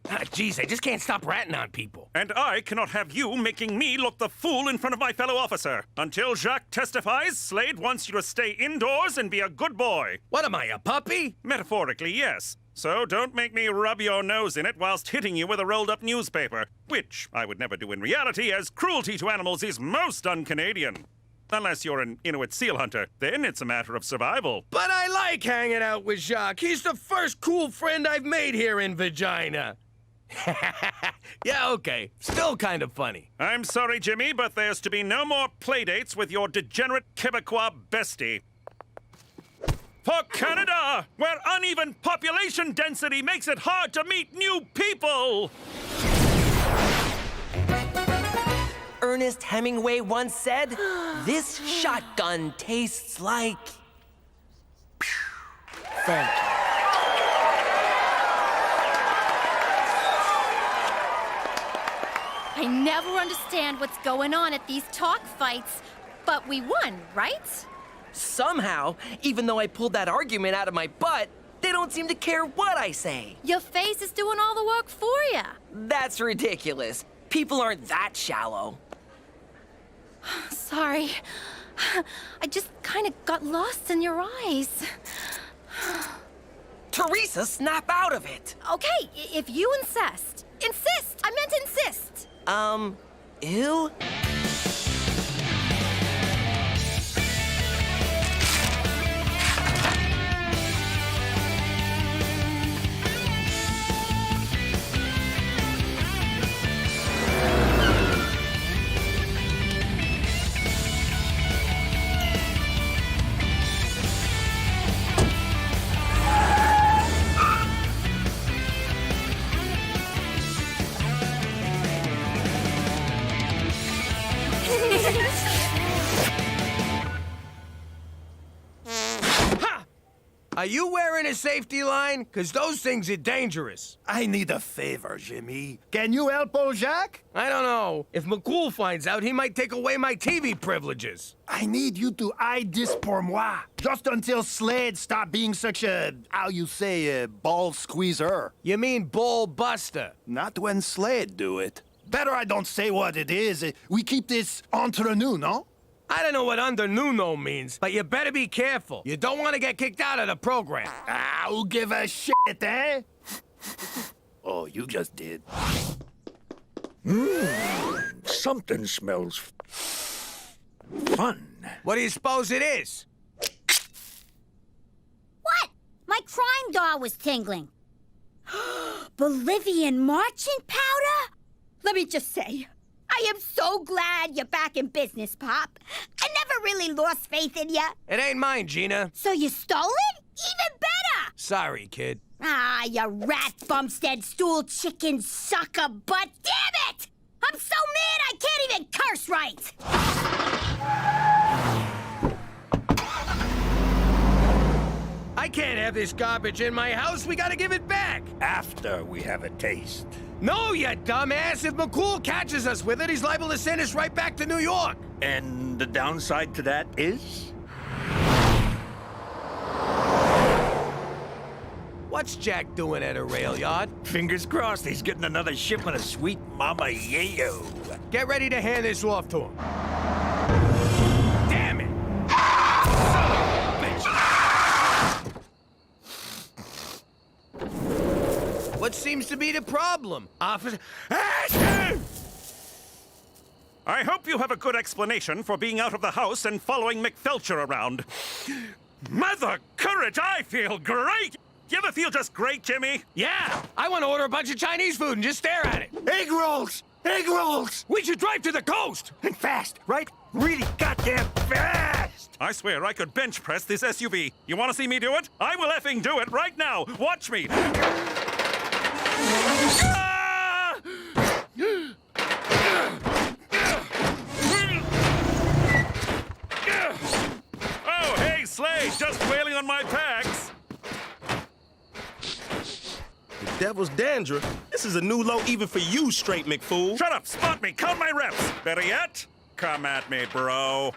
Jeez, I just can't stop ratting on people. And I cannot have you making me look the fool in front of my fellow officer. Until Jacques testifies, Slade wants you to stay indoors and be a good boy. What am I, a puppy? Metaphorically, yes. So don't make me rub your nose in it whilst hitting you with a rolled-up newspaper, which I would never do in reality, as cruelty to animals is most un-Canadian. Unless you're an Inuit seal hunter, then it's a matter of survival. But I like hanging out with Jacques. He's the first cool friend I've made here in Vagina. Yeah, okay. Still kind of funny. I'm sorry, Jimmy, but there's to be no more playdates with your degenerate Quebecois bestie. For Canada, where uneven population density makes it hard to meet new people! Ernest Hemingway once said, "This shotgun tastes like..." Thank you. I never understand what's going on at these talk fights, but we won, right? Somehow, even though I pulled that argument out of my butt, they don't seem to care what I say. Your face is doing all the work for you. That's ridiculous. People aren't that shallow. Sorry. I just kind of got lost in your eyes. Teresa, snap out of it. Okay, if you insist. Insist! I meant insist! Ew? Are you wearing a safety line? Because those things are dangerous. I need a favor, Jimmy. Can you help old Jacques? I don't know. If McCool finds out, he might take away my TV privileges. I need you to hide this pour moi. Just until Slade stop being such a, how you say, a ball squeezer. You mean ball buster? Not when Slade do it. Better I don't say what it is. We keep this entre nous, no? I don't know what under nuno means, but you better be careful. You don't want to get kicked out of the program. Ah, who give a shit, eh? Oh, you just did. Something smells fun. What do you suppose it is? What? My crime doll was tingling. Bolivian marching powder? Let me just say, I am so glad you're back in business, Pop. I never really lost faith in you. It ain't mine, Gina. So you stole it? Even better! Sorry, kid. Ah, you rat bumstead stool chicken sucker butt. Damn it! I'm so mad I can't even curse right! I can't have this garbage in my house. We gotta give it back. After we have a taste. No, you dumbass. If McCool catches us with it, he's liable to send us right back to New York. And the downside to that is? What's Jack doing at a rail yard? Fingers crossed he's getting another shipment of sweet Mama Yayo. Get ready to hand this off to him. Damn it! What seems to be the problem, officer? I hope you have a good explanation for being out of the house and following McFelcher around. Mother courage, I feel great! You ever feel just great, Jimmy? Yeah! I want to order a bunch of Chinese food and just stare at it. Egg rolls! Egg rolls! We should drive to the coast! And fast, right? Really goddamn fast! I swear I could bench press this SUV. You want to see me do it? I will effing do it right now. Watch me. Oh, hey, Slade, just wailing on my packs. The devil's dandruff. This is a new low even for you, straight McFool. Shut up, spot me, count my reps. Better yet, come at me, bro.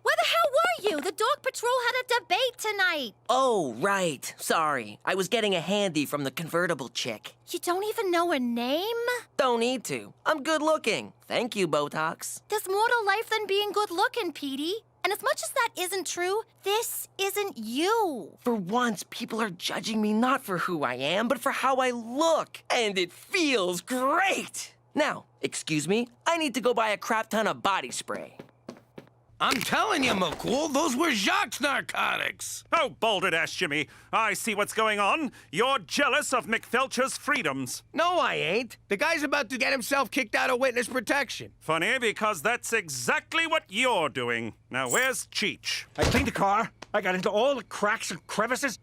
Where the hell were you? The dog patrol had a debate tonight. Oh, right. Sorry. I was getting a handy from the convertible chick. You don't even know her name? Don't need to. I'm good looking. Thank you, Botox. There's more to life than being good looking, Petey. And as much as that isn't true, this isn't you. For once, people are judging me not for who I am, but for how I look. And it feels great. Now, excuse me, I need to go buy a crap ton of body spray. I'm telling you, McCool, those were Jacques' narcotics. Oh, baldered-ass Jimmy. I see what's going on. You're jealous of McFelcher's freedoms. No, I ain't. The guy's about to get himself kicked out of witness protection. Funny, because that's exactly what you're doing. Now, where's Cheech? I cleaned the car. I got into all the cracks and crevices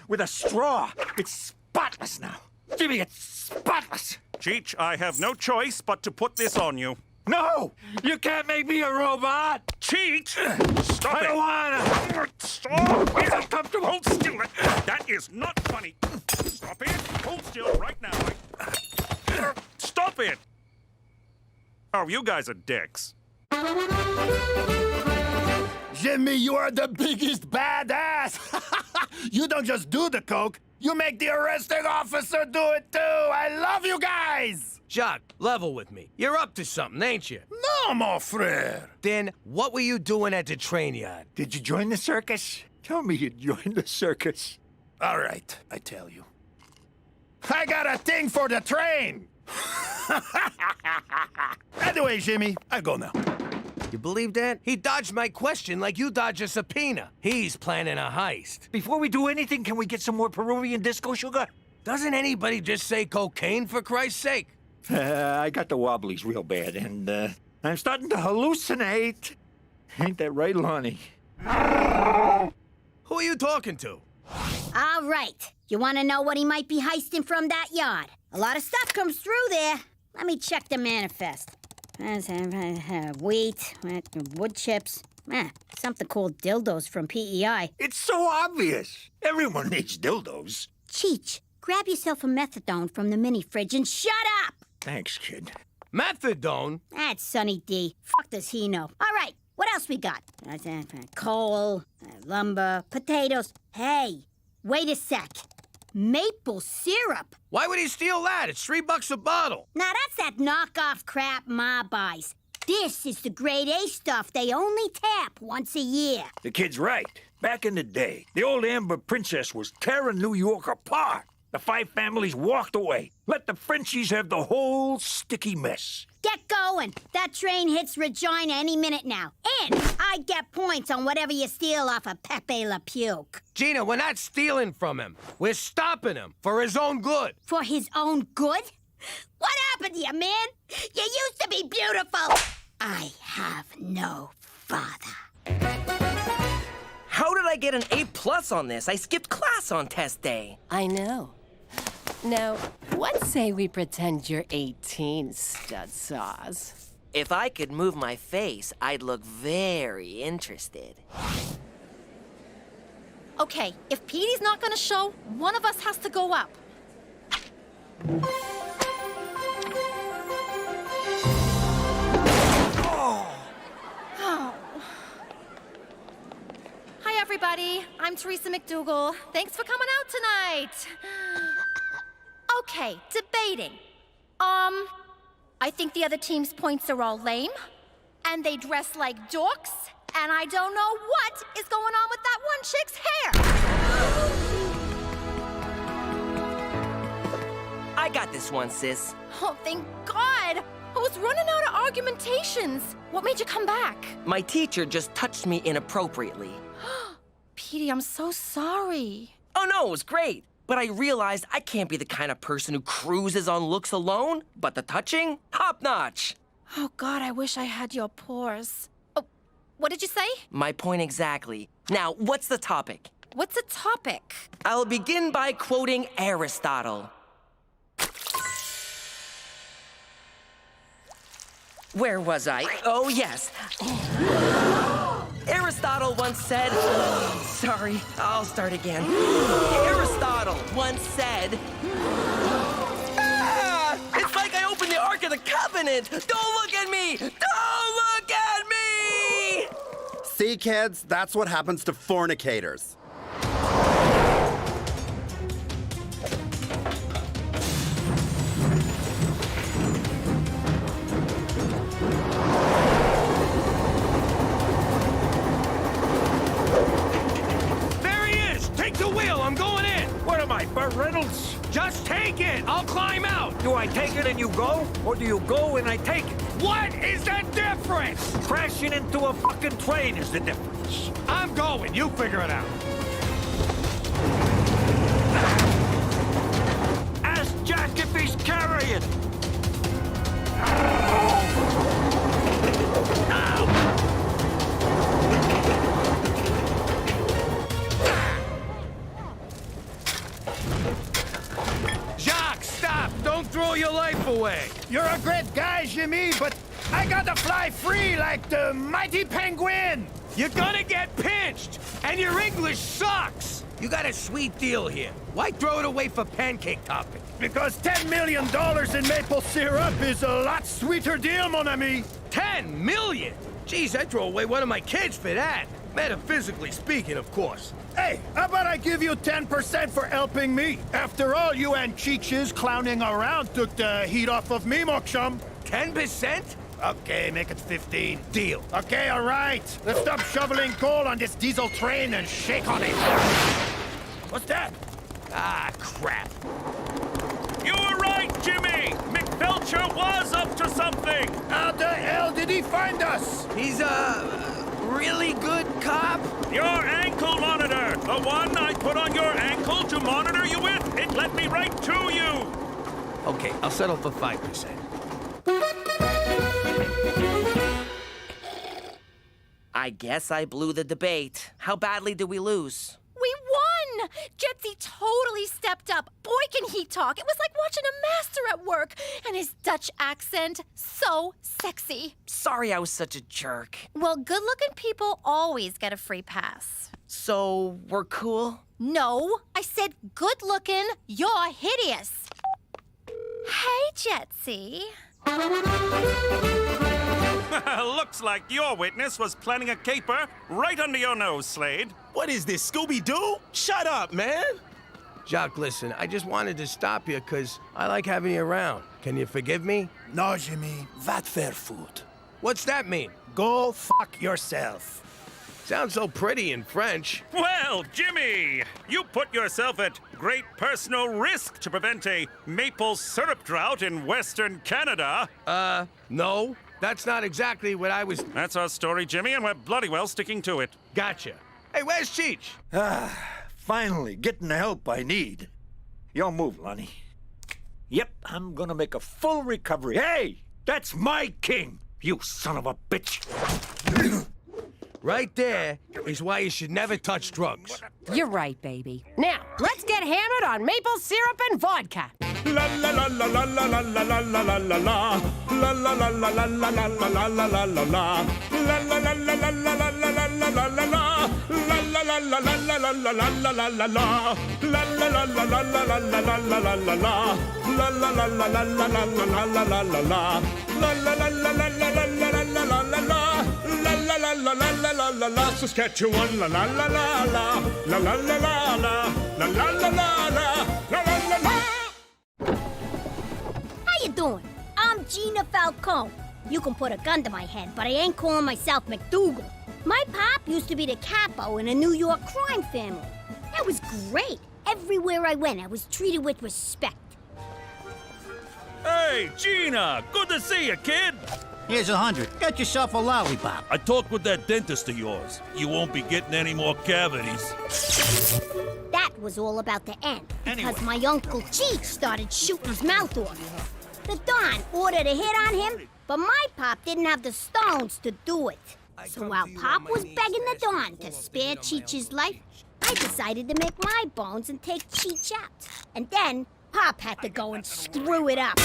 with a straw. It's spotless now. Jimmy, it's spotless. Cheech, I have no choice but to put this on you. No! You can't make me a robot! Cheat! Stop I it! don't wanna! Stop! It's uncomfortable! Hold still! That is not funny! Stop it! Hold still right now! Stop it! Oh, you guys are dicks. Jimmy, you are the biggest badass! You don't just do the coke, you make the arresting officer do it too! I love you guys! Jacques, level with me. You're up to something, ain't you? No, mon frère! Then what were you doing at the train yard? Did you join the circus? Tell me you joined the circus. All right, I tell you. I got a thing for the train! Anyway, Jimmy, I go now. You believe that? He dodged my question like you dodge a subpoena. He's planning a heist. Before we do anything, can we get some more Peruvian disco sugar? Doesn't anybody just say cocaine, for Christ's sake? I got the wobblies real bad, and I'm starting to hallucinate. Ain't that right, Lonnie? Who are you talking to? All right. You want to know what he might be heisting from that yard? A lot of stuff comes through there. Let me check the manifest. Wheat, wood chips. Something called dildos from PEI. It's so obvious. Everyone needs dildos. Cheech, grab yourself a methadone from the mini fridge and shut up! Thanks, kid. Methadone? That's Sonny D. Fuck does he know? All right, what else we got? Coal, lumber, potatoes. Hey, wait a sec. Maple syrup. Why would he steal that? It's $3 a bottle. Now that's that knockoff crap Ma buys. This is the grade A stuff they only tap once a year. The kid's right. Back in the day, the old Amber Princess was tearing New York apart. The 5 families walked away. Let the Frenchies have the whole sticky mess. Get going. That train hits Regina any minute now. And I get points on whatever you steal off of Pepe Le Pew. Gina, we're not stealing from him. We're stopping him for his own good. For his own good? What happened to you, man? You used to be beautiful. I have no father. How did I get an A+ on this? I skipped class on test day. I know. Now, what say we pretend you're 18, stud saws? If I could move my face, I'd look very interested. Okay, if Petey's not gonna show, one of us has to go up. Hi, everybody. I'm Teresa McDougal. Thanks for coming out tonight. Okay, debating. I think the other team's points are all lame, and they dress like dorks, and I don't know what is going on with that one chick's hair. I got this one, sis. Oh, thank God. I was running out of argumentations. What made you come back? My teacher just touched me inappropriately. Petey, I'm so sorry. Oh, no, it was great. But I realized I can't be the kind of person who cruises on looks alone. But the touching? Top-notch. Oh, God, I wish I had your pores. Oh, what did you say? My point exactly. Now, what's the topic? What's the topic? I'll begin by quoting Aristotle. Where was I? Oh, yes. Aristotle once said... Sorry, I'll start again. Aristotle once said... It's like I opened the Ark of the Covenant! Don't look at me! Don't look at me! See, kids? That's what happens to fornicators. Burt Reynolds? Just take it! I'll climb out! Do I take it and you go? Or do you go and I take it? What is the difference? Crashing into a fucking train is the difference. I'm going. You figure it out. Ask Jack if he's carrying. Jacques, stop! Don't throw your life away! You're a great guy, Jimmy, but I gotta fly free like the mighty penguin! You're gonna get pinched! And your English sucks! You got a sweet deal here. Why throw it away for pancake topping? Because $10 million in maple syrup is a lot sweeter deal, mon ami! 10 million? Jeez, I'd throw away one of my kids for that. Metaphysically speaking, of course. Hey, how about I give you 10% for helping me? After all, you and Cheeches clowning around took the heat off of me, Moksham. 10%? Okay, make it 15. Deal. Okay, all right. Let's stop shoveling coal on this diesel train and shake on it. What's that? Ah, crap. You were right, Jimmy! McFelcher was up to something! How the hell did he find us? He's a really good cop. Your ankle monitor! The one I put on your ankle to monitor you with! It led me right to you! Okay, I'll settle for 5%. I guess I blew the debate. How badly did we lose? We won! Jetsy totally stepped up. Boy, can he talk. It was like watching a master at work. And his Dutch accent, so sexy. Sorry I was such a jerk. Well, good-looking people always get a free pass. So, we're cool? No, I said good-looking. You're hideous. Hey, Jetsy. Looks like your witness was planning a caper right under your nose, Slade. What is this, Scooby-Doo? Shut up, man! Jock, listen, I just wanted to stop you because I like having you around. Can you forgive me? No, Jimmy, that fair food. What's that mean? Go fuck yourself. Sounds so pretty in French. Well, Jimmy, you put yourself at great personal risk to prevent a maple syrup drought in Western Canada. No. That's not exactly what I was... That's our story, Jimmy, and we're bloody well sticking to it. Gotcha. Hey, where's Cheech? Finally, getting the help I need. Your move, Lonnie. Yep, I'm gonna make a full recovery. Hey, that's my king, you son of a bitch. Right there is why you should never touch drugs. You're right, baby. Now, let's get hammered on maple syrup and vodka. La la la la la la la la la la la la la. La la la la la la la la la la la la la. La la la la la la la la la la la la la. La la la la la la la la la la la la la. La la la la la la la la la la la la la. La la la la la la la la la la la la la. La la la la la la la la la la la la la. La la la la la la la la la. Saskatchewan la la la la la. La la la la la. La la la la la. La la la la. How you doing? I'm Gina Falcone. You can put a gun to my head, but I ain't calling myself McDougal. My pop used to be the capo in a New York crime family. That was great. Everywhere I went, I was treated with respect. Hey, Gina! Good to see you, kid! Here's 100. Get yourself a lollipop. I talked with that dentist of yours. You won't be getting any more cavities. That was all about to end, because my Uncle Cheech started shooting his mouth off. The Don ordered a hit on him, but my pop didn't have the stones to do it. So while Pop was begging the Don to spare Cheech's life, I decided to make my bones and take Cheech out. And then Pop had to go and screw it up.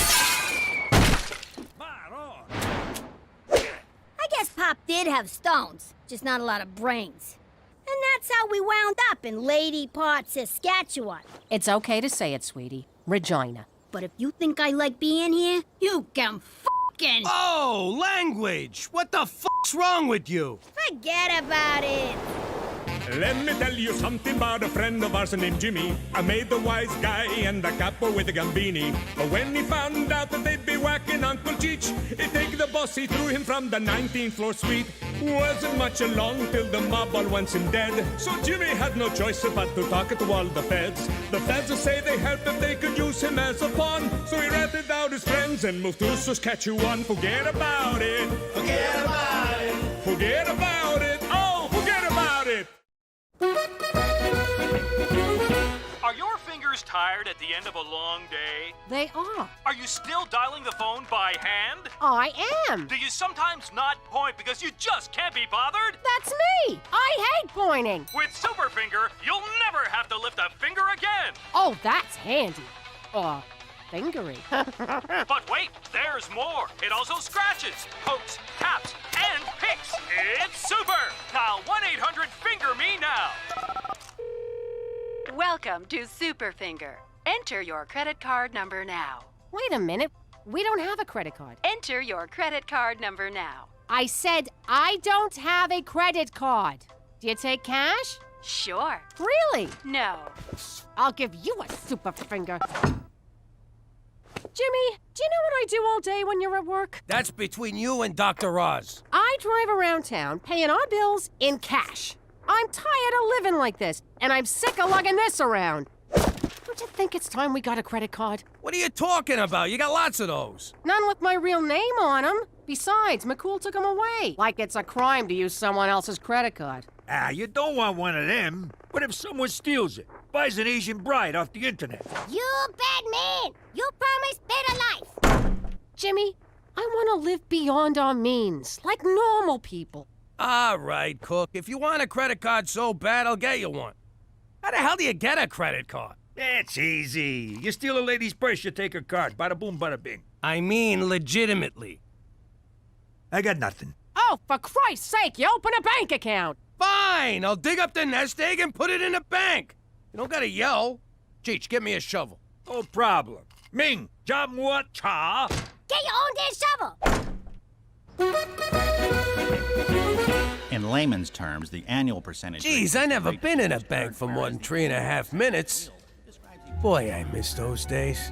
I guess Pop did have stones, just not a lot of brains. And that's how we wound up in Lady Part, Saskatchewan. It's okay to say it, sweetie. Regina. But if you think I like being here, you can fucking... Oh, language! What the fuck's wrong with you? Forget about it. Let me tell you something about a friend of ours named Jimmy. I made the wise guy and the capo with a gambini. But when he found out that they'd be whacking Uncle Cheech, he'd take the boss, he threw him from the 19th floor suite. Wasn't much along till the mob all wants him dead. So Jimmy had no choice but to talk to all the feds. The feds say they helped if they could use him as a pawn. So he ratted out his friends and moved to Saskatchewan. Forget about it. Forget about it. Forget about it. Oh, forget about it. Are your fingers tired at the end of a long day? They are. Are you still dialing the phone by hand? I am. Do you sometimes not point because you just can't be bothered? That's me. I hate pointing. With Superfinger, you'll never have to lift a finger again. Oh, that's handy. Fingery. But wait, there's more. It also scratches, pokes, taps, and picks. It's super. Dial 1-800-FINGER-ME now. Welcome to Superfinger. Enter your credit card number now. Wait a minute. We don't have a credit card. Enter your credit card number now. I said I don't have a credit card. Do you take cash? Sure. Really? No. I'll give you a super finger. Jimmy, do you know what I do all day when you're at work? That's between you and Dr. Oz. I drive around town paying our bills in cash. I'm tired of living like this, and I'm sick of lugging this around. Don't you think it's time we got a credit card? What are you talking about? You got lots of those. None with my real name on them. Besides, McCool took them away. Like it's a crime to use someone else's credit card. You don't want one of them. What if someone steals it? Buys an Asian bride off the internet? You bad man! You promised better life! Jimmy, I want to live beyond our means, like normal people. All right, Cook. If you want a credit card so bad, I'll get you one. How the hell do you get a credit card? It's easy. You steal a lady's purse, you take her card. Bada boom, bada bing. I mean legitimately. I got nothing. Oh, for Christ's sake, you open a bank account. Fine, I'll dig up the nest egg and put it in a bank. You don't gotta yell. Cheech, get me a shovel. No problem. Ming, jam what cha? Get your own damn shovel! In layman's terms, the annual percentage... Geez, I never been in a bank for more than 3.5 minutes. Boy, I miss those days.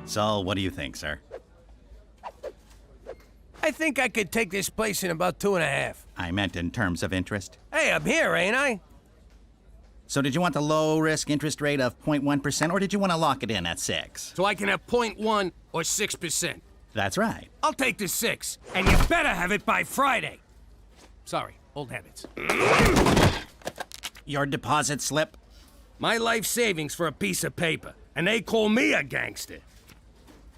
So, what do you think, sir? I think I could take this place in about 2.5. I meant in terms of interest. Hey, I'm here, ain't I? So did you want the low-risk interest rate of 0.1%, or did you want to lock it in at 6? So I can have 0.1 or 6%. That's right. I'll take the 6, and you better have it by Friday. Sorry, old habits. Your deposit slip? My life savings for a piece of paper, and they call me a gangster.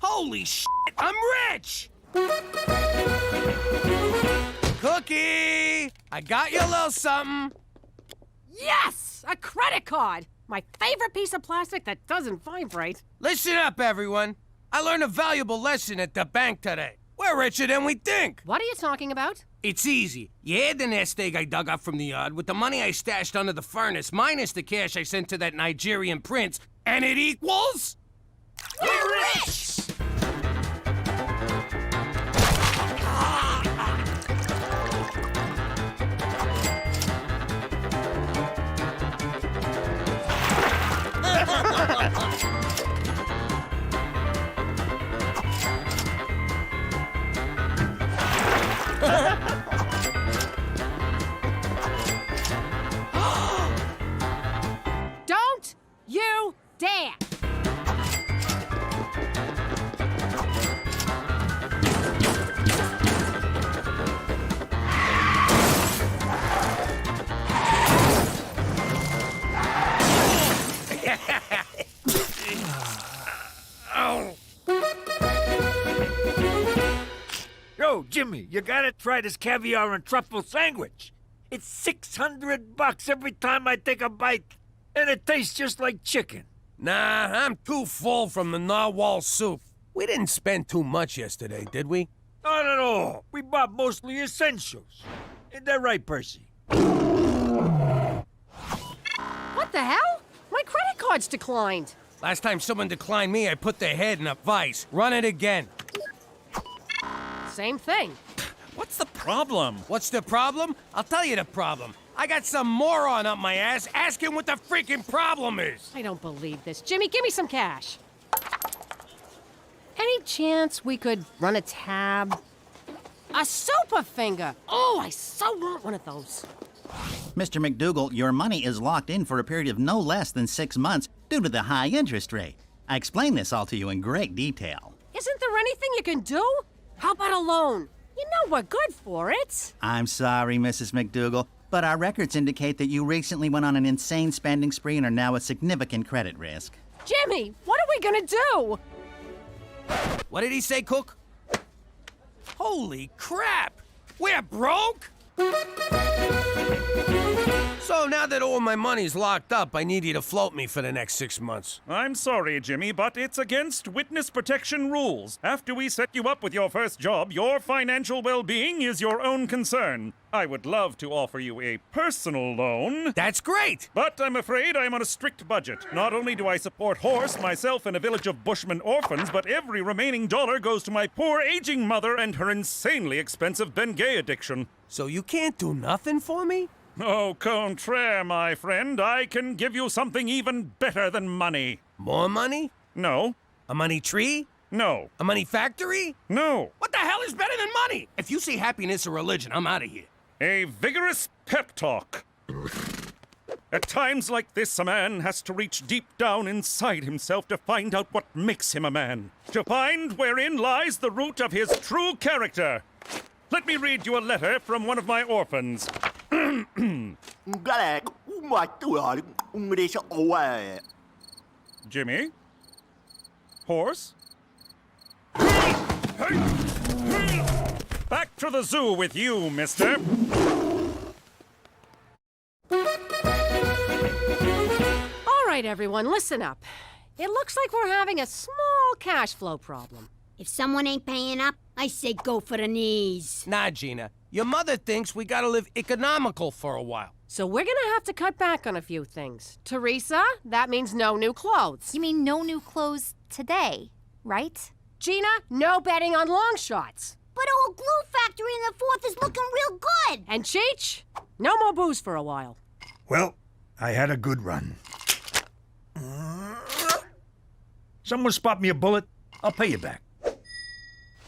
Holy shit, I'm rich! Cookie! I got you a little something. Yes! A credit card! My favorite piece of plastic that doesn't vibrate. Listen up, everyone. I learned a valuable lesson at the bank today. We're richer than we think. What are you talking about? It's easy. You add the nest egg I dug up from the yard with the money I stashed under the furnace minus the cash I sent to that Nigerian prince, and it equals... We're rich! Don't you dare! Yo, Jimmy, you gotta try this caviar and truffle sandwich. It's $600 every time I take a bite, and it tastes just like chicken. Nah, I'm too full from the narwhal soup. We didn't spend too much yesterday, did we? Not at all. We bought mostly essentials. Ain't that right, Percy? What the hell? My credit card's declined. Last time someone declined me, I put their head in a vice. Run it again. Same thing. What's the problem? What's the problem? I'll tell you the problem. I got some moron up my ass asking what the freaking problem is. I don't believe this. Jimmy, give me some cash. Any chance we could run a tab? A super finger! Oh, I so want one of those. Mr. McDougal, your money is locked in for a period of no less than 6 months due to the high interest rate. I explained this all to you in great detail. Isn't there anything you can do? How about a loan? You know we're good for it. I'm sorry, Mrs. McDougal, but our records indicate that you recently went on an insane spending spree and are now a significant credit risk. Jimmy, what are we gonna do? What did he say, Cook? Holy crap! We're broke? So now that all my money's locked up, I need you to float me for the next 6 months. I'm sorry, Jimmy, but it's against witness protection rules. After we set you up with your first job, your financial well-being is your own concern. I would love to offer you a personal loan. That's great! But I'm afraid I'm on a strict budget. Not only do I support Horse, myself, and a village of Bushmen orphans, but every remaining dollar goes to my poor aging mother and her insanely expensive Bengay addiction. So you can't do nothing for me? Au contraire, my friend. I can give you something even better than money. More money? No. A money tree? No. A money factory? No. What the hell is better than money? If you say happiness or religion, I'm out of here. A vigorous pep talk. At times like this, a man has to reach deep down inside himself to find out what makes him a man. To find wherein lies the root of his true character. Let me read you a letter from one of my orphans. Jimmy? Horse? Back to the zoo with you, mister. All right, everyone, listen up. It looks like we're having a small cash flow problem. If someone ain't paying up, I say go for the knees. Nah, Gina. Your mother thinks we gotta live economical for a while. So we're gonna have to cut back on a few things. Teresa, that means no new clothes. You mean no new clothes today, right? Gina, no betting on long shots. But old Glue Factory in the 4th is looking real good. And Cheech, no more booze for a while. Well, I had a good run. Someone spot me a bullet, I'll pay you back.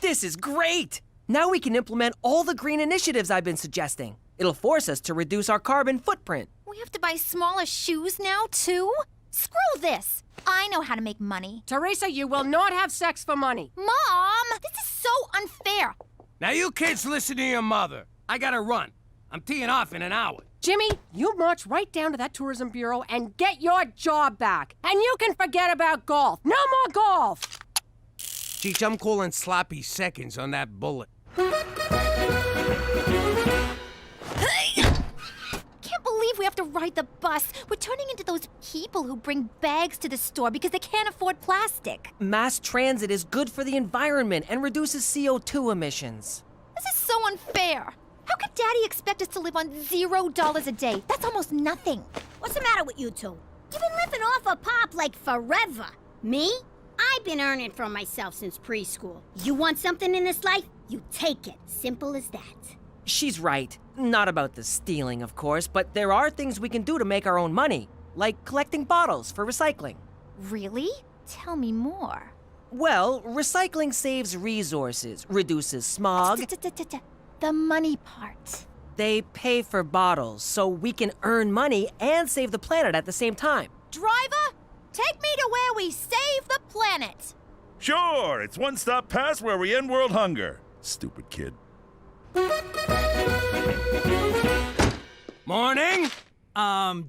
This is great! Now we can implement all the green initiatives I've been suggesting. It'll force us to reduce our carbon footprint. We have to buy smaller shoes now, too? Screw this! I know how to make money. Teresa, you will not have sex for money. Mom! This is so unfair. Now you kids listen to your mother. I gotta run. I'm teeing off in an hour. Jimmy, you march right down to that tourism bureau and get your job back. And you can forget about golf. No more golf! Cheech, I'm calling sloppy seconds on that bullet. Can't believe we have to ride the bus. We're turning into those people who bring bags to the store because they can't afford plastic. Mass transit is good for the environment and reduces CO2 emissions. This is so unfair. How could Daddy expect us to live on $0 a day? That's almost nothing. What's the matter with you two? You've been living off a pop like forever. Me? I've been earning for myself since preschool. You want something in this life? You take it. Simple as that. She's right. Not about the stealing, of course, but there are things we can do to make our own money, like collecting bottles for recycling. Really? Tell me more. Well, recycling saves resources, reduces smog. The money part. They pay for bottles, so we can earn money and save the planet at the same time. Driver, take me to where we save the planet. Sure, it's one stop past where we end world hunger. Stupid kid. Morning?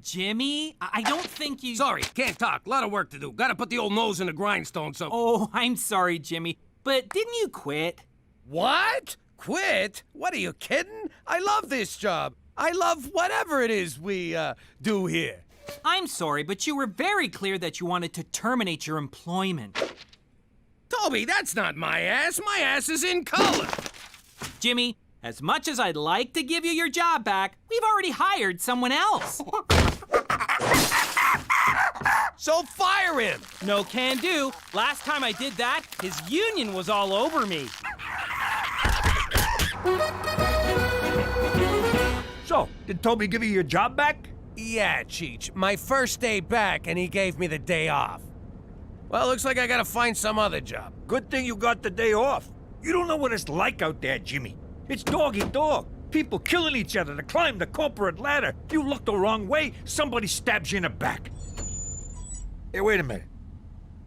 Jimmy? I don't think you... Sorry, can't talk. A lot of work to do. Gotta put the old nose in the grindstone, so... Oh, I'm sorry, Jimmy. But didn't you quit? What? Quit? What, are you kidding? I love this job. I love whatever it is we, do here. I'm sorry, but you were very clear that you wanted to terminate your employment. Toby, that's not my ass. My ass is in color. Jimmy, as much as I'd like to give you your job back, we've already hired someone else. So fire him! No can do. Last time I did that, his union was all over me. So, did Toby give you your job back? Yeah, Cheech. My first day back, and he gave me the day off. Well, looks like I gotta find some other job. Good thing you got the day off. You don't know what it's like out there, Jimmy. It's dog-eat-dog. People killing each other to climb the corporate ladder. If you look the wrong way, somebody stabs you in the back. Hey, wait a minute.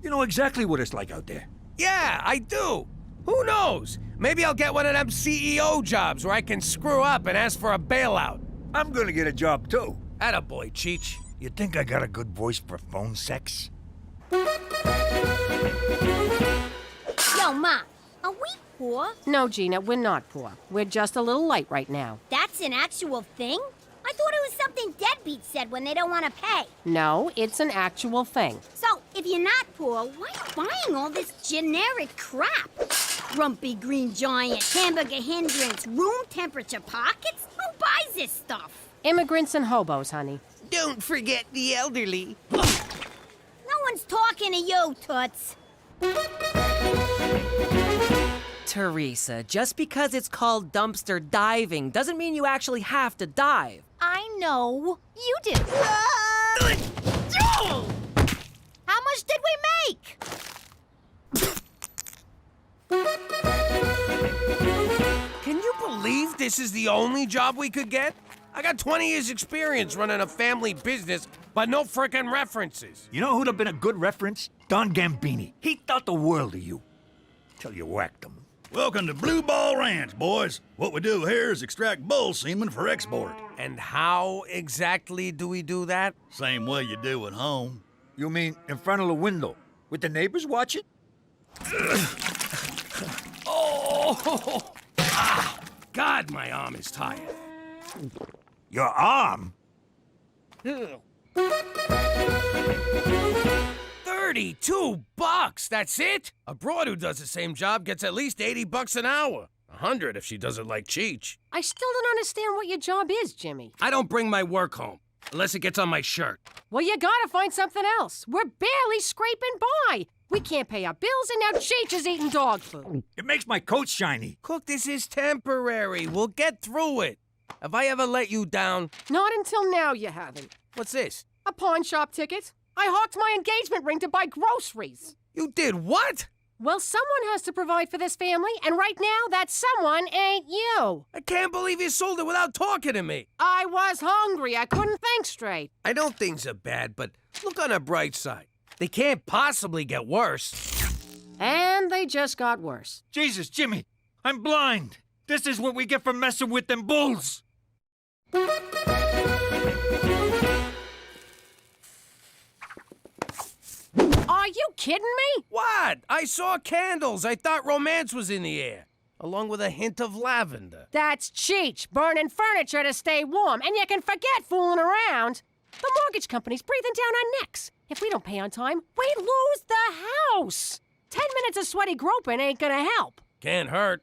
You know exactly what it's like out there. Yeah, I do. Who knows? Maybe I'll get one of them CEO jobs where I can screw up and ask for a bailout. I'm gonna get a job, too. Attaboy, Cheech. You think I got a good voice for phone sex? Yo, Ma, are we poor? No, Gina, we're not poor. We're just a little light right now. That's an actual thing? I thought it was something deadbeats said when they don't want to pay. No, it's an actual thing. So, if you're not poor, why are you buying all this generic crap? Grumpy green giant, hamburger hindrance, room temperature pockets? Who buys this stuff? Immigrants and hobos, honey. Don't forget the elderly. No one's talking to you, Toots. Teresa, just because it's called dumpster diving doesn't mean you actually have to dive. I know. You do. How much did we make? Can you believe this is the only job we could get? I got 20 years experience running a family business, but no frickin' references. You know who'd have been a good reference? Don Gambini. He thought the world of you. Till you whacked him. Welcome to Blue Ball Ranch, boys. What we do here is extract bull semen for export. And how exactly do we do that? Same way you do at home. You mean in front of the window, with the neighbors watching? Oh! Ah, God, my arm is tired. Your arm? 32 bucks, that's it? A broad who does the same job gets at least 80 bucks an hour. 100 if she does it like Cheech. I still don't understand what your job is, Jimmy. I don't bring my work home, unless it gets on my shirt. Well, you gotta find something else. We're barely scraping by. We can't pay our bills, and now Cheech is eating dog food. It makes my coat shiny. Cook, this is temporary. We'll get through it. Have I ever let you down? Not until now, you haven't. What's this? A pawn shop ticket. I hawked my engagement ring to buy groceries. You did what? Well, someone has to provide for this family, and right now, that someone ain't you. I can't believe you sold it without talking to me. I was hungry. I couldn't think straight. I know things are bad, but look on the bright side. They can't possibly get worse. And they just got worse. Jesus, Jimmy, I'm blind. This is what we get for messing with them bulls. Are you kidding me? What? I saw candles. I thought romance was in the air, along with a hint of lavender. That's Cheech, burning furniture to stay warm, and you can forget fooling around. The mortgage company's breathing down our necks. If we don't pay on time, we lose the house. 10 minutes of sweaty groping ain't gonna help. Can't hurt.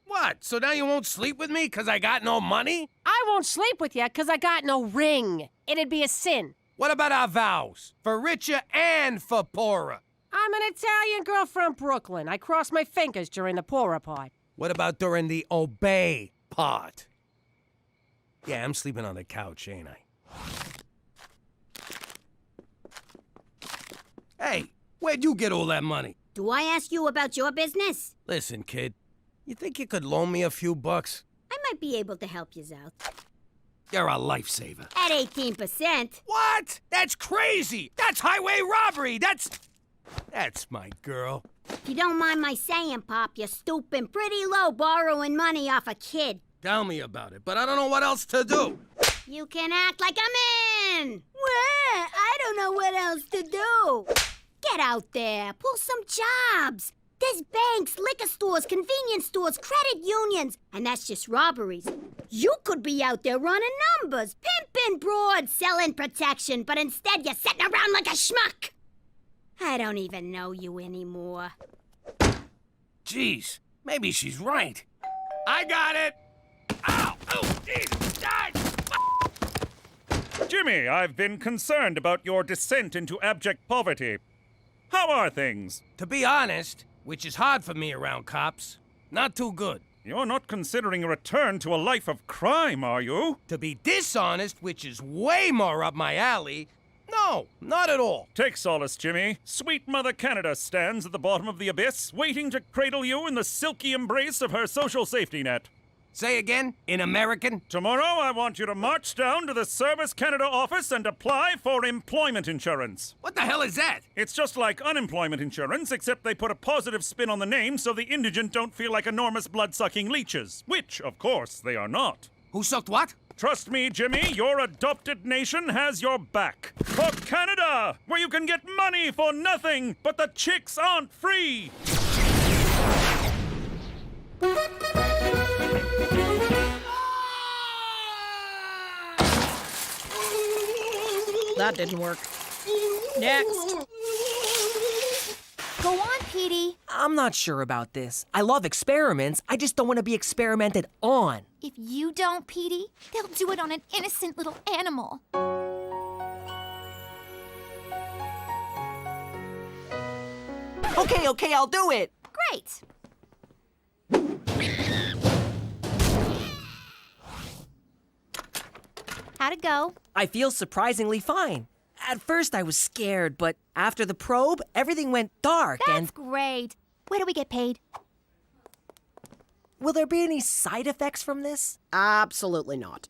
What? So now you won't sleep with me because I got no money? I won't sleep with you because I got no ring. It'd be a sin. What about our vows? For richer and for poorer. I'm an Italian girl from Brooklyn. I cross my fingers during the poorer part. What about during the obey part? Yeah, I'm sleeping on the couch, ain't I? Hey, where'd you get all that money? Do I ask you about your business? Listen, kid, you think you could loan me a few bucks? I might be able to help you out. You're a lifesaver. At 18%. What? That's crazy! That's highway robbery! That's my girl. If you don't mind my saying, Pop, you're stooping pretty low borrowing money off a kid. Tell me about it, but I don't know what else to do. You can act like I'm in. What? I don't know what else to do. Get out there. Pull some jobs. There's banks, liquor stores, convenience stores, credit unions, and that's just robberies. You could be out there running numbers, pimping broads, selling protection, but instead you're sitting around like a schmuck. I don't even know you anymore. Jeez, maybe she's right. I got it! Ow! Oh, Jesus! Jimmy, I've been concerned about your descent into abject poverty. How are things? To be honest, which is hard for me around cops, not too good. You're not considering a return to a life of crime, are you? To be dishonest, which is way more up my alley, no, not at all. Take solace, Jimmy. Sweet Mother Canada stands at the bottom of the abyss, waiting to cradle you in the silky embrace of her social safety net. Say again, in American? Tomorrow, I want you to march down to the Service Canada office and apply for employment insurance. What the hell is that? It's just like unemployment insurance, except they put a positive spin on the name so the indigent don't feel like enormous blood-sucking leeches, which, of course, they are not. Who sucked what? Trust me, Jimmy, your adopted nation has your back. For Canada, where you can get money for nothing, but the chicks aren't free. That didn't work. Next. Go on, Petey. I'm not sure about this. I love experiments. I just don't want to be experimented on. If you don't, Petey, they'll do it on an innocent little animal. Okay, I'll do it. Great. How'd it go? I feel surprisingly fine. At first I was scared, but after the probe, everything went dark. That's great. Where do we get paid? Will there be any side effects from this? Absolutely not.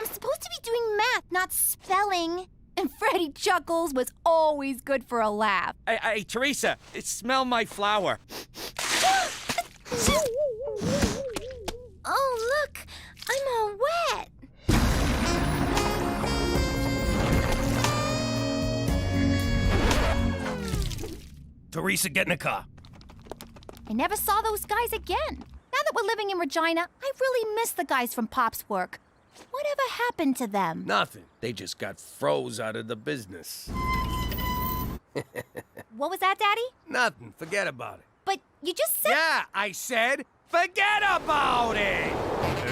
I'm supposed to be doing math, not spelling. And Freddie Chuckles was always good for a laugh. Hey, Teresa, smell my flower. Oh, look, I'm all wet. Teresa, get in the car. I never saw those guys again. Now that we're living in Regina, I really miss the guys from Pop's work. Whatever happened to them? Nothing. They just got froze out of the business. What was that, Daddy? Nothing. Forget about it. But you just said... Yeah, I said forget about it!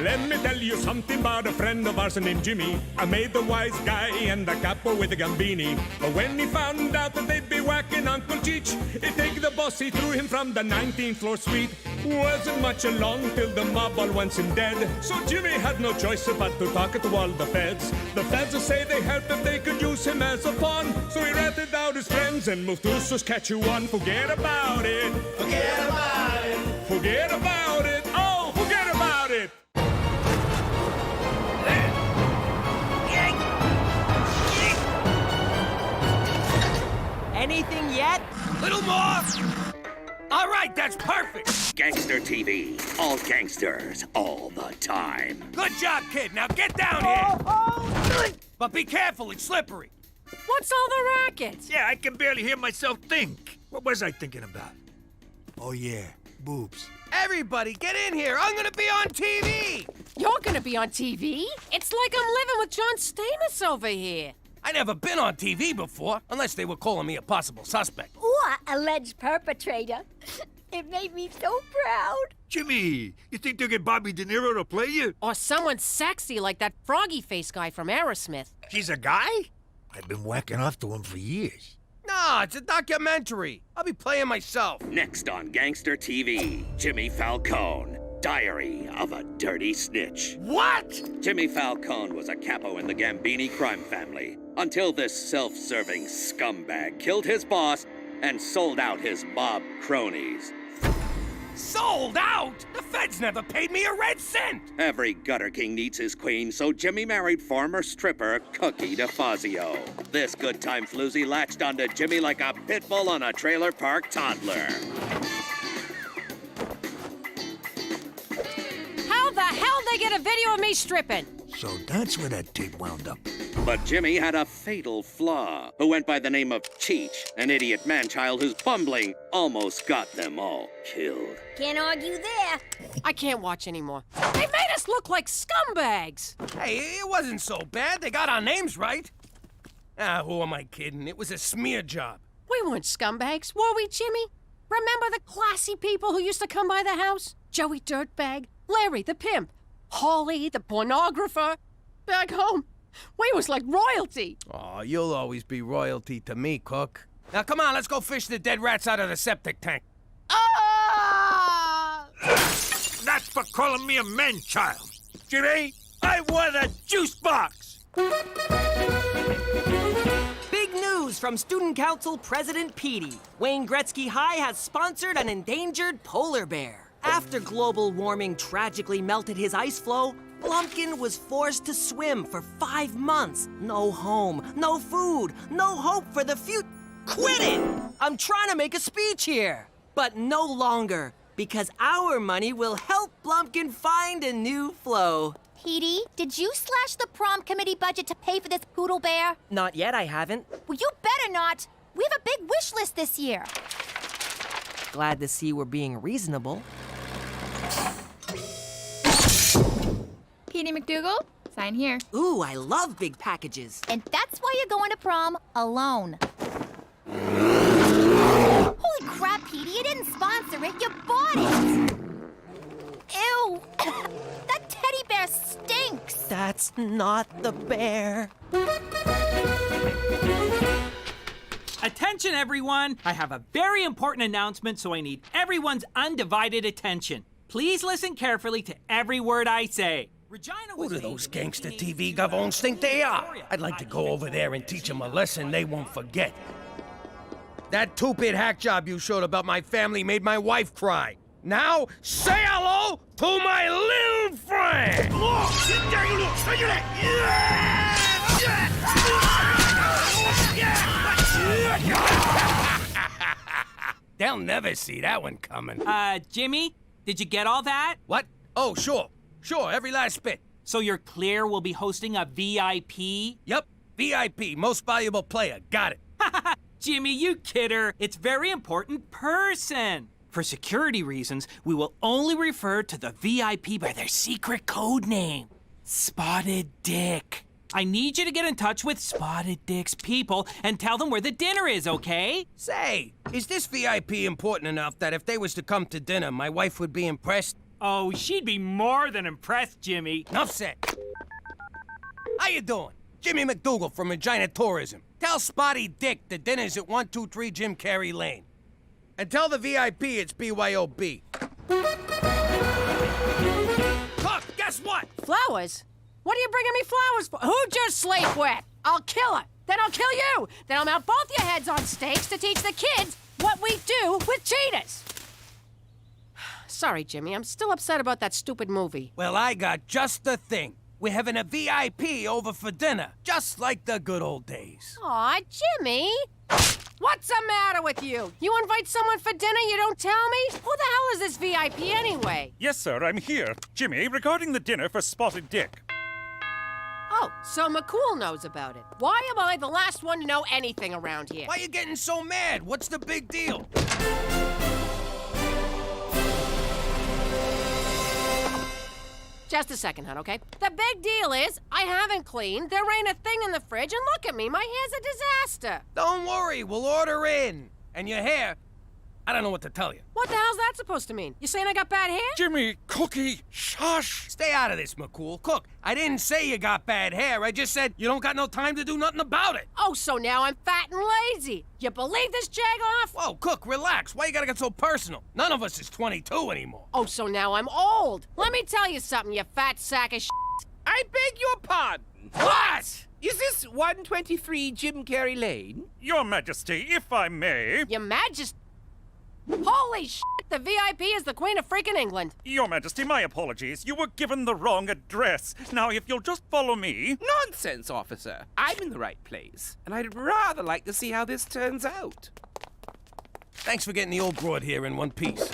Let me tell you something about a friend of ours named Jimmy. I made the wise guy and the capo with the gambini. But when he found out that they'd be whacking Uncle Cheech, he'd take the boss, he threw him from the 19th floor suite. Wasn't much along till the mob all wants him dead. So Jimmy had no choice but to talk to all the feds. The feds say they helped if they could use him as a pawn. So he ratted out his friends and moved to Saskatchewan. Forget about it. Forget about it. Forget about it. Oh, forget about it. Anything yet? Little more! All right, that's perfect! Gangster TV. All gangsters, all the time. Good job, kid. Now get down here! But be careful, it's slippery. What's all the racket? Yeah, I can barely hear myself think. What was I thinking about? Oh, yeah, boobs. Everybody, get in here! I'm gonna be on TV! You're gonna be on TV? It's like I'm living with John Stamos over here. I never been on TV before, unless they were calling me a possible suspect. Or alleged perpetrator. It made me so proud. Jimmy, you think they'll get Bobby De Niro to play you? Or someone sexy like that froggy face guy from Aerosmith. He's a guy? I've been whacking off to him for years. No, it's a documentary. I'll be playing myself. Next on Gangster TV, Jimmy Falcone, Diary of a Dirty Snitch. What? Jimmy Falcone was a capo in the Gambini crime family until this self-serving scumbag killed his boss and sold out his mob cronies. Sold out? The feds never paid me a red cent! Every gutter king needs his queen, so Jimmy married former stripper Cookie DeFazio. This good time floozy latched onto Jimmy like a pit bull on a trailer park toddler. How the hell they get a video of me stripping? So that's where that tape wound up. But Jimmy had a fatal flaw, who went by the name of Cheech, an idiot man-child whose bumbling almost got them all killed. Can't argue there. I can't watch anymore. They made us look like scumbags. Hey, it wasn't so bad. They got our names right. Ah, who am I kidding? It was a smear job. We weren't scumbags, were we, Jimmy? Remember the classy people who used to come by the house? Joey Dirtbag, Larry the pimp, Holly the pornographer. Back home, we was like royalty. Oh, you'll always be royalty to me, Cook. Now, come on, let's go fish the dead rats out of the septic tank. Ah! That's for calling me a man-child. Jimmy, I want a juice box. Big news from Student Council President Petey. Wayne Gretzky High has sponsored an endangered polar bear. After global warming tragically melted his ice floe, Blumpkin was forced to swim for 5 months. No home, no food, no hope for the future. Quit it! I'm trying to make a speech here. But no longer, because our money will help Blumpkin find a new flow. Petey, did you slash the prom committee budget to pay for this poodle bear? Not yet, I haven't. Well, you better not. We have a big wish list this year. Glad to see we're being reasonable. Petey McDougal, sign here. Ooh, I love big packages. And that's why you're going to prom alone. Holy crap, Petey, you didn't sponsor it, you bought it! Ew! That teddy bear stinks! That's not the bear. Attention, everyone! I have a very important announcement, so I need everyone's undivided attention. Please listen carefully to every word I say. Who do those gangster TV govons think they are? I'd like to go over there and teach them a lesson they won't forget. That two-bit hack job you showed about my family made my wife cry. Now, say hello to my little friend! They'll never see that one coming. Jimmy, did you get all that? What? Oh, sure. Sure, every last bit. So you're clear we'll be hosting a VIP? Yep, VIP, most valuable player. Got it. Jimmy, you kidder. It's very important person. For security reasons, we will only refer to the VIP by their secret code name, Spotted Dick. I need you to get in touch with Spotted Dick's people and tell them where the dinner is, okay? Say, is this VIP important enough that if they was to come to dinner, my wife would be impressed? Oh, she'd be more than impressed, Jimmy. Enough said. How you doing? Jimmy McDougal from Regina Tourism. Tell Spotty Dick the dinner's at 123 Jim Carrey Lane. And tell the VIP it's BYOB. Look, guess what? Flowers? What are you bringing me flowers for? Who'd you sleep with? I'll kill her. Then I'll kill you. Then I'll mount both your heads on stakes to teach the kids what we do with cheetahs. Sorry, Jimmy. I'm still upset about that stupid movie. Well, I got just the thing. We're having a VIP over for dinner, just like the good old days. Aw, Jimmy. What's the matter with you? You invite someone for dinner, you don't tell me? Who the hell is this VIP anyway? Yes, sir, I'm here. Jimmy, regarding the dinner for Spotted Dick. Oh, so McCool knows about it. Why am I the last one to know anything around here? Why are you getting so mad? What's the big deal? Just a second, hon, okay? The big deal is, I haven't cleaned, there ain't a thing in the fridge, and look at me, my hair's a disaster. Don't worry, we'll order in. And your hair, I don't know what to tell you. What the hell's that supposed to mean? You saying I got bad hair? Jimmy, Cookie, shush! Stay out of this, McCool. Cook, I didn't say you got bad hair. I just said you don't got no time to do nothing about it. Oh, so now I'm fat and lazy. You believe this, Jagoff? Whoa, Cook, relax. Why you gotta get so personal? None of us is 22 anymore. Oh, so now I'm old. Let me tell you something, you fat sack of shit. I beg your pardon. What? Is this 123 Jim Carrey Lane? Your Majesty, if I may. Your Majesty. Holy shit, the VIP is the Queen of freaking England. Your Majesty, my apologies. You were given the wrong address. Now, if you'll just follow me. Nonsense, officer. I'm in the right place, and I'd rather like to see how this turns out. Thanks for getting the old broad here in one piece.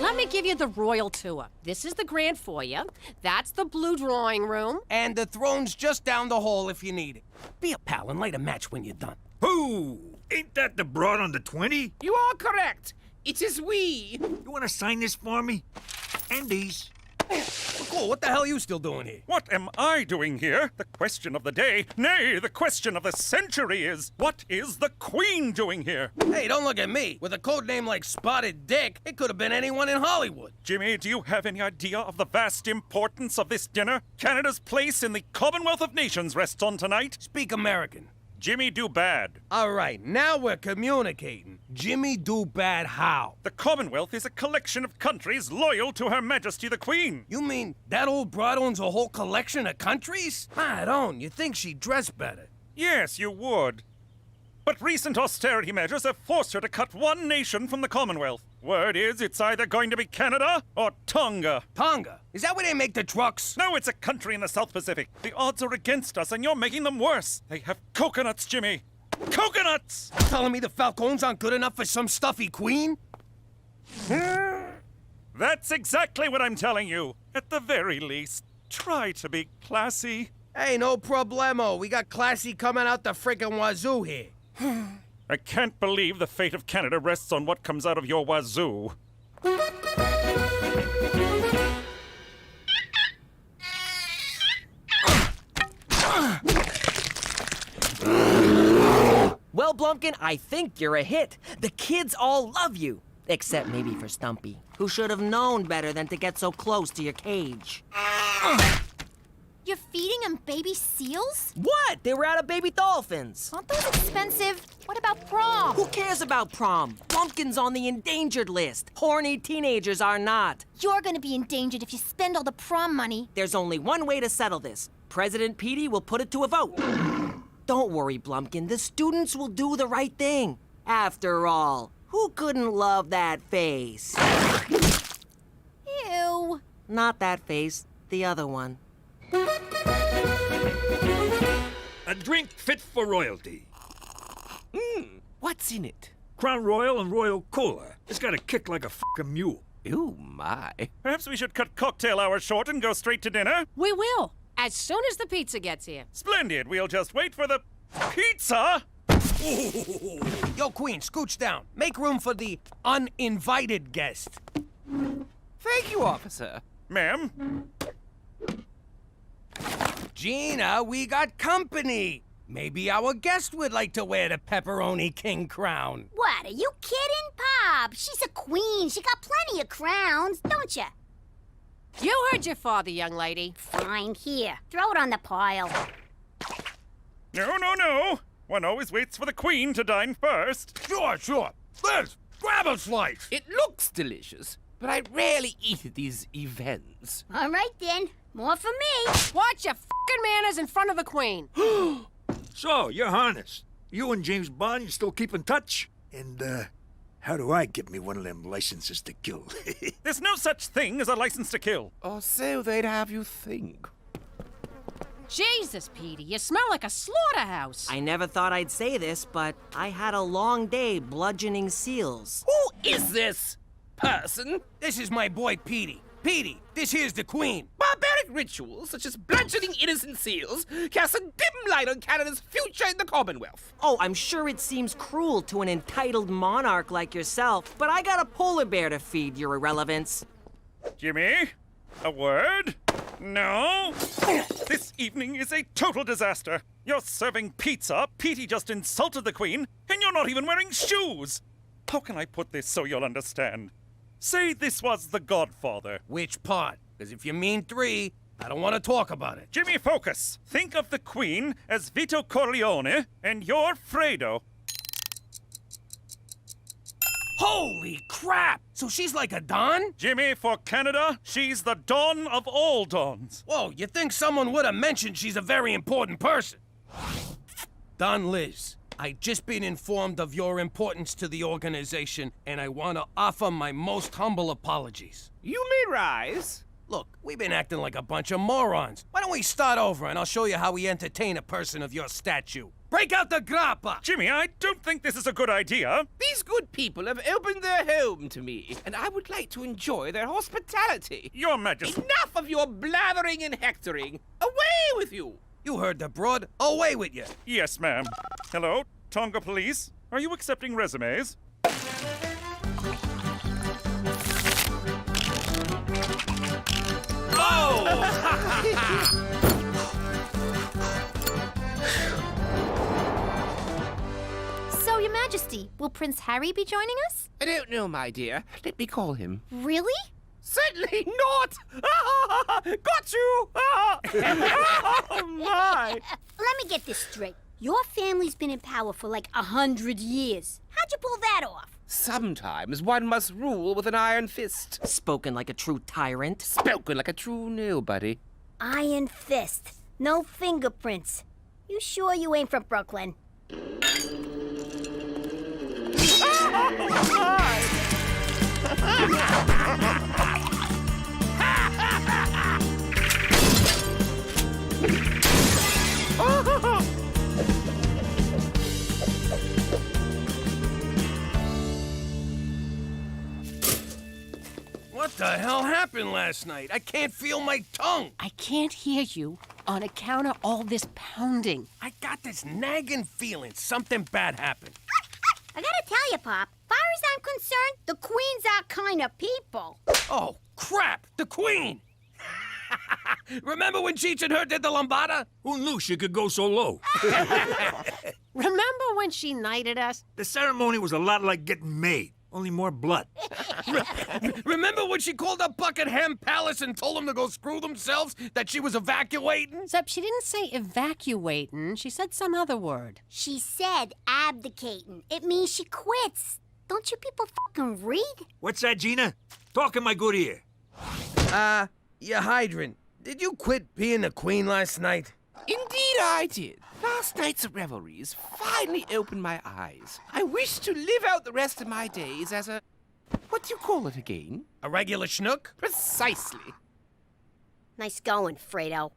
Let me give you the royal tour. This is the grand foyer. That's the blue drawing room. And the throne's just down the hall if you need it. Be a pal and light a match when you're done. Who? Ain't that the broad on the 20? You are correct. It is we. You want to sign this for me? And these. Cool, what the hell are you still doing here? What am I doing here? The question of the day, nay, the question of the century is, what is the Queen doing here? Hey, don't look at me. With a code name like Spotted Dick, it could have been anyone in Hollywood. Jimmy, do you have any idea of the vast importance of this dinner? Canada's place in the Commonwealth of Nations rests on tonight. Speak American. Jimmy do bad. All right, now we're communicating. Jimmy do bad how? The Commonwealth is a collection of countries loyal to Her Majesty the Queen. You mean that old broad owns a whole collection of countries? I don't. You'd think she'd dress better. Yes, you would. But recent austerity measures have forced her to cut one nation from the Commonwealth. Word is it's either going to be Canada or Tonga. Tonga? Is that where they make the trucks? No, it's a country in the South Pacific. The odds are against us, and you're making them worse. They have coconuts, Jimmy. Coconuts! Telling me the Falcons aren't good enough for some stuffy queen? That's exactly what I'm telling you. At the very least, try to be classy. Hey, no problemo. We got classy coming out the frickin' wazoo here. I can't believe the fate of Canada rests on what comes out of your wazoo. Well, Blumpkin, I think you're a hit. The kids all love you. Except maybe for Stumpy, who should have known better than to get so close to your cage. You're feeding them baby seals? What? They were out of baby dolphins. Aren't those expensive? What about prom? Who cares about prom? Blumpkin's on the endangered list. Horny teenagers are not. You're gonna be endangered if you spend all the prom money. There's only one way to settle this. President Petey will put it to a vote. Don't worry, Blumpkin. The students will do the right thing. After all, Who couldn't love that face? Ew. Not that face, the other one. A drink fit for royalty. What's in it? Crown Royal and Royal Cola. It's got a kick like a fucking mule. Ooh, my. Perhaps we should cut cocktail hour short and go straight to dinner? We will, as soon as the pizza gets here. Splendid. We'll just wait for the pizza. Yo, Queen, scooch down. Make room for the uninvited guest. Thank you, officer. Ma'am? Gina, we got company. Maybe our guest would like to wear the pepperoni king crown. What, are you kidding, Pop? She's a queen. She got plenty of crowns, don't you? You heard your father, young lady. Fine, here. Throw it on the pile. No, no, no. One always waits for the queen to dine first. Sure. Liz, grab a slice. It looks delicious, but I rarely eat at these events. All right, then. More for me. Watch your fucking manners in front of the queen. So, Your Highness, you and James Bond, you still keep in touch? And, how do I get me one of them licenses to kill? There's no such thing as a license to kill. Or so they'd have you think. Jesus, Petey, you smell like a slaughterhouse. I never thought I'd say this, but I had a long day bludgeoning seals. Who is this person? This is my boy, Petey. Petey, this here's the queen. Barbaric rituals, such as bludgeoning innocent seals, cast a dim light on Canada's future in the Commonwealth. Oh, I'm sure it seems cruel to an entitled monarch like yourself, but I got a polar bear to feed, your irrelevance. Jimmy, a word? No? This evening is a total disaster. You're serving pizza, Petey just insulted the queen, and you're not even wearing shoes. How can I put this so you'll understand? Say this was The Godfather. Which part? Because if you mean 3, I don't want to talk about it. Jimmy, focus. Think of the queen as Vito Corleone, and you're Fredo. Holy crap! So she's like a Don? Jimmy, for Canada, she's the Dawn of all dawns. Whoa, you think someone would have mentioned she's a very important person? Don Liz, I just been informed of your importance to the organization, and I want to offer my most humble apologies. You may rise. Look, we've been acting like a bunch of morons. Why don't we start over and I'll show you how we entertain a person of your stature. Break out the grappa! Jimmy, I don't think this is a good idea. These good people have opened their home to me, and I would like to enjoy their hospitality. Your Majesty. Enough of your blathering and hectoring. Away with you! You heard the broad. Away with you. Yes, ma'am. Hello, Tonga Police. Are you accepting resumes? So, Your Majesty, will Prince Harry be joining us? I don't know, my dear. Let me call him. Really? Certainly not! Got you! Oh, my! Let me get this straight. Your family's been in power for like 100 years. How'd you pull that off? Sometimes one must rule with an iron fist. Spoken like a true tyrant. Spoken like a true nobody. Iron fist. No fingerprints. You sure you ain't from Brooklyn? What the hell happened last night? I can't feel my tongue. I can't hear you on account of all this pounding. I got this nagging feeling something bad happened. I gotta tell you, Pop, far as I'm concerned, the Queen's our kind of people. Oh, crap! The Queen! Remember when Cheech and her did the lambada? Who knew she could go so low? Remember when she knighted us? The ceremony was a lot like getting made, only more blood. Remember when she called up Buckingham Palace and told them to go screw themselves, that she was evacuating? Except she didn't say evacuating. She said some other word. She said abdicating. It means she quits. Don't you people fucking read? What's that, Gina? Talk in my good ear. Your hydrant. Did you quit being the queen last night? Indeed I did. Last night's revelries finally opened my eyes. I wish to live out the rest of my days as a... what do you call it again? A regular schnook? Precisely. Nice going, Fredo.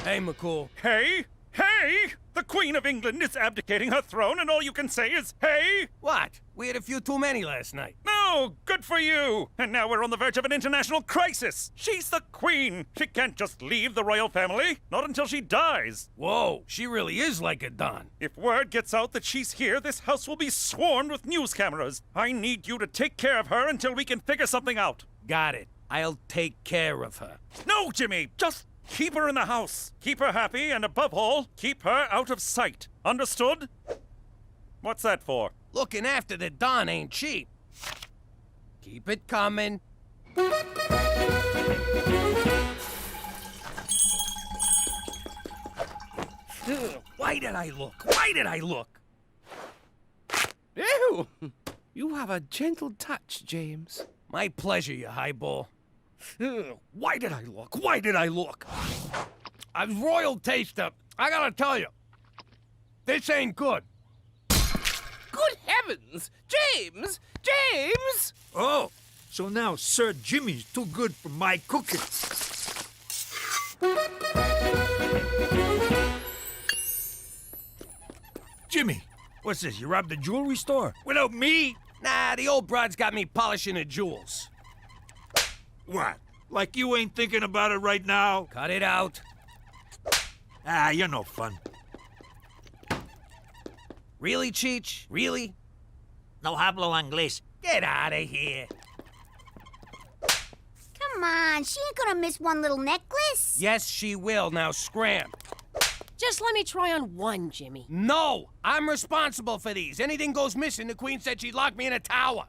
Hey, McCool. Hey? Hey! The Queen of England is abdicating her throne, and all you can say is, hey? What? We had a few too many last night. No! Good for you! And now we're on the verge of an international crisis! She's the Queen! She can't just leave the royal family, not until she dies! Whoa, she really is like a Don. If word gets out that she's here, this house will be swarmed with news cameras. I need you to take care of her until we can figure something out. Got it. I'll take care of her. No, Jimmy! Just keep her in the house. Keep her happy, and above all, keep her out of sight. Understood? What's that for? Looking after the Don ain't cheap. Keep it coming. Why did I look? Why did I look? Ew! You have a gentle touch, James. My pleasure, you highball. Why did I look? Why did I look? I was royal taster. I gotta tell you, this ain't good. Good heavens! James! James! Oh, so now Sir Jimmy's too good for my cooking. Jimmy, what's this? You robbed the jewelry store? Without me? Nah, the old broad's got me polishing the jewels. What? Like you ain't thinking about it right now? Cut it out. Ah, you're no fun. Really, Cheech? Really? No hablo inglés. Get out of here. Come on, she ain't gonna miss one little necklace. Yes, she will. Now scram. Just let me try on one, Jimmy. No! I'm responsible for these. Anything goes missing, the Queen said she'd lock me in a tower.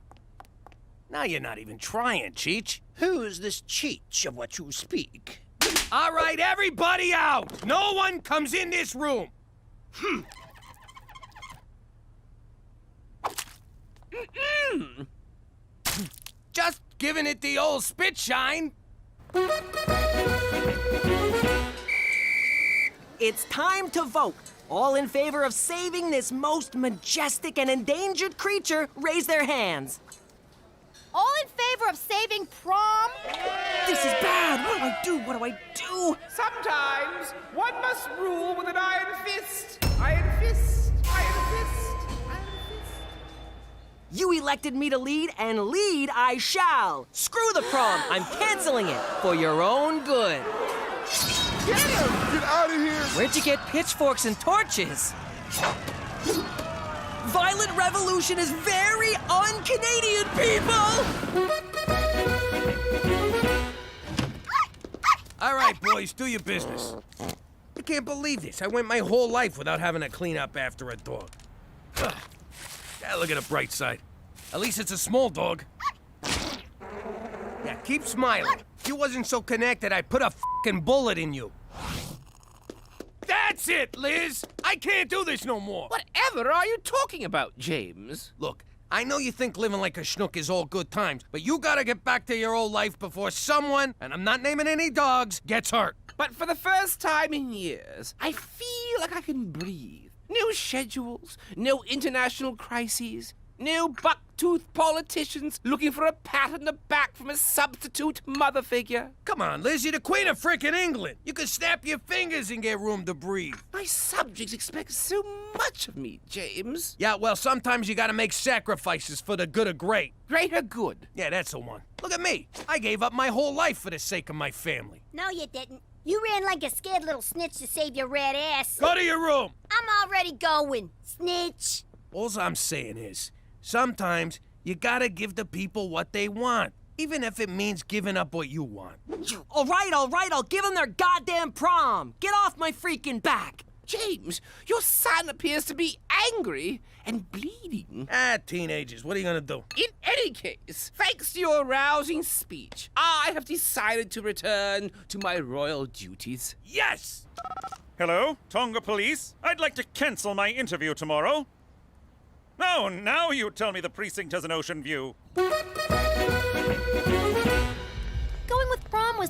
Now you're not even trying, Cheech. Who's this Cheech of what you speak? All right, everybody out! No one comes in this room! Just giving it the old spit shine. It's time to vote. All in favor of saving this most majestic and endangered creature, raise their hands. All in favor of saving prom? This is bad. What do I do? What do I do? Sometimes one must rule with an iron fist. Iron fist. Iron fist. Iron fist. You elected me to lead, and lead I shall. Screw the prom. I'm canceling it for your own good. Get him! Get out of here! Where'd you get pitchforks and torches? Violent revolution is very un-Canadian, people! All right, boys, do your business. I can't believe this. I went my whole life without having to clean up after a dog. Ugh. Yeah, look at the bright side. At least it's a small dog. Yeah, keep smiling. If you wasn't so connected, I'd put a fucking bullet in you. That's it, Liz! I can't do this no more! Whatever are you talking about, James? Look, I know you think living like a schnook is all good times, but you gotta get back to your old life before someone, and I'm not naming any dogs, gets hurt. But for the first time in years, I feel like I can breathe. No schedules, no international crises, no buck-toothed politicians looking for a pat on the back from a substitute mother figure. Come on, Liz, you're the Queen of frickin' England. You can snap your fingers and get room to breathe. My subjects expect so much of me, James. Yeah, well, sometimes you gotta make sacrifices for the good of great. Greater good. Yeah, that's the one. Look at me. I gave up my whole life for the sake of my family. No, you didn't. You ran like a scared little snitch to save your red ass. Go to your room. I'm already going, snitch. All I'm saying is, sometimes you gotta give the people what they want, even if it means giving up what you want. All right, I'll give them their goddamn prom. Get off my freaking back. James, your son appears to be angry and bleeding. Ah, teenagers, what are you gonna do? In any case, thanks to your rousing speech, I have decided to return to my royal duties. Yes! Hello, Tonga Police. I'd like to cancel my interview tomorrow. No, now you tell me the precinct has an ocean view. Going with prom was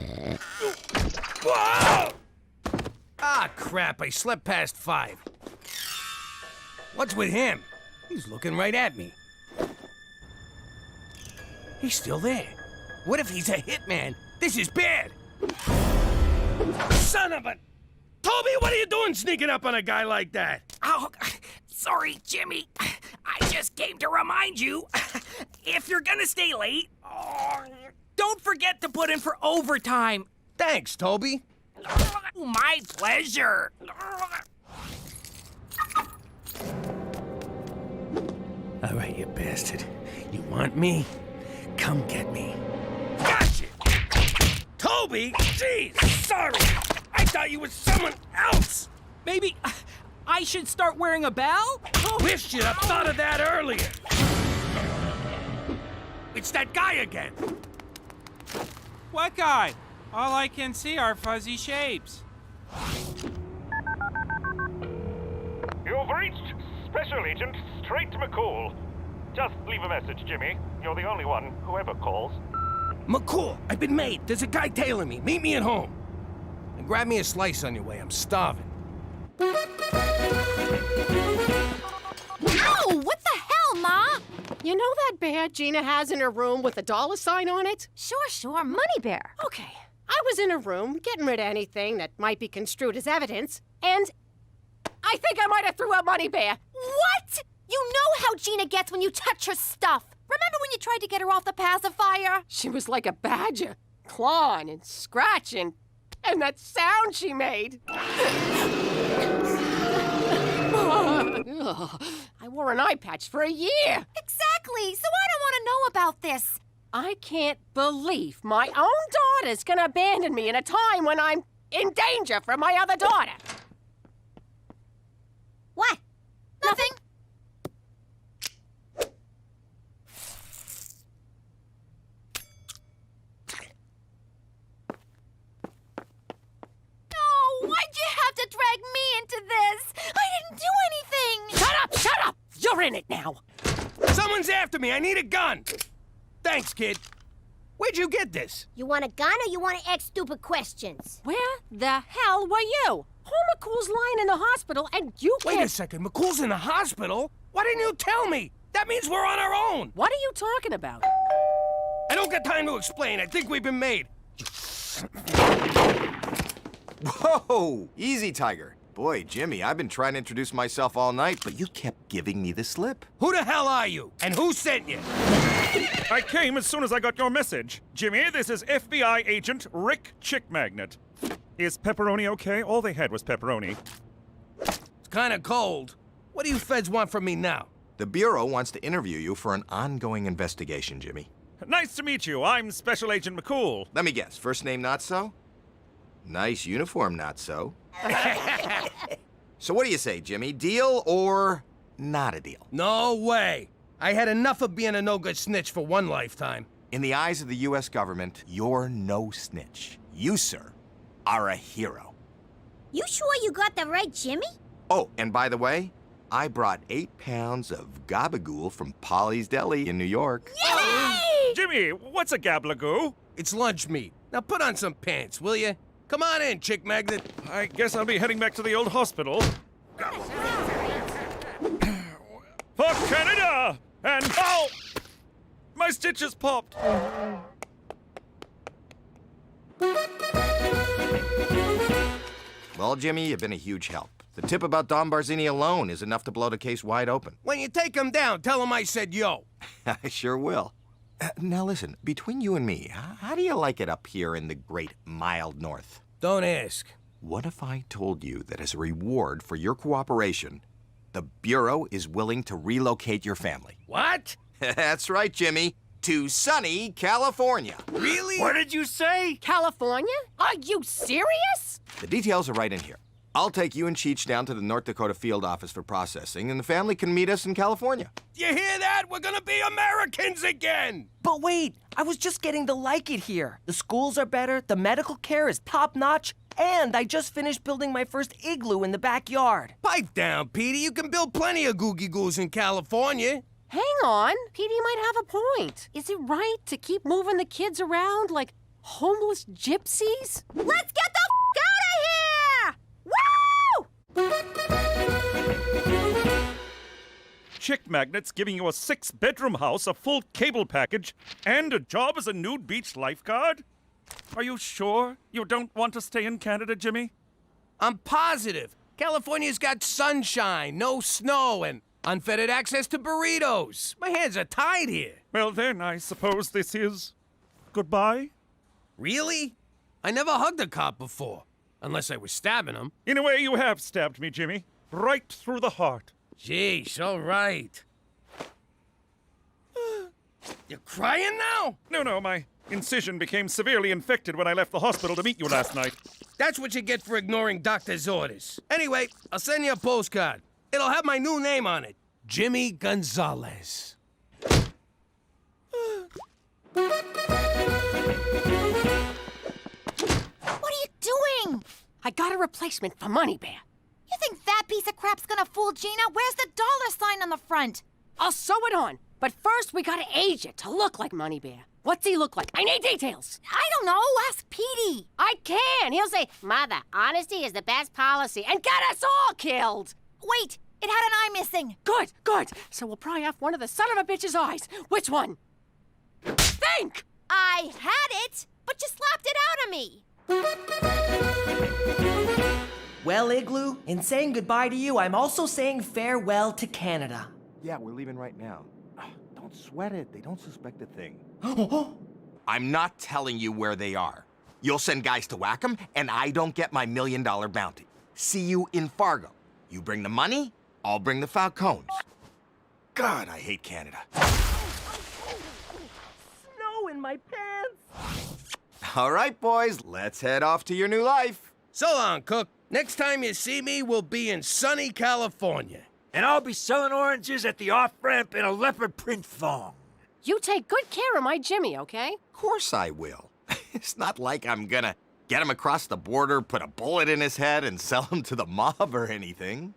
Whoa! Ah, crap, I slept past 5. What's with him? He's looking right at me. He's still there. What if he's a hitman? This is bad. Son of a... Toby, what are you doing sneaking up on a guy like that? Oh, sorry, Jimmy. I just came to remind you, if you're gonna stay late, don't forget to put in for overtime. Thanks, Toby. My pleasure. All right, you bastard. You want me? Come get me. Gotcha! Toby! Jeez, sorry! I thought you were someone else! Maybe I should start wearing a bell? Wish you'd have thought of that earlier! It's that guy again! What guy? All I can see are fuzzy shapes. You've reached Special Agent Straight McCool. Just leave a message, Jimmy. You're the only one who ever calls. McCool, I've been made. There's a guy tailing me. Meet me at home. And grab me a slice on your way. I'm starving. Ow! What the hell, Ma? You know that bear Gina has in her room with a $sign on it? Sure, Money Bear. Okay. I was in her room getting rid of anything that might be construed as evidence, and I think I might have threw a Money Bear. What? You know how Gina gets when you touch her stuff. Remember when you tried to get her off the pacifier? She was like a badger, clawing and scratching, and that sound she made. I wore an eye patch for a year. Exactly, so I don't want to know about this. I can't believe my own daughter's gonna abandon me in a time when I'm in danger from my other daughter. What? Nothing. Why'd you have to drag me into this? I didn't do anything! Shut up! You're in it now! Someone's after me! I need a gun! Thanks, kid. Where'd you get this? You want a gun or you want to ask stupid questions? Where the hell were you? McCool's lying in the hospital and you can't... Wait a second, McCool's in the hospital? Why didn't you tell me? That means we're on our own! What are you talking about? I don't got time to explain. I think we've been made. Whoa! Easy, Tiger. Boy, Jimmy, I've been trying to introduce myself all night, but you kept giving me the slip. Who the hell are you? And who sent you? I came as soon as I got your message. Jimmy, this is FBI agent Rick Chick Magnet. Is pepperoni okay? All they had was pepperoni. It's kind of cold. What do you feds want from me now? The Bureau wants to interview you for an ongoing investigation, Jimmy. Nice to meet you. I'm Special Agent McCool. Let me guess. First name, not so? Nice uniform, not so. So what do you say, Jimmy? Deal or not a deal? No way. I had enough of being a no-good snitch for one lifetime. In the eyes of the U.S. government, you're no snitch. You, sir, are a hero. You sure you got the right Jimmy? Oh, and by the way, I brought 8 pounds of gabagool from Polly's Deli in New York. Yay! Jimmy, what's a gablagoo? It's lunch meat. Now put on some pants, will you? Come on in, Chick Magnet. I guess I'll be heading back to the old hospital. For Canada! And... Oh! My stitches popped! Well, Jimmy, you've been a huge help. The tip about Don Barzini alone is enough to blow the case wide open. When you take him down, tell him I said yo. I sure will. Now listen, between you and me, how do you like it up here in the great mild north? Don't ask. What if I told you that as a reward for your cooperation, the Bureau is willing to relocate your family? What? That's right, Jimmy. To sunny California. Really? What did you say? California? Are you serious? The details are right in here. I'll take you and Cheech down to the North Dakota field office for processing, and the family can meet us in California. You hear that? We're gonna be Americans again! But wait, I was just getting to like it here. The schools are better, the medical care is top-notch, and I just finished building my first igloo in the backyard. Pipe down, Petey. You can build plenty of googie-goos in California. Hang on. Petey might have a point. Is it right to keep moving the kids around like homeless gypsies? Let's get the Chick Magnet's giving you a 6-bedroom house, a full cable package, and a job as a nude beach lifeguard? Are you sure you don't want to stay in Canada, Jimmy? I'm positive. California's got sunshine, no snow, and unfettered access to burritos. My hands are tied here. Well, then, I suppose this is goodbye? Really? I never hugged a cop before, unless I was stabbing him. In a way, you have stabbed me, Jimmy. Right through the heart. Jeez, all right. You're crying now? No, my incision became severely infected when I left the hospital to meet you last night. That's what you get for ignoring doctor's orders. Anyway, I'll send you a postcard. It'll have my new name on it. Jimmy Gonzalez. What are you doing? I got a replacement for Money Bear. You think that piece of crap's gonna fool Gina? Where's the dollar sign on the front? I'll sew it on. But first, we gotta age it to look like Money Bear. What's he look like? I need details. I don't know. Ask Petey. I can. He'll say, Mother, honesty is the best policy, and get us all killed. Wait, it had an eye missing. Good. So we'll pry off one of the son of a bitch's eyes. Which one? Think! I had it, but you slapped it out of me. Well, Igloo, in saying goodbye to you, I'm also saying farewell to Canada. Yeah, we're leaving right now. Don't sweat it. They don't suspect a thing. I'm not telling you where they are. You'll send guys to whack them, and I don't get my $1 million bounty. See you in Fargo. You bring the money, I'll bring the falcons. God, I hate Canada. Snow in my pants. All right, boys, let's head off to your new life. So long, Cook. Next time you see me, we'll be in sunny California. And I'll be selling oranges at the off-ramp in a leopard print thong. You take good care of my Jimmy, okay? Of course I will. It's not like I'm gonna get him across the border, put a bullet in his head, and sell him to the mob or anything.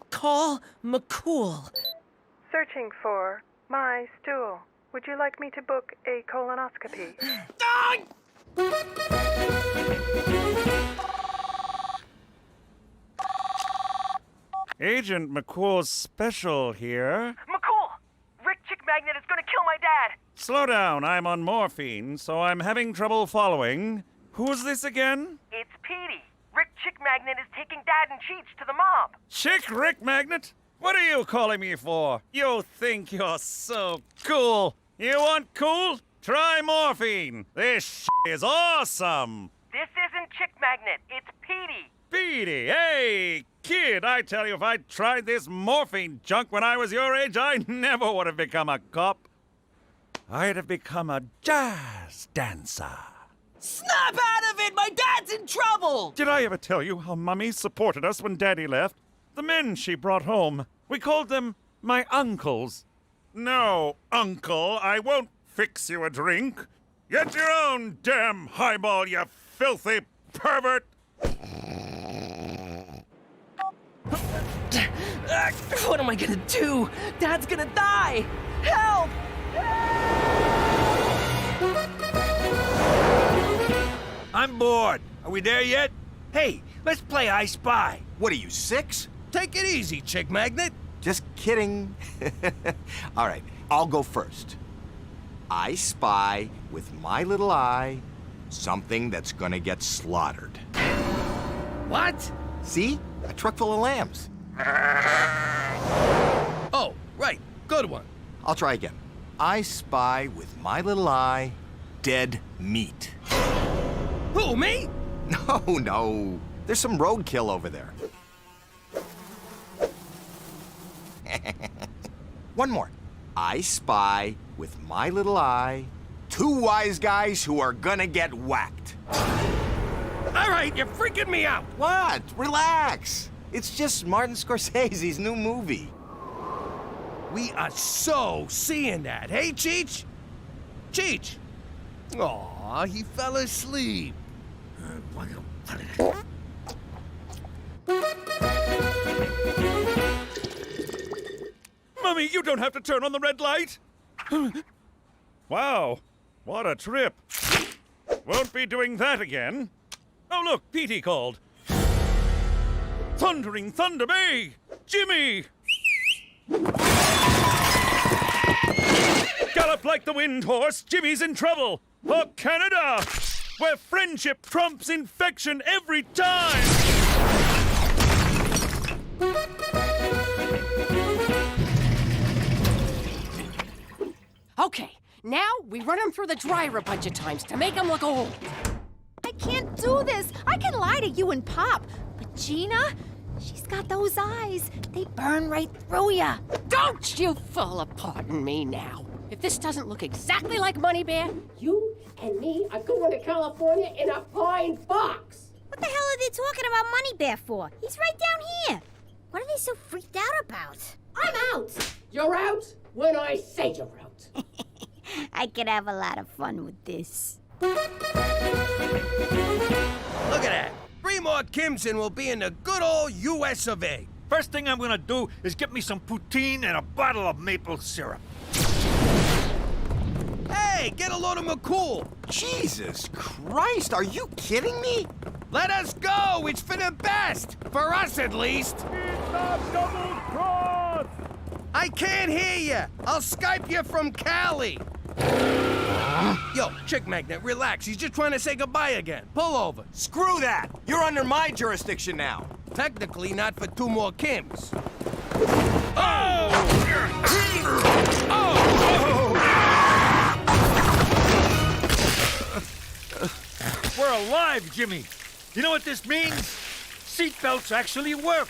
Call McCool. Searching for my stool. Would you like me to book a colonoscopy? Agent McCool's special here. McCool! Rick Chick Magnet is gonna kill my dad! Slow down, I'm on morphine, so I'm having trouble following. Who's this again? It's Petey. Rick Chick Magnet is taking Dad and Cheech to the mob. Chick Rick Magnet? What are you calling me for? You think you're so cool. You want cool? Try morphine. This is awesome. This isn't Chick Magnet, it's Petey. Petey, hey, kid, I tell you, if I'd tried this morphine junk when I was your age, I never would have become a cop. I'd have become a jazz dancer. Snap out of it! My dad's in trouble! Did I ever tell you how Mummy supported us when Daddy left? The men she brought home, we called them my uncles. No, Uncle, I won't fix you a drink. Get your own damn highball, you filthy pervert! What am I gonna do? Dad's gonna die! Help! I'm bored. Are we there yet? Hey, let's play I Spy. What are you, 6? Take it easy, Chick Magnet. Just kidding. All right, I'll go first. I spy with my little eye something that's gonna get slaughtered. What? See? A truck full of lambs. Oh, right. Good one. I'll try again. I spy with my little eye dead meat. Who, me? No. There's some roadkill over there. One more. I spy with my little eye 2 wise guys who are gonna get whacked. All right, you're freaking me out. What? Relax. It's just Martin Scorsese's new movie. We are so seeing that. Hey, Cheech? Cheech? Aw, he fell asleep. Mummy, you don't have to turn on the red light. Wow, what a trip. Won't be doing that again. Oh, look, Petey called. Thundering Thunder Bay! Jimmy! Gallop like the wind horse, Jimmy's in trouble! For Canada, where friendship trumps infection every time! Okay, now we run him through the dryer a bunch of times to make him look old. I can't do this. I can lie to you and Pop. But Gina, she's got those eyes. They burn right through ya. Don't you fall apart on me now. If this doesn't look exactly like Money Bear, you and me are going to California in a pine box. What the hell are they talking about Money Bear for? He's right down here. What are they so freaked out about? I'm out. You're out when I say you're out. I could have a lot of fun with this. Look at that. 3 more Kims and we'll be in the good old US of A. First thing I'm gonna do is get me some poutine and a bottle of maple syrup. Hey, get a load of McCool. Jesus Christ, are you kidding me? Let us go. It's for the best. For us, at least. I can't hear you. I'll Skype you from Cali. Yo, Chick Magnet, relax. He's just trying to say goodbye again. Pull over. Screw that. You're under my jurisdiction now. Technically, not for 2 more Kims. We're alive, Jimmy. You know what this means? Seatbelts actually work.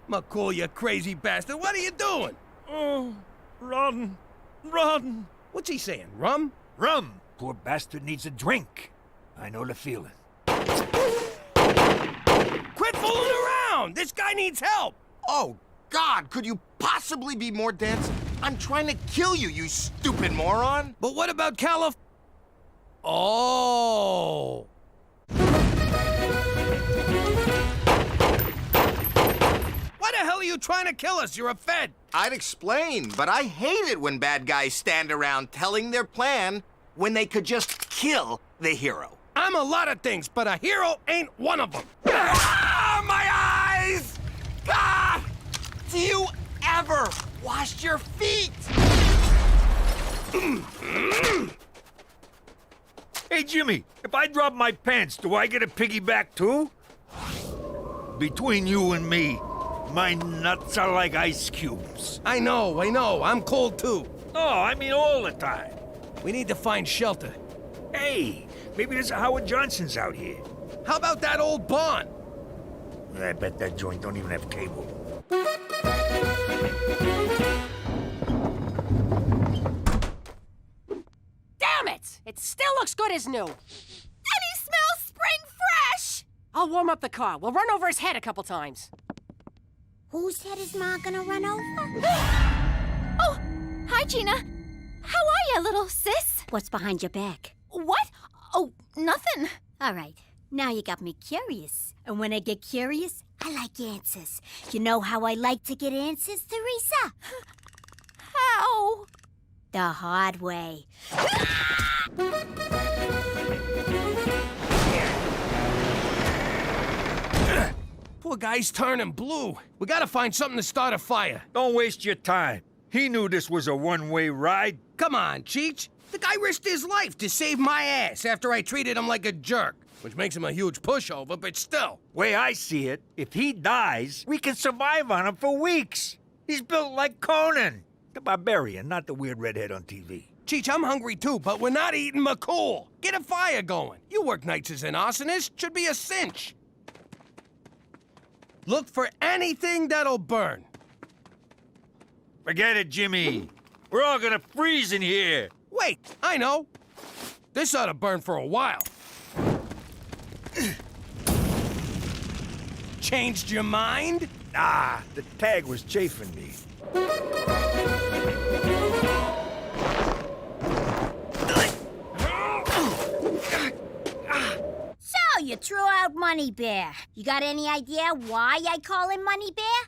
McCool, you crazy bastard. What are you doing? Oh, run. Run. What's he saying? Rum? Rum. Poor bastard needs a drink. I know the feeling. Quit fooling around! This guy needs help! Oh, God, could you possibly be more dense? I'm trying to kill you, you stupid moron! But what about Calif... Oh... Why the hell are you trying to kill us? You're a Fed! I'd explain, but I hate it when bad guys stand around telling their plan when they could just kill the hero. I'm a lot of things, but a hero ain't one of them. Ah, my eyes! God! Do you ever wash your feet? Hey, Jimmy, if I drop my pants, do I get a piggyback too? Between you and me, my nuts are like ice cubes. I know. I'm cold too. Oh, I mean all the time. We need to find shelter. Hey, maybe there's a Howard Johnson's out here. How about that old barn? I bet that joint don't even have cable. Damn it! It still looks good as new. And he smells spring fresh! I'll warm up the car. We'll run over his head a couple times. Whose head is Ma gonna run over? Oh, hi, Gina. How are you, little sis? What's behind your back? What? Oh, nothing. All right, now you got me curious. And when I get curious, I like answers. You know how I like to get answers, Teresa? How? The hard way. Poor guy's turning blue. We gotta find something to start a fire. Don't waste your time. He knew this was a one-way ride. Come on, Cheech. The guy risked his life to save my ass after I treated him like a jerk. Which makes him a huge pushover, but still. Way I see it, if he dies, we can survive on him for weeks. He's built like Conan. The barbarian, not the weird redhead on TV. Cheech, I'm hungry too, but we're not eating McCool. Get a fire going. You work nights as an arsonist. Should be a cinch. Look for anything that'll burn. Forget it, Jimmy. We're all gonna freeze in here. Wait, I know. This ought to burn for a while. Changed your mind? Ah, the tag was chafing me. So, you threw out Money Bear. You got any idea why I call him Money Bear?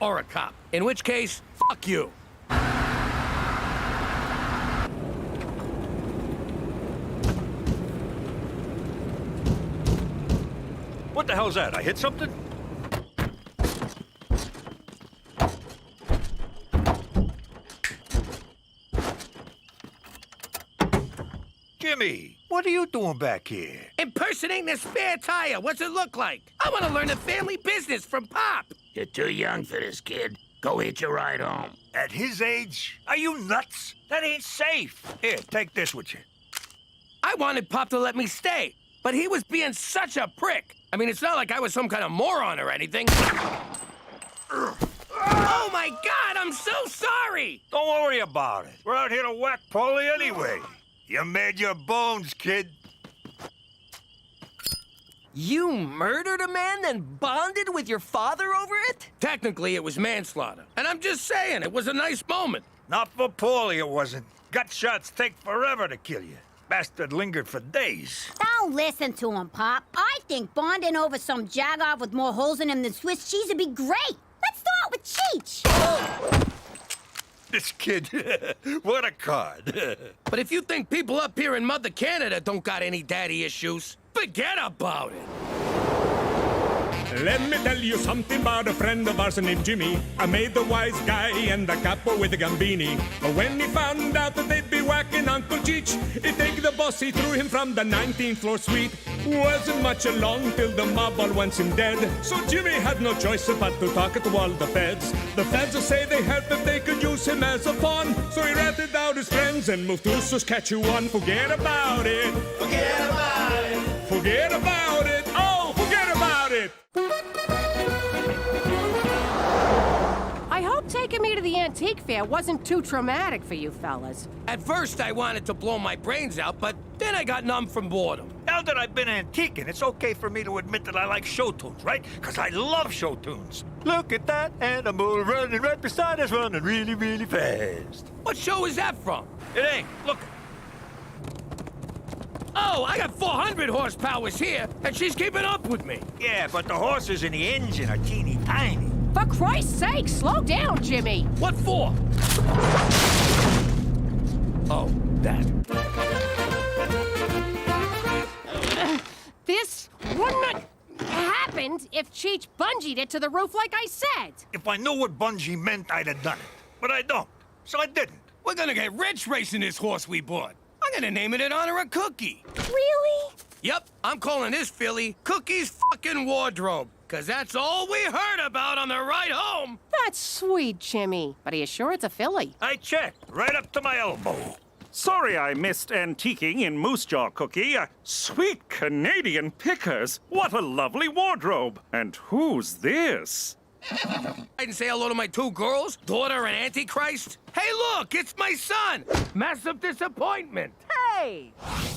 or a cop. In which case, fuck you. What the hell's that? I hit something? Jimmy, what are you doing back here? Impersonating a spare tire. What's it look like? I want to learn the family business from Pop. You're too young for this, kid. Go hitch a ride home. At his age? Are you nuts? That ain't safe. Here, take this with you. I wanted Pop to let me stay, but he was being such a prick. I mean, it's not like I was some kind of moron or anything. Oh my God, I'm so sorry! Don't worry about it. We're out here to whack Paulie anyway. You made your bones, kid. You murdered a man, then bonded with your father over it? Technically, it was manslaughter. And I'm just saying, it was a nice moment. Not for Paulie, it wasn't. Gut shots take forever to kill you. Bastard lingered for days. Don't listen to him, Pop. I think bonding over some jagoff with more holes in him than Swiss cheese would be great. Let's start with Cheech. This kid, what a card. But if you think people up here in Mother Canada don't got any daddy issues, forget about it. Let me tell you something about a friend of ours named Jimmy. I made the wise guy and the capo with the gambini. But when he found out that they'd be whacking Uncle Cheech, he take the boss, he threw him from the 19th floor suite. Wasn't much along till the mob all wants him dead. So Jimmy had no choice but to talk to all the feds. The feds say they heard that they could use him as a pawn. So he ratted out his friends and moved to Saskatchewan. Forget about it. Forget about it. Forget about it. Oh, forget about it. I hope taking me to the antique fair wasn't too traumatic for you fellas. At first, I wanted to blow my brains out, but then I got numb from boredom. Now that I've been antiquing, it's okay for me to admit that I like show tunes, right? Because I love show tunes. Look at that animal running right beside us, running really, really fast. What show is that from? It ain't. Look. Oh, I got 400 horsepowers here, and she's keeping up with me. Yeah, but the horses in the engine are teeny tiny. For Christ's sake, slow down, Jimmy. What for? Oh, that. This wouldn't have happened if Cheech bungeed it to the roof like I said. If I knew what bungee meant, I'd have done it. But I don't, so I didn't. We're gonna get rich racing this horse we bought. I'm gonna name it in honor of Cookie. Really? Yep, I'm calling this filly Cookie's fucking wardrobe. Cause that's all we heard about on the ride home. That's sweet, Jimmy. But are you sure it's a filly? I checked, right up to my elbow. Sorry I missed antiquing in Moose Jaw, Cookie. Sweet Canadian pickers. What a lovely wardrobe. And who's this? I didn't say hello to my two girls, daughter and Antichrist. Hey, look, it's my son. Massive disappointment. Hey!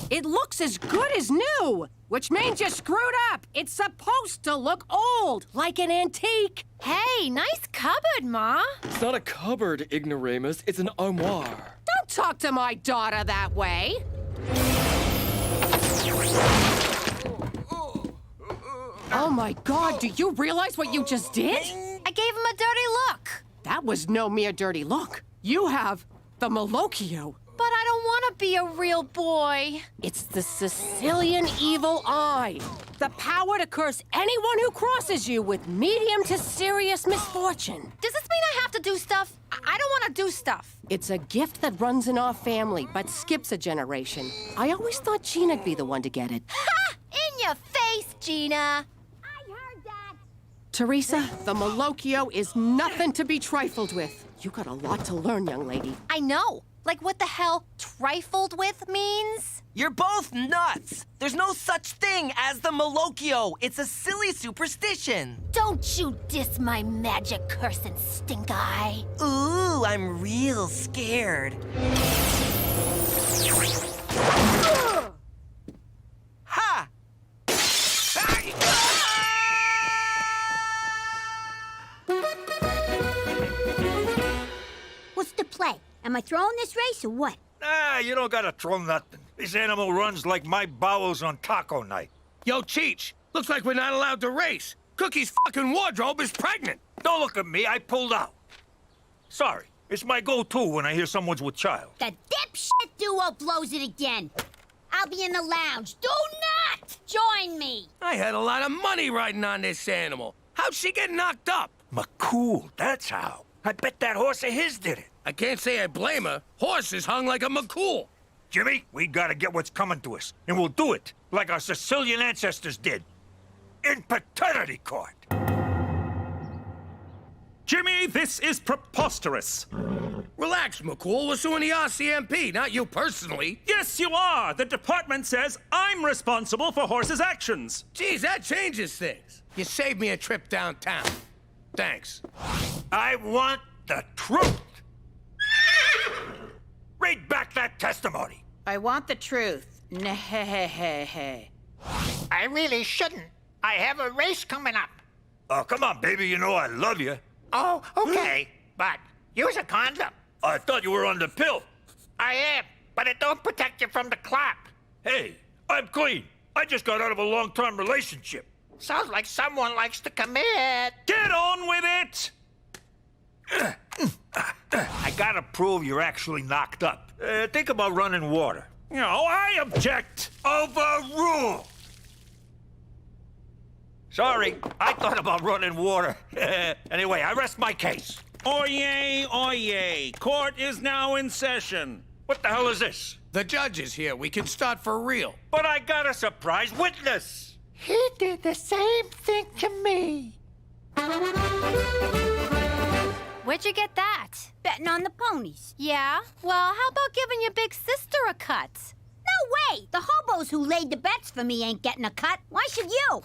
It looks as good as new, which means you screwed up. It's supposed to look old, like an antique. Hey, nice cupboard, Ma. It's not a cupboard, ignoramus. It's an armoire. Don't talk to my daughter that way. Oh my God, do you realize what you just did? I gave him a dirty look. That was no mere dirty look. You have the Malocchio. But I don't want to be a real boy. It's the Sicilian evil eye. The power to curse anyone who crosses you with medium to serious misfortune. Does this mean I have to do stuff? I don't want to do stuff. It's a gift that runs in our family, but skips a generation. I always thought Gina'd be the one to get it. Ha! In your face, Gina. Teresa, the Malocchio is nothing to be trifled with. You got a lot to learn, young lady. I know. Like what the hell trifled with means? You're both nuts. There's no such thing as the Malocchio. It's a silly superstition. Don't you diss my magic cursing stink eye. Ooh, I'm real scared. Ha! What's the play? Am I throwing this race or what? Nah, you don't gotta throw nothing. This animal runs like my bowels on taco night. Yo, Cheech, looks like we're not allowed to race. Cookie's fucking wardrobe is pregnant. Don't look at me, I pulled out. Sorry, it's my go-to when I hear someone's with child. The dipshit duo blows it again. I'll be in the lounge. Do not join me. I had a lot of money riding on this animal. How'd she get knocked up? McCool, that's how. I bet that horse of his did it. I can't say I blame her. Horses hung like a McCool. Jimmy, we gotta get what's coming to us, and we'll do it like our Sicilian ancestors did. In paternity court. Jimmy, this is preposterous. Relax, McCool. We're suing the RCMP, not you personally. Yes, you are. The department says I'm responsible for horses' actions. Geez, that changes things. You saved me a trip downtown. Thanks. I want the truth. Read back that testimony. I want the truth. Nah. I really shouldn't. I have a race coming up. Oh, come on, baby. You know I love you. Oh, okay. But use a condom. I thought you were on the pill. I am, but it don't protect you from the clap. Hey, I'm clean. I just got out of a long-term relationship. Sounds like someone likes to commit. Get on with it! I gotta prove you're actually knocked up. Think about running water. No, I object. Overrule! Sorry, I thought about running water. Anyway, I rest my case. Oyez, oyez. Court is now in session. What the hell is this? The judge is here. We can start for real. But I got a surprise witness. He did the same thing to me. Where'd you get that? Betting on the ponies. Yeah? Well, how about giving your big sister a cut? No way! The hobos who laid the bets for me ain't getting a cut. Why should you?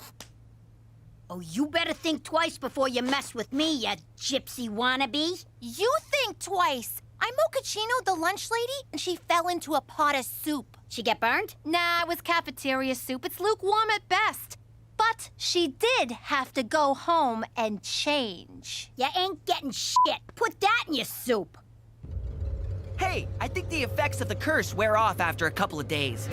Oh, you better think twice before you mess with me, you gypsy wannabe. You think twice. I'm Mochaccino, the lunch lady, and she fell into a pot of soup. She get burned? Nah, it was cafeteria soup. It's lukewarm at best. But she did have to go home and change. You ain't getting shit. Put that in your soup. Hey, I think the effects of the curse wear off after a couple of days.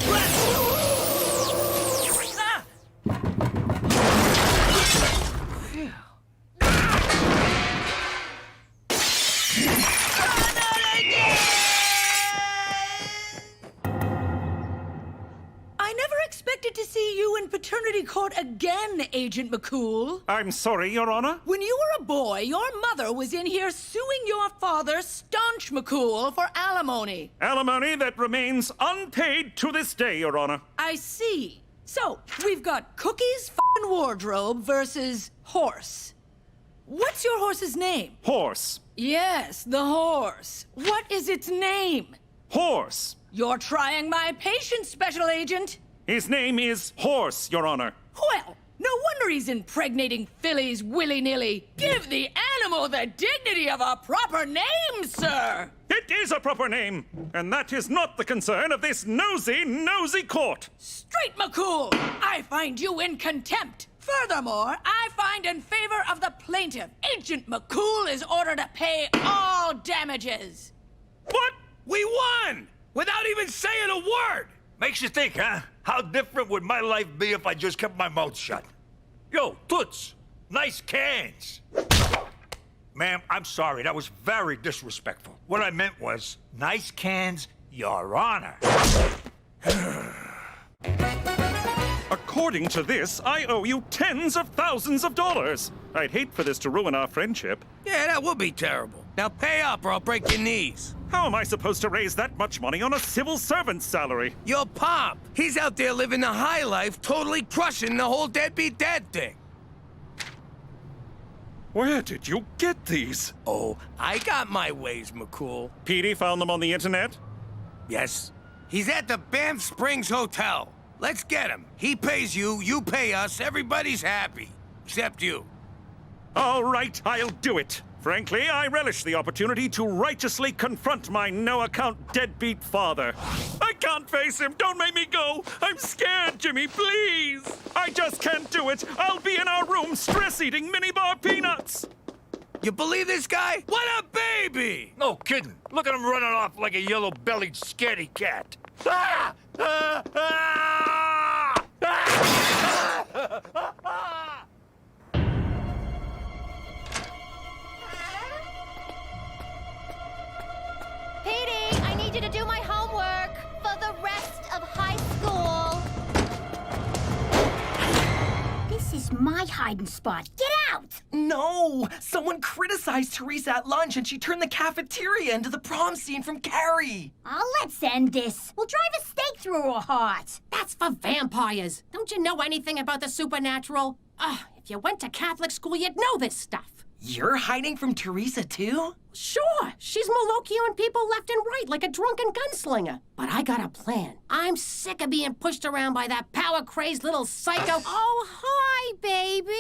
To see you in paternity court again, Agent McCool. I'm sorry, Your Honor. When you were a boy, your mother was in here suing your father, Staunch McCool, for alimony. Alimony that remains unpaid to this day, Your Honor. I see. So, we've got Cookie's f***ing wardrobe versus horse. What's your horse's name? Horse. Yes, the horse. What is its name? Horse. You're trying my patience, Special Agent. His name is Horse, Your Honor. Well, no wonder he's impregnating fillies willy-nilly. Give the animal the dignity of a proper name, sir! It is a proper name, and that is not the concern of this nosy court. Straight, McCool! I find you in contempt. Furthermore, I find in favor of the plaintiff, Agent McCool is ordered to pay all damages. What? We won! Without even saying a word! Makes you think, huh? How different would my life be if I just kept my mouth shut? Yo, Toots, nice cans. Ma'am, I'm sorry, that was very disrespectful. What I meant was, nice cans, Your Honor. According to this, I owe you tens of thousands of dollars. I'd hate for this to ruin our friendship. Yeah, that would be terrible. Now pay up or I'll break your knees. How am I supposed to raise that much money on a civil servant's salary? Your pop. He's out there living the high life, totally crushing the whole deadbeat dad thing. Where did you get these? Oh, I got my ways, McCool. Petey found them on the internet? Yes. He's at the Banff Springs Hotel. Let's get him. He pays you, you pay us, everybody's happy. Except you. All right, I'll do it. Frankly, I relish the opportunity to righteously confront my no-account deadbeat father. I can't face him. Don't make me go. I'm scared, Jimmy, please. I just can't do it. I'll be in our room stress-eating minibar peanuts. You believe this guy? What a baby! No kidding. Look at him running off like a yellow-bellied scaredy cat. Ah! Ah! Ah! Ah! need you to do my homework for the rest of high school. This is my hiding spot. Get out! No! Someone criticized Teresa at lunch and she turned the cafeteria into the prom scene from Carrie. Oh, let's end this. We'll drive a stake through her heart. That's for vampires. Don't you know anything about the supernatural? If you went to Catholic school, you'd know this stuff. You're hiding from Teresa, too? Sure, she's Malokioing people left and right like a drunken gunslinger. But I got a plan. I'm sick of being pushed around by that power-crazed little psycho. Oh, hi, baby.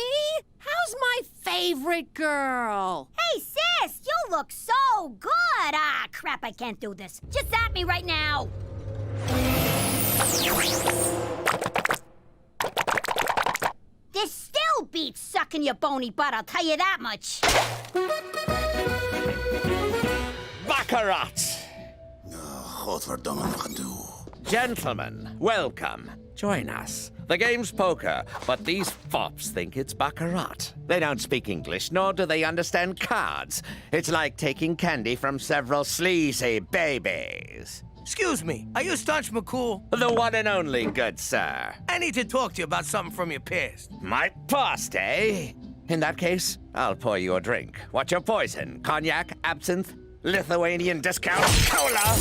How's my favorite girl? Hey, sis, you look so good. Ah, crap, I can't do this. Just at me right now. This still beats sucking your bony butt, I'll tell you that much. Baccarat! Gentlemen, welcome. Join us. The game's poker, but these fops think it's baccarat. They don't speak English, nor do they understand cards. It's like taking candy from several sleazy babies. Excuse me, are you Staunch McCool? The one and only, good sir. I need to talk to you about something from your past. My past, eh? In that case, I'll pour you a drink. What's your poison? Cognac, absinthe, Lithuanian discount cola?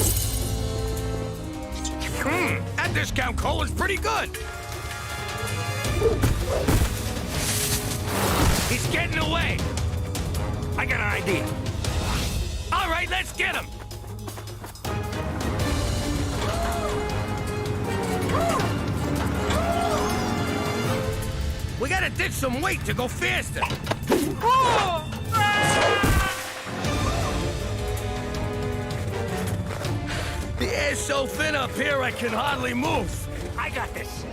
That discount cola's pretty good. He's getting away. I got an idea. All right, let's get him. We gotta ditch some weight to go faster. The air's so thin up here, I can hardly move. I got this.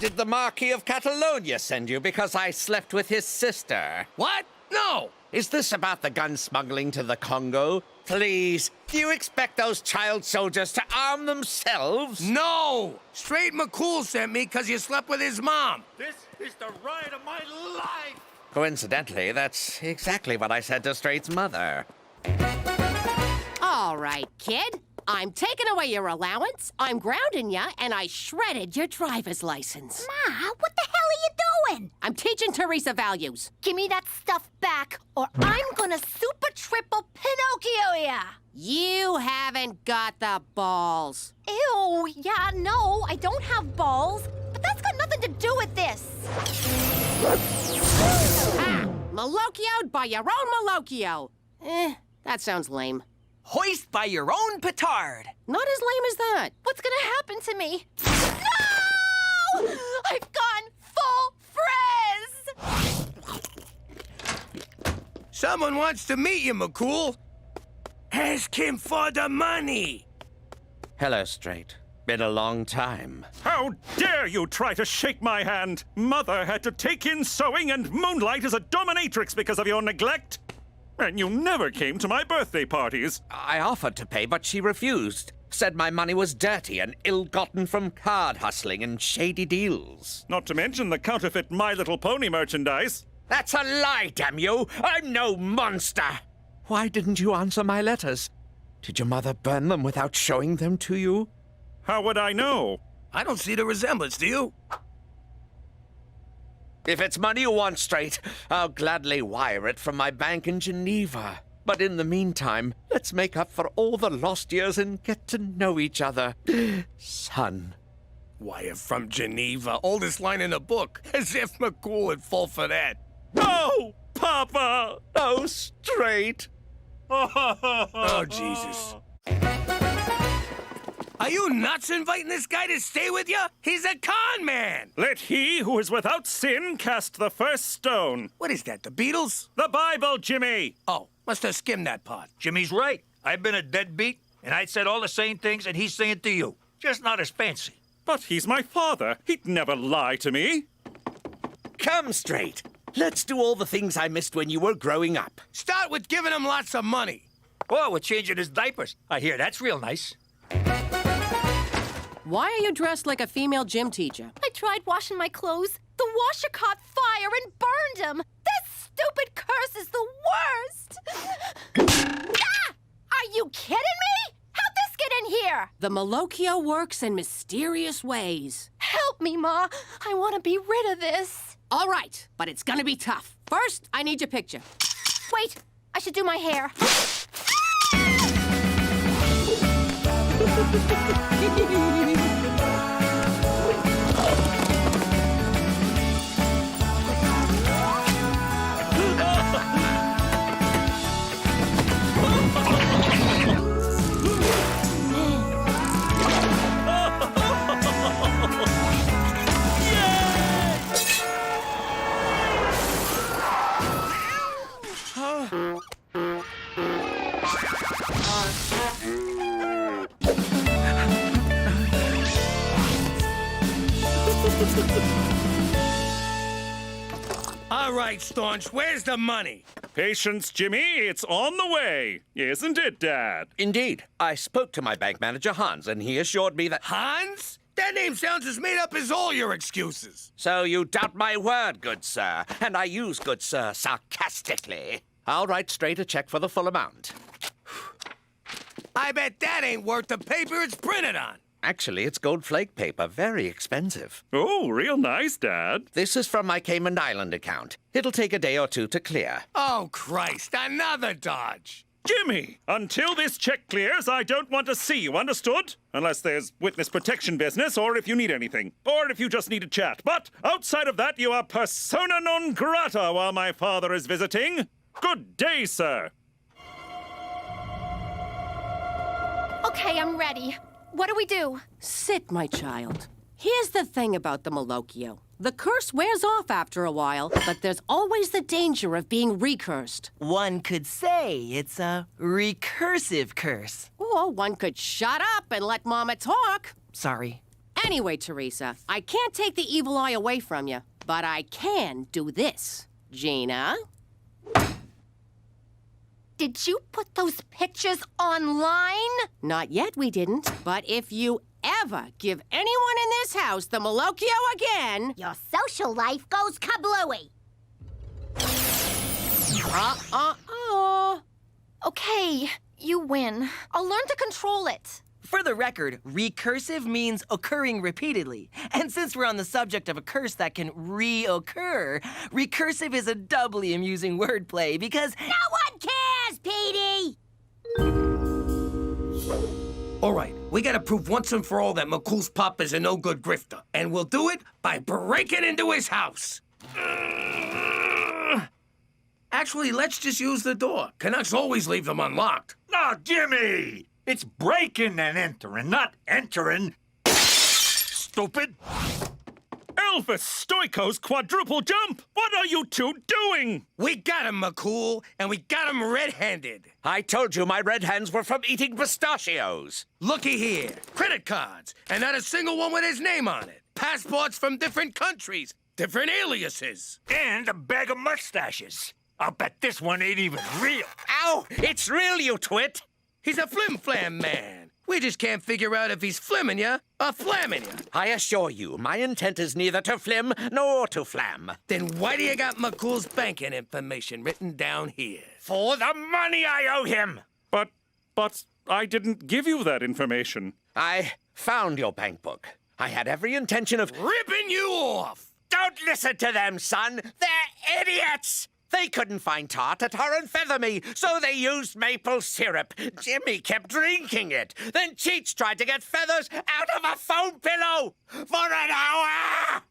Did the Marquis of Catalonia send you because I slept with his sister? What? No! Is this about the gun smuggling to the Congo? Please, do you expect those child soldiers to arm themselves? No! Straight McCool sent me because you slept with his mom. This is the ride of my life! Coincidentally, that's exactly what I said to Straight's mother. All right, kid. I'm taking away your allowance, I'm grounding ya, and I shredded your driver's license. Ma, what the hell are you doing? I'm teaching Teresa values. Give me that stuff back, or I'm gonna super triple Pinocchio ya! You haven't got the balls. Ew, yeah, no, I don't have balls, but that's got nothing to do with this. Malokio'd by your own Malokio. That sounds lame. Hoist by your own petard. Not as lame as that. What's gonna happen to me? No! I've gone full frizz! Someone wants to meet you, McCool. Ask him for the money. Hello, Straight. Been a long time. How dare you try to shake my hand? Mother had to take in sewing and moonlight as a dominatrix because of your neglect. And you never came to my birthday parties. I offered to pay, but she refused. Said my money was dirty and ill-gotten from card hustling and shady deals. Not to mention the counterfeit My Little Pony merchandise. That's a lie, damn you! I'm no monster! Why didn't you answer my letters? Did your mother burn them without showing them to you? How would I know? I don't see the resemblance, do you? If it's money you want, Straight, I'll gladly wire it from my bank in Geneva. But in the meantime, let's make up for all the lost years and get to know each other. Son. Wire from Geneva, oldest line in the book. As if McCool would fall for that. Oh, Papa! Oh, Straight. Oh, Jesus. Are you nuts inviting this guy to stay with you? He's a con man! Let he who is without sin cast the first stone. What is that, the Beatles? The Bible, Jimmy! Oh, must have skimmed that part. Jimmy's right. I've been a deadbeat, and I'd said all the same things, and he's saying to you. Just not as fancy. But he's my father. He'd never lie to me. Come, Straight. Let's do all the things I missed when you were growing up. Start with giving him lots of money. Oh, we're changing his diapers. I hear that's real nice. Why are you dressed like a female gym teacher? I tried washing my clothes. The washer caught fire and burned them. This stupid curse is the worst! Ah! Are you kidding me? How'd this get in here? The Malocchio works in mysterious ways. Help me, Ma. I want to be rid of this. All right, but it's gonna be tough. First, I need your picture. Wait, I should do my hair. All right, Staunch, where's the money? Patience, Jimmy. It's on the way. Isn't it, Dad? Indeed. I spoke to my bank manager, Hans, and he assured me that... Hans? That name sounds as made up as all your excuses. So you doubt my word, good sir, and I use good sir sarcastically. I'll write straight a check for the full amount. I bet that ain't worth the paper it's printed on. Actually, it's gold flake paper, very expensive. Oh, real nice, Dad. This is from my Cayman Island account. It'll take a day or two to clear. Oh, Christ, another dodge. Jimmy, until this check clears, I don't want to see you, understood? Unless there's witness protection business, or if you need anything. Or if you just need a chat. But outside of that, you are persona non grata while my father is visiting. Good day, sir. Okay, I'm ready. What do we do? Sit, my child. Here's the thing about the Malocchio. The curse wears off after a while, but there's always the danger of being recursed. One could say it's a recursive curse. Or one could shut up and let Mama talk. Sorry. Anyway, Teresa, I can't take the evil eye away from you, but I can do this. Gina? Did you put those pictures online? Not yet, we didn't. But if you ever give anyone in this house the Malocchio again... Your social life goes kablooey. Okay, you win. I'll learn to control it. For the record, recursive means occurring repeatedly. And since we're on the subject of a curse that can reoccur, recursive is a doubly amusing wordplay because... No one cares, Petey! All right, we gotta prove once and for all that McCool's pop is a no-good grifter. And we'll do it by breaking into his house. Actually, let's just use the door. Canucks always leave them unlocked. No, Jimmy! It's breaking and entering, not entering. Stupid. Elvis Stoiko's quadruple jump! What are you two doing? We got him, McCool, and we got him red-handed. I told you my red hands were from eating pistachios. Looky here. Credit cards, and not a single one with his name on it. Passports from different countries, different aliases. And a bag of mustaches. I'll bet this one ain't even real. Ow! It's real, you twit! He's a flim-flam man. We just can't figure out if he's flimming ya or flamming ya. I assure you, my intent is neither to flim nor to flam. Then why do you got McCool's banking information written down here? For the money I owe him! But I didn't give you that information. I found your bank book. I had every intention of... ripping you off! Don't listen to them, son! They're idiots! They couldn't find tar to tar and feather me, so they used maple syrup. Jimmy kept drinking it. Then Cheech tried to get feathers out of a foam pillow for an hour!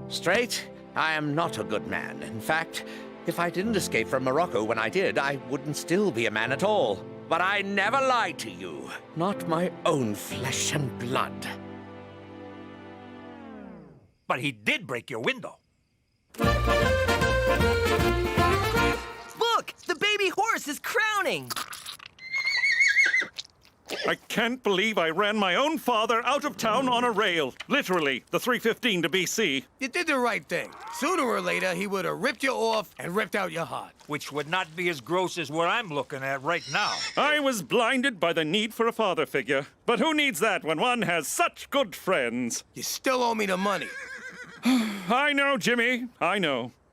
Straight, I am not a good man. In fact, if I didn't escape from Morocco when I did, I wouldn't still be a man at all. But I never lied to you. Not my own flesh and blood. But he did break your window. Look! The baby horse is crowning! I can't believe I ran my own father out of town on a rail. Literally, the 3:15 to BC. You did the right thing. Sooner or later, he would have ripped you off and ripped out your heart. Which would not be as gross as what I'm looking at right now. I was blinded by the need for a father figure. But who needs that when one has such good friends? You still owe me the money. I know, Jimmy. I know.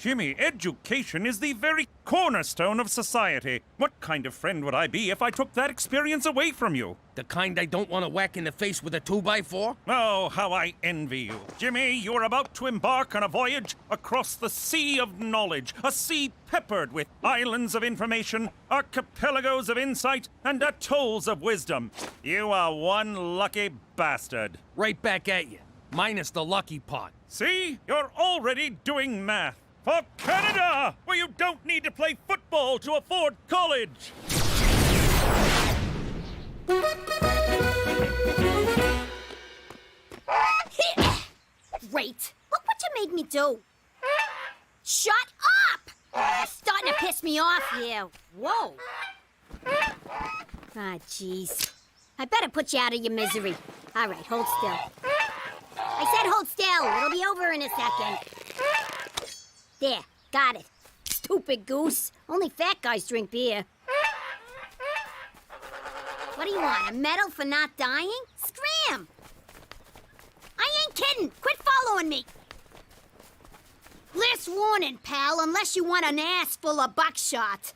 Jimmy, education is the very cornerstone of society. What kind of friend would I be if I took that experience away from you? The kind I don't want to whack in the face with a 2x4? Oh, how I envy you. Jimmy, you are about to embark on a voyage across the sea of knowledge, a sea peppered with islands of information, archipelagos of insight, and atolls of wisdom. You are one lucky bastard. Right back at you, minus the lucky part. See? You're already doing math. For Canada, where you don't need to play football to afford college. Great. Look what you made me do. Shut up! You're starting to piss me off here. Whoa. Ah, jeez. I better put you out of your misery. All right, hold still. I said hold still. It'll be over in a second. There, got it. Stupid goose. Only fat guys drink beer. What do you want, a medal for not dying? Scram! I ain't kidding. Quit following me. Last warning, pal, unless you want an ass full of buckshot.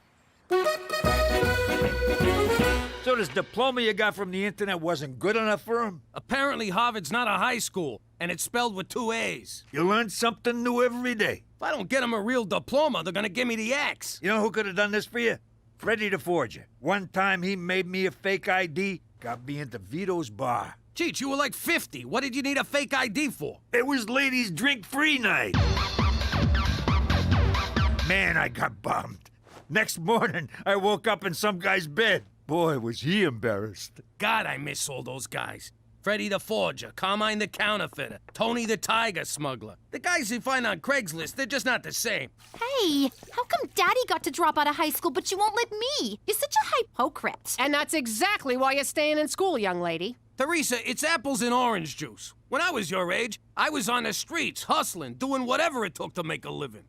So this diploma you got from the internet wasn't good enough for him? Apparently Harvard's not a high school, and it's spelled with 2 A's. You learn something new every day. If I don't get him a real diploma, they're gonna give me the axe. You know who could have done this for you? Freddy the Forger. One time he made me a fake ID, got me into Vito's bar. Cheech, you were like 50. What did you need a fake ID for? It was ladies' drink-free night. Man, I got bummed. Next morning, I woke up in some guy's bed. Boy, was he embarrassed. God, I miss all those guys. Freddy the Forger, Carmine the Counterfeiter, Tony the Tiger Smuggler. The guys you find on Craigslist, they're just not the same. Hey, how come Daddy got to drop out of high school, but you won't let me? You're such a hypocrite. And that's exactly why you're staying in school, young lady. Teresa, it's apples and orange juice. When I was your age, I was on the streets, hustling, doing whatever it took to make a living.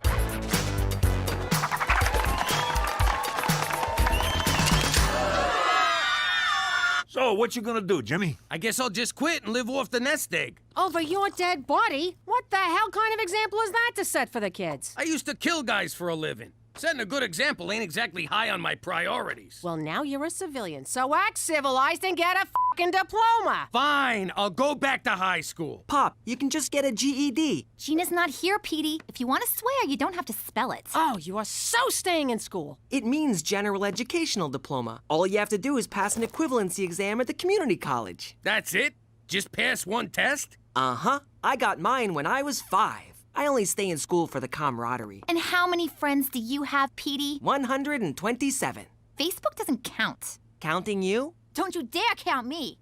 So, what you gonna do, Jimmy? I guess I'll just quit and live off the nest egg. Over your dead body? What the hell kind of example is that to set for the kids? I used to kill guys for a living. Setting a good example ain't exactly high on my priorities. Well, now you're a civilian, so act civilized and get a fucking diploma. Fine, I'll go back to high school. Pop, you can just get a GED. Gina's not here, Petey. If you want to swear, you don't have to spell it. Oh, you are so staying in school. It means general educational diploma. All you have to do is pass an equivalency exam at the community college. That's it? Just pass one test? Uh-huh. I got mine when I was 5. I only stay in school for the camaraderie. And how many friends do you have, Petey? 127. Facebook doesn't count. Counting you? Don't you dare count me.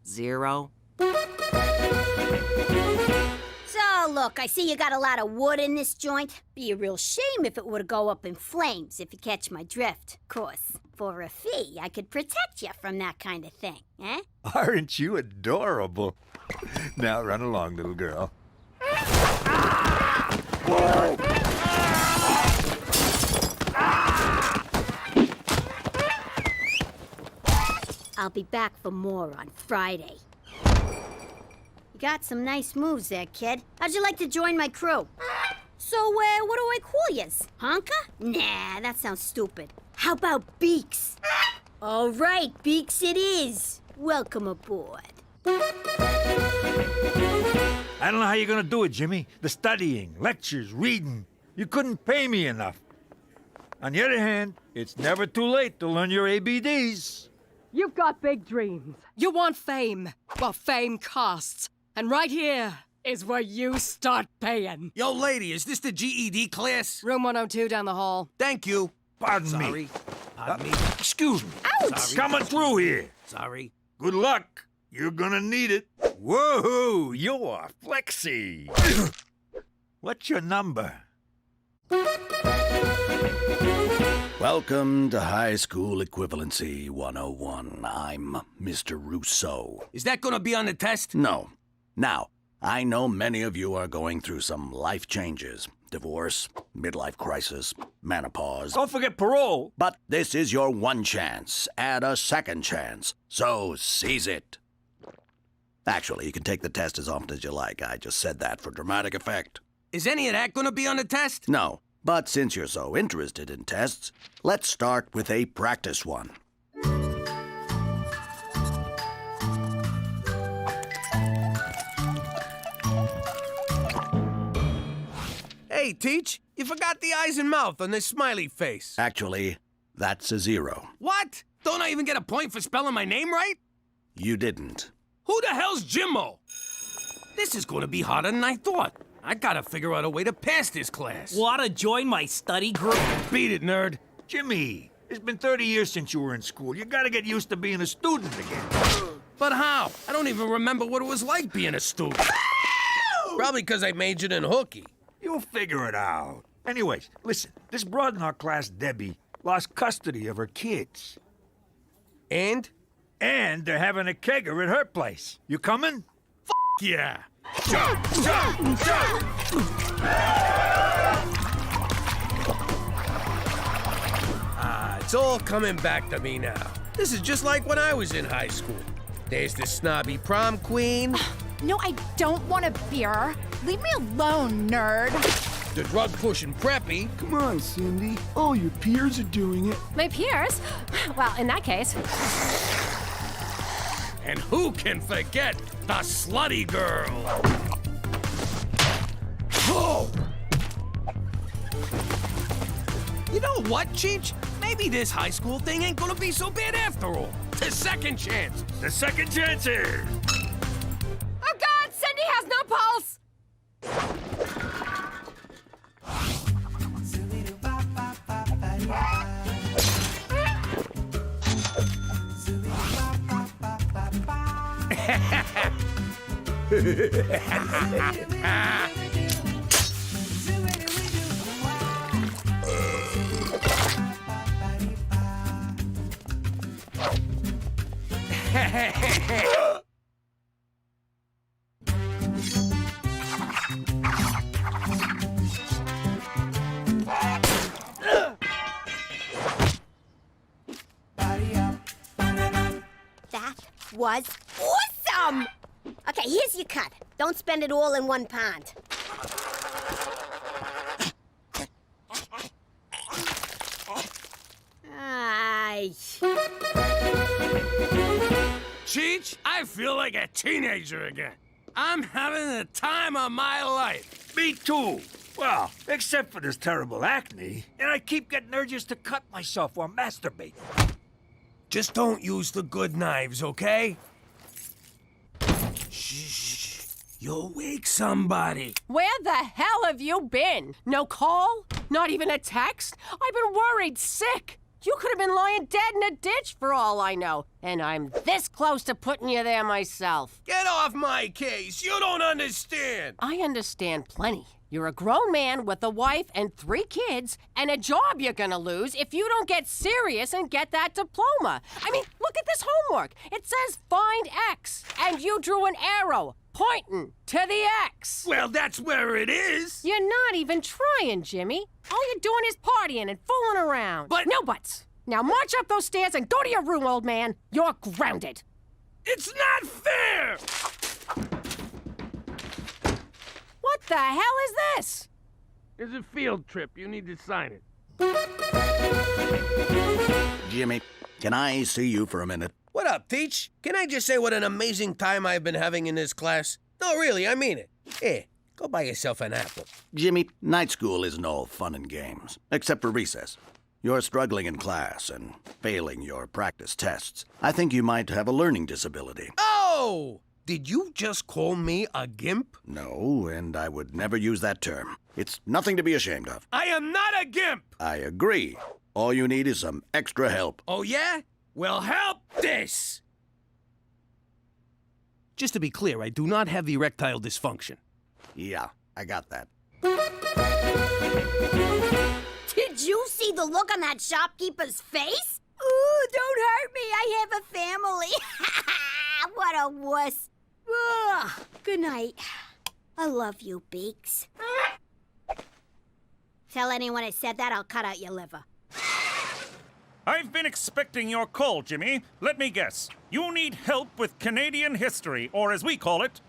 0. So, look, I see you got a lot of wood in this joint. Be a real shame if it were to go up in flames, if you catch my drift. Of course, for a fee, I could protect you from that kind of thing, eh? Aren't you adorable? Now run along, little girl. I'll be back for more on Friday. You got some nice moves there, kid. How'd you like to join my crew? So, what do I call yous? Honka? Nah, that sounds stupid. How about Beaks? All right, Beaks it is. Welcome aboard. I don't know how you're gonna do it, Jimmy. The studying, lectures, reading. You couldn't pay me enough. On the other hand, it's never too late to learn your ABDs. You've got big dreams. You want fame. Well, fame costs. And right here is where you start paying. Yo, lady, is this the GED class? Room 102 down the hall. Thank you. Pardon me. Sorry. Pardon me. Excuse me. Ouch! Sorry. Coming through here. Sorry. Good luck. You're gonna need it. Whoa, you're flexy. What's your number? Welcome to High School Equivalency 101. I'm Mr. Rousseau. Is that gonna be on the test? No. Now, I know many of you are going through some life changes. Divorce, midlife crisis, menopause. Don't forget parole. But this is your one chance and a second chance. So seize it. Actually, you can take the test as often as you like. I just said that for dramatic effect. Is any of that gonna be on the test? No, but since you're so interested in tests, let's start with a practice one. Hey, Teach, you forgot the eyes and mouth on this smiley face. Actually, that's a 0. What? Don't I even get a point for spelling my name right? You didn't. Who the hell's Jimmo? This is gonna be harder than I thought. I gotta figure out a way to pass this class. Wanna join my study group? Beat it, nerd. Jimmy, it's been 30 years since you were in school. You gotta get used to being a student again. But how? I don't even remember what it was like being a student. Probably because I majored in hooky. You'll figure it out. Anyways, listen, this broad in our class, Debbie, lost custody of her kids. And? And they're having a kegger at her place. You coming? Yeah. It's all coming back to me now. This is just like when I was in high school. There's the snobby prom queen. No, I don't want a beer. Leave me alone, nerd. The drug-pushing preppy. Come on, Cindy. All your peers are doing it. My peers? Well, in that case. And who can forget the slutty girl? Oh! You know what, Cheech? Maybe this high school thing ain't gonna be so bad after all. The second chance. The second chances. Oh, God! Cindy has no pulse! That was awesome! Okay, here's your cut. Don't spend it all in one pond. Ay. Cheech, I feel like a teenager again. I'm having the time of my life. Me too. Well, except for this terrible acne, and I keep getting urges to cut myself or masturbate. Just don't use the good knives, okay? Shh. You'll wake somebody. Where the hell have you been? No call? Not even a text? I've been worried sick. You could have been lying dead in a ditch for all I know. And I'm this close to putting you there myself. Get off my case. You don't understand. I understand plenty. You're a grown man with a wife and 3 kids and a job you're gonna lose if you don't get serious and get that diploma. I mean, look at this homework. It says find X, and you drew an arrow pointing to the X. Well, that's where it is. You're not even trying, Jimmy. All you're doing is partying and fooling around. But no buts. Now march up those stairs and go to your room, old man. You're grounded. It's not fair! What the hell is this? It's a field trip. You need to sign it. Jimmy, can I see you for a minute? What up, Teach? Can I just say what an amazing time I've been having in this class? No, really, I mean it. Here, go buy yourself an apple. Jimmy, night school isn't all fun and games, except for recess. You're struggling in class and failing your practice tests. I think you might have a learning disability. Oh! Did you just call me a gimp? No, and I would never use that term. It's nothing to be ashamed of. I am not a gimp! I agree. All you need is some extra help. Oh, yeah? Well, help this! Just to be clear, I do not have erectile dysfunction. Yeah, I got that. Did you see the look on that shopkeeper's face? Ooh, don't hurt me. I have a family. What a wuss. Ugh. Good night. I love you, Beaks. Tell anyone I said that, I'll cut out your liver. I've been expecting your call, Jimmy. Let me guess. You need help with Canadian history, or as we call it,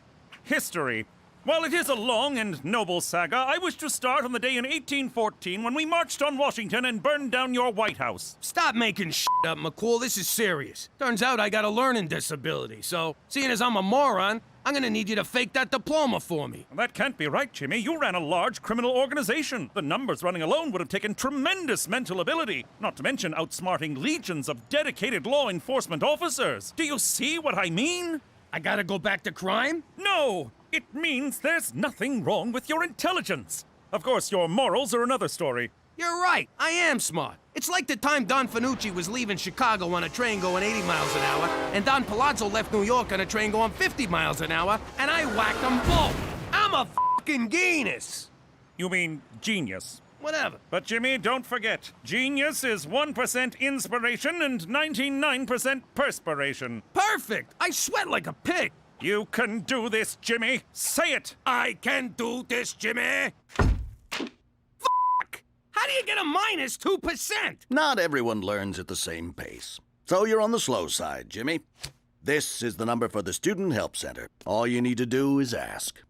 history. While it is a long and noble saga, I wish to start on the day in 1814 when we marched on Washington and burned down your White House. Stop making shit up, McCool. This is serious. Turns out I got a learning disability, so seeing as I'm a moron, I'm gonna need you to fake that diploma for me. That can't be right, Jimmy. You ran a large criminal organization. The numbers running alone would have taken tremendous mental ability, not to mention outsmarting legions of dedicated law enforcement officers. Do you see what I mean? I gotta go back to crime? No! It means there's nothing wrong with your intelligence. Of course, your morals are another story. You're right. I am smart. It's like the time Don Fanucci was leaving Chicago on a train going 80 miles an hour, and Don Palazzo left New York on a train going 50 miles an hour, and I whacked them both. I'm a fucking genius. You mean genius? Whatever. But Jimmy, don't forget, genius is 1% inspiration and 99% perspiration. Perfect! I sweat like a pig. You can do this, Jimmy. Say it. I can do this, Jimmy. How do you get a minus 2%? Not everyone learns at the same pace. So you're on the slow side, Jimmy. This is the number for the Student Help Center. All you need to do is ask.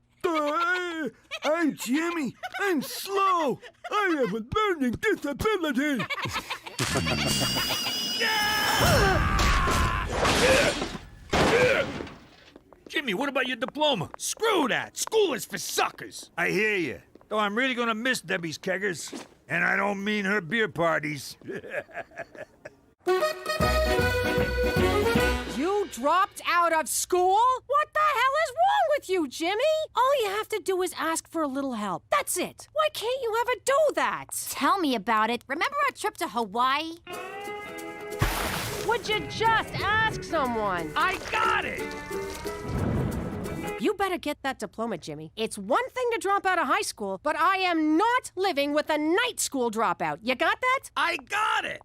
I'm Jimmy. I'm slow. I have a learning disability. Jimmy, what about your diploma? Screw that. School is for suckers. I hear you. Though I'm really gonna miss Debbie's keggers. And I don't mean her beer parties. You dropped out of school? What the hell is wrong with you, Jimmy? All you have to do is ask for a little help. That's it. Why can't you ever do that? Tell me about it. Remember our trip to Hawaii? Would you just ask someone? I got it! You better get that diploma, Jimmy. It's one thing to drop out of high school, but I am not living with a night school dropout. You got that? I got it!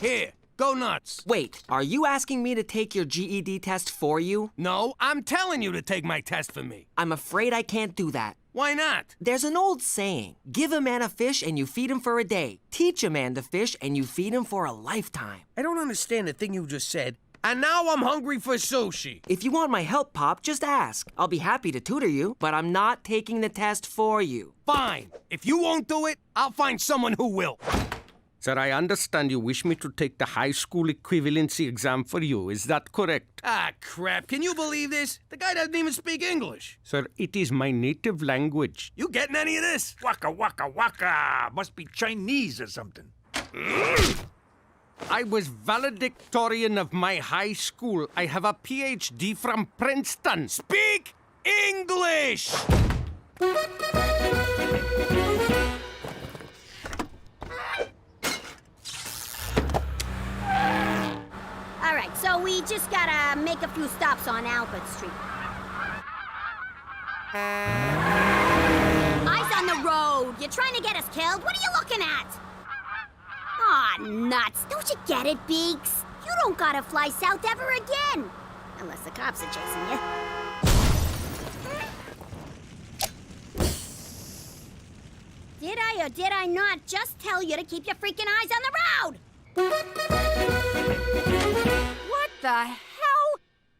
Here, go nuts. Wait, are you asking me to take your GED test for you? No, I'm telling you to take my test for me. I'm afraid I can't do that. Why not? There's an old saying, give a man a fish and you feed him for a day. Teach a man to fish and you feed him for a lifetime. I don't understand the thing you just said. And now I'm hungry for sushi. If you want my help, Pop, just ask. I'll be happy to tutor you, but I'm not taking the test for you. Fine. If you won't do it, I'll find someone who will. Sir, I understand you wish me to take the high school equivalency exam for you. Is that correct? Ah, crap. Can you believe this? The guy doesn't even speak English. Sir, it is my native language. You getting any of this? Waka, waka, waka. Must be Chinese or something. I was valedictorian of my high school. I have a PhD from Princeton. Speak English! All right, so we just gotta make a few stops on Albert Street. Eyes on the road. You're trying to get us killed? What are you looking at? Aw, nuts. Don't you get it, Beaks? You don't gotta fly south ever again. Unless the cops are chasing you. Did I or did I not just tell you to keep your freaking eyes on the road? What the hell?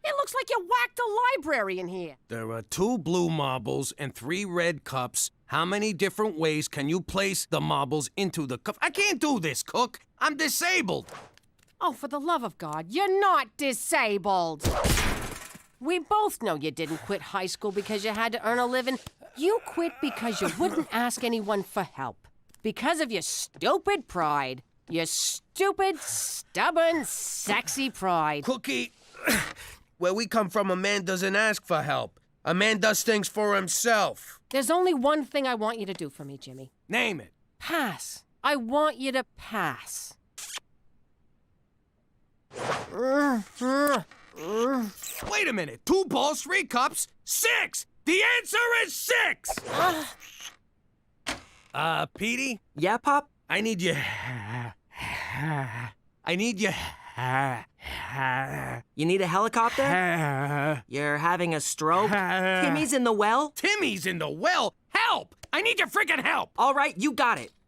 It looks like you whacked a library in here. There are 2 blue marbles and 3 red cups. How many different ways can you place the marbles into the cup? I can't do this, Cook. I'm disabled. Oh, for the love of God, you're not disabled. We both know you didn't quit high school because you had to earn a living. You quit because you wouldn't ask anyone for help. Because of your stupid pride. Your stupid, stubborn, sexy pride. Cookie, where we come from, a man doesn't ask for help. A man does things for himself. There's only one thing I want you to do for me, Jimmy. Name it. Pass. I want you to pass. Wait a minute. 2 balls, 3 cups, 6! The answer is 6! Petey? Yeah, Pop? I need you... You need a helicopter? You're having a stroke? Timmy's in the well? Timmy's in the well? Help! I need your freaking help! All right, you got it.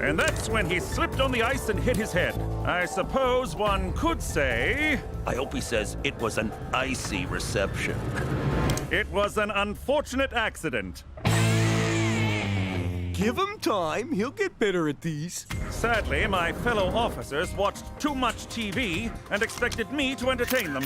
And that's when he slipped on the ice and hit his head. I suppose one could say... I hope he says it was an icy reception. It was an unfortunate accident. Give him time. He'll get better at these. Sadly, my fellow officers watched too much TV and expected me to entertain them.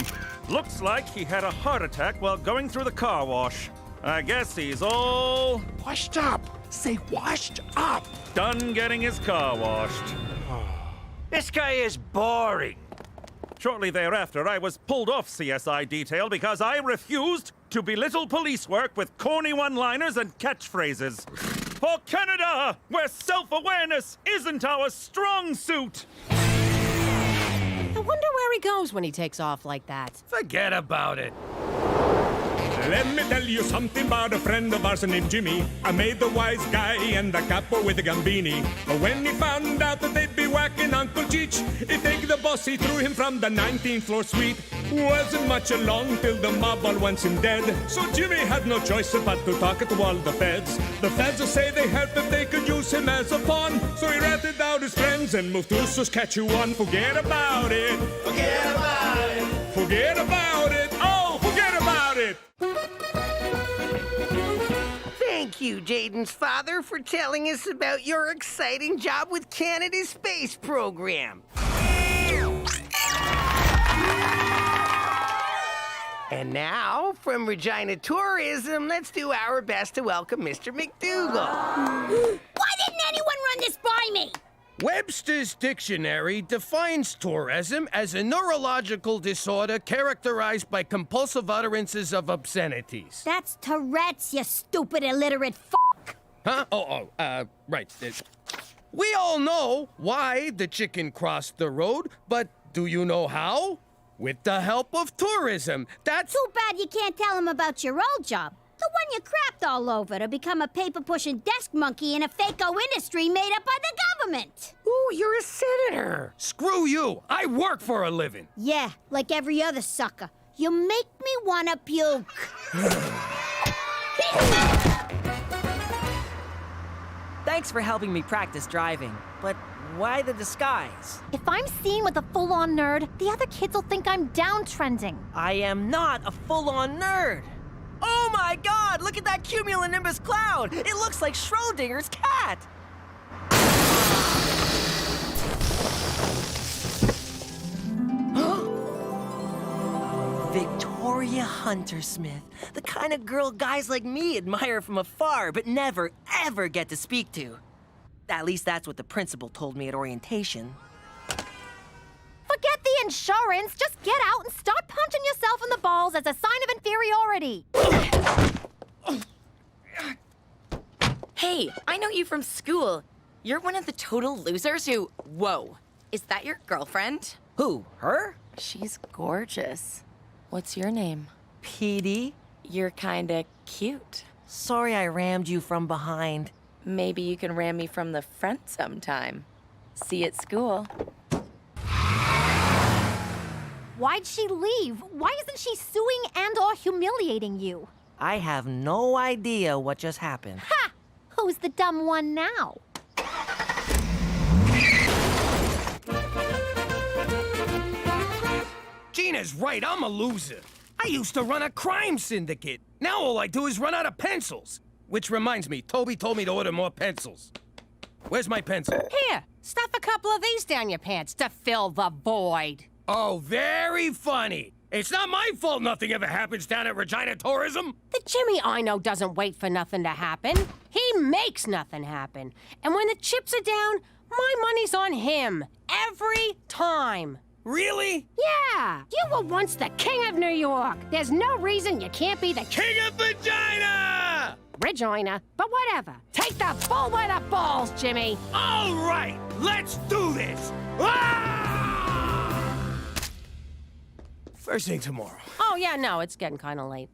Looks like he had a heart attack while going through the car wash. I guess he's all... Washed up. Say washed up. Done getting his car washed. This guy is boring. Shortly thereafter, I was pulled off CSI detail because I refused to belittle police work with corny one-liners and catchphrases. For Canada, where self-awareness isn't our strong suit. I wonder where he goes when he takes off like that. Forget about it. Let me tell you something about a friend of ours named Jimmy. I made the wise guy and the capo with the gambini. But when he found out that they'd be whacking Uncle Cheech, he take the boss, he threw him from the 19th floor suite. Wasn't much along till the mob all wants him dead. So Jimmy had no choice but to talk to all the feds. The feds will say they heard that they could use him as a pawn. So he ratted out his friends and moved to Saskatchewan. Forget about it. Forget about it. Forget about it. Oh, forget about it. Thank you, Jaden's father, for telling us about your exciting job with Canada's space program. And now, from Regina Tourism, let's do our best to welcome Mr. McDougal. Why didn't anyone run this by me? Webster's dictionary defines tourism as a neurological disorder characterized by compulsive utterances of obscenities. That's Tourette's, you stupid illiterate fuck. Huh? Right. We all know why the chicken crossed the road, but do you know how? With the help of tourism. That's... Too bad you can't tell him about your old job. The one you crapped all over to become a paper-pushing desk monkey in a fake-o industry made up by the government. Ooh, you're a senator. Screw you. I work for a living. Yeah, like every other sucker. You make me wanna puke. Thanks for helping me practice driving, but why the disguise? If I'm seen with a full-on nerd, the other kids will think I'm downtrending. I am not a full-on nerd. Oh my god, look at that cumulonimbus cloud! It looks like Schrodinger's cat! Victoria Hunter-Smith, the kind of girl guys like me admire from afar, but never, ever get to speak to. At least that's what the principal told me at orientation. Forget the insurance. Just get out and start punching yourself in the balls as a sign of inferiority. Hey, I know you from school. You're one of the total losers who... Whoa. Is that your girlfriend? Who? Her? She's gorgeous. What's your name? Petey. You're kinda cute. Sorry I rammed you from behind. Maybe you can ram me from the front sometime. See you at school. Why'd she leave? Why isn't she suing and/or humiliating you? I have no idea what just happened. Ha! Who's the dumb one now? Gina's right, I'm a loser. I used to run a crime syndicate. Now all I do is run out of pencils. Which reminds me, Toby told me to order more pencils. Where's my pencil? Here, stuff a couple of these down your pants to fill the void. Oh, very funny. It's not my fault nothing ever happens down at Regina Tourism. The Jimmy I know doesn't wait for nothing to happen. He makes nothing happen. And when the chips are down, my money's on him. Every time. Really? Yeah. You were once the king of New York. There's no reason you can't be the king of Regina! Regina, but whatever. Take the bull by the balls, Jimmy. All right, let's do this. Ah! First thing tomorrow. Oh, yeah, no, it's getting kind of late.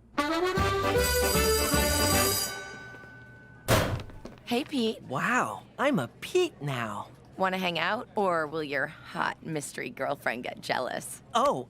Hey, Pete. Wow, I'm a Pete now. Want to hang out, or will your hot mystery girlfriend get jealous? Oh,